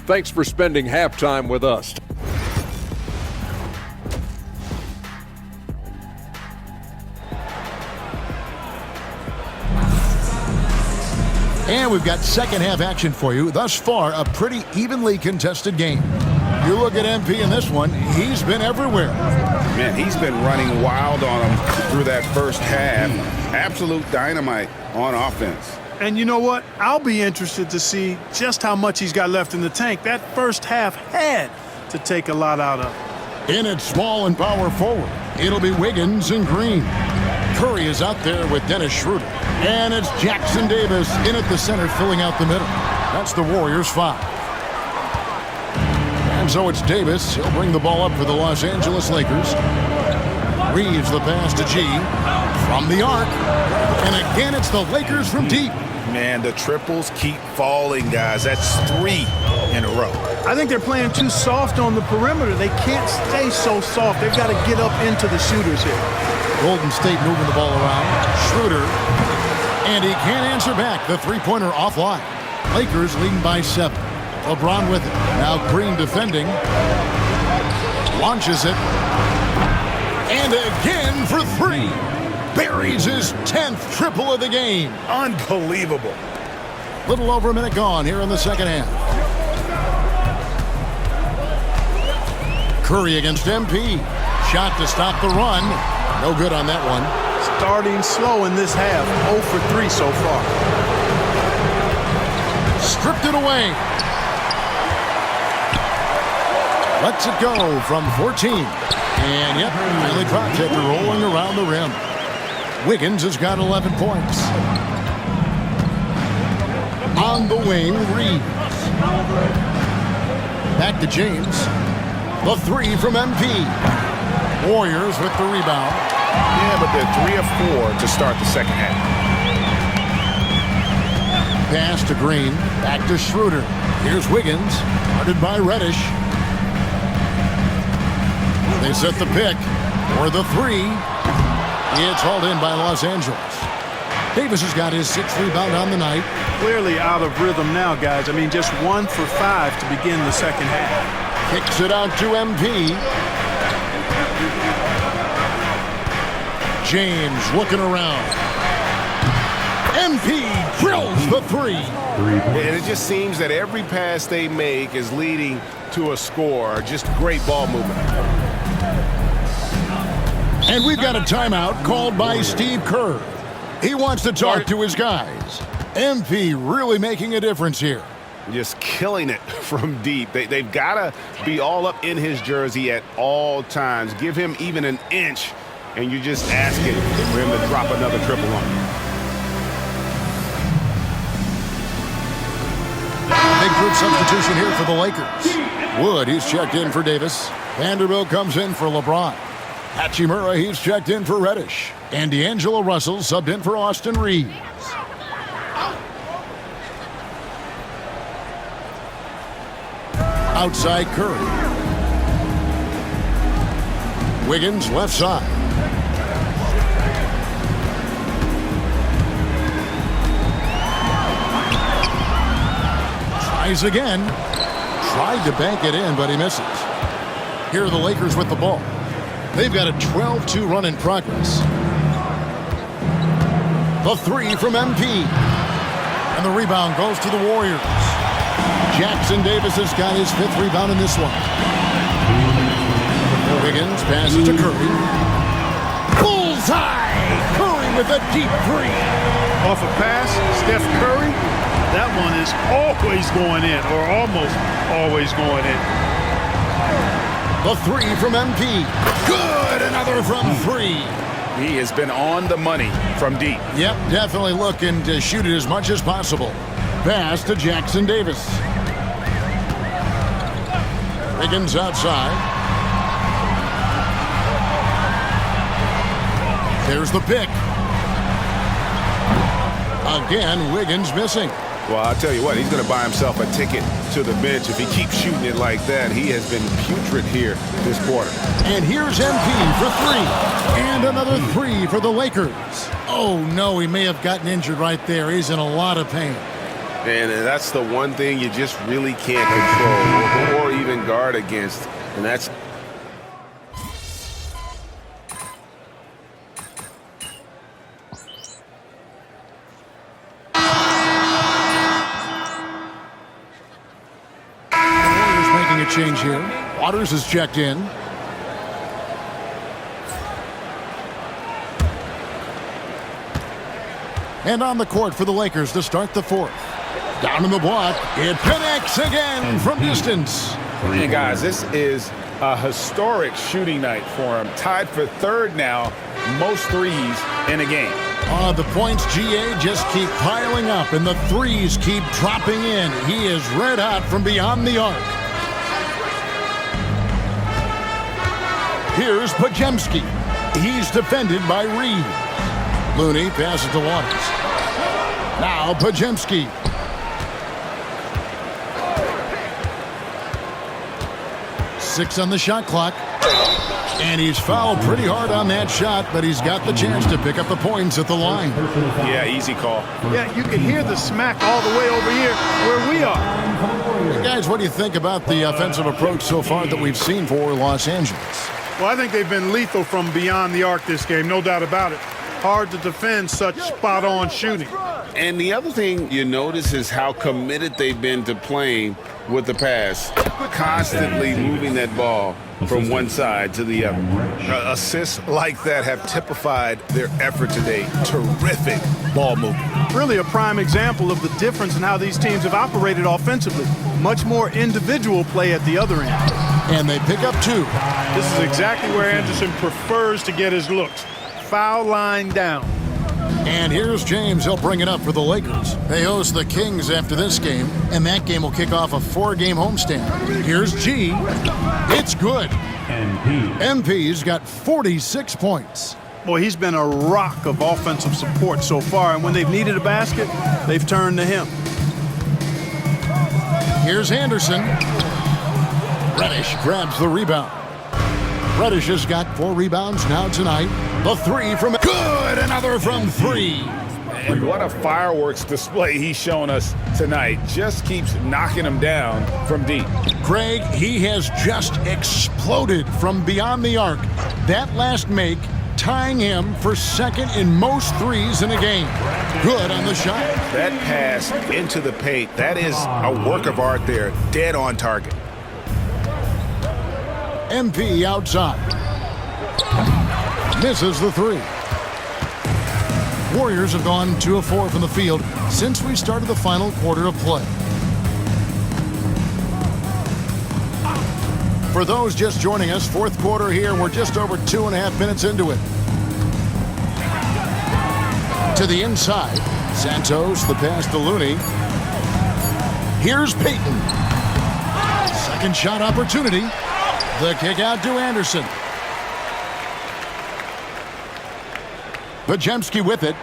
Thanks for spending halftime with us. And we've got second half action for you. Thus far, a pretty evenly contested game. You look at MP in this one, he's been everywhere. Man, he's been running wild on him through that first half. Absolute dynamite on offense. And you know what? I'll be interested to see just how much he's got left in the tank. That first half had to take a lot out of him. In at small and power forward, it'll be Wiggins and Green. Curry is out there with Dennis Schroeder. And it's Jackson Davis in at the center, filling out the middle. That's the Warriors' 5. And so it's Davis. He'll bring the ball up for the Los Angeles Lakers. Reeves the pass to G from the arc. And again, it's the Lakers from deep. Man, the triples keep falling, guys. That's 3 in a row. I think they're playing too soft on the perimeter. They can't stay so soft. They've got to get up into the shooters here. Golden State moving the ball around. Schroeder. And he can't answer back. The three-pointer offline. Lakers leading by 7. LeBron with it. Now Green defending. Launches it. And again for 3. Buries his 10th triple of the game. Unbelievable. Little over a minute gone here in the second half. Curry against MP. Shot to stop the run. No good on that one. Starting slow in this half. 0 for 3 so far. Stripped it away. Lets it go from 14. And yep, finally drops after rolling around the rim. Wiggins has got 11 points. On the wing, Reeves. Back to James. The 3 from MP. Warriors with the rebound. Yeah, but they're 3 of 4 to start the second half. Pass to Green. Back to Schroeder. Here's Wiggins. Guarded by Reddish. They set the pick for the 3. It's hauled in by Los Angeles. Davis has got his 6th rebound on the night. Clearly out of rhythm now, guys. I mean, just 1 for 5 to begin the second half. Kicks it out to MP. James looking around. MP drills the 3. And it just seems that every pass they make is leading to a score. Just great ball movement. And we've got a timeout called by Steve Kerr. He wants to talk to his guys. MP really making a difference here. Just killing it from deep. They've got to be all up in his jersey at all times. Give him even an inch, and you're just asking for him to drop another triple on you. Big group substitution here for the Lakers. Wood, he's checked in for Davis. Vanderbilt comes in for LeBron. Hachimura, he's checked in for Reddish. And D'Angelo Russell subbed in for Austin Reeves. Outside Curry. Wiggins left side. Tries again. Tried to bank it in, but he misses. Here are the Lakers with the ball. They've got a 12-2 run in progress. The 3 from MP. And the rebound goes to the Warriors. Jackson Davis has got his 5th rebound in this one. Wiggins passes to Curry. Bullseye! Curry with a deep 3. Off a pass, Steph Curry, that one is always going in, or almost always going in. The 3 from MP. Good! Another from 3. He has been on the money from deep. Yep, definitely looking to shoot it as much as possible. Pass to Jackson Davis. Wiggins outside. There's the pick. Again, Wiggins missing. Well, I'll tell you what, he's going to buy himself a ticket to the bench if he keeps shooting it like that. He has been putrid here this quarter. And here's MP for 3. And another 3 for the Lakers. Oh, no, he may have gotten injured right there. He's in a lot of pain. And that's the one thing you just really can't control or even guard against, and that's making a change here. Waters is checked in. And on the court for the Lakers to start the 4th. Down in the block, it connects again from distance. And guys, this is a historic shooting night for him. Tied for 3rd now, most threes in a game. The points, GA, just keep piling up, and the threes keep dropping in. He is red hot from beyond the arc. Here's Pajemski. He's defended by Reed. Looney passes to Waters. Now Pajemski. Six on the shot clock. And he's fouled pretty hard on that shot, but he's got the chance to pick up the points at the line. Yeah, easy call. Yeah, you can hear the smack all the way over here where we are. Hey guys, what do you think about the offensive approach so far that we've seen for Los Angeles? Well, I think they've been lethal from beyond the arc this game, no doubt about it. Hard to defend such spot-on shooting. And the other thing you notice is how committed they've been to playing with the pass, constantly moving that ball from one side to the other. Assists like that have typified their effort today. Terrific ball movement. Really a prime example of the difference in how these teams have operated offensively. Much more individual play at the other end. And they pick up 2. This is exactly where Anderson prefers to get his looks. Foul line down. And here's James. He'll bring it up for the Lakers. They host the Kings after this game, and that game will kick off a 4-game homestand. Here's G. It's good. MP's got 46 points. Boy, he's been a rock of offensive support so far, and when they've needed a basket, they've turned to him. Here's Anderson. Reddish grabs the rebound. Reddish has got 4 rebounds now tonight. The 3 from good, another from 3. And what a fireworks display he's shown us tonight. Just keeps knocking him down from deep. Craig, he has just exploded from beyond the arc. That last make tying him for 2nd in most threes in a game. Good on the shot. That pass into the paint, that is a work of art there. Dead on target. MP outside. Misses the 3. Warriors have gone 2 of 4 from the field since we started the final quarter of play. For those just joining us, 4th quarter here. We're just over 2.5 minutes into it. To the inside. Santos, the pass to Looney. Here's Payton. Second shot opportunity. The kick out to Anderson. Pajemski with it.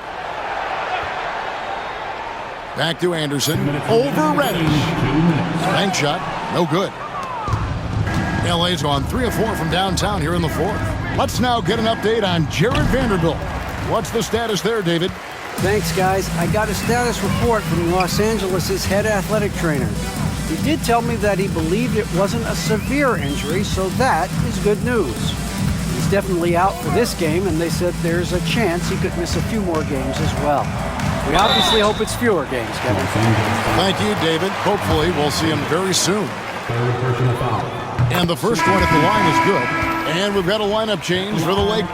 Back to Anderson. Over Reddish. Bank shot. No good. LA's gone 3 of 4 from downtown here in the 4th. Let's now get an update on Jared Vanderbilt. What's the status there, David? Thanks, guys. I got a status report from Los Angeles' head athletic trainer. He did tell me that he believed it wasn't a severe injury, so that is good news. He's definitely out for this game, and they said there's a chance he could miss a few more games as well. We obviously hope it's fewer games, Kevin. Thank you, David. Hopefully, we'll see him very soon. And the first one at the line is good. And we've got a lineup change for the Lake.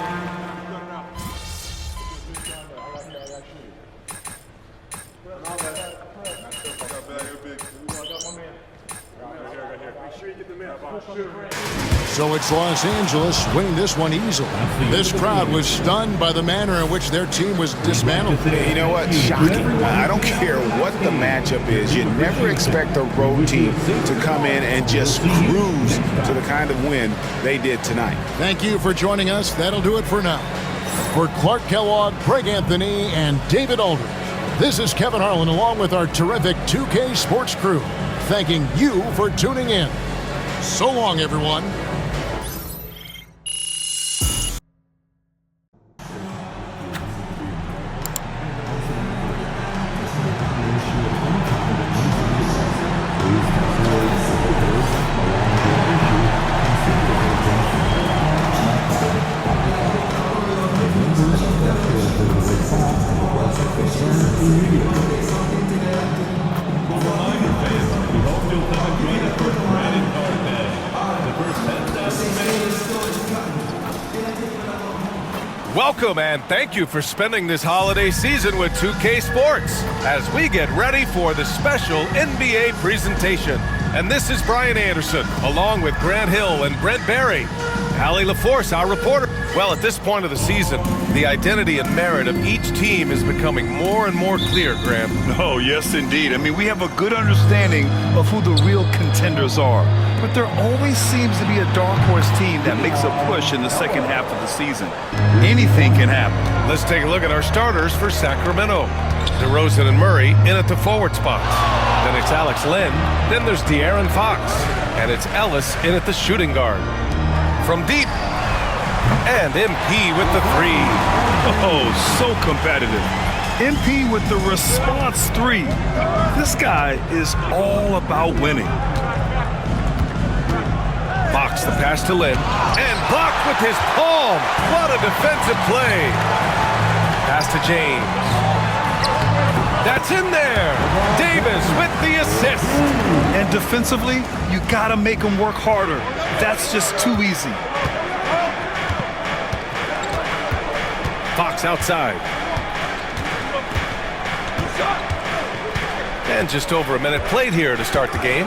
So it's Los Angeles winning this one easily. This crowd was stunned by the manner in which their team was dismantled. You know what? Shocking. I don't care what the matchup is. You never expect a road team to come in and just cruise to the kind of win they did tonight. Thank you for joining us. That'll do it for now. For Clark Kellogg, Craig Anthony, and David Aldridge, this is Kevin Harlan along with our terrific 2K Sports crew, thanking you for tuning in. So long, everyone. Welcome and thank you for spending this holiday season with 2K Sports as we get ready for the special NBA presentation. And this is Brian Anderson, along with Grant Hill and Brent Barry. Allie LaForce, our reporter. Well, at this point of the season, the identity and merit of each team is becoming more and more clear, Grant. Oh, yes, indeed. I mean, we have a good understanding of who the real contenders are. But there always seems to be a dark horse team that makes a push in the second half of the season. Anything can happen. Let's take a look at our starters for Sacramento. DeRozan and Murray in at the forward spots. Then it's Alex Len. Then there's De'Aaron Fox. And it's Ellis in at the shooting guard. From deep, and MP with the three. Oh, so competitive. MP with the response three. This guy is all about winning. Fox the pass to Lynn, and blocked with his palm. What a defensive play. Pass to James. That's in there. Davis with the assist. And defensively, you gotta make him work harder. That's just too easy. Fox outside. And just over a minute played here to start the game.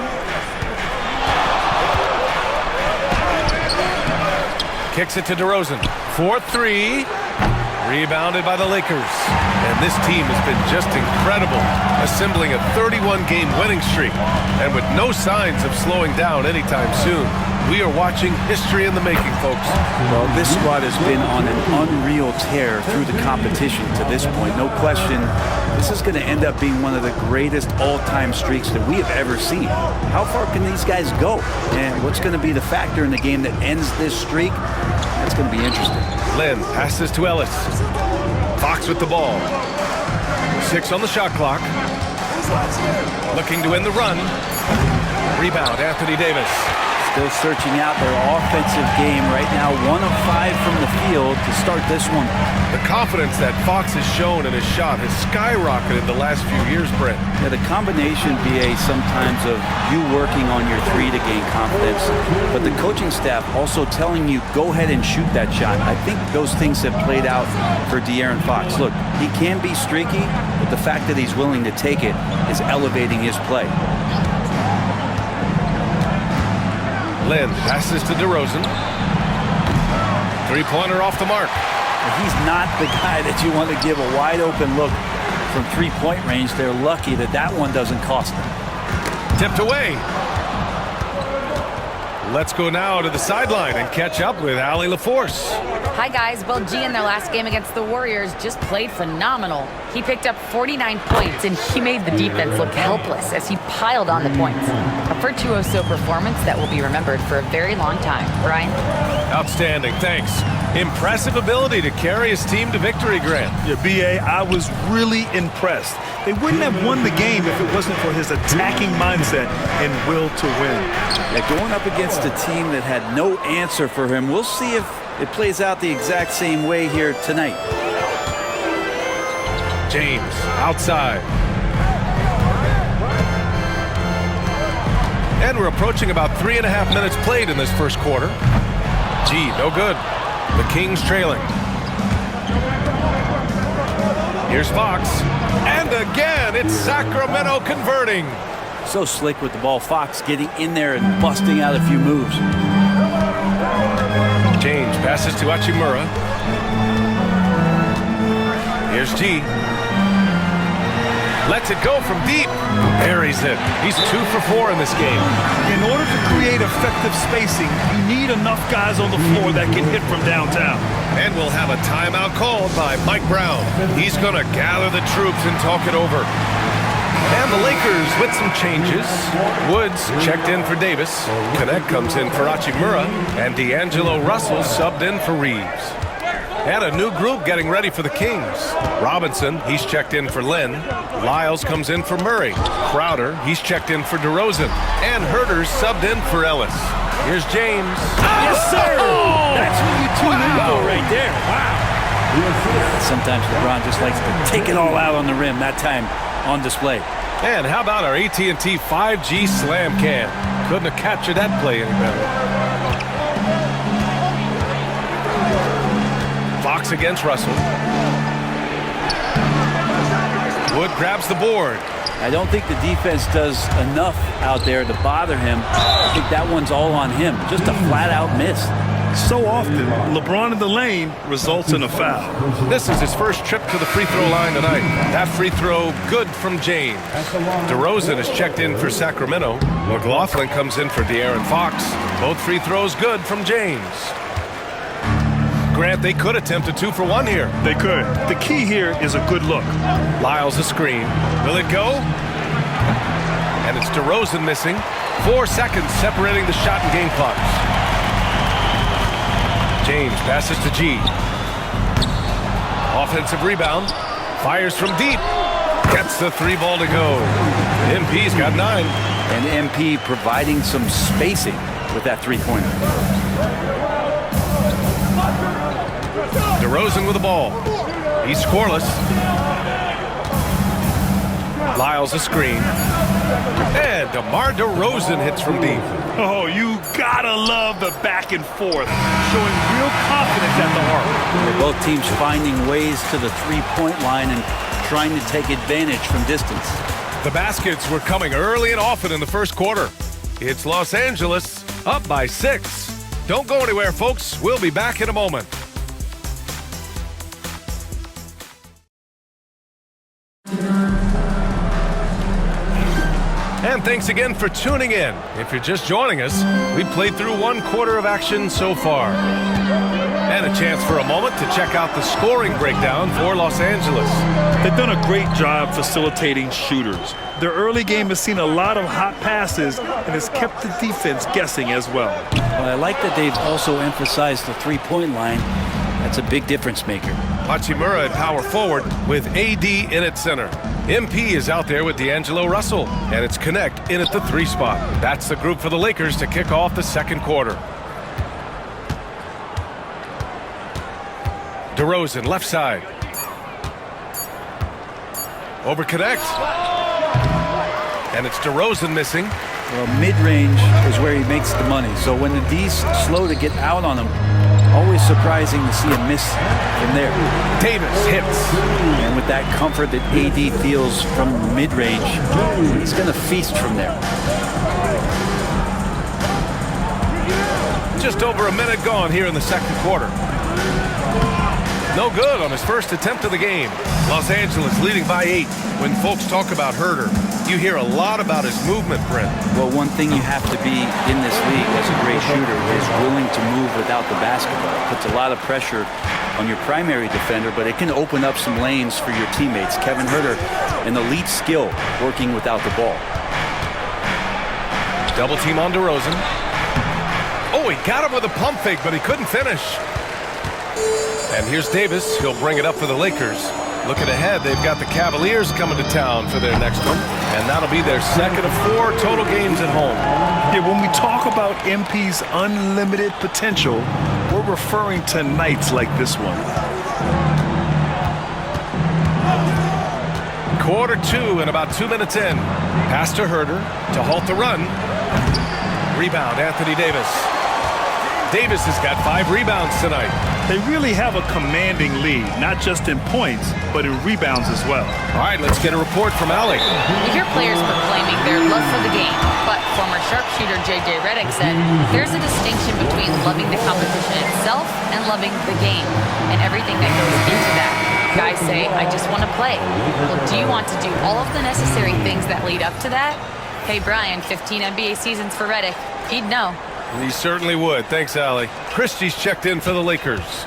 Kicks it to DeRozan. 4-3. Rebounded by the Lakers. And this team has been just incredible, assembling a 31-game winning streak. And with no signs of slowing down anytime soon, we are watching history in the making, folks. Well, this squad has been on an unreal tear through the competition to this point. No question, this is going to end up being one of the greatest all-time streaks that we have ever seen. How far can these guys go? And what's going to be the factor in the game that ends this streak? That's going to be interesting. Lynn passes to Ellis. Fox with the ball. 6 on the shot clock. Looking to win the run. Rebound, Anthony Davis. Still searching out their offensive game right now. 1 of 5 from the field to start this one. The confidence that Fox has shown in his shot has skyrocketed the last few years, Brent. Yeah, the combination, BA, sometimes of you working on your three to gain confidence, but the coaching staff also telling you, go ahead and shoot that shot. I think those things have played out for De'Aaron Fox. Look, he can be streaky, but the fact that he's willing to take it is elevating his play. Lynn passes to DeRozan. Three-pointer off the mark. He's not the guy that you want to give a wide-open look from three-point range. They're lucky that that one doesn't cost them. Tipped away. Let's go now to the sideline and catch up with Allie LaForce. Hi, guys. Well, G in their last game against the Warriors just played phenomenal. He picked up 49 points, and he made the defense look helpless as he piled on the points. A virtuoso performance that will be remembered for a very long time. Brian? Outstanding. Thanks. Impressive ability to carry his team to victory, Grant. Yeah, BA, I was really impressed. They wouldn't have won the game if it wasn't for his attacking mindset and will to win. Yeah, going up against a team that had no answer for him. We'll see if it plays out the exact same way here tonight. James outside. And we're approaching about 3.5 minutes played in this first quarter. G, no good. The Kings trailing. Here's Fox. And again, it's Sacramento converting. So slick with the ball. Fox getting in there and busting out a few moves. James passes to Hachimura. Here's G. Lets it go from deep. Buries it. He's 2 for 4 in this game. In order to create effective spacing, you need enough guys on the floor that can hit from downtown. And we'll have a timeout called by Mike Brown. He's going to gather the troops and talk it over. And the Lakers with some changes. Woods checked in for Davis. Connect comes in for Hachimura. And D'Angelo Russell subbed in for Reeves. And a new group getting ready for the Kings. Robinson, he's checked in for Lynn. Lyles comes in for Murray. Crowder, he's checked in for DeRozan. And Herter's subbed in for Ellis. Here's James. Yes, sir! That's what you tune in for right there. Wow. Sometimes LeBron just likes to take it all out on the rim, that time on display. And how about our AT&T 5G slam cam? Couldn't have captured that play any better. Fox against Russell. Wood grabs the board. I don't think the defense does enough out there to bother him. I think that one's all on him. Just a flat-out miss. So often, LeBron in the lane results in a foul. This is his first trip to the free throw line tonight. That free throw good from James. DeRozan is checked in for Sacramento. McLaughlin comes in for De'Aaron Fox. Both free throws good from James. Grant, they could attempt a 2 for 1 here. They could. The key here is a good look. Lyles a screen. Will it go? And it's DeRozan missing. 4 seconds separating the shot and game clocks. James passes to G. Offensive rebound. Fires from deep. Gets the 3 ball to go. MP's got 9. And MP providing some spacing with that three-pointer. DeRozan with the ball. He's scoreless. Lyles a screen. And DeMar DeRozan hits from deep. Oh, you gotta love the back and forth, showing real confidence at the arc. Both teams finding ways to the three-point line and trying to take advantage from distance. The baskets were coming early and often in the first quarter. It's Los Angeles up by 6. Don't go anywhere, folks. We'll be back in a moment. And thanks again for tuning in. If you're just joining us, we played through 1 quarter of action so far. And a chance for a moment to check out the scoring breakdown for Los Angeles. They've done a great job facilitating shooters. Their early game has seen a lot of hot passes and has kept the defense guessing as well. Well, I like that they've also emphasized the three-point line. That's a big difference maker. Hachimura at power forward with AD in at center. MP is out there with D'Angelo Russell, and it's Connect in at the 3 spot. That's the group for the Lakers to kick off the second quarter. DeRozan left side. Over Connect. And it's DeRozan missing. Well, mid-range is where he makes the money. So when the D's slow to get out on him, always surprising to see a miss from there. Davis hits. And with that comfort that AD feels from mid-range, he's going to feast from there. Just over a minute gone here in the second quarter. No good on his first attempt of the game. Los Angeles leading by 8. When folks talk about Herter, you hear a lot about his movement, Brent. Well, one thing you have to be in this league as a great shooter is willing to move without the basketball. It puts a lot of pressure on your primary defender, but it can open up some lanes for your teammates. Kevin Herter, an elite skill working without the ball. Double team on DeRozan. Oh, he got him with a pump fake, but he couldn't finish. And here's Davis. He'll bring it up for the Lakers. Looking ahead, they've got the Cavaliers coming to town for their next one. And that'll be their second of 4 total games at home. Yeah, when we talk about MP's unlimited potential, we're referring to nights like this one. Quarter 2 and about 2 minutes in. Pass to Herder to halt the run. Rebound, Anthony Davis. Davis has got 5 rebounds tonight. They really have a commanding lead, not just in points, but in rebounds as well. All right, let's get a report from Allie. You hear players proclaiming their love for the game, but former sharpshooter J.J. Redick said there's a distinction between loving the competition itself and loving the game and everything that goes into that. Guys say, I just want to play. Well, do you want to do all of the necessary things that lead up to that? Hey, Brian, 15 NBA seasons for Redick. He'd know. He certainly would. Thanks, Allie. Christie's checked in for the Lakers.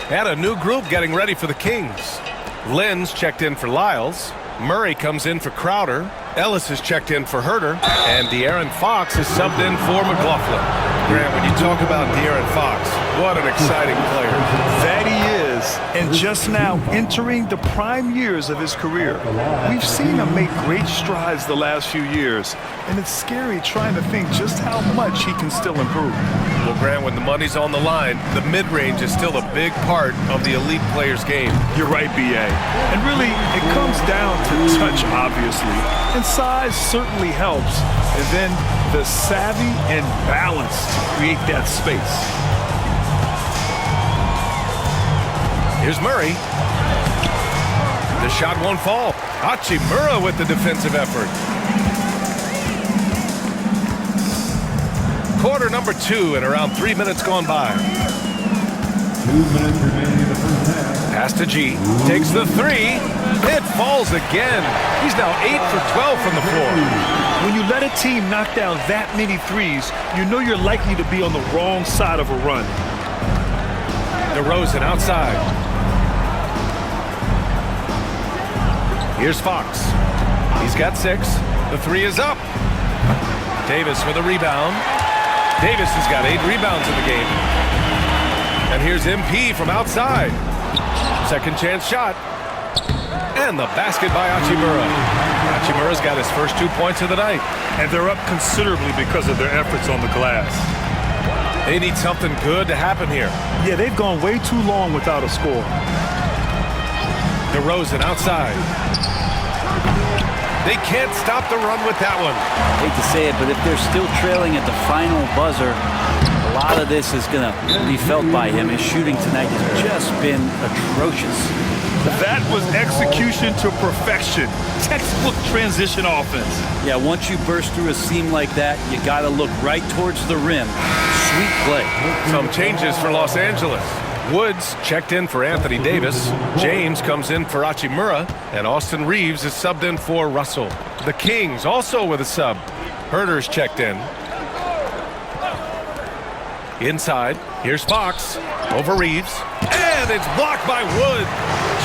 And a new group getting ready for the Kings. Lynn's checked in for Lyles. Murray comes in for Crowder. Ellis has checked in for Herder. And De'Aaron Fox is subbed in for McLaughlin. Grant, when you talk about De'Aaron Fox, what an exciting player. That he is, and just now entering the prime years of his career. We've seen him make great strides the last few years, and it's scary trying to think just how much he can still improve. Well, Grant, when the money's on the line, the mid-range is still a big part of the elite player's game. You're right, B.A. And really, it comes down to touch, obviously, and size certainly helps, and then the savvy and balance to create that space. Here's Murray. The shot won't fall. Hachimura with the defensive effort. Quarter number 2 and around 3 minutes gone by. 2 minutes remaining in the first half. Pass to G. Takes the 3. It falls again. He's now 8 for 12 from the floor. When you let a team knock down that many threes, you know you're likely to be on the wrong side of a run. DeRozan outside. Here's Fox. He's got 6. The 3 is up. Davis with a rebound. Davis has got 8 rebounds in the game. And here's MP from outside. Second chance shot. And the basket by Hachimura. Hachimura's got his first 2 points of the night. And they're up considerably because of their efforts on the glass. They need something good to happen here. Yeah, they've gone way too long without a score. DeRozan outside. They can't stop the run with that one. Hate to say it, but if they're still trailing at the final buzzer, a lot of this is going to be felt by him. His shooting tonight has just been atrocious. That was execution to perfection. Textbook transition offense. Yeah, once you burst through a seam like that, you got to look right towards the rim. Sweet play. Some changes for Los Angeles. Woods checked in for Anthony Davis. James comes in for Hachimura. And Austin Reeves is subbed in for Russell. The Kings also with a sub. Herder's checked in. Inside, here's Fox. Over Reeves. And it's blocked by Wood.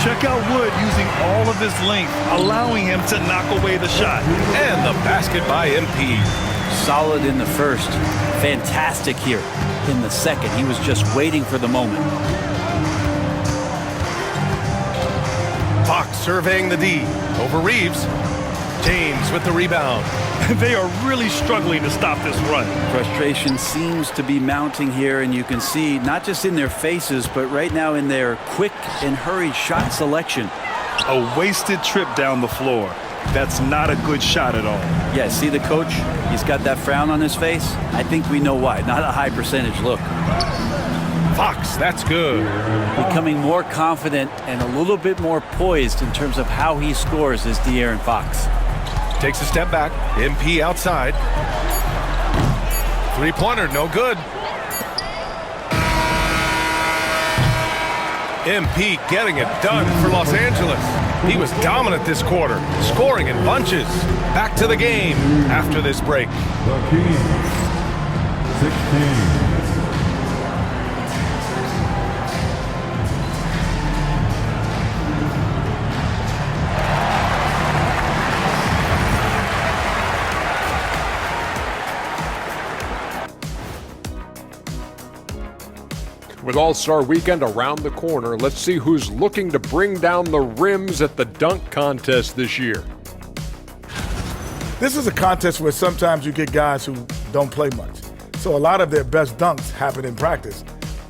Check out Wood using all of his length, allowing him to knock away the shot. And the basket by MP. Solid in the first. Fantastic here in the second. He was just waiting for the moment. Fox surveying the D. Over Reeves. James with the rebound. They are really struggling to stop this run. Frustration seems to be mounting here, and you can see not just in their faces, but right now in their quick and hurried shot selection. A wasted trip down the floor. That's not a good shot at all. Yeah, see the coach? He's got that frown on his face. I think we know why. Not a high percentage look. Fox, that's good. Becoming more confident and a little bit more poised in terms of how he scores is De'Aaron Fox. Takes a step back. MP outside. Three-pointer, no good. MP getting it done for Los Angeles. He was dominant this quarter, scoring in bunches. Back to the game after this break. The Kings, 16. With All-Star Weekend around the corner, let's see who's looking to bring down the rims at the dunk contest this year. This is a contest where sometimes you get guys who don't play much. So a lot of their best dunks happen in practice.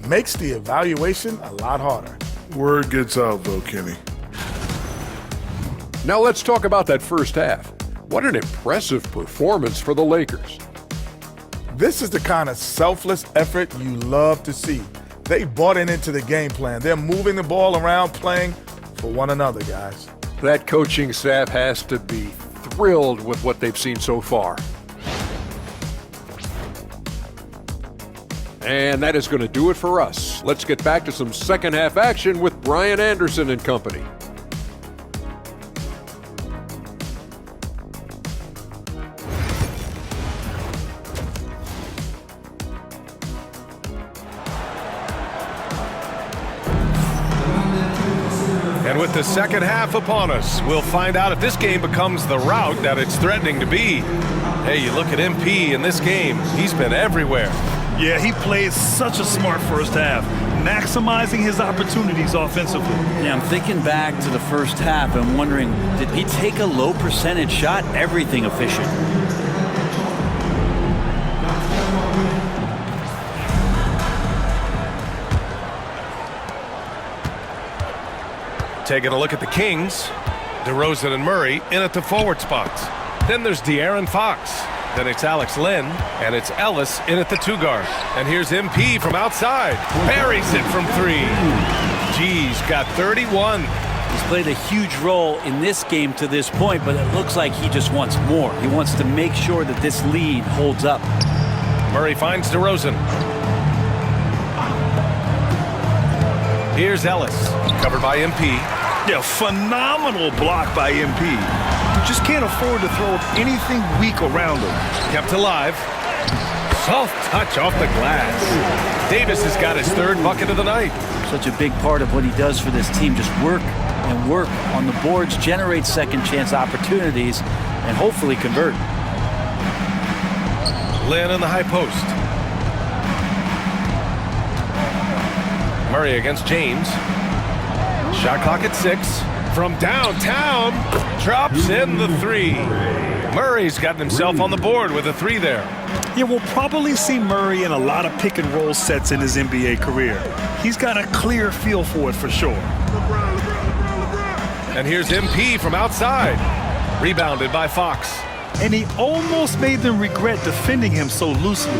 Makes the evaluation a lot harder. Word gets out, though, Kenny. Now let's talk about that first half. What an impressive performance for the Lakers. This is the kind of selfless effort you love to see. They bought into the game plan. They're moving the ball around, playing for one another, guys. That coaching staff has to be thrilled with what they've seen so far. And that is going to do it for us. Let's get back to some second half action with Brian Anderson and company. And with the second half upon us, we'll find out if this game becomes the rout that it's threatening to be. Hey, you look at MP in this game, he's been everywhere. Yeah, he played such a smart first half, maximizing his opportunities offensively. Yeah, I'm thinking back to the first half and wondering, did he take a low percentage shot? Everything efficient. Taking a look at the Kings, DeRozan and Murray in at the forward spots. Then there's De'Aaron Fox. Then it's Alex Len, and it's Ellis in at the 2 guard. And here's MP from outside. Buries it from 3. G's got 31. He's played a huge role in this game to this point, but it looks like he just wants more. He wants to make sure that this lead holds up. Murray finds DeRozan. Here's Ellis, covered by MP. Yeah, phenomenal block by MP. You just can't afford to throw anything weak around him. Kept alive. Soft touch off the glass. Davis has got his 3rd bucket of the night. Such a big part of what he does for this team, just work and work on the boards, generate second chance opportunities, and hopefully convert. Lynn in the high post. Murray against James. Shot clock at 6. From downtown, drops in the 3. Murray's gotten himself on the board with a 3 there. Yeah, we'll probably see Murray in a lot of pick and roll sets in his NBA career. He's got a clear feel for it for sure. And here's MP from outside. Rebounded by Fox. And he almost made them regret defending him so loosely.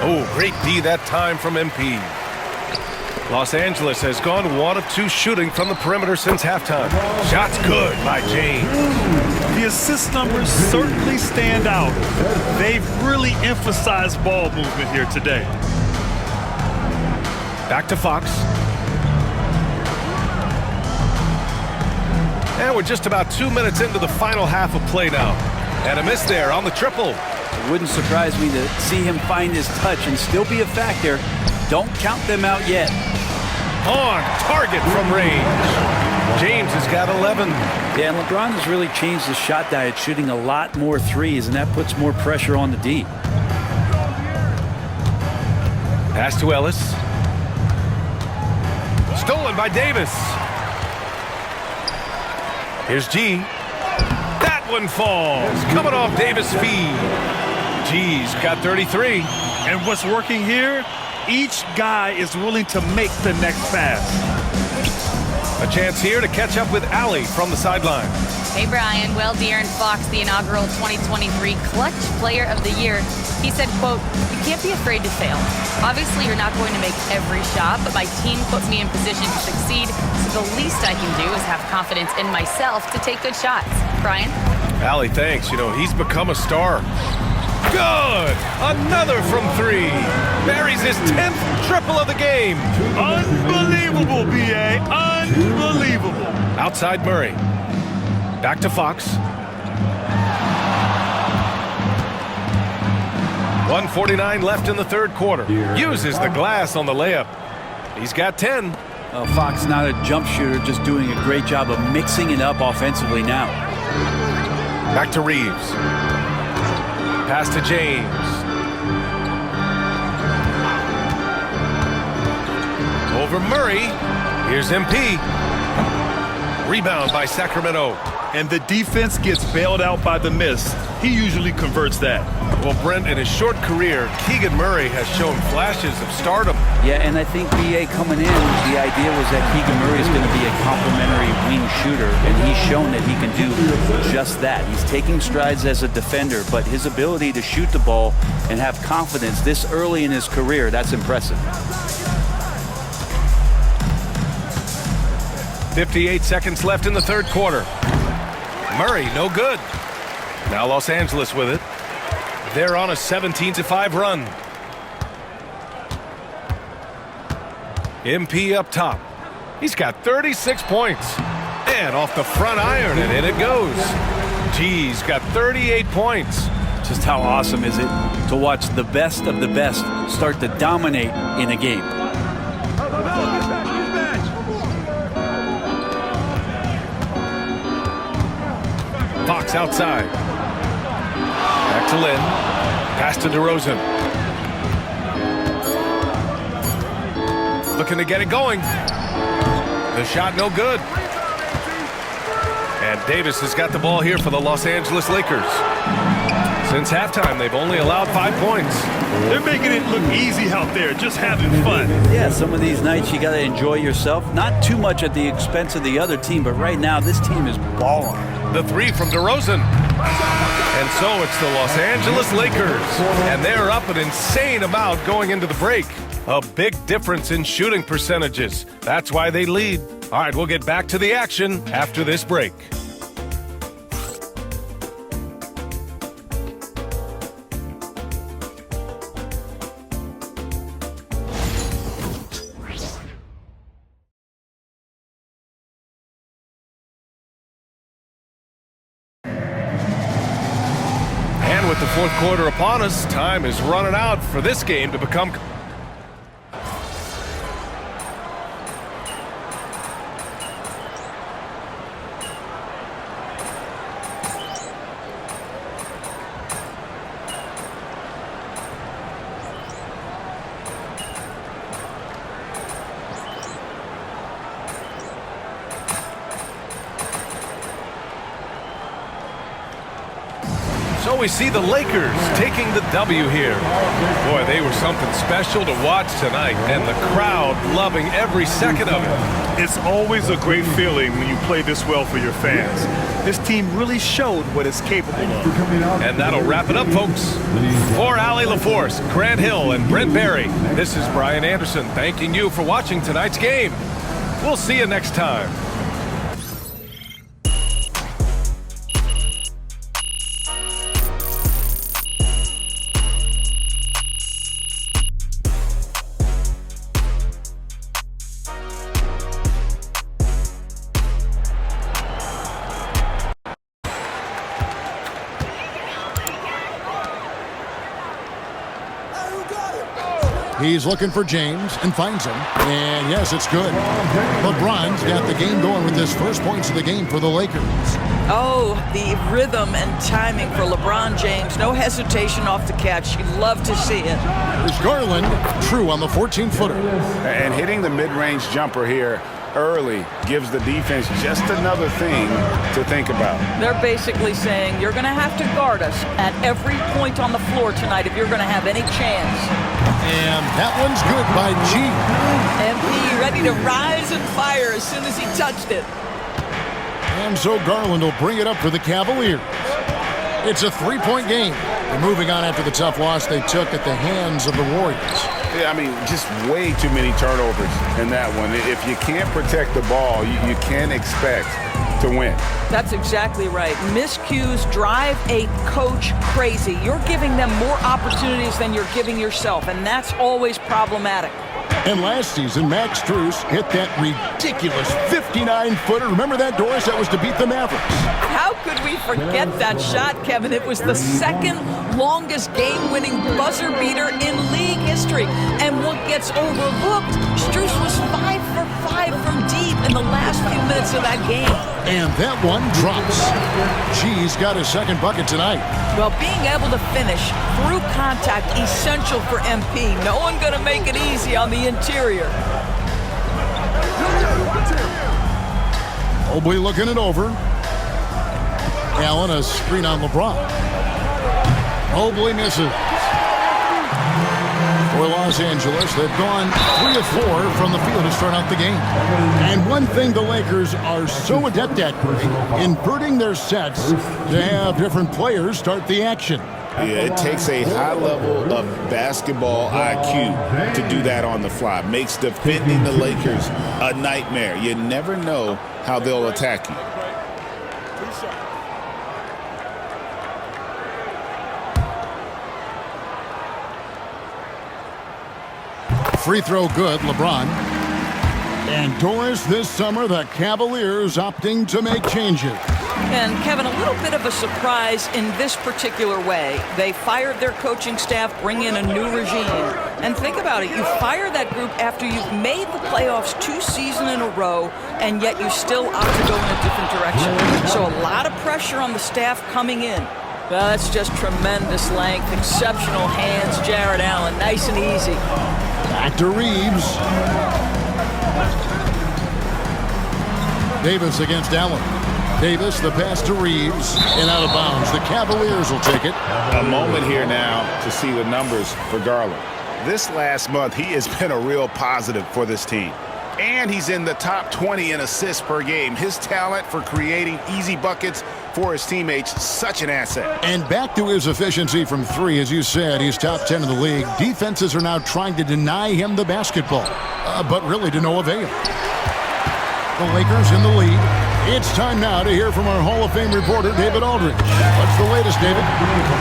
Oh, great D that time from MP. Los Angeles has gone 1 of 2 shooting from the perimeter since halftime. Shots good by James. The assist numbers certainly stand out. They've really emphasized ball movement here today. Back to Fox. And we're just about 2 minutes into the final half of play now. And a miss there on the triple. It wouldn't surprise me to see him find his touch and still be a factor. Don't count them out yet. On target from range. James has got 11. Yeah, and LeBron has really changed his shot diet, shooting a lot more threes, and that puts more pressure on the D. Pass to Ellis. Stolen by Davis. Here's G. That one falls. Coming off Davis' feed. G's got 33. And what's working here? Each guy is willing to make the next pass. A chance here to catch up with Allie from the sideline. Hey, Brian. Well, De'Aaron Fox, the inaugural 2023 Clutch Player of the Year, he said, quote, "You can't be afraid to fail. Obviously, you're not going to make every shot, but my team put me in position to succeed, so the least I can do is have confidence in myself to take good shots." Brian? Allie, thanks. You know, he's become a star. Good! Another from 3. Buries his 10th triple of the game. Unbelievable, B.A. Unbelievable. Outside Murray. Back to Fox. 1:49 left in the 3rd quarter. Uses the glass on the layup. He's got 10. Fox not a jump shooter, just doing a great job of mixing it up offensively now. Back to Reeves. Pass to James. Over Murray. Here's MP. Rebound by Sacramento. and the defense gets bailed out by the miss, he usually converts that. Well, Brent, in his short career, Keegan Murray has shown flashes of stardom. Yeah, and I think BA coming in, the idea was that Keegan Murray is going to be a complimentary wing shooter, and he's shown that he can do just that. He's taking strides as a defender, but his ability to shoot the ball and have confidence this early in his career, that's impressive. 58 seconds left in the third quarter. Murray, no good. Now Los Angeles with it. They're on a 17-5 run. MP up top. He's got 36 points. And off the front iron, and in it goes. G's got 38 points. Just how awesome is it to watch the best of the best start to dominate in a game? Fox outside. Back to Lynn. Pass to DeRozan. Looking to get it going. The shot no good. And Davis has got the ball here for the Los Angeles Lakers. Since halftime, they've only allowed 5 points. They're making it look easy out there, just having fun. Yeah, some of these nights you got to enjoy yourself. Not too much at the expense of the other team, but right now this team is balling. The three from DeRozan. And so it's the Los Angeles Lakers. And they're up an insane amount going into the break. A big difference in shooting percentages. That's why they lead. All right, we'll get back to the action after this break. With the fourth quarter upon us, time is running out for this game to become... So we see the Lakers taking the W here. Boy, they were something special to watch tonight, and the crowd loving every second of it. It's always a great feeling when you play this well for your fans. This team really showed what it's capable of. And that'll wrap it up, folks. For Allie LaForce, Grant Hill, and Brent Barry, this is Brian Anderson thanking you for watching tonight's game. We'll see you next time. He's looking for James and finds him. And yes, it's good. LeBron's got the game going with his first points of the game for the Lakers. Oh, the rhythm and timing for LeBron James. No hesitation off the catch. You love to see it. There's Garland, true on the 14-footer. And hitting the mid-range jumper here early gives the defense just another thing to think about. They're basically saying you're going to have to guard us at every point on the floor tonight if you're going to have any chance. And that one's good by G. MP ready to rise and fire as soon as he touched it. And so Garland will bring it up for the Cavaliers. It's a three-point game. They're moving on after the tough loss they took at the hands of the Warriors. Yeah, I mean, just way too many turnovers in that one. If you can't protect the ball, you can't expect to win. That's exactly right. Miscues drive a coach crazy. You're giving them more opportunities than you're giving yourself, and that's always problematic. And last season, Max Strus hit that ridiculous 59-footer. Remember that, Doris? That was to beat the Mavericks. How could we forget that shot, Kevin? It was the second longest game-winning buzzer beater in league history. And what gets overlooked, Strus was 5 for 5 from deep in the last few minutes of that game. And that one drops. G's got his second bucket tonight. Well, being able to finish through contact, essential for MP. No one going to make it easy on the interior. Mobley looking it over. Allen, a screen on LeBron. Mobley misses. For Los Angeles, they've gone 3 of 4 from the field to start out the game. And one thing the Lakers are so adept at, inverting their sets to have different players start the action. Yeah, it takes a high level of basketball IQ to do that on the fly. Makes defending the Lakers a nightmare. You never know how they'll attack you. Free throw good, LeBron. And Doris, this summer, the Cavaliers opting to make changes. And Kevin, a little bit of a surprise in this particular way. They fired their coaching staff, bring in a new regime. And think about it, you fire that group after you've made the playoffs 2 seasons in a row, and yet you still opt to go in a different direction. So a lot of pressure on the staff coming in. Well, that's just tremendous length, exceptional hands, Jared Allen, nice and easy. Back to Reeves. Davis against Allen. Davis, the pass to Reeves, and out of bounds. The Cavaliers will take it. A moment here now to see the numbers for Garland. This last month, he has been a real positive for this team. And he's in the top 20 in assists per game. His talent for creating easy buckets for his teammates, such an asset. And back to his efficiency from 3, as you said, he's top 10 in the league. Defenses are now trying to deny him the basketball, but really to no avail. The Lakers in the lead. It's time now to hear from our Hall of Fame reporter, David Aldridge. What's the latest, David?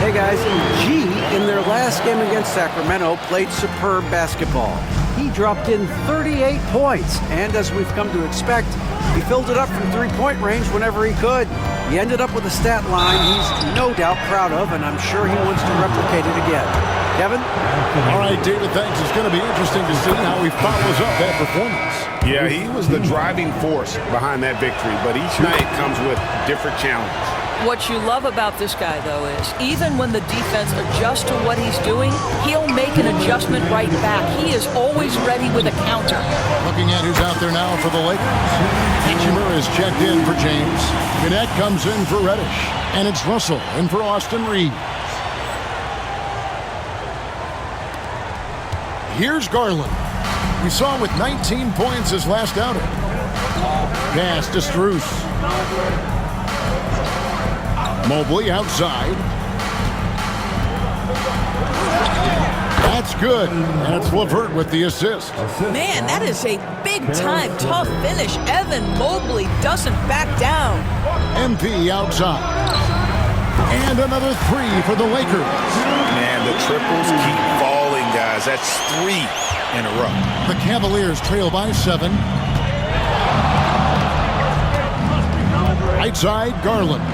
Hey, guys. G, in their last game against Sacramento, played superb basketball. He dropped in 38 points, and as we've come to expect, he filled it up from three-point range whenever he could. He ended up with a stat line he's no doubt proud of, and I'm sure he wants to replicate it again. Kevin? All right, David, thanks. It's going to be interesting to see how he follows up that performance. Yeah, he was the driving force behind that victory, but each night comes with different challenges. What you love about this guy, though, is even when the defense adjusts to what he's doing, he'll make an adjustment right back. He is always ready with a counter. Looking at who's out there now for the Lakers. Hachimura is checked in for James. Gannett comes in for Reddish. And it's Russell in for Austin Reeves. Here's Garland. We saw him with 19 points his last outing. Pass to Strus. Mobley outside. That's good. And it's LeVert with the assist. Man, that is a big-time, tough finish. Evan Mobley doesn't back down. MP outside. And another 3 for the Lakers. Man, the triples keep falling, guys. That's 3 in a row. The Cavaliers trail by 7. Right side, Garland.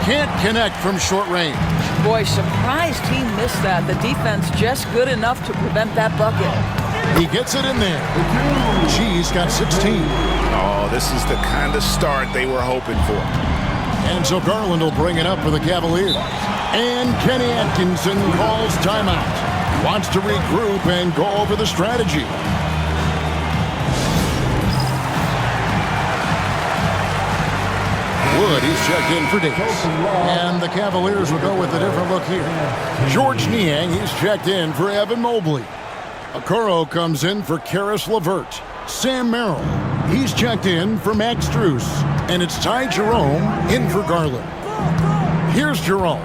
Can't connect from short range. Boy, surprised he missed that. The defense just good enough to prevent that bucket. He gets it in there. G's got 16. Oh, this is the kind of start they were hoping for. And so Garland will bring it up for the Cavaliers. And Kenny Atkinson calls timeout. Wants to regroup and go over the strategy. Wood, he's checked in for Davis. And the Cavaliers will go with a different look here. George Niang, he's checked in for Evan Mobley. Okoro comes in for Karis LeVert. Sam Merrill, he's checked in for Max Strus. And it's Ty Jerome in for Garland. Here's Jerome.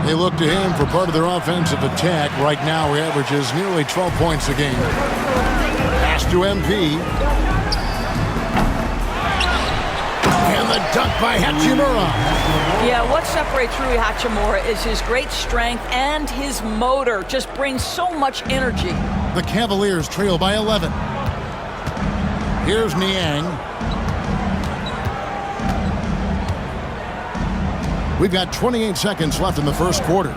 They look to him for part of their offensive attack. Right now, he averages nearly 12 points a game. Pass to MP. And the dunk by Hachimura. Yeah, what separates Rui Hachimura is his great strength and his motor. Just brings so much energy. The Cavaliers trail by 11. Here's Niang. We've got 28 seconds left in the first quarter.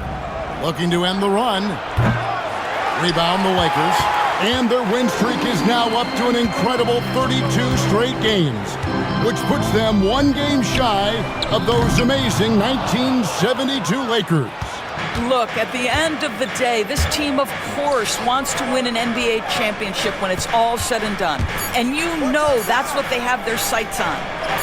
Looking to end the run. Rebound the Lakers. And their win streak is now up to an incredible 32 straight games, which puts them 1 game shy of those amazing 1972 Lakers. Look, at the end of the day, this team, of course, wants to win an NBA championship when it's all said and done. And you know that's what they have their sights on.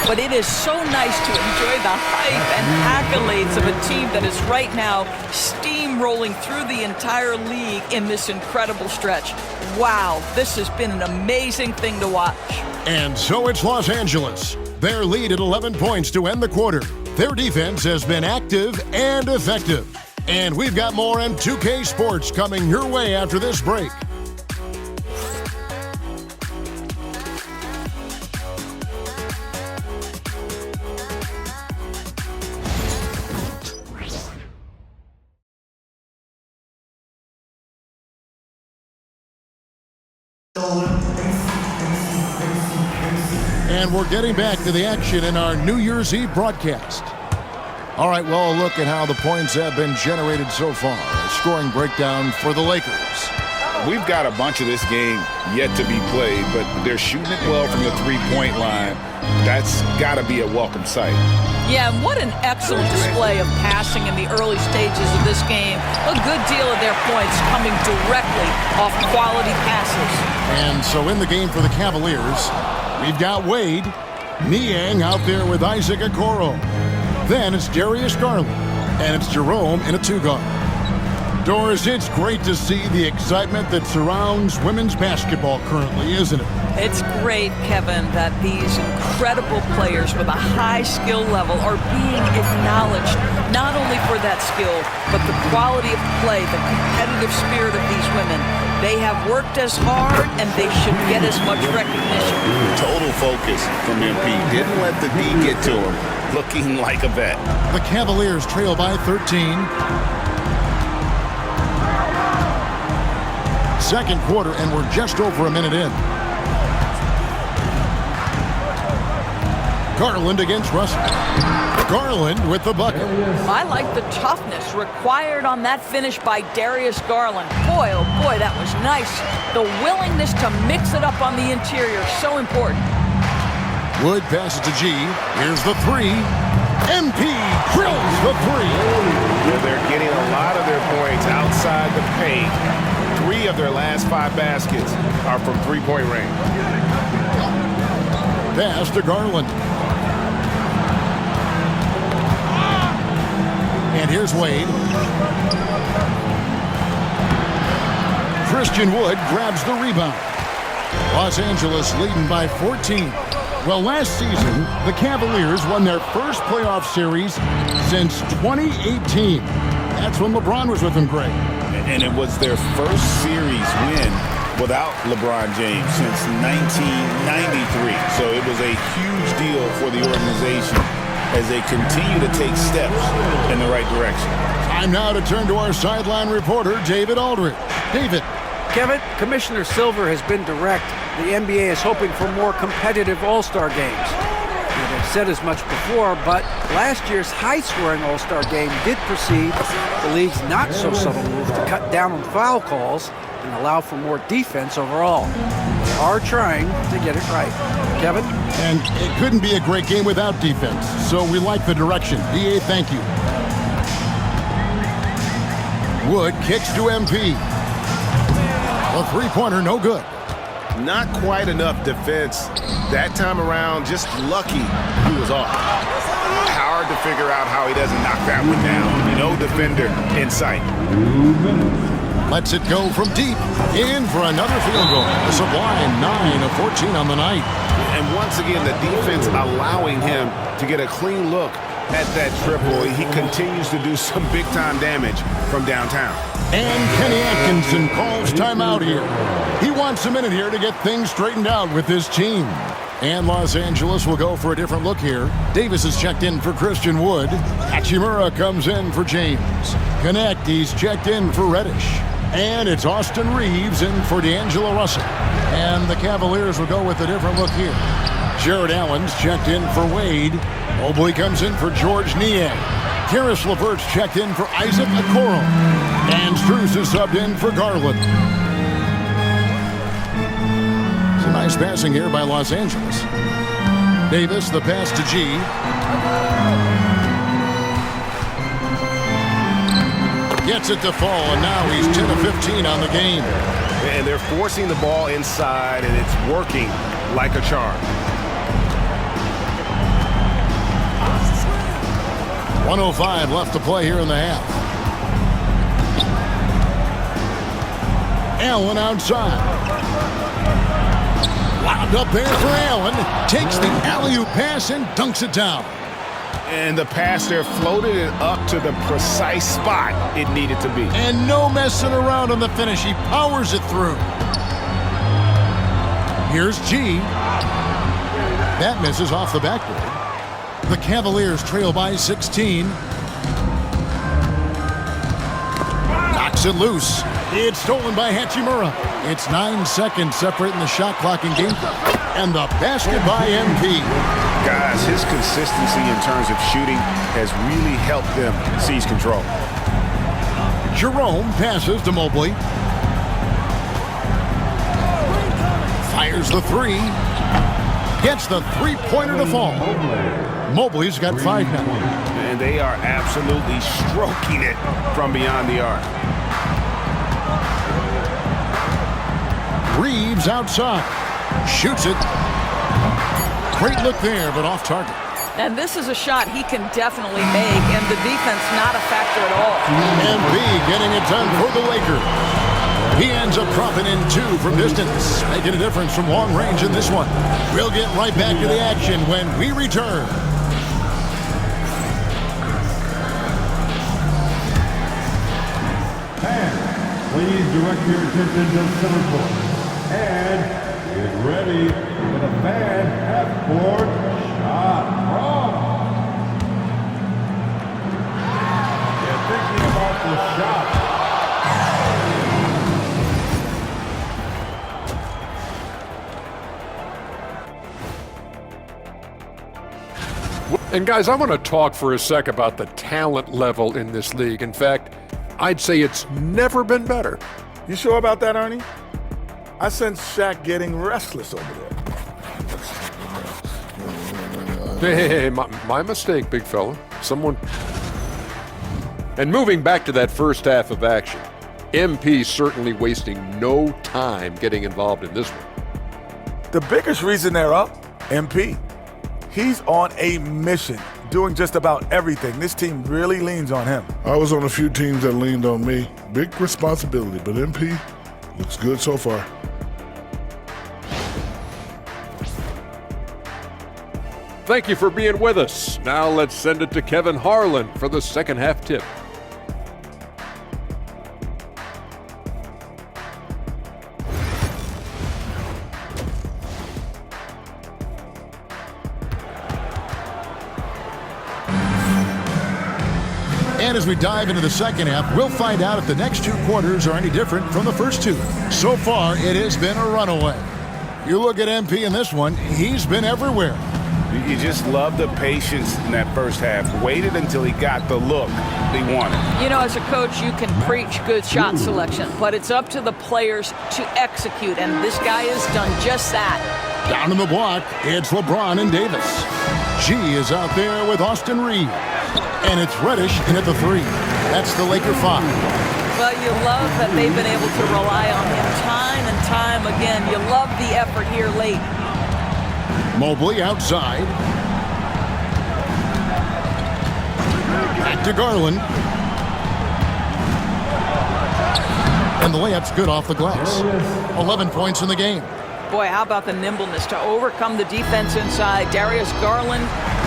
But it is so nice to enjoy the hype and accolades of a team that is right now steamrolling through the entire league in this incredible stretch. Wow, this has been an amazing thing to watch. And so it's Los Angeles. Their lead at 11 points to end the quarter. Their defense has been active and effective. And we've got more M2K Sports coming your way after this break. And we're getting back to the action in our New Year's Eve broadcast. All right, well, look at how the points have been generated so far. A scoring breakdown for the Lakers. We've got a bunch of this game yet to be played, but they're shooting it well from the three-point line. That's got to be a welcome sight. Yeah, and what an excellent display of passing in the early stages of this game. A good deal of their points coming directly off quality passes. And so in the game for the Cavaliers, we've got Wade, Niang out there with Isaac Okoro. Then it's Darius Garland, and it's Jerome in a two-guard. Doris, it's great to see the excitement that surrounds women's basketball currently, isn't it? It's great, Kevin, that these incredible players with a high skill level are being acknowledged, not only for that skill, but the quality of play, the competitive spirit of these women. They have worked as hard, and they should get as much recognition. Total focus from MP. Didn't let the D get to him. Looking like a vet. The Cavaliers trail by 13. Second quarter, and we're just over a minute in. Garland against Russell. Garland with the bucket. I like the toughness required on that finish by Darius Garland. Boy, oh boy, that was nice. The willingness to mix it up on the interior, so important. Wood passes to G. Here's the three. MP drills the three. Yeah, they're getting a lot of their points outside the paint. 3 of their last 5 baskets are from three-point range. Pass to Garland. And here's Wade. Christian Wood grabs the rebound. Los Angeles leading by 14. Well, last season, the Cavaliers won their first playoff series since 2018. That's when LeBron was with them, Greg. And it was their first series win without LeBron James since 1993. So it was a huge deal for the organization as they continue to take steps in the right direction. Time now to turn to our sideline reporter, David Aldridge. David. Kevin, Commissioner Silver has been direct. The NBA is hoping for more competitive All-Star games. They've said as much before, but last year's high-scoring All-Star game did precede the league's not-so-subtle move to cut down on foul calls and allow for more defense overall. They are trying to get it right. Kevin? And it couldn't be a great game without defense, so we like the direction. DA, thank you. Wood kicks to MP. A three-pointer, no good. Not quite enough defense that time around. Just lucky he was off. Hard to figure out how he doesn't knock that one down. No defender in sight. Lets it go from deep. In for another field goal. A sublime 9 of 14 on the night. And once again, the defense allowing him to get a clean look at that triple. He continues to do some big-time damage from downtown. And Kenny Atkinson calls timeout here. He wants a minute here to get things straightened out with his team. And Los Angeles will go for a different look here. Davis is checked in for Christian Wood. Hachimura comes in for James. Connect, he's checked in for Reddish. And it's Austin Reeves in for D'Angelo Russell. And the Cavaliers will go with a different look here. Jared Allen's checked in for Wade. Mobley comes in for George Niang. Karis LeVert's checked in for Isaac Okoro. And Strus is subbed in for Garland. Some nice passing here by Los Angeles. Davis, the pass to G. Gets it to fall, and now he's 10 of 15 on the game. And they're forcing the ball inside, and it's working like a charm. 1:05 left to play here in the half. Allen outside. Wound up there for Allen. Takes the alley-oop pass and dunks it down. And the pass there floated it up to the precise spot it needed to be. And no messing around on the finish. He powers it through. Here's G. That misses off the backboard. The Cavaliers trail by 16. Knocks it loose. It's stolen by Hachimura. It's 9 seconds separating the shot clock and game clock. And the basket by MP. Guys, his consistency in terms of shooting has really helped them seize control. Jerome passes to Mobley. Fires the three. Gets the three-pointer to fall. Mobley's got 5 now. And they are absolutely stroking it from beyond the arc. Reeves outside. Shoots it. Great look there, but off target. And this is a shot he can definitely make, and the defense not a factor at all. MP getting it done for the Lakers. He ends up dropping in 2 from distance, making a difference from long range in this one. We'll get right back to the action when we return. And please direct your attention to center court. And get ready for the fan half-court shot from. You're thinking about the shot. And guys, I want to talk for a sec about the talent level in this league. In fact, I'd say it's never been better. You sure about that, Ernie? I sense Shaq getting restless over there. Hey, my mistake, big fella. Someone... And moving back to that first half of action, MP certainly wasting no time getting involved in this one. The biggest reason they're up, MP. He's on a mission, doing just about everything. This team really leans on him. I was on a few teams that leaned on me. Big responsibility, but MP looks good so far. Thank you for being with us. Now let's send it to Kevin Harlan for the second half tip. And as we dive into the second half, we'll find out if the next 2 quarters are any different from the first 2. So far, it has been a runaway. You look at MP in this one, he's been everywhere. You just love the patience in that first half. Waited until he got the look they wanted. You know, as a coach, you can preach good shot selection, but it's up to the players to execute, and this guy has done just that. Down in the block, it's LeBron and Davis. G is out there with Austin Reeves. And it's Reddish in at the 3. That's the Laker 5. But you love that they've been able to rely on him time and time again. You love the effort here late. Mobley outside. Back to Garland. And the layup's good off the glass. 11 points in the game. Boy, how about the nimbleness to overcome the defense inside. Darius Garland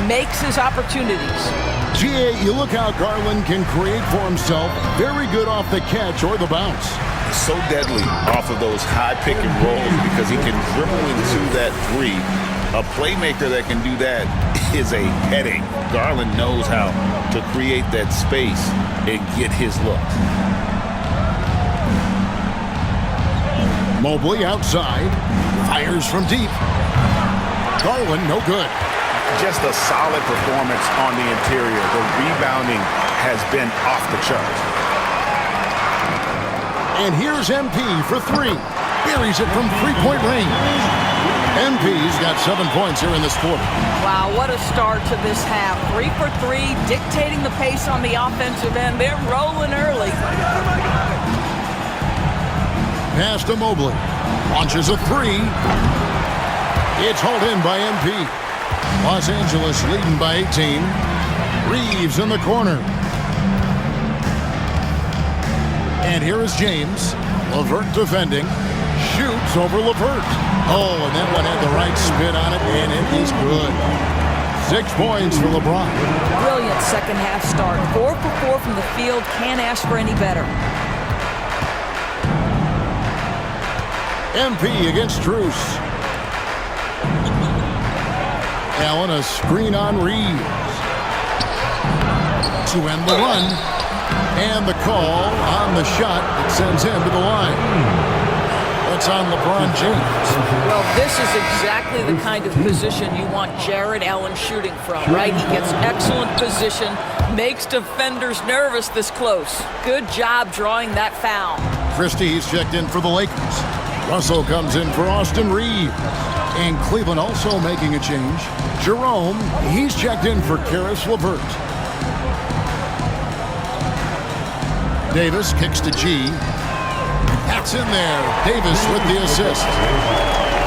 makes his opportunities. GA, you look how Garland can create for himself. Very good off the catch or the bounce. So deadly off of those high pick and rolls because he can dribble into that 3. A playmaker that can do that is a headache. Garland knows how to create that space and get his look. Mobley outside. Fires from deep. Garland, no good. Just a solid performance on the interior. The rebounding has been off the chart. And here's MP for 3. Buries it from 3-point range. MP's got 7 points here in this quarter. Wow, what a start to this half. 3 for 3, dictating the pace on the offensive end. They're rolling early. Pass to Mobley. Launches a 3. It's hauled in by MP. Los Angeles leading by 18. Reeves in the corner. And here is James. LeVert defending. Shoots over LeVert. Oh, and that one had the right spin on it, and it is good. 6 points for LeBron. Brilliant second half start. 4 for 4 from the field. Can't ask for any better. MP against Truce. Allen, a screen on Reeves. To end the run. And the call on the shot that sends him to the line. That's on LeBron James. Well, this is exactly the kind of position you want Jared Allen shooting from, right? He gets excellent position, makes defenders nervous this close. Good job drawing that foul. Christie's checked in for the Lakers. Russell comes in for Austin Reeves. And Cleveland also making a change. Jerome, he's checked in for Karis LeVert. Davis kicks to G. That's in there. Davis with the assist.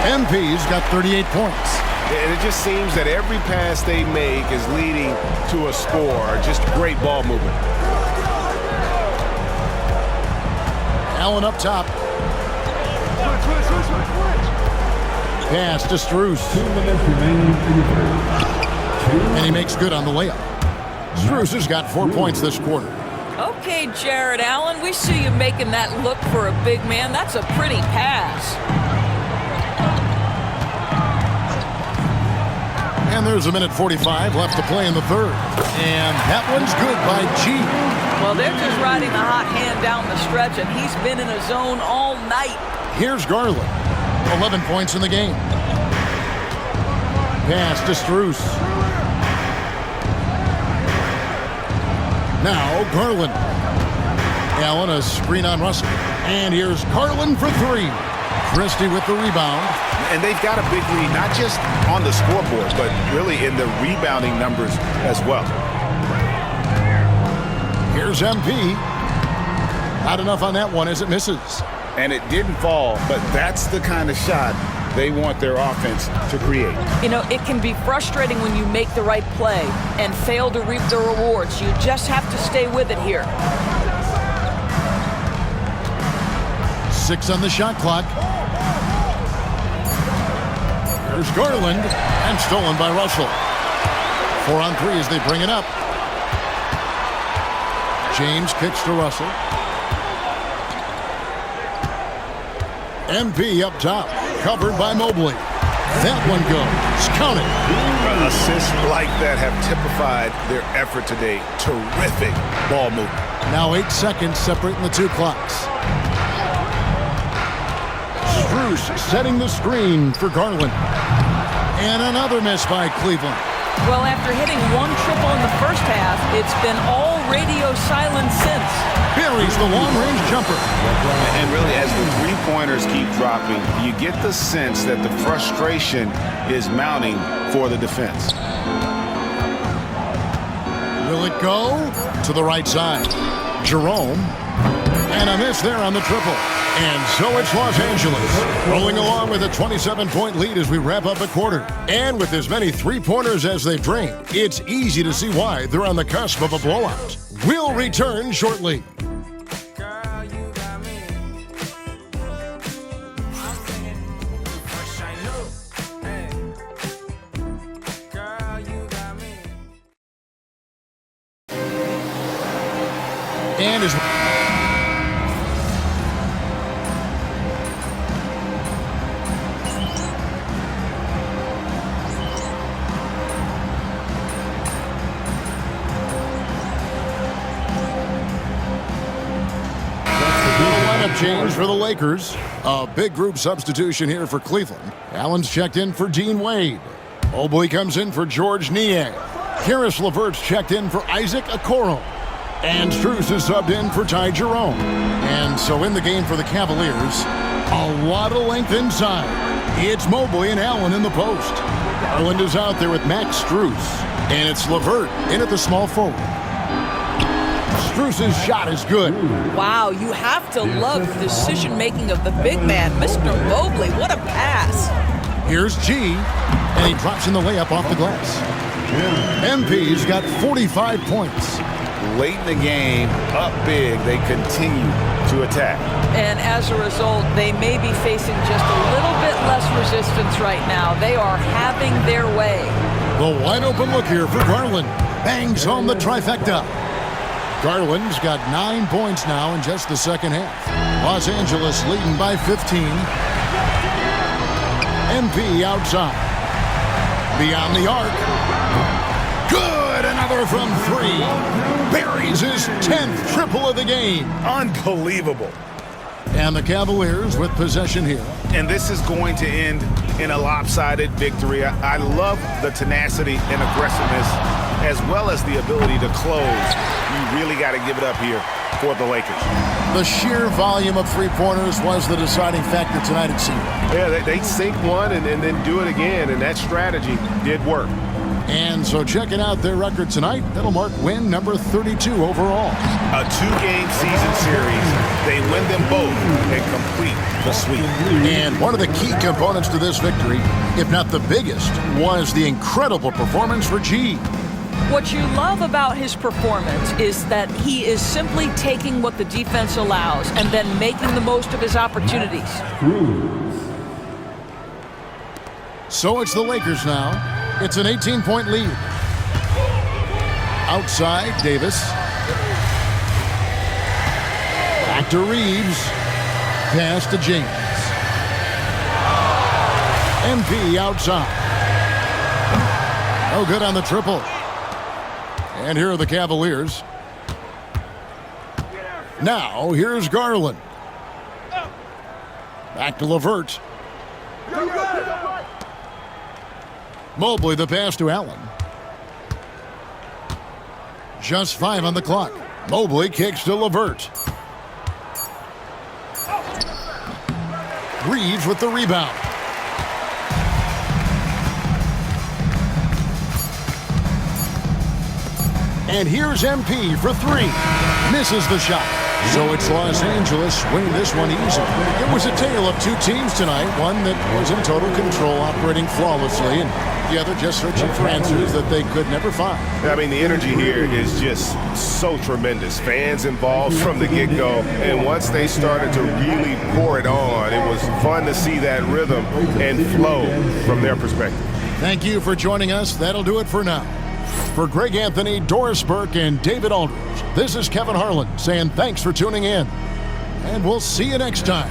MP's got 38 points. And it just seems that every pass they make is leading to a score. Just great ball movement. Allen up top. Pass to Strus. 2 minutes remaining in the third. And he makes good on the layup. Strus has got 4 points this quarter. Okay, Jared Allen, we see you making that look for a big man. That's a pretty pass. And there's 1:45 left to play in the third. And that one's good by G. Well, they're just riding the hot hand down the stretch, and he's been in a zone all night. Here's Garland. 11 points in the game. Pass to Strus. Now Garland. Allen, a screen on Russell. And here's Garland for 3. Christie with the rebound. And they've got a big lead, not just on the scoreboard, but really in the rebounding numbers as well. Here's MP. Not enough on that one as it misses. And it didn't fall, but that's the kind of shot they want their offense to create. You know, it can be frustrating when you make the right play and fail to reap the rewards. You just have to stay with it here. 6 on the shot clock. There's Garland, and stolen by Russell. 4 on 3 as they bring it up. James kicks to Russell. MP up top, covered by Mobley. That one goes. Counted. Assists like that have typified their effort today. Terrific ball movement. Now 8 seconds separating the 2 clocks. Strus setting the screen for Garland. And another miss by Cleveland. Well, after hitting 1 triple in the first half, it's been all radio silence since. Buries the long-range jumper. And really, as the three-pointers keep dropping, you get the sense that the frustration is mounting for the defense. Will it go? To the right side. Jerome. And a miss there on the triple. And so it's Los Angeles, rolling along with a 27-point lead as we wrap up a quarter. And with as many three-pointers as they've drained, it's easy to see why they're on the cusp of a blowout. We'll return shortly. And as change for the Lakers. A big group substitution here for Cleveland. Allen's checked in for Dean Wade. Mobley comes in for George Niang. Karis LeVert's checked in for Isaac Okoro. And Strus is subbed in for Ty Jerome. And so in the game for the Cavaliers, a lot of length inside. It's Mobley and Allen in the post. Garland is out there with Max Strus. And it's LeVert in at the small forward. Strus's shot is good. Wow, you have to love the decision-making of the big man, Mr. Mobley. What a pass. Here's G, and he drops in the layup off the glass. MP's got 45 points. Late in the game, up big, they continue to attack. And as a result, they may be facing just a little bit less resistance right now. They are having their way. The wide open look here for Garland. Bangs home the trifecta. Garland's got 9 points now in just the second half. Los Angeles leading by 15. MP outside. Beyond the arc. Good! Another from 3. Buries his 10th triple of the game. Unbelievable. And the Cavaliers with possession here. And this is going to end in a lopsided victory. I love the tenacity and aggressiveness as well as the ability to close. You really got to give it up here for the Lakers. The sheer volume of three-pointers was the deciding factor tonight, it seemed. Yeah, they sink one and then do it again, and that strategy did work. And so checking out their record tonight, that'll mark win number 32 overall. A 2-game season series. They win them both and complete the sweep. And one of the key components to this victory, if not the biggest, was the incredible performance for G. What you love about his performance is that he is simply taking what the defense allows and then making the most of his opportunities. So it's the Lakers now. It's an 18-point lead. Outside, Davis. Back to Reeves. Pass to James. MP outside. No good on the triple. And here are the Cavaliers. Now, here's Garland. Back to LeVert. Mobley, the pass to Allen. Just 5 on the clock. Mobley kicks to LeVert. Reeves with the rebound. And here's MP for 3. Misses the shot. So it's Los Angeles winning this one easily. It was a tale of 2 teams tonight. One that was in total control, operating flawlessly, and the other just searching for answers that they could never find. I mean, the energy here is just so tremendous. Fans involved from the get-go, and once they started to really pour it on, it was fun to see that rhythm and flow from their perspective. Thank you for joining us. That'll do it for now. For Greg Anthony, Doris Burke, and David Aldridge, this is Kevin Harlan saying thanks for tuning in. And we'll see you next time.